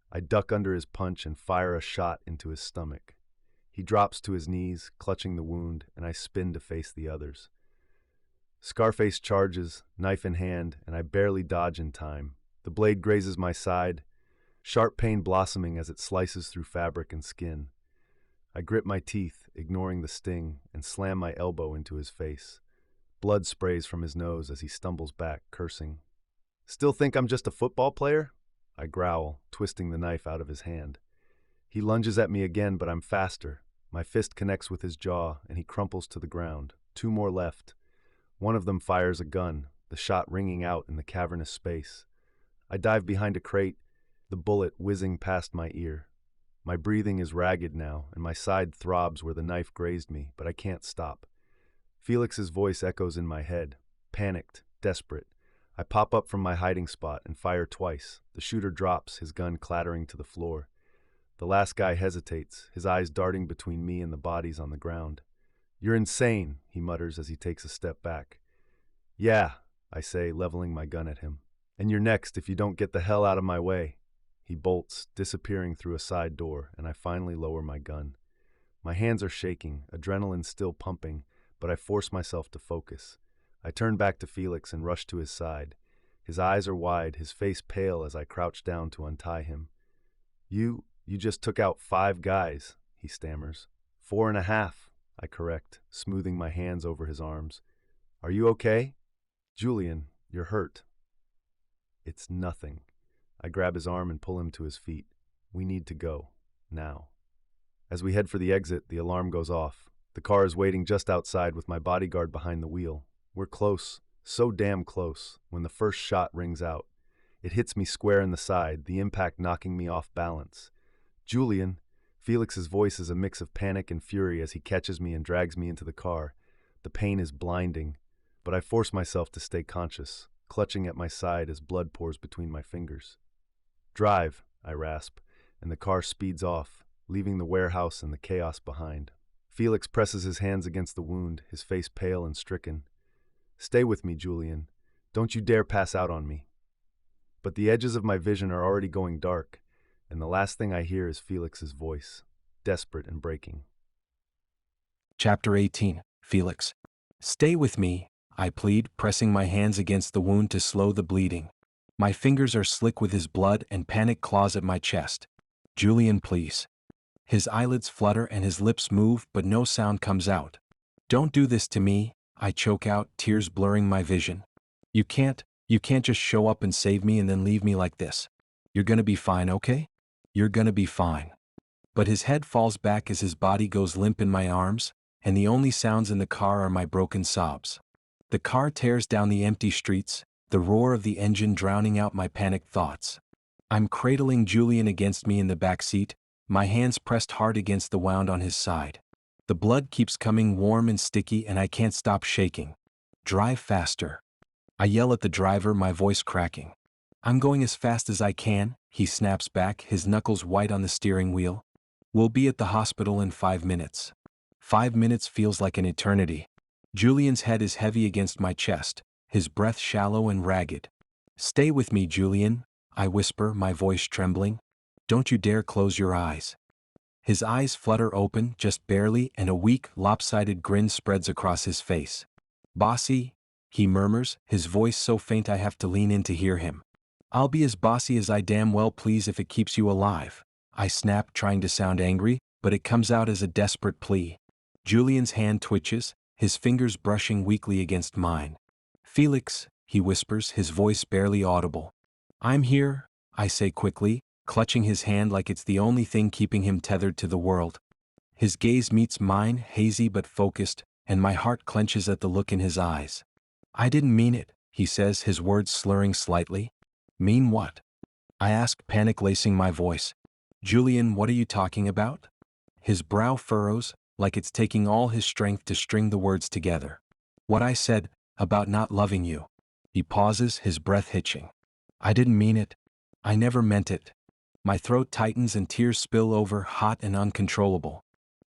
I duck under his punch and fire a shot into his stomach. He drops to his knees, clutching the wound, and I spin to face the others. Scarface charges, knife in hand, and I barely dodge in time. The blade grazes my side, sharp pain blossoming as it slices through fabric and skin. I grit my teeth, ignoring the sting, and slam my elbow into his face. Blood sprays from his nose as he stumbles back, cursing. Still think I'm just a football player? I growl, twisting the knife out of his hand. He lunges at me again, but I'm faster. My fist connects with his jaw, and he crumples to the ground. 2 more left. One of them fires a gun, the shot ringing out in the cavernous space. I dive behind a crate, the bullet whizzing past my ear. My breathing is ragged now, and my side throbs where the knife grazed me, but I can't stop. Felix's voice echoes in my head, panicked, desperate. I pop up from my hiding spot and fire twice. The shooter drops, his gun clattering to the floor. The last guy hesitates, his eyes darting between me and the bodies on the ground. You're insane, he mutters as he takes a step back. Yeah, I say, leveling my gun at him. And you're next if you don't get the hell out of my way. He bolts, disappearing through a side door, and I finally lower my gun. My hands are shaking, adrenaline still pumping, but I force myself to focus. I turn back to Felix and rush to his side. His eyes are wide, his face pale as I crouch down to untie him. You just took out 5 guys, he stammers. 4.5, I correct, smoothing my hands over his arms. Are you okay? Julian, you're hurt. It's nothing. I grab his arm and pull him to his feet. We need to go. Now. As we head for the exit, the alarm goes off. The car is waiting just outside with my bodyguard behind the wheel. We're close, so damn close, when the first shot rings out. It hits me square in the side, the impact knocking me off balance. Julian, Felix's voice is a mix of panic and fury as he catches me and drags me into the car. The pain is blinding, but I force myself to stay conscious, clutching at my side as blood pours between my fingers. Drive, I rasp, and the car speeds off, leaving the warehouse and the chaos behind. Felix presses his hands against the wound, his face pale and stricken. Stay with me, Julian. Don't you dare pass out on me. But the edges of my vision are already going dark, and the last thing I hear is Felix's voice, desperate and breaking. Chapter 18. Felix. Stay with me, I plead, pressing my hands against the wound to slow the bleeding. My fingers are slick with his blood and panic claws at my chest. Julian, please. His eyelids flutter and his lips move, but no sound comes out. Don't do this to me, I choke out, tears blurring my vision. You can't just show up and save me and then leave me like this. You're gonna be fine, okay? You're gonna be fine. But his head falls back as his body goes limp in my arms, and the only sounds in the car are my broken sobs. The car tears down the empty streets, the roar of the engine drowning out my panicked thoughts. I'm cradling Julian against me in the back seat, my hands pressed hard against the wound on his side. The blood keeps coming warm and sticky and I can't stop shaking. Drive faster. I yell at the driver, my voice cracking. I'm going as fast as I can, he snaps back, his knuckles white on the steering wheel. We'll be at the hospital in 5 minutes. 5 minutes feels like an eternity. Julian's head is heavy against my chest, his breath shallow and ragged. Stay with me, Julian, I whisper, my voice trembling. Don't you dare close your eyes. His eyes flutter open, just barely, and a weak, lopsided grin spreads across his face. Bossy, he murmurs, his voice so faint I have to lean in to hear him. I'll be as bossy as I damn well please if it keeps you alive. I snap, trying to sound angry, but it comes out as a desperate plea. Julian's hand twitches, his fingers brushing weakly against mine. Felix, he whispers, his voice barely audible. I'm here, I say quickly, clutching his hand like it's the only thing keeping him tethered to the world. His gaze meets mine, hazy but focused, and my heart clenches at the look in his eyes. I didn't mean it, he says, his words slurring slightly. Mean what? I ask, panic lacing my voice. Julian, what are you talking about? His brow furrows, like it's taking all his strength to string the words together. What I said, about not loving you. He pauses, his breath hitching. I didn't mean it. I never meant it. My throat tightens and tears spill over, hot and uncontrollable.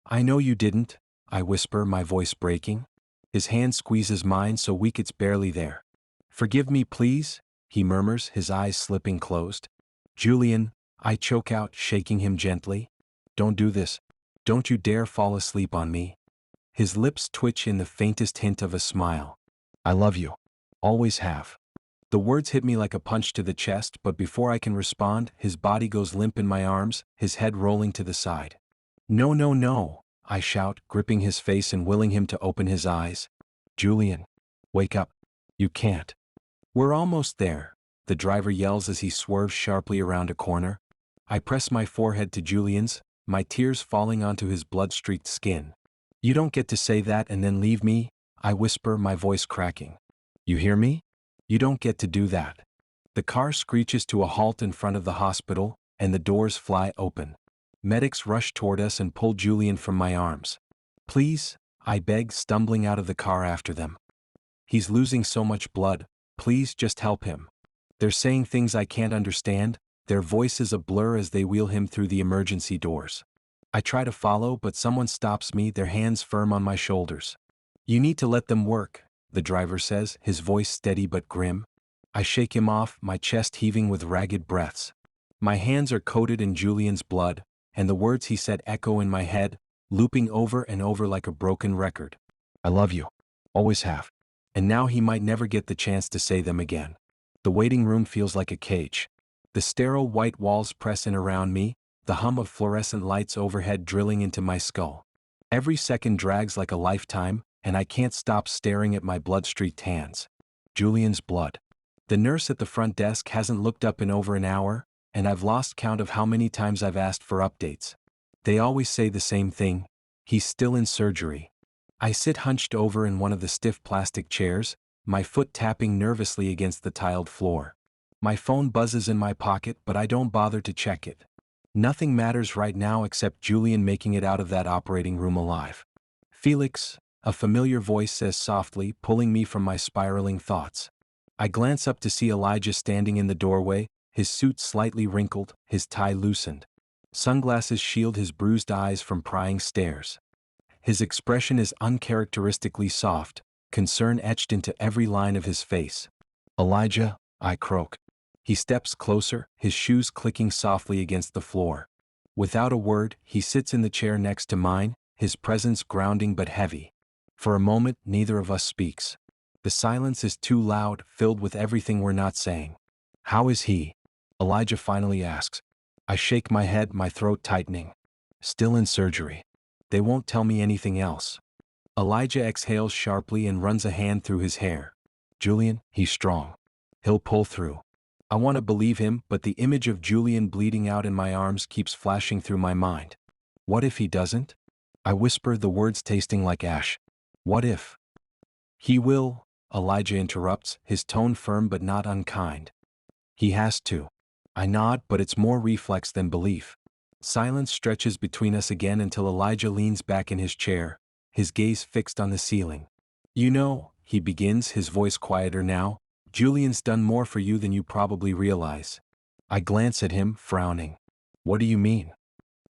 I know you didn't, I whisper, my voice breaking. His hand squeezes mine so weak it's barely there. Forgive me, please, he murmurs, his eyes slipping closed. Julian, I choke out, shaking him gently. Don't do this. Don't you dare fall asleep on me. His lips twitch in the faintest hint of a smile. I love you. Always have. The words hit me like a punch to the chest, but before I can respond, his body goes limp in my arms, his head rolling to the side. No, no, no, I shout, gripping his face and willing him to open his eyes. Julian, wake up. You can't. We're almost there, the driver yells as he swerves sharply around a corner. I press my forehead to Julian's, my tears falling onto his blood-streaked skin. You don't get to say that and then leave me, I whisper, my voice cracking. You hear me? You don't get to do that. The car screeches to a halt in front of the hospital, and the doors fly open. Medics rush toward us and pull Julian from my arms. Please, I beg, stumbling out of the car after them. He's losing so much blood, please just help him. They're saying things I can't understand, their voices a blur as they wheel him through the emergency doors. I try to follow, but someone stops me, their hands firm on my shoulders. You need to let them work, the driver says, his voice steady but grim. I shake him off, my chest heaving with ragged breaths. My hands are coated in Julian's blood, and the words he said echo in my head, looping over and over like a broken record. I love you. Always have. And now he might never get the chance to say them again. The waiting room feels like a cage. The sterile white walls press in around me, the hum of fluorescent lights overhead drilling into my skull. Every second drags like a lifetime, and I can't stop staring at my blood-streaked hands. Julian's blood. The nurse at the front desk hasn't looked up in over an hour, and I've lost count of how many times I've asked for updates. They always say the same thing. He's still in surgery. I sit hunched over in one of the stiff plastic chairs, my foot tapping nervously against the tiled floor. My phone buzzes in my pocket, but I don't bother to check it. Nothing matters right now except Julian making it out of that operating room alive. Felix, a familiar voice says softly, pulling me from my spiraling thoughts. I glance up to see Elijah standing in the doorway, his suit slightly wrinkled, his tie loosened. Sunglasses shield his bruised eyes from prying stares. His expression is uncharacteristically soft, concern etched into every line of his face. Elijah, I croak. He steps closer, his shoes clicking softly against the floor. Without a word, he sits in the chair next to mine, his presence grounding but heavy. For a moment, neither of us speaks. The silence is too loud, filled with everything we're not saying. How is he? Elijah finally asks. I shake my head, my throat tightening. Still in surgery. They won't tell me anything else. Elijah exhales sharply and runs a hand through his hair. Julian, he's strong. He'll pull through. I want to believe him, but the image of Julian bleeding out in my arms keeps flashing through my mind. What if he doesn't? I whisper, the words tasting like ash. What if? He will, Elijah interrupts, his tone firm but not unkind. He has to. I nod, but it's more reflex than belief. Silence stretches between us again until Elijah leans back in his chair, his gaze fixed on the ceiling. You know, he begins, his voice quieter now, Julian's done more for you than you probably realize. I glance at him, frowning. What do you mean?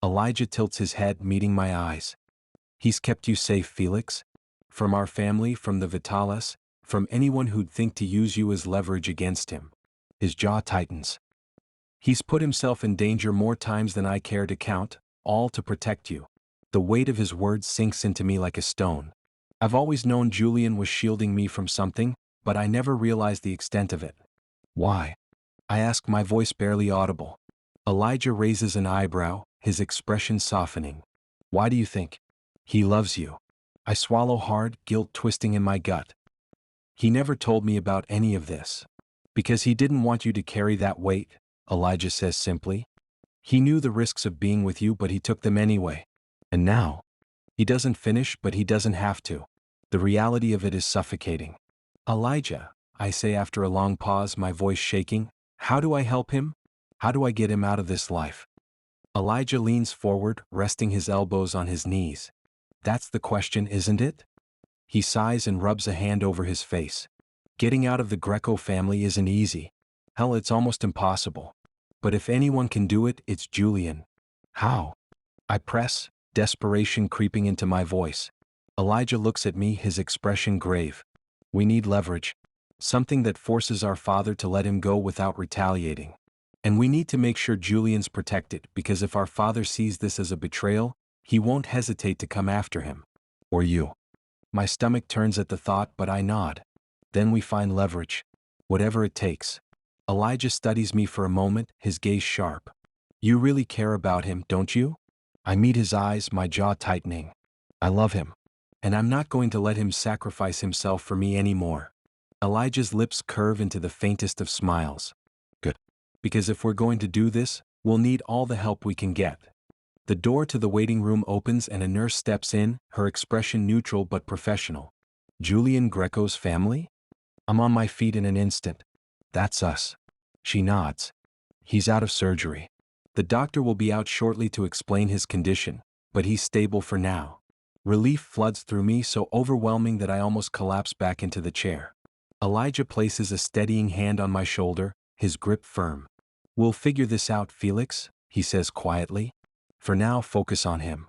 Elijah tilts his head, meeting my eyes. He's kept you safe, Felix. From our family, from the Vitalis, from anyone who'd think to use you as leverage against him. His jaw tightens. He's put himself in danger more times than I care to count, all to protect you. The weight of his words sinks into me like a stone. I've always known Julian was shielding me from something, but I never realized the extent of it. Why? I ask, my voice barely audible. Elijah raises an eyebrow, his expression softening. Why do you think? He loves you. I swallow hard, guilt twisting in my gut. He never told me about any of this. Because he didn't want you to carry that weight, Elijah says simply. He knew the risks of being with you, but he took them anyway. And now? He doesn't finish, but he doesn't have to. The reality of it is suffocating. Elijah, I say after a long pause, my voice shaking, how do I help him? How do I get him out of this life? Elijah leans forward, resting his elbows on his knees. That's the question, isn't it? He sighs and rubs a hand over his face. Getting out of the Greco family isn't easy. Hell, it's almost impossible. But if anyone can do it, it's Julian. How? I press, desperation creeping into my voice. Elijah looks at me, his expression grave. We need leverage. Something that forces our father to let him go without retaliating. And we need to make sure Julian's protected, because if our father sees this as a betrayal, he won't hesitate to come after him. Or you. My stomach turns at the thought, but I nod. Then we find leverage. Whatever it takes. Elijah studies me for a moment, his gaze sharp. You really care about him, don't you? I meet his eyes, my jaw tightening. I love him. And I'm not going to let him sacrifice himself for me anymore. Elijah's lips curve into the faintest of smiles. Good. Because if we're going to do this, we'll need all the help we can get. The door to the waiting room opens and a nurse steps in, her expression neutral but professional. Julian Greco's family? I'm on my feet in an instant. That's us. She nods. He's out of surgery. The doctor will be out shortly to explain his condition, but he's stable for now. Relief floods through me, so overwhelming that I almost collapse back into the chair. Elijah places a steadying hand on my shoulder, his grip firm. We'll figure this out, Felix, he says quietly. For now, focus on him.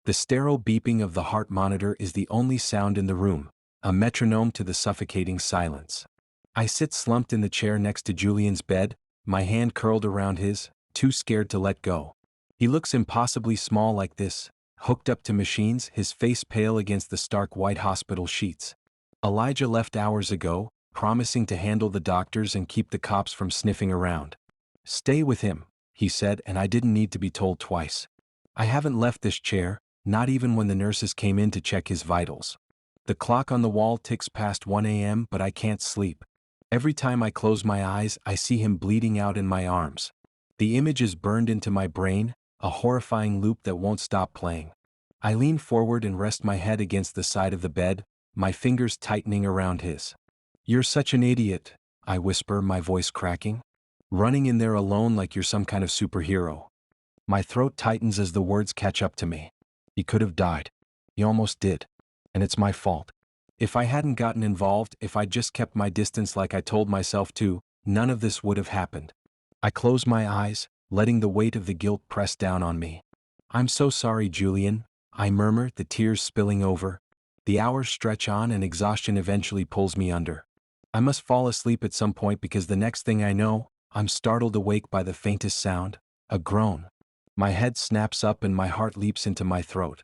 The sterile beeping of the heart monitor is the only sound in the room, a metronome to the suffocating silence. I sit slumped in the chair next to Julian's bed, my hand curled around his, too scared to let go. He looks impossibly small like this, hooked up to machines, his face pale against the stark white hospital sheets. Elijah left hours ago, promising to handle the doctors and keep the cops from sniffing around. Stay with him, he said, and I didn't need to be told twice. I haven't left this chair, not even when the nurses came in to check his vitals. The clock on the wall ticks past 1 a.m., but I can't sleep. Every time I close my eyes, I see him bleeding out in my arms. The image is burned into my brain, a horrifying loop that won't stop playing. I lean forward and rest my head against the side of the bed, my fingers tightening around his. You're such an idiot, I whisper, my voice cracking. Running in there alone like you're some kind of superhero. My throat tightens as the words catch up to me. He could have died. He almost did. And it's my fault. If I hadn't gotten involved, if I'd just kept my distance like I told myself to, none of this would have happened. I close my eyes, letting the weight of the guilt press down on me. I'm so sorry, Julian, I murmur, the tears spilling over. The hours stretch on and exhaustion eventually pulls me under. I must fall asleep at some point because the next thing I know, I'm startled awake by the faintest sound, a groan. My head snaps up and my heart leaps into my throat.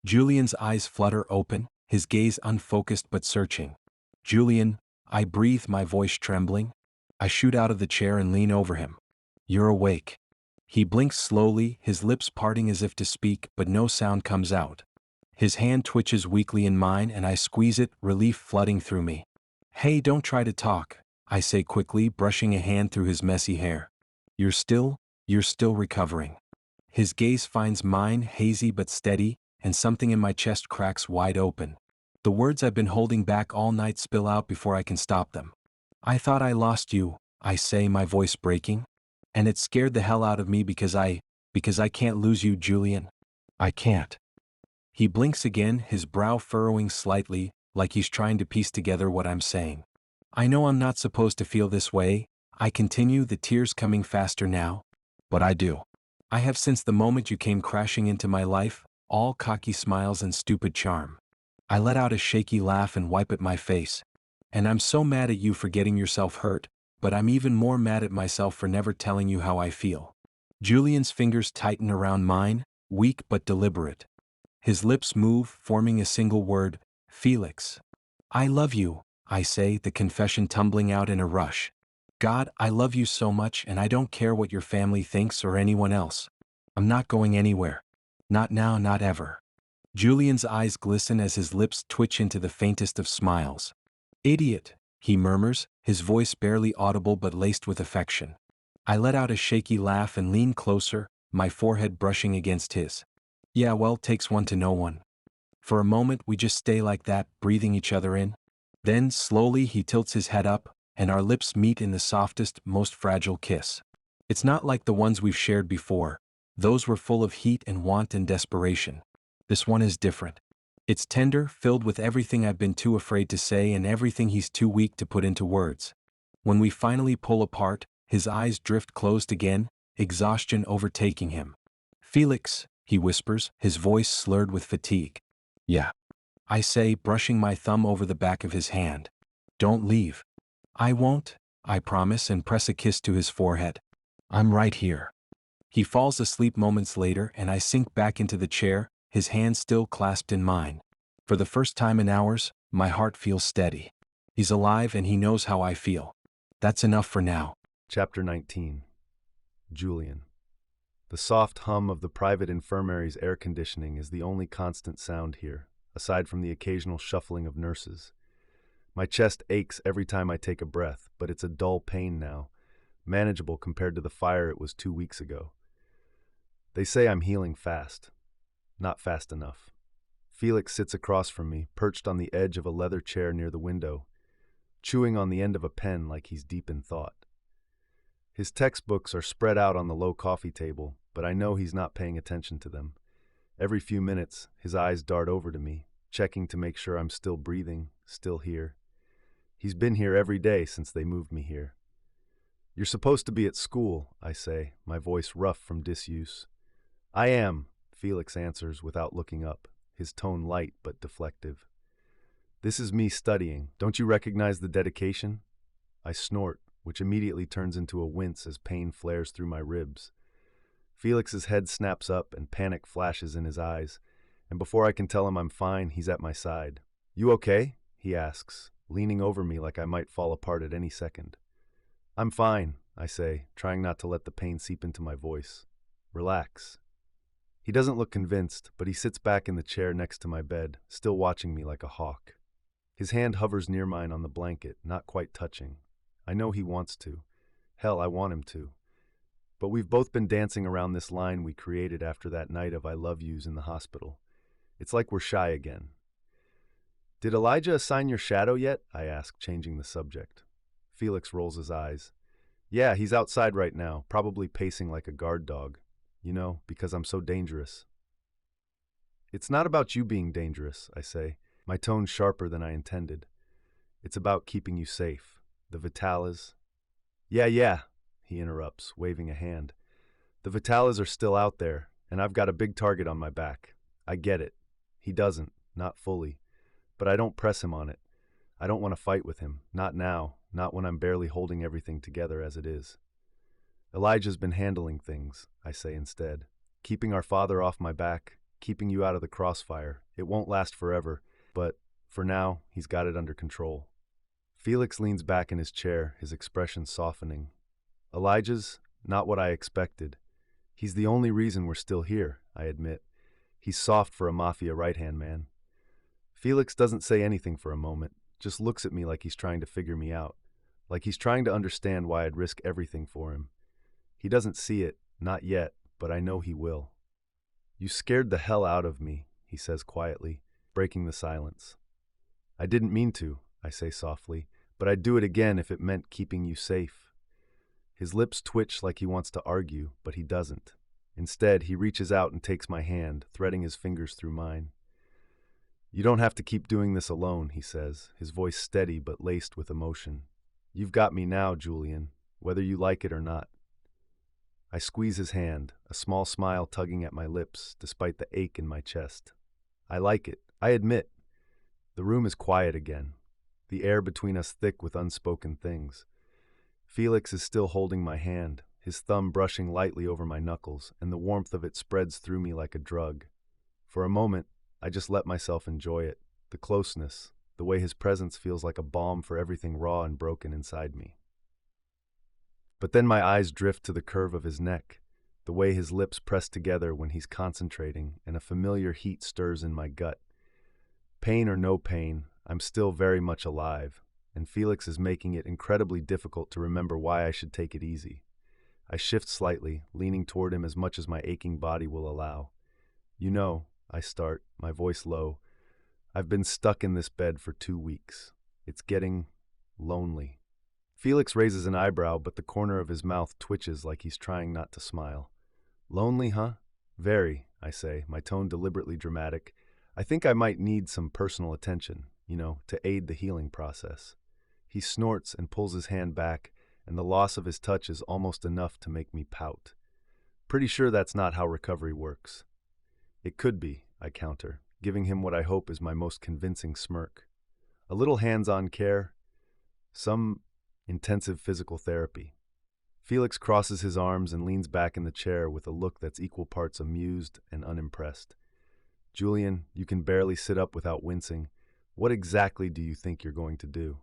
Julian's eyes flutter open, his gaze unfocused but searching. Julian, I breathe, my voice trembling. I shoot out of the chair and lean over him. You're awake. He blinks slowly, his lips parting as if to speak, but no sound comes out. His hand twitches weakly in mine and I squeeze it, relief flooding through me. Hey, don't try to talk, I say quickly, brushing a hand through his messy hair. You're still recovering. His gaze finds mine, hazy but steady, and something in my chest cracks wide open. The words I've been holding back all night spill out before I can stop them. I thought I lost you, I say, my voice breaking. And it scared the hell out of me because I can't lose you, Julian. I can't. He blinks again, his brow furrowing slightly, like he's trying to piece together what I'm saying. I know I'm not supposed to feel this way, I continue, the tears coming faster now. But I do. I have since the moment you came crashing into my life, all cocky smiles and stupid charm. I let out a shaky laugh and wipe at my face. And I'm so mad at you for getting yourself hurt, but I'm even more mad at myself for never telling you how I feel. Julian's fingers tighten around mine, weak but deliberate. His lips move, forming a single word, Felix. I love you, I say, the confession tumbling out in a rush. God, I love you so much and I don't care what your family thinks or anyone else. I'm not going anywhere. Not now, not ever. Julian's eyes glisten as his lips twitch into the faintest of smiles. Idiot, he murmurs, his voice barely audible but laced with affection. I let out a shaky laugh and lean closer, my forehead brushing against his. Yeah, well, takes one to know one. For a moment we just stay like that, breathing each other in. Then, slowly he tilts his head up, and our lips meet in the softest, most fragile kiss. It's not like the ones we've shared before. Those were full of heat and want and desperation. This one is different. It's tender, filled with everything I've been too afraid to say and everything he's too weak to put into words. When we finally pull apart, his eyes drift closed again, exhaustion overtaking him. Felix, he whispers, his voice slurred with fatigue. Yeah. I say, brushing my thumb over the back of his hand. Don't leave. I won't, I promise, and press a kiss to his forehead. I'm right here. He falls asleep moments later and I sink back into the chair, his hand still clasped in mine. For the first time in hours, my heart feels steady. He's alive and he knows how I feel. That's enough for now. Chapter 19. Julian. The soft hum of the private infirmary's air conditioning is the only constant sound here, aside from the occasional shuffling of nurses. My chest aches every time I take a breath, but it's a dull pain now, manageable compared to the fire it was 2 weeks ago. They say I'm healing fast. Not fast enough. Felix sits across from me, perched on the edge of a leather chair near the window, chewing on the end of a pen like he's deep in thought. His textbooks are spread out on the low coffee table, but I know he's not paying attention to them. Every few minutes, his eyes dart over to me, checking to make sure I'm still breathing, still here. He's been here every day since they moved me here. You're supposed to be at school, I say, my voice rough from disuse. I am, Felix answers without looking up, his tone light but deflective. This is me studying. Don't you recognize the dedication? I snort, which immediately turns into a wince as pain flares through my ribs. Felix's head snaps up and panic flashes in his eyes, and before I can tell him I'm fine, he's at my side. You okay? He asks, leaning over me like I might fall apart at any second. I'm fine, I say, trying not to let the pain seep into my voice. Relax. He doesn't look convinced, but he sits back in the chair next to my bed, still watching me like a hawk. His hand hovers near mine on the blanket, not quite touching. I know he wants to. Hell, I want him to. But we've both been dancing around this line we created after that night of I love yous in the hospital. It's like we're shy again. Did Elijah assign your shadow yet? I ask, changing the subject. Felix rolls his eyes. Yeah, he's outside right now, probably pacing like a guard dog. You know, because I'm so dangerous. It's not about you being dangerous, I say, my tone sharper than I intended. It's about keeping you safe. The Vitalas. Yeah, he interrupts, waving a hand. The Vitalas are still out there, and I've got a big target on my back. I get it. He doesn't, not fully. But I don't press him on it. I don't want to fight with him, not now, not when I'm barely holding everything together as it is. Elijah's been handling things, I say instead. Keeping our father off my back, keeping you out of the crossfire. It won't last forever, but for now, he's got it under control. Felix leans back in his chair, his expression softening. Elijah's not what I expected. He's the only reason we're still here, I admit. He's soft for a Mafia right-hand man. Felix doesn't say anything for a moment, just looks at me like he's trying to figure me out, like he's trying to understand why I'd risk everything for him. He doesn't see it, not yet, but I know he will. You scared the hell out of me, he says quietly, breaking the silence. I didn't mean to, I say softly, but I'd do it again if it meant keeping you safe. His lips twitch like he wants to argue, but he doesn't. Instead, he reaches out and takes my hand, threading his fingers through mine. You don't have to keep doing this alone, he says, his voice steady but laced with emotion. You've got me now, Julian, whether you like it or not. I squeeze his hand, a small smile tugging at my lips, despite the ache in my chest. I like it, I admit. The room is quiet again, the air between us thick with unspoken things. Felix is still holding my hand, his thumb brushing lightly over my knuckles, and the warmth of it spreads through me like a drug. For a moment, I just let myself enjoy it, the closeness, the way his presence feels like a balm for everything raw and broken inside me. But then my eyes drift to the curve of his neck, the way his lips press together when he's concentrating, and a familiar heat stirs in my gut. Pain or no pain, I'm still very much alive, and Felix is making it incredibly difficult to remember why I should take it easy. I shift slightly, leaning toward him as much as my aching body will allow. You know, I start, my voice low, I've been stuck in this bed for 2 weeks. It's getting lonely. Felix raises an eyebrow, but the corner of his mouth twitches like he's trying not to smile. Lonely, huh? Very, I say, my tone deliberately dramatic. I think I might need some personal attention, to aid the healing process. He snorts and pulls his hand back, and the loss of his touch is almost enough to make me pout. Pretty sure that's not how recovery works. It could be, I counter, giving him what I hope is my most convincing smirk. A little hands-on care, some intensive physical therapy. Felix crosses his arms and leans back in the chair with a look that's equal parts amused and unimpressed. Julian, you can barely sit up without wincing. What exactly do you think you're going to do?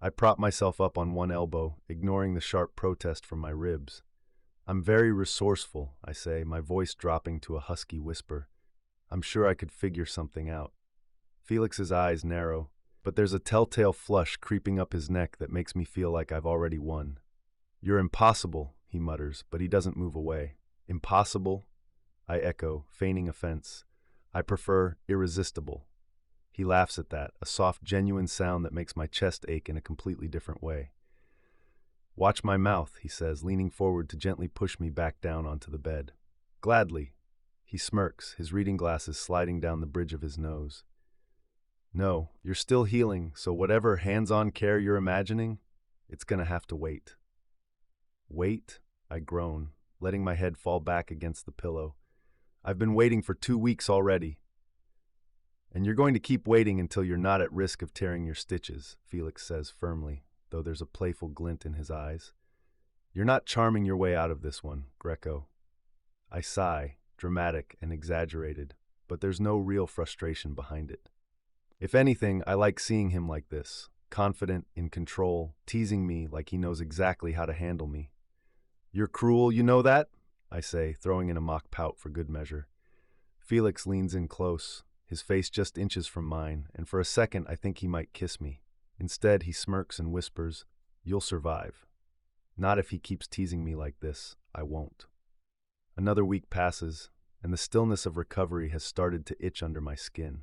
I prop myself up on one elbow, ignoring the sharp protest from my ribs. I'm very resourceful, I say, my voice dropping to a husky whisper. I'm sure I could figure something out. Felix's eyes narrow, but there's a telltale flush creeping up his neck that makes me feel like I've already won. You're impossible, he mutters, but he doesn't move away. Impossible? I echo, feigning offense. I prefer irresistible. He laughs at that, a soft, genuine sound that makes my chest ache in a completely different way. Watch my mouth, he says, leaning forward to gently push me back down onto the bed. Gladly. He smirks, his reading glasses sliding down the bridge of his nose. No, you're still healing, so whatever hands-on care you're imagining, it's gonna have to wait. Wait? I groan, letting my head fall back against the pillow. I've been waiting for 2 weeks already. And you're going to keep waiting until you're not at risk of tearing your stitches, Felix says firmly, though there's a playful glint in his eyes. You're not charming your way out of this one, Greco. I sigh, dramatic and exaggerated, but there's no real frustration behind it. If anything, I like seeing him like this, confident, in control, teasing me like he knows exactly how to handle me. You're cruel, you know that? I say, throwing in a mock pout for good measure. Felix leans in close, his face just inches from mine, and for a second I think he might kiss me. Instead, he smirks and whispers, "You'll survive." Not if he keeps teasing me like this, I won't. Another week passes, and the stillness of recovery has started to itch under my skin.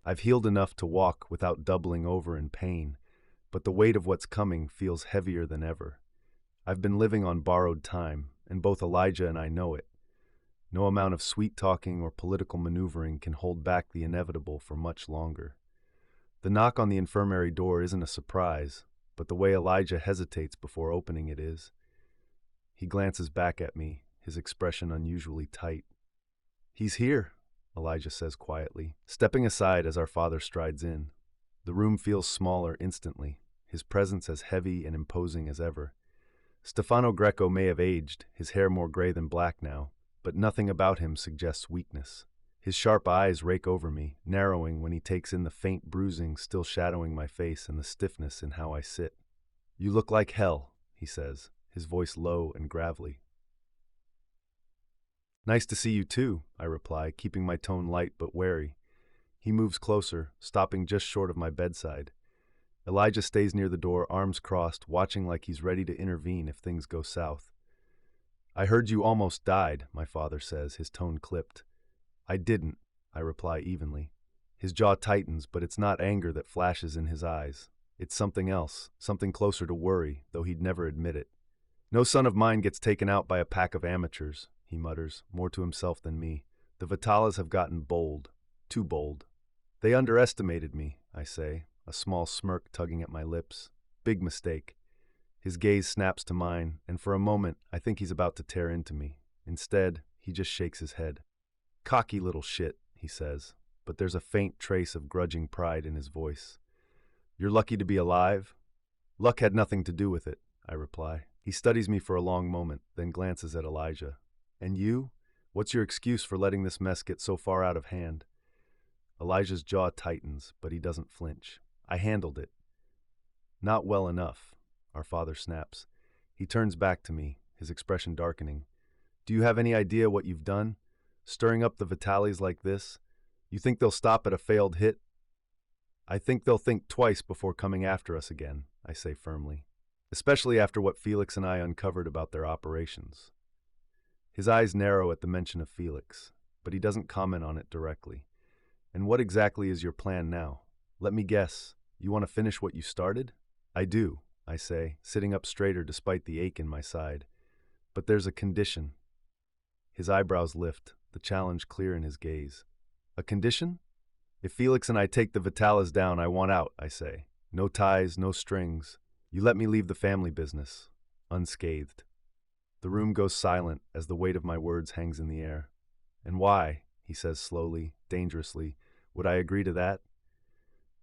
I've healed enough to walk without doubling over in pain, but the weight of what's coming feels heavier than ever. I've been living on borrowed time, and both Elijah and I know it. No amount of sweet-talking or political maneuvering can hold back the inevitable for much longer. The knock on the infirmary door isn't a surprise, but the way Elijah hesitates before opening it is. He glances back at me, his expression unusually tight. "He's here," Elijah says quietly, stepping aside as our father strides in. The room feels smaller instantly, his presence as heavy and imposing as ever. Stefano Greco may have aged, his hair more gray than black now, but nothing about him suggests weakness. His sharp eyes rake over me, narrowing when he takes in the faint bruising still shadowing my face and the stiffness in how I sit. "You look like hell," he says, his voice low and gravelly. "Nice to see you too," I reply, keeping my tone light but wary. He moves closer, stopping just short of my bedside. Elijah stays near the door, arms crossed, watching like he's ready to intervene if things go south. "I heard you almost died," my father says, his tone clipped. "I didn't," I reply evenly. His jaw tightens, but it's not anger that flashes in his eyes. It's something else, something closer to worry, though he'd never admit it. "No son of mine gets taken out by a pack of amateurs," he mutters, more to himself than me. "The Vitalas have gotten bold, too bold." "They underestimated me," I say, a small smirk tugging at my lips. "Big mistake." His gaze snaps to mine, and for a moment I think he's about to tear into me. Instead, he just shakes his head. "Cocky little shit," he says, but there's a faint trace of grudging pride in his voice. "You're lucky to be alive?" "Luck had nothing to do with it," I reply. He studies me for a long moment, then glances at Elijah. "And you? What's your excuse for letting this mess get so far out of hand?" Elijah's jaw tightens, but he doesn't flinch. "I handled it." "Not well enough," our father snaps. He turns back to me, his expression darkening. Do you have any idea what you've done? Stirring up the Vitalis like this? You think they'll stop at a failed hit? I think they'll think twice before coming after us again, I say firmly. Especially after what Felix and I uncovered about their operations. His eyes narrow at the mention of Felix, but he doesn't comment on it directly. And what exactly is your plan now? Let me guess, you want to finish what you started? I do, I say, sitting up straighter despite the ache in my side. But there's a condition. His eyebrows lift, the challenge clear in his gaze. A condition? If Felix and I take the Vitalis down, I want out, I say. No ties, no strings. You let me leave the family business, unscathed. The room goes silent as the weight of my words hangs in the air. And why, he says slowly, dangerously, would I agree to that?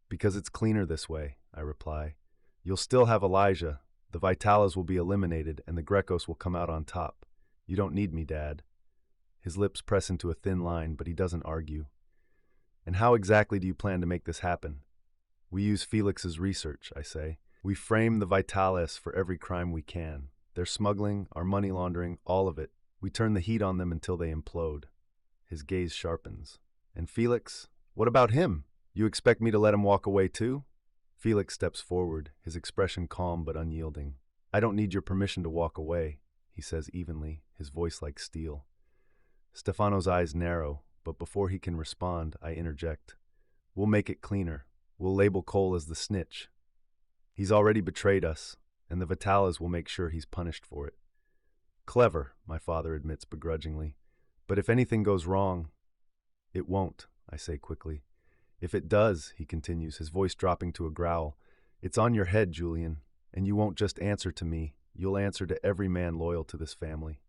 Because it's cleaner this way, I reply. You'll still have Elijah, the Vitalis will be eliminated, and the Grecos will come out on top. You don't need me, Dad. His lips press into a thin line, but he doesn't argue. And how exactly do you plan to make this happen? We use Felix's research, I say. We frame the Vitalis for every crime we can. Their smuggling, our money laundering, all of it. We turn the heat on them until they implode. His gaze sharpens. And Felix? What about him? You expect me to let him walk away too? Felix steps forward, his expression calm but unyielding. I don't need your permission to walk away, he says evenly, his voice like steel. Stefano's eyes narrow, but before he can respond, I interject. We'll make it cleaner. We'll label Cole as the snitch. He's already betrayed us, and the Vitalis will make sure he's punished for it. Clever, my father admits begrudgingly. But if anything goes wrong, it won't, I say quickly. If it does, he continues, his voice dropping to a growl, it's on your head, Julian, and you won't just answer to me, you'll answer to every man loyal to this family.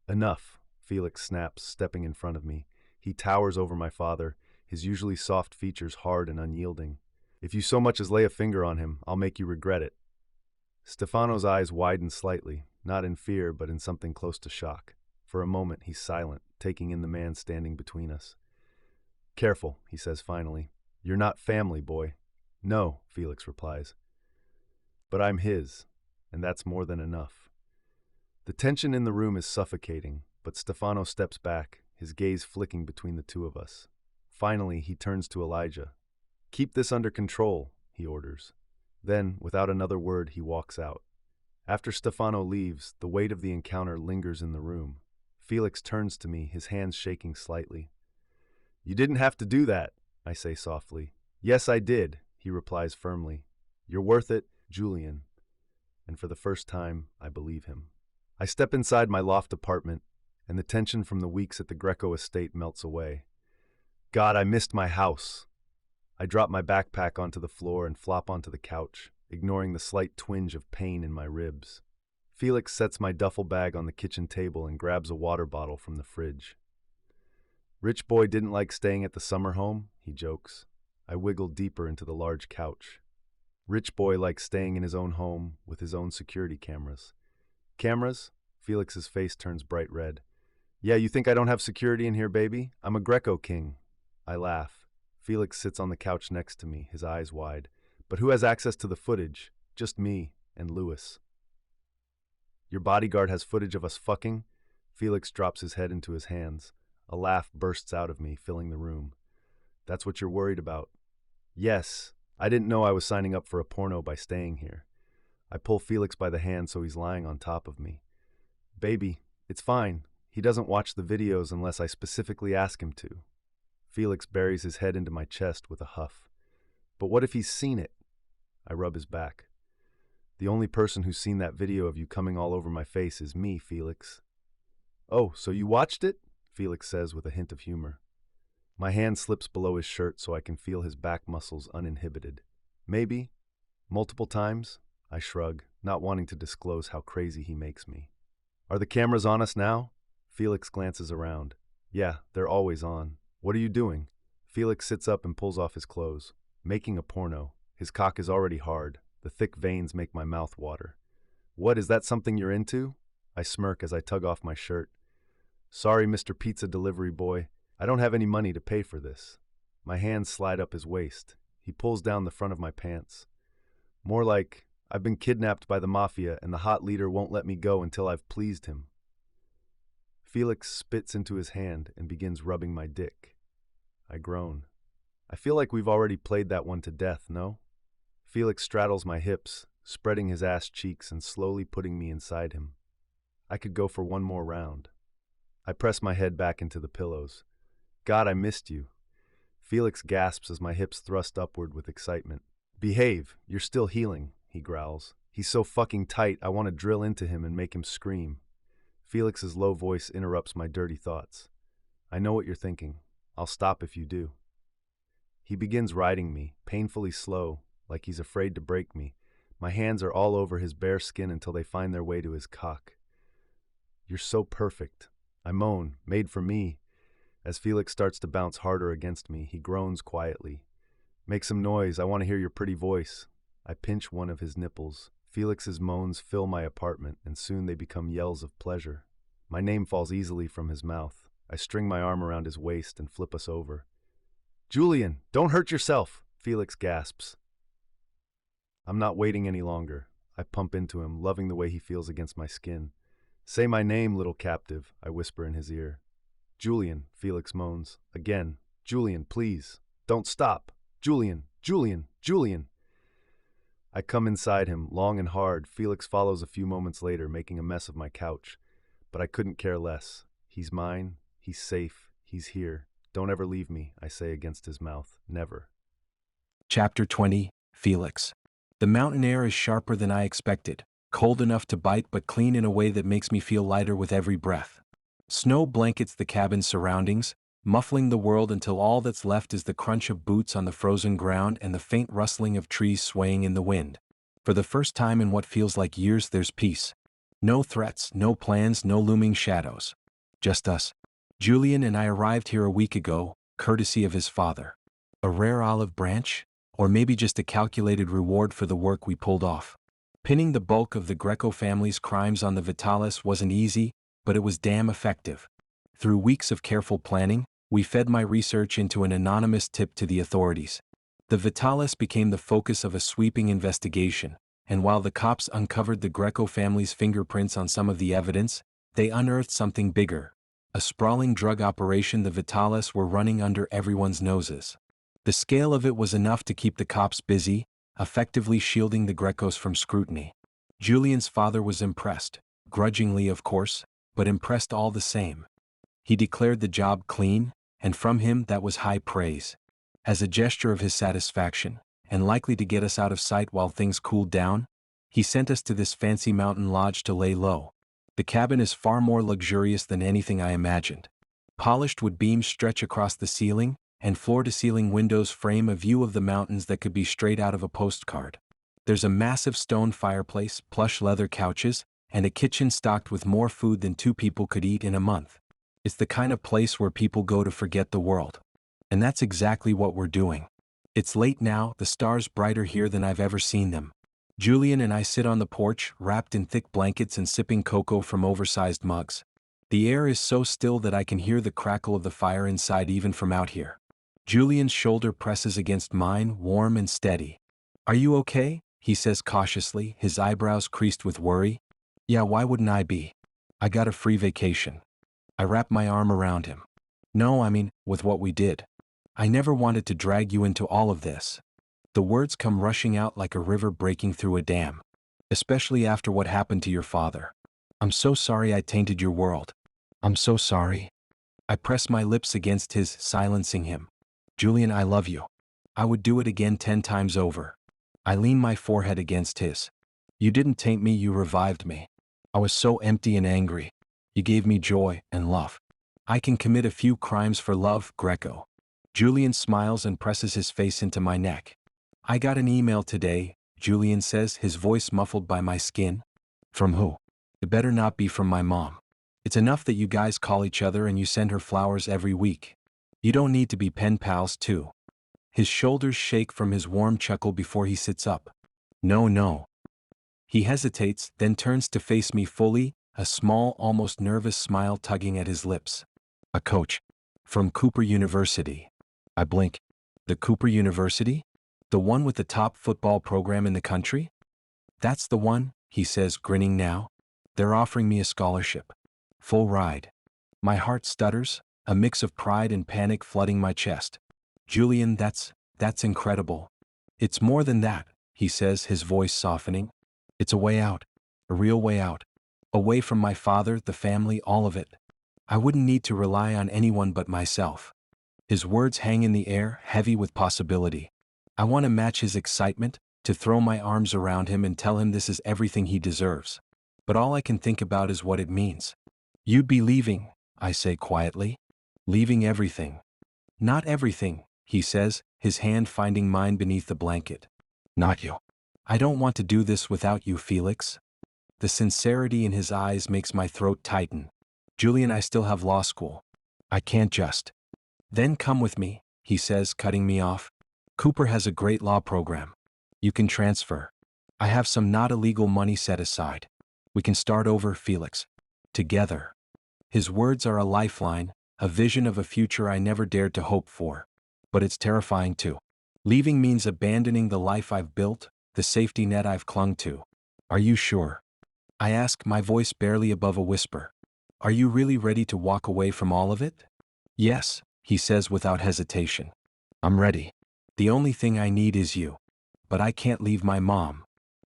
Enough, Felix snaps, stepping in front of me. He towers over my father, his usually soft features hard and unyielding. If you so much as lay a finger on him, I'll make you regret it. Stefano's eyes widen slightly, not in fear, but in something close to shock. For a moment, he's silent, taking in the man standing between us. Careful, he says finally. You're not family, boy. No, Felix replies. But I'm his, and that's more than enough. The tension in the room is suffocating, but Stefano steps back, his gaze flicking between the two of us. Finally, he turns to Elijah. Keep this under control, he orders. Then, without another word, he walks out. After Stefano leaves, the weight of the encounter lingers in the room. Felix turns to me, his hands shaking slightly. You didn't have to do that, I say softly. Yes, I did, he replies firmly. You're worth it, Julian. And for the first time, I believe him. I step inside my loft apartment, and the tension from the weeks at the Greco estate melts away. God, I missed my house. I drop my backpack onto the floor and flop onto the couch, ignoring the slight twinge of pain in my ribs. Felix sets my duffel bag on the kitchen table and grabs a water bottle from the fridge. Rich boy didn't like staying at the summer home, he jokes. I wiggle deeper into the large couch. Rich boy likes staying in his own home with his own security cameras. Cameras? Felix's face turns bright red. Yeah, you think I don't have security in here, baby? I'm a Greco king. I laugh. Felix sits on the couch next to me, his eyes wide. But who has access to the footage? Just me and Louis. Your bodyguard has footage of us fucking? Felix drops his head into his hands. A laugh bursts out of me, filling the room. That's what you're worried about? Yes. I didn't know I was signing up for a porno by staying here. I pull Felix by the hand so he's lying on top of me. Baby, it's fine. He doesn't watch the videos unless I specifically ask him to. Felix buries his head into my chest with a huff. But what if he's seen it? I rub his back. The only person who's seen that video of you coming all over my face is me, Felix. Oh, so you watched it? Felix says with a hint of humor. My hand slips below his shirt so I can feel his back muscles uninhibited. Maybe. Multiple times? I shrug, not wanting to disclose how crazy he makes me. Are the cameras on us now? Felix glances around. Yeah, they're always on. What are you doing? Felix sits up and pulls off his clothes. Making a porno. His cock is already hard. The thick veins make my mouth water. What, is that something you're into? I smirk as I tug off my shirt. Sorry, Mr. Pizza Delivery Boy. I don't have any money to pay for this. My hands slide up his waist. He pulls down the front of my pants. More like I've been kidnapped by the Mafia, and the hot leader won't let me go until I've pleased him. Felix spits into his hand and begins rubbing my dick. I groan. I feel like we've already played that one to death, no? Felix straddles my hips, spreading his ass cheeks and slowly putting me inside him. I could go for one more round. I press my head back into the pillows. God, I missed you. Felix gasps as my hips thrust upward with excitement. Behave, you're still healing, he growls. He's so fucking tight, I want to drill into him and make him scream. Felix's low voice interrupts my dirty thoughts. I know what you're thinking. I'll stop if you do. He begins riding me, painfully slow, like he's afraid to break me. My hands are all over his bare skin until they find their way to his cock. You're so perfect. I moan, made for me. As Felix starts to bounce harder against me, he groans quietly. Make some noise, I want to hear your pretty voice. I pinch one of his nipples. Felix's moans fill my apartment, and soon they become yells of pleasure. My name falls easily from his mouth. I string my arm around his waist and flip us over. Julian, don't hurt yourself, Felix gasps. I'm not waiting any longer. I pump into him, loving the way he feels against my skin. Say my name, little captive, I whisper in his ear. Julian, Felix moans. Again. Julian, please. Don't stop. Julian, Julian, Julian. I come inside him, long and hard. Felix follows a few moments later, making a mess of my couch. But I couldn't care less. He's mine. He's safe. He's here. Don't ever leave me, I say against his mouth. Never. Chapter 20, Felix. The mountain air is sharper than I expected, cold enough to bite but clean in a way that makes me feel lighter with every breath. Snow blankets the cabin's surroundings, muffling the world until all that's left is the crunch of boots on the frozen ground and the faint rustling of trees swaying in the wind. For the first time in what feels like years, there's peace. No threats, no plans, no looming shadows. Just us. Julian and I arrived here a week ago, courtesy of his father. A rare olive branch? Or maybe just a calculated reward for the work we pulled off. Pinning the bulk of the Greco family's crimes on the Vitalis wasn't easy, but it was damn effective. Through weeks of careful planning, we fed my research into an anonymous tip to the authorities. The Vitalis became the focus of a sweeping investigation, and while the cops uncovered the Greco family's fingerprints on some of the evidence, they unearthed something bigger. A sprawling drug operation the Vitalis were running under everyone's noses. The scale of it was enough to keep the cops busy, effectively shielding the Grecos from scrutiny. Julian's father was impressed, grudgingly of course, but impressed all the same. He declared the job clean, and from him that was high praise. As a gesture of his satisfaction, and likely to get us out of sight while things cooled down, he sent us to this fancy mountain lodge to lay low. The cabin is far more luxurious than anything I imagined. Polished wood beams stretch across the ceiling, and floor-to-ceiling windows frame a view of the mountains that could be straight out of a postcard. There's a massive stone fireplace, plush leather couches, and a kitchen stocked with more food than 2 people could eat in a month. It's the kind of place where people go to forget the world. And that's exactly what we're doing. It's late now, the stars brighter here than I've ever seen them. Julian and I sit on the porch, wrapped in thick blankets and sipping cocoa from oversized mugs. The air is so still that I can hear the crackle of the fire inside even from out here. Julian's shoulder presses against mine, warm and steady. Are you okay? He says cautiously, his eyebrows creased with worry. Yeah, why wouldn't I be? I got a free vacation. I wrap my arm around him. No, I mean, with what we did. I never wanted to drag you into all of this. The words come rushing out like a river breaking through a dam. Especially after what happened to your father. I'm so sorry I tainted your world. I'm so sorry. I press my lips against his, silencing him. Julian, I love you. I would do it again 10 times over. I lean my forehead against his. You didn't taint me, you revived me. I was so empty and angry. You gave me joy and love. I can commit a few crimes for love, Greco. Julian smiles and presses his face into my neck. I got an email today, Julian says, his voice muffled by my skin. From who? It better not be from my mom. It's enough that you guys call each other and you send her flowers every week. You don't need to be pen pals too. His shoulders shake from his warm chuckle before he sits up. No. He hesitates, then turns to face me fully, a small, almost nervous smile tugging at his lips. A coach. From Cooper University. I blink. The Cooper University? The one with the top football program in the country? That's the one, he says, grinning now. They're offering me a scholarship. Full ride. My heart stutters, a mix of pride and panic flooding my chest. Julian, that's incredible. It's more than that, he says, his voice softening. It's a way out. A real way out. Away from my father, the family, all of it. I wouldn't need to rely on anyone but myself. His words hang in the air, heavy with possibility. I want to match his excitement, to throw my arms around him and tell him this is everything he deserves. But all I can think about is what it means. You'd be leaving, I say quietly. Leaving everything. Not everything, he says, his hand finding mine beneath the blanket. Not you. I don't want to do this without you, Felix. The sincerity in his eyes makes my throat tighten. Julian, I still have law school. I can't just. Then come with me, he says, cutting me off. Cooper has a great law program. You can transfer. I have some not illegal money set aside. We can start over, Felix. Together. His words are a lifeline, a vision of a future I never dared to hope for. But it's terrifying too. Leaving means abandoning the life I've built, the safety net I've clung to. Are you sure? I ask, my voice barely above a whisper. Are you really ready to walk away from all of it? Yes, he says without hesitation. I'm ready. The only thing I need is you. But I can't leave my mom.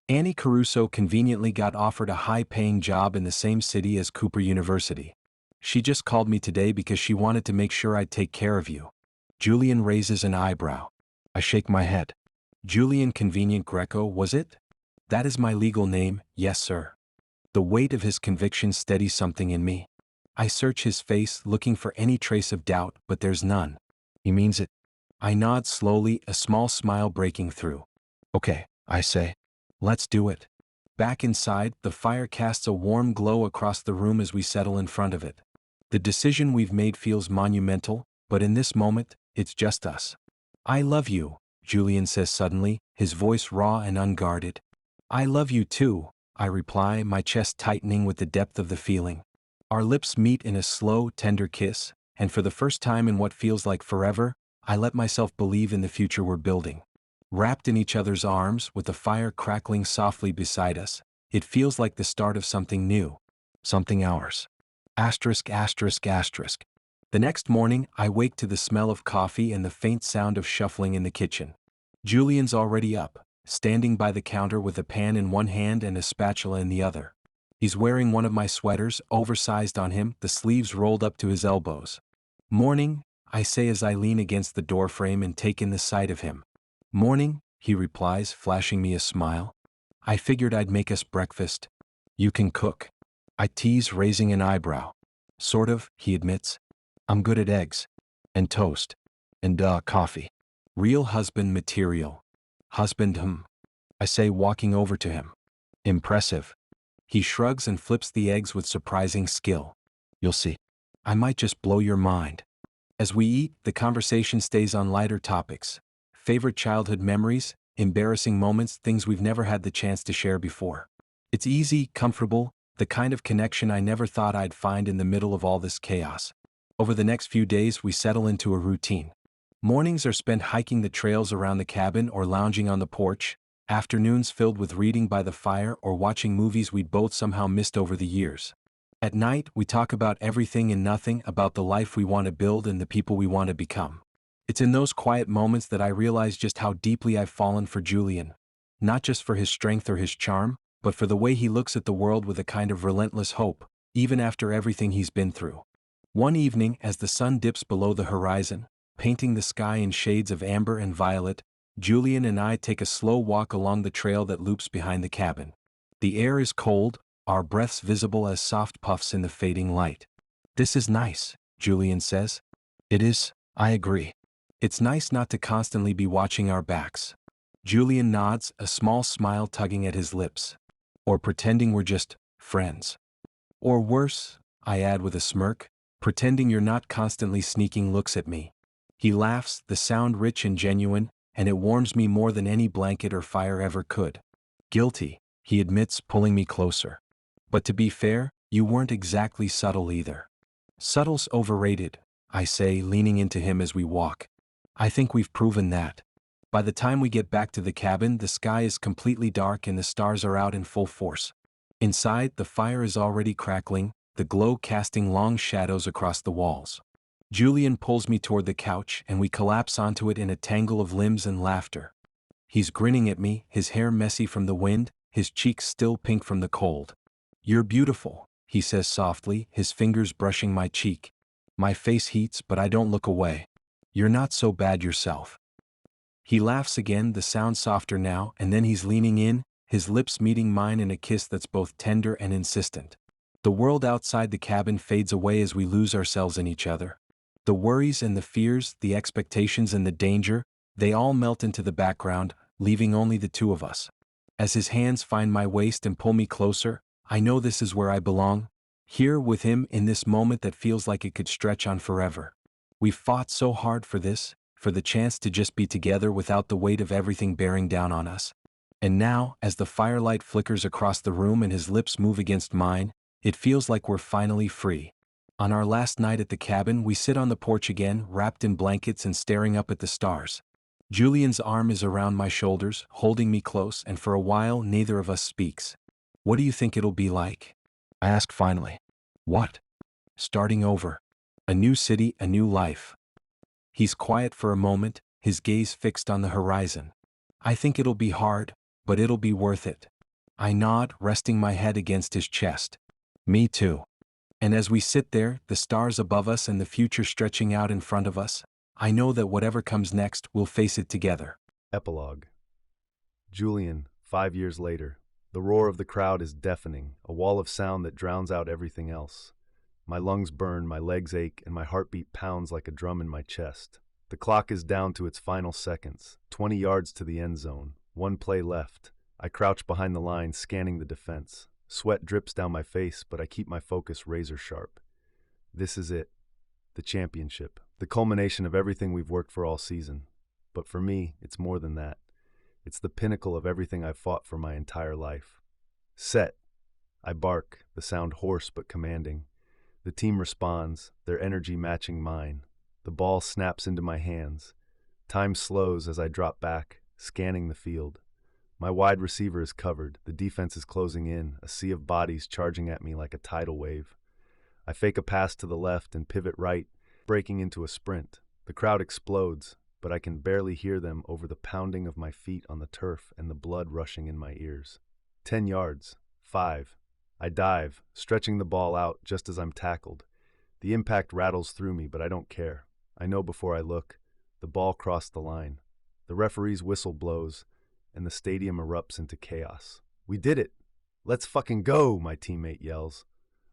Annie Caruso conveniently got offered a high-paying job in the same city as Cooper University. She just called me today because she wanted to make sure I'd take care of you. Julian raises an eyebrow. I shake my head. Julian Convenient Greco, was it? That is my legal name, yes sir. The weight of his conviction steadies something in me. I search his face, looking for any trace of doubt, but there's none. He means it. I nod slowly, a small smile breaking through. Okay, I say. Let's do it. Back inside, the fire casts a warm glow across the room as we settle in front of it. The decision we've made feels monumental, but in this moment, it's just us. I love you, Julian says suddenly, his voice raw and unguarded. I love you too, I reply, my chest tightening with the depth of the feeling. Our lips meet in a slow, tender kiss, and for the first time in what feels like forever, I let myself believe in the future we're building. Wrapped in each other's arms, with the fire crackling softly beside us, it feels like the start of something new. Something ours. Asterisk, asterisk, asterisk. The next morning, I wake to the smell of coffee and the faint sound of shuffling in the kitchen. Julian's already up, standing by the counter with a pan in one hand and a spatula in the other. He's wearing one of my sweaters, oversized on him, the sleeves rolled up to his elbows. Morning, I say as I lean against the doorframe and take in the sight of him. Morning, he replies, flashing me a smile. I figured I'd make us breakfast. You can cook. I tease, raising an eyebrow. Sort of, he admits. I'm good at eggs. And toast. And coffee. Real husband material. Husband, I say, walking over to him. Impressive. He shrugs and flips the eggs with surprising skill. You'll see. I might just blow your mind. As we eat, the conversation stays on lighter topics. Favorite childhood memories, embarrassing moments, things we've never had the chance to share before. It's easy, comfortable, the kind of connection I never thought I'd find in the middle of all this chaos. Over the next few days, we settle into a routine. Mornings are spent hiking the trails around the cabin or lounging on the porch, afternoons filled with reading by the fire or watching movies we'd both somehow missed over the years. At night, we talk about everything and nothing, about the life we want to build and the people we want to become. It's in those quiet moments that I realize just how deeply I've fallen for Julian. Not just for his strength or his charm, but for the way he looks at the world with a kind of relentless hope, even after everything he's been through. One evening, as the sun dips below the horizon, painting the sky in shades of amber and violet, Julian and I take a slow walk along the trail that loops behind the cabin. The air is cold, our breaths visible as soft puffs in the fading light. This is nice, Julian says. It is, I agree. It's nice not to constantly be watching our backs. Julian nods, a small smile tugging at his lips. Or pretending we're just friends. Or worse, I add with a smirk, pretending you're not constantly sneaking looks at me. He laughs, the sound rich and genuine, and it warms me more than any blanket or fire ever could. Guilty, he admits, pulling me closer. But to be fair, you weren't exactly subtle either. Subtle's overrated, I say, leaning into him as we walk. I think we've proven that. By the time we get back to the cabin, the sky is completely dark and the stars are out in full force. Inside, the fire is already crackling, the glow casting long shadows across the walls. Julian pulls me toward the couch and we collapse onto it in a tangle of limbs and laughter. He's grinning at me, his hair messy from the wind, his cheeks still pink from the cold. "You're beautiful," he says softly, his fingers brushing my cheek. My face heats, but I don't look away. "You're not so bad yourself." He laughs again, the sound softer now, and then he's leaning in, his lips meeting mine in a kiss that's both tender and insistent. The world outside the cabin fades away as we lose ourselves in each other. The worries and the fears, the expectations and the danger, they all melt into the background, leaving only the two of us. As his hands find my waist and pull me closer, I know this is where I belong. Here with him in this moment that feels like it could stretch on forever. We've fought so hard for this, for the chance to just be together without the weight of everything bearing down on us. And now, as the firelight flickers across the room and his lips move against mine, it feels like we're finally free. On our last night at the cabin, we sit on the porch again, wrapped in blankets and staring up at the stars. Julian's arm is around my shoulders, holding me close, and for a while neither of us speaks. "What do you think it'll be like?" I ask finally. "What?" "Starting over. A new city, a new life." He's quiet for a moment, his gaze fixed on the horizon. "I think it'll be hard, but it'll be worth it." I nod, resting my head against his chest. "Me too." And as we sit there, the stars above us and the future stretching out in front of us, I know that whatever comes next, we'll face it together. Epilogue. Julian, 5 years later. The roar of the crowd is deafening, a wall of sound that drowns out everything else. My lungs burn, my legs ache, and my heartbeat pounds like a drum in my chest. The clock is down to its final seconds, 20 yards to the end zone, one play left. I crouch behind the line, scanning the defense. Sweat drips down my face, but I keep my focus razor sharp. This is it. The championship. The culmination of everything we've worked for all season. But for me, it's more than that. It's the pinnacle of everything I've fought for my entire life. Set. I bark, the sound hoarse but commanding. The team responds, their energy matching mine. The ball snaps into my hands. Time slows as I drop back, scanning the field. My wide receiver is covered, the defense is closing in, a sea of bodies charging at me like a tidal wave. I fake a pass to the left and pivot right, breaking into a sprint. The crowd explodes, but I can barely hear them over the pounding of my feet on the turf and the blood rushing in my ears. 10 yards. 5. I dive, stretching the ball out just as I'm tackled. The impact rattles through me, but I don't care. I know before I look. The ball crossed the line. The referee's whistle blows, and the stadium erupts into chaos. "We did it! Let's fucking go!" my teammate yells,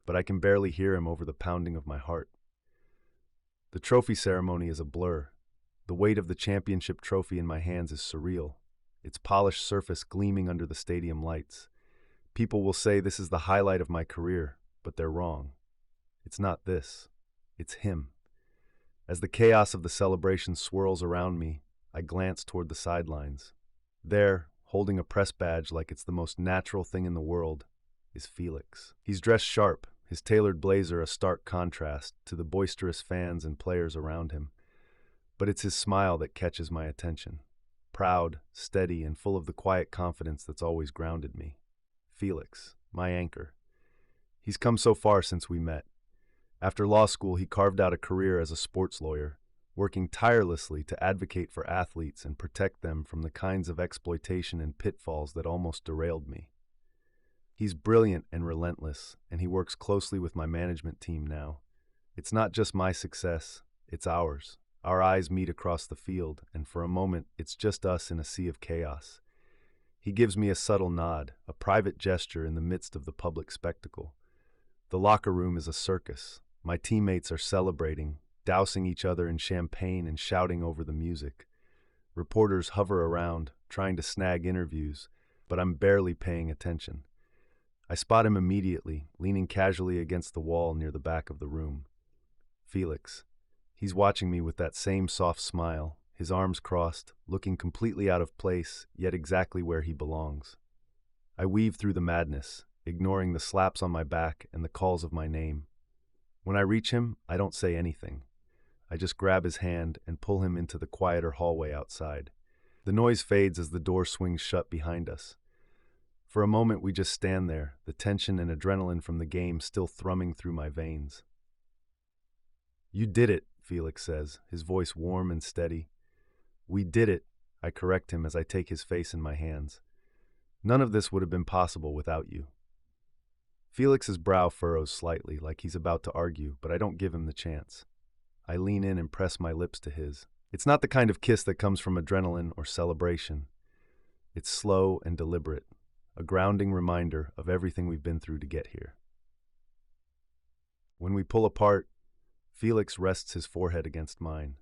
but I can barely hear him over the pounding of my heart. The trophy ceremony is a blur. The weight of the championship trophy in my hands is surreal, its polished surface gleaming under the stadium lights. People will say this is the highlight of my career, but they're wrong. It's not this. It's him. As the chaos of the celebration swirls around me, I glance toward the sidelines. There, holding a press badge like it's the most natural thing in the world, is Felix. He's dressed sharp, his tailored blazer a stark contrast to the boisterous fans and players around him. But it's his smile that catches my attention. Proud, steady, and full of the quiet confidence that's always grounded me. Felix, my anchor. He's come so far since we met. After law school, he carved out a career as a sports lawyer, working tirelessly to advocate for athletes and protect them from the kinds of exploitation and pitfalls that almost derailed me. He's brilliant and relentless, and he works closely with my management team now. It's not just my success, it's ours. Our eyes meet across the field, and for a moment, it's just us in a sea of chaos. He gives me a subtle nod, a private gesture in the midst of the public spectacle. The locker room is a circus. My teammates are celebrating, dousing each other in champagne and shouting over the music. Reporters hover around, trying to snag interviews, but I'm barely paying attention. I spot him immediately, leaning casually against the wall near the back of the room. Felix. He's watching me with that same soft smile, his arms crossed, looking completely out of place, yet exactly where he belongs. I weave through the madness, ignoring the slaps on my back and the calls of my name. When I reach him, I don't say anything. I just grab his hand and pull him into the quieter hallway outside. The noise fades as the door swings shut behind us. For a moment, we just stand there, the tension and adrenaline from the game still thrumming through my veins. "You did it," Felix says, his voice warm and steady. "We did it," I correct him as I take his face in my hands. "None of this would have been possible without you." Felix's brow furrows slightly, like he's about to argue, but I don't give him the chance. I lean in and press my lips to his. It's not the kind of kiss that comes from adrenaline or celebration. It's slow and deliberate, a grounding reminder of everything we've been through to get here. When we pull apart, Felix rests his forehead against mine.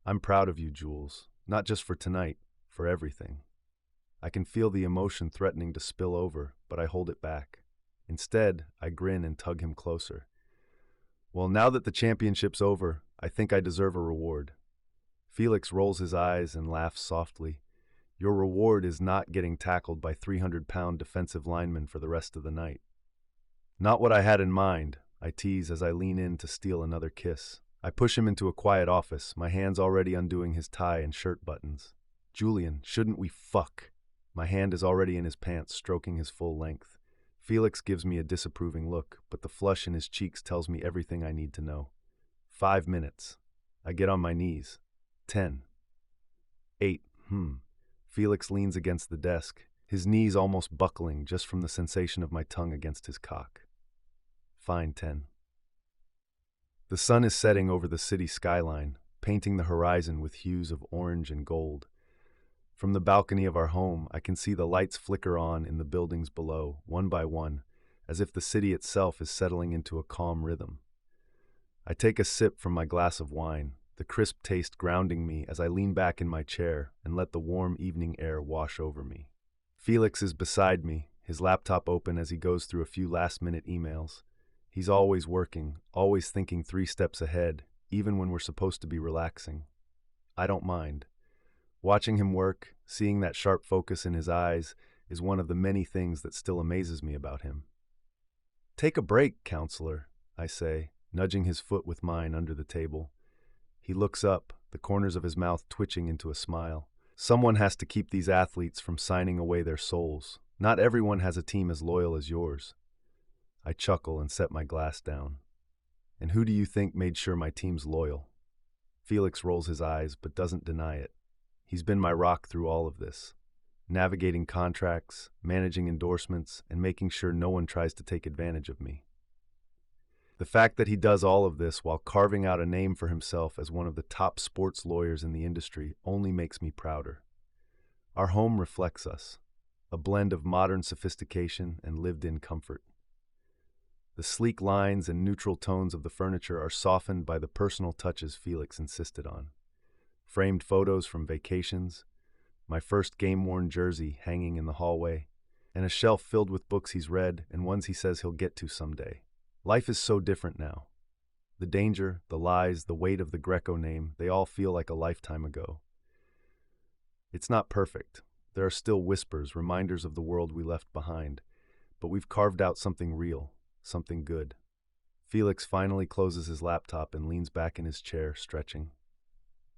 "I'm proud of you, Jules, not just for tonight, for everything." I can feel the emotion threatening to spill over, but I hold it back. Instead, I grin and tug him closer. "Well, now that the championship's over, I think I deserve a reward." Felix rolls his eyes and laughs softly. "Your reward is not getting tackled by 300-pound defensive linemen for the rest of the night." "Not what I had in mind," I tease as I lean in to steal another kiss. I push him into a quiet office, my hands already undoing his tie and shirt buttons. "Julian, shouldn't we fuck?" My hand is already in his pants, stroking his full length. Felix gives me a disapproving look, but the flush in his cheeks tells me everything I need to know. 5 minutes. I get on my knees. 10. 8. Felix leans against the desk, his knees almost buckling just from the sensation of my tongue against his cock. Fine, 10. The sun is setting over the city skyline, painting the horizon with hues of orange and gold. From the balcony of our home, I can see the lights flicker on in the buildings below, one by one, as if the city itself is settling into a calm rhythm. I take a sip from my glass of wine, the crisp taste grounding me as I lean back in my chair and let the warm evening air wash over me. Felix is beside me, his laptop open as he goes through a few last-minute emails. He's always working, always thinking 3 steps ahead, even when we're supposed to be relaxing. I don't mind. Watching him work, seeing that sharp focus in his eyes, is one of the many things that still amazes me about him. "Take a break, counselor," I say, nudging his foot with mine under the table. He looks up, the corners of his mouth twitching into a smile. "Someone has to keep these athletes from signing away their souls. Not everyone has a team as loyal as yours." I chuckle and set my glass down. "And who do you think made sure my team's loyal?" Felix rolls his eyes, but doesn't deny it. He's been my rock through all of this, navigating contracts, managing endorsements, and making sure no one tries to take advantage of me. The fact that he does all of this while carving out a name for himself as one of the top sports lawyers in the industry only makes me prouder. Our home reflects us, a blend of modern sophistication and lived-in comfort. The sleek lines and neutral tones of the furniture are softened by the personal touches Felix insisted on. Framed photos from vacations, my first game-worn jersey hanging in the hallway, and a shelf filled with books he's read and ones he says he'll get to someday. Life is so different now. The danger, the lies, the weight of the Greco name, they all feel like a lifetime ago. It's not perfect. There are still whispers, reminders of the world we left behind, but we've carved out something real, something good. Felix finally closes his laptop and leans back in his chair, stretching.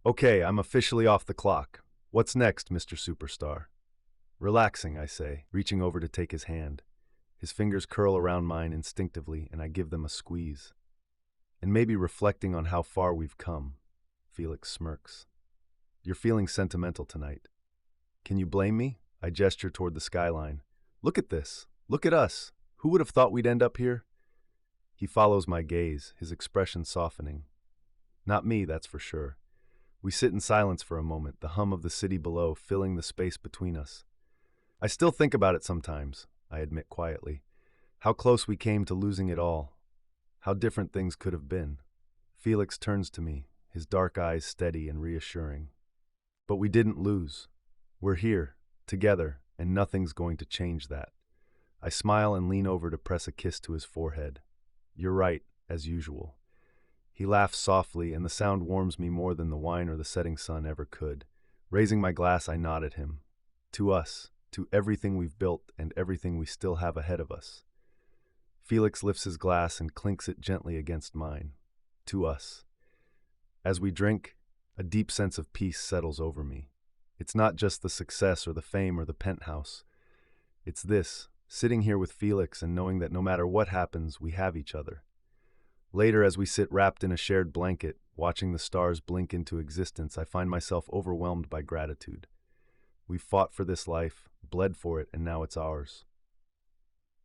"Okay, I'm officially off the clock. What's next, Mr. Superstar?" "Relaxing," I say, reaching over to take his hand. His fingers curl around mine instinctively, and I give them a squeeze. "And maybe reflecting on how far we've come." Felix smirks. "You're feeling sentimental tonight." "Can you blame me?" I gesture toward the skyline. "Look at this. Look at us. Who would have thought we'd end up here?" He follows my gaze, his expression softening. Not me, that's for sure. We sit in silence for a moment, the hum of the city below filling the space between us. "I still think about it sometimes," I admit quietly. "How close we came to losing it all. How different things could have been." Felix turns to me, his dark eyes steady and reassuring. "But we didn't lose. We're here, together, and nothing's going to change that." I smile and lean over to press a kiss to his forehead. "You're right, as usual." He laughs softly, and the sound warms me more than the wine or the setting sun ever could. Raising my glass, I nod at him. To us, to everything we've built and everything we still have ahead of us. Felix lifts his glass and clinks it gently against mine. To us. As we drink, a deep sense of peace settles over me. It's not just the success or the fame or the penthouse. It's this, sitting here with Felix and knowing that no matter what happens, we have each other. Later, as we sit wrapped in a shared blanket, watching the stars blink into existence, I find myself overwhelmed by gratitude. We've fought for this life, bled for it, and now it's ours.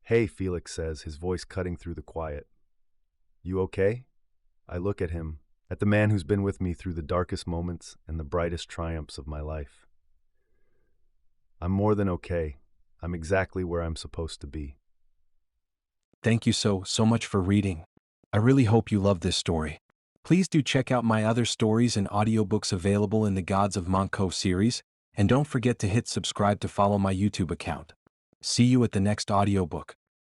"Hey," Felix says, his voice cutting through the quiet. "You okay?" I look at him, at the man who's been with me through the darkest moments and the brightest triumphs of my life. "I'm more than okay. I'm exactly where I'm supposed to be." Thank you so much for reading. I really hope you love this story. Please do check out my other stories and audiobooks available in the Gods of Monco series, and don't forget to hit subscribe to follow my YouTube account. See you at the next audiobook.